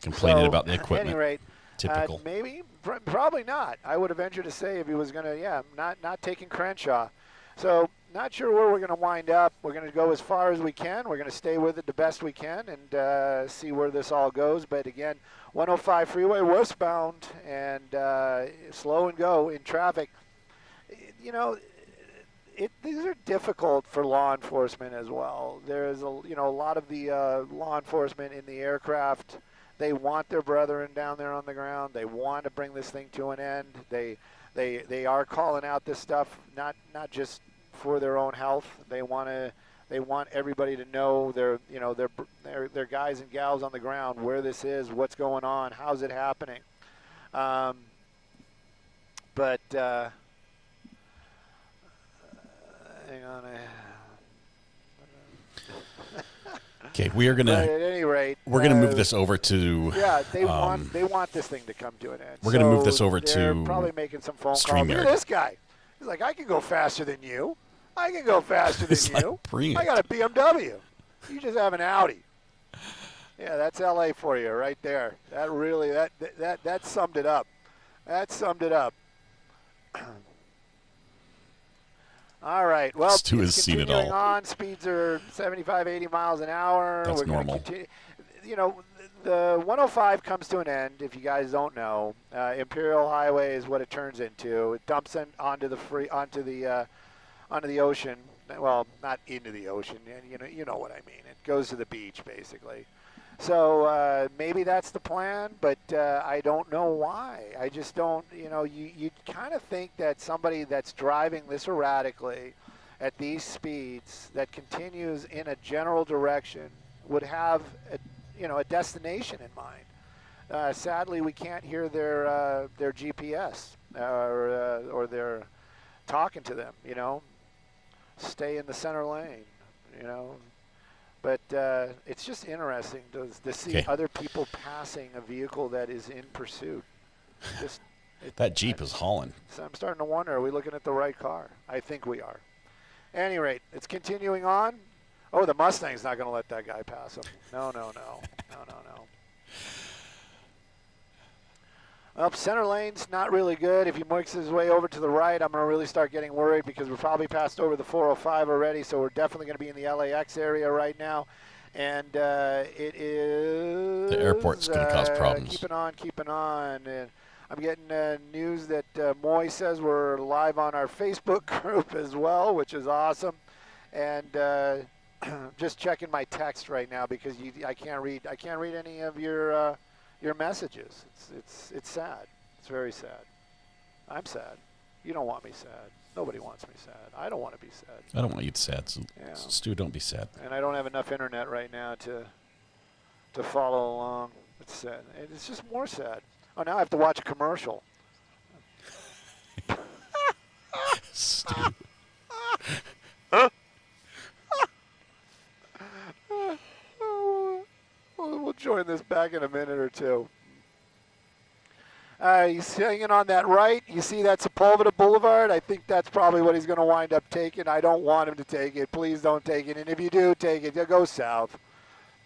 Speaker 3: Complaining about the equipment.
Speaker 10: At any rate,
Speaker 3: typical.
Speaker 10: Maybe, probably not. I would have ventured to say if he was going to, not taking Crenshaw. So not sure where we're going to wind up. We're going to go as far as we can. We're going to stay with it the best we can and see where this all goes. But again, 105 freeway westbound and slow and go in traffic. You know, these are difficult for law enforcement as well. There's a lot of the law enforcement in the aircraft. They want their brethren down there on the ground. They want to bring this thing to an end. They are calling out this stuff not just for their own health. They want everybody to know their guys and gals on the ground, where this is, what's going on, how's it happening. But hang on.
Speaker 3: Okay, we are gonna.
Speaker 10: But at any rate,
Speaker 3: we're gonna move this over to.
Speaker 10: Yeah, they want this thing to come to an end.
Speaker 3: We're gonna move this over
Speaker 10: they're
Speaker 3: to.
Speaker 10: Probably making some phone calls.
Speaker 3: StreamYard.
Speaker 10: Look at this guy. He's like, I can go faster than you. I can go faster than you.
Speaker 3: Bring
Speaker 10: I got a BMW. You just have an Audi. Yeah, that's LA for you right there. That really that summed it up. That summed it up. All right. Well,
Speaker 3: Stu has seen it all.
Speaker 10: On. Speeds are 75, 80 miles an hour.
Speaker 3: That's normal.
Speaker 10: You know, the 105 comes to an end. If you guys don't know, Imperial Highway is what it turns into. It dumps onto the ocean. Well, not into the ocean. You know what I mean. It goes to the beach basically. So maybe that's the plan, but I don't know why. I just don't, you kind of think that somebody that's driving this erratically at these speeds that continues in a general direction would have a destination in mind. Sadly, we can't hear their GPS or they're talking to them, stay in the center lane, But it's just interesting to see other people passing a vehicle that is in pursuit.
Speaker 3: That Jeep is hauling.
Speaker 10: So I'm starting to wonder, are we looking at the right car? I think we are. At any rate, it's continuing on. Oh, the Mustang's not going to let that guy pass him. No. Well, center lane's not really good. If he makes his way over to the right, I'm going to really start getting worried because we're probably passed over the 405 already, so we're definitely going to be in the LAX area right now. And it is...
Speaker 3: The airport's going to cause problems.
Speaker 10: Keeping on. And I'm getting news that Moy says we're live on our Facebook group as well, which is awesome. And just checking my text right now because I can't read any of your messages. It's sad. It's very sad. I'm sad. You don't want me sad. Nobody wants me sad. I don't want to be sad.
Speaker 3: I don't want you to sad. So
Speaker 10: yeah.
Speaker 3: Stu, don't be sad.
Speaker 10: And I don't have enough internet right now to follow along. It's sad. And it's just more sad. Oh, now I have to watch a commercial.
Speaker 3: Stu.
Speaker 10: We'll join this back in a minute or two. He's hanging on that right. You see that Sepulveda Boulevard? I think that's probably what he's going to wind up taking. I don't want him to take it. Please don't take it. And if you do take it, go south.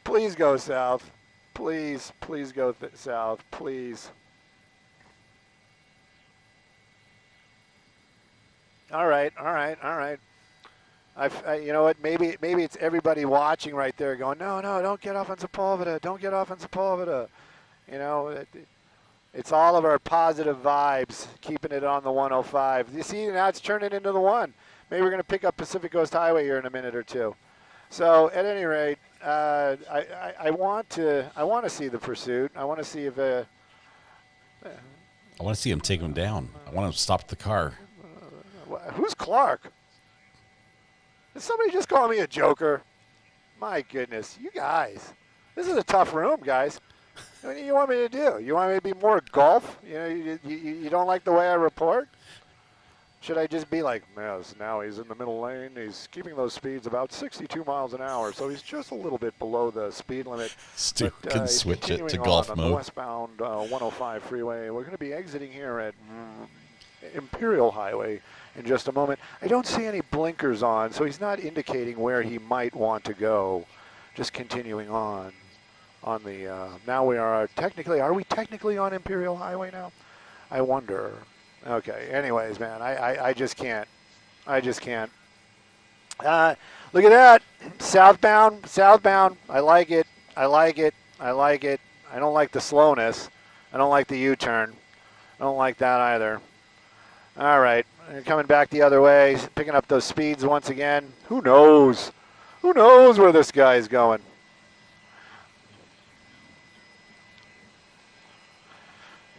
Speaker 10: Please go south. Please go south. Please. All right. You know what? Maybe it's everybody watching right there going, no, don't get off on Sepulveda. Don't get off on Sepulveda. You know, it's all of our positive vibes, keeping it on the 105. You see, now it's turning into the 1. Maybe we're going to pick up Pacific Coast Highway here in a minute or two. So at any rate, I want to see the pursuit. I want to see if
Speaker 3: I want to see him take him down. I want him to stop the car.
Speaker 10: Who's Clark? Did somebody just call me a joker? My goodness, you guys. This is a tough room, guys. What do you want me to do? You want me to be more golf? You know, you don't like the way I report? Should I just be like, yes, now he's in the middle lane. He's keeping those speeds about 62 miles an hour, so he's just a little bit below the speed limit.
Speaker 3: Stu can switch it to
Speaker 10: on
Speaker 3: golf
Speaker 10: on
Speaker 3: mode.
Speaker 10: The westbound 105 freeway. We're going to be exiting here at Imperial Highway in just a moment. I don't see any blinkers on, so he's not indicating where he might want to go. Just continuing on the, now we are we technically on Imperial Highway now? I wonder. Okay, anyways, man, I just can't. Look at that. Southbound. I like it. I don't like the slowness. I don't like the U-turn. I don't like that either. All right, coming back the other way, picking up those speeds once again. Who knows? Who knows where this guy is going?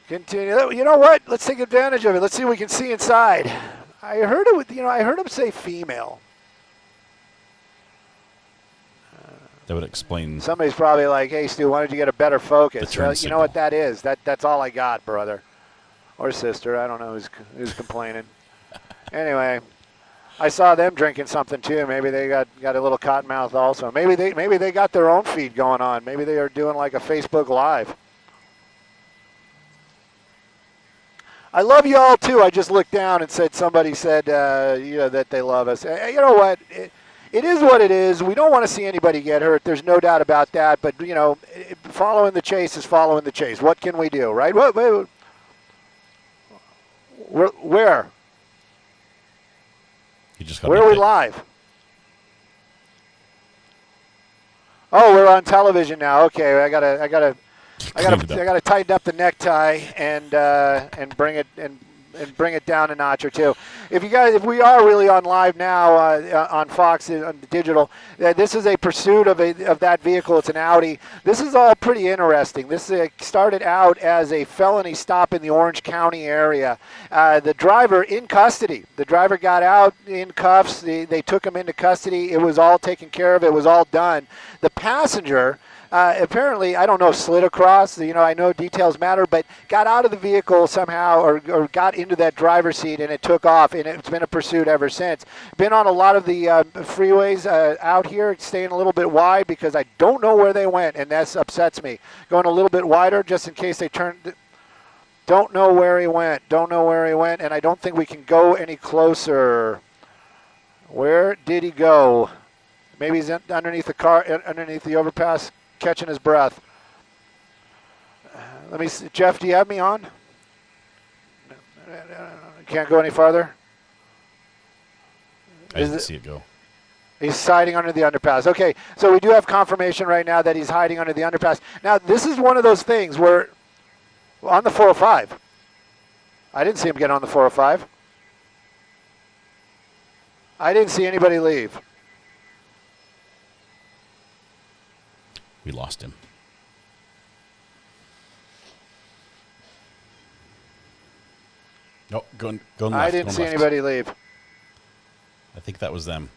Speaker 10: Continue. You know what? Let's take advantage of it. Let's see if we can see inside. I heard him say female.
Speaker 3: That would explain.
Speaker 10: Somebody's probably like, "Hey, Stu, why don't you get a better focus?" You
Speaker 3: signal.
Speaker 10: know what that is? That's all I got, brother, or sister. I don't know who's complaining. Anyway, I saw them drinking something too. Maybe they got a little cottonmouth also. Maybe they got their own feed going on. Maybe they are doing like a Facebook Live. I love you all too. I just looked down and somebody said that they love us. You know what? It is what it is. We don't want to see anybody get hurt. There's no doubt about that. But following the chase is following the chase. What can we do, right? Where? Where are we live? Oh, we're on television now. Okay, I gotta tighten up the necktie and bring it down a notch or two. If we are really on live now on Fox on digital, this is a pursuit of that vehicle. It's an Audi. This is all pretty interesting. This started out as a felony stop in the Orange County area. The driver in custody. The driver got out in cuffs. They took him into custody. It was all taken care of. It was all done. The passenger. Apparently, I don't know, slid across. I know details matter, but got out of the vehicle somehow or got into that driver's seat, and it took off, and it's been a pursuit ever since. Been on a lot of the freeways out here, staying a little bit wide because I don't know where they went, and that upsets me. Going a little bit wider just in case they turned. Don't know where he went, and I don't think we can go any closer. Where did he go? Maybe he's underneath the car, underneath the overpass, catching his breath. Let me see. Jeff, do you have me on? Can't go any farther?
Speaker 3: I didn't see it go.
Speaker 10: He's hiding under the underpass. Okay, so we do have confirmation right now that he's hiding under the underpass. Now, this is one of those things where, on the 405, I didn't see him get on the 405. I didn't see anybody leave.
Speaker 3: We lost him. Nope, going left.
Speaker 10: I didn't see anybody leave.
Speaker 3: I think that was them.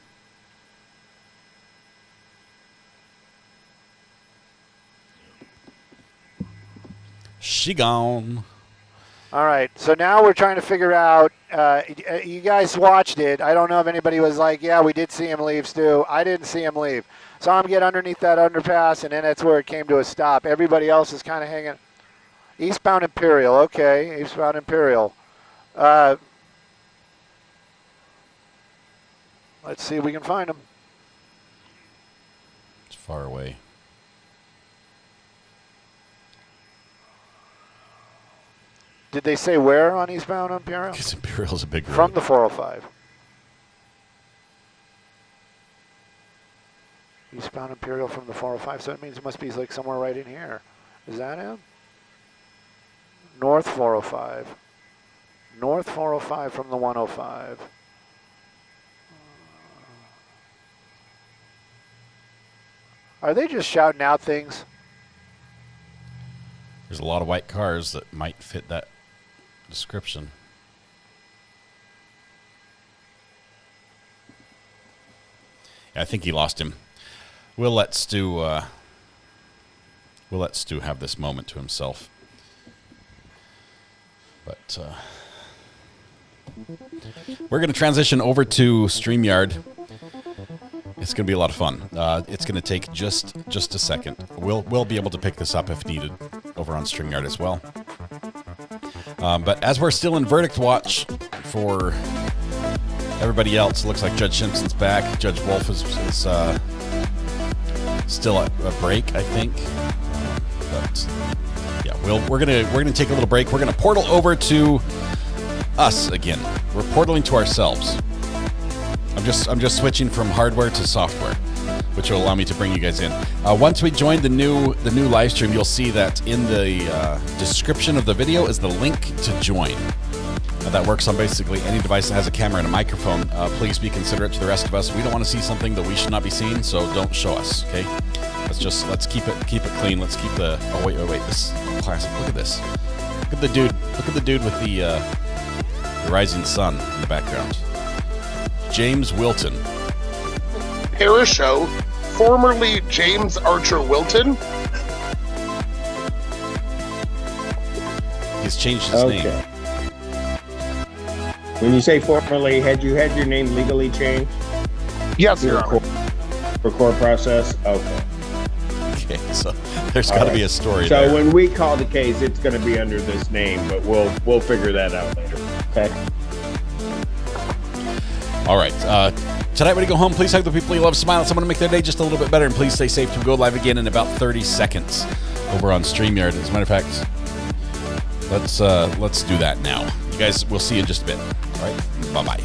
Speaker 3: She gone.
Speaker 10: All right, so now we're trying to figure out, you guys watched it. I don't know if anybody was like, yeah, we did see him leave, Stu. I didn't see him leave. Saw him get underneath that underpass, and then that's where it came to a stop. Everybody else is kind of hanging. Eastbound Imperial, okay, eastbound Imperial. Let's see if we can find him.
Speaker 3: It's far away.
Speaker 10: Did they say where on eastbound Imperial?
Speaker 3: Because Imperial's a big road.
Speaker 10: From the 405. Eastbound Imperial from the 405, so it means it must be like somewhere right in here. Is that him? North 405. North 405 from the 105. Are they just shouting out things?
Speaker 3: There's a lot of white cars that might fit that description. Yeah, I think he lost him. We'll let Stu have this moment to himself. But we're going to transition over to StreamYard. It's going to be a lot of fun. It's going to take just a second. We'll be able to pick this up if needed over on StreamYard as well. But as we're still in verdict watch for everybody else, it looks like Judge Simpson's back. Judge Wolf is still at a break, I think. But yeah, we're gonna take a little break. We're gonna portal over to us again. We're portaling to ourselves. I'm just switching from hardware to software, which will allow me to bring you guys in. Once we join the new live stream, you'll see that in the description of the video is the link to join. That works on basically any device that has a camera and a microphone. Please be considerate to the rest of us. We don't want to see something that we should not be seeing, so don't show us. Okay? Let's keep it clean. Let's keep the. Oh wait. This is classic. Look at this. Look at the dude. Look at the dude with the rising sun in the background. James Wilton.
Speaker 6: Parashow, formerly James Archer Wilton.
Speaker 3: He's changed his name.
Speaker 2: When you say formerly, had you had your name legally changed?
Speaker 6: Yes, Your Honor.
Speaker 2: For court process? Okay.
Speaker 3: Okay, so there's got to be a story
Speaker 2: so
Speaker 3: there.
Speaker 2: So when we call the case, it's going to be under this name, but we'll figure that out later. Okay.
Speaker 3: All right. Tonight when you go home, please hug the people you love, smile at someone to make their day just a little bit better, and please stay safe. We'll go live again in about 30 seconds over on StreamYard. As a matter of fact, let's do that now. You guys, we'll see you in just a bit. All right. Bye-bye.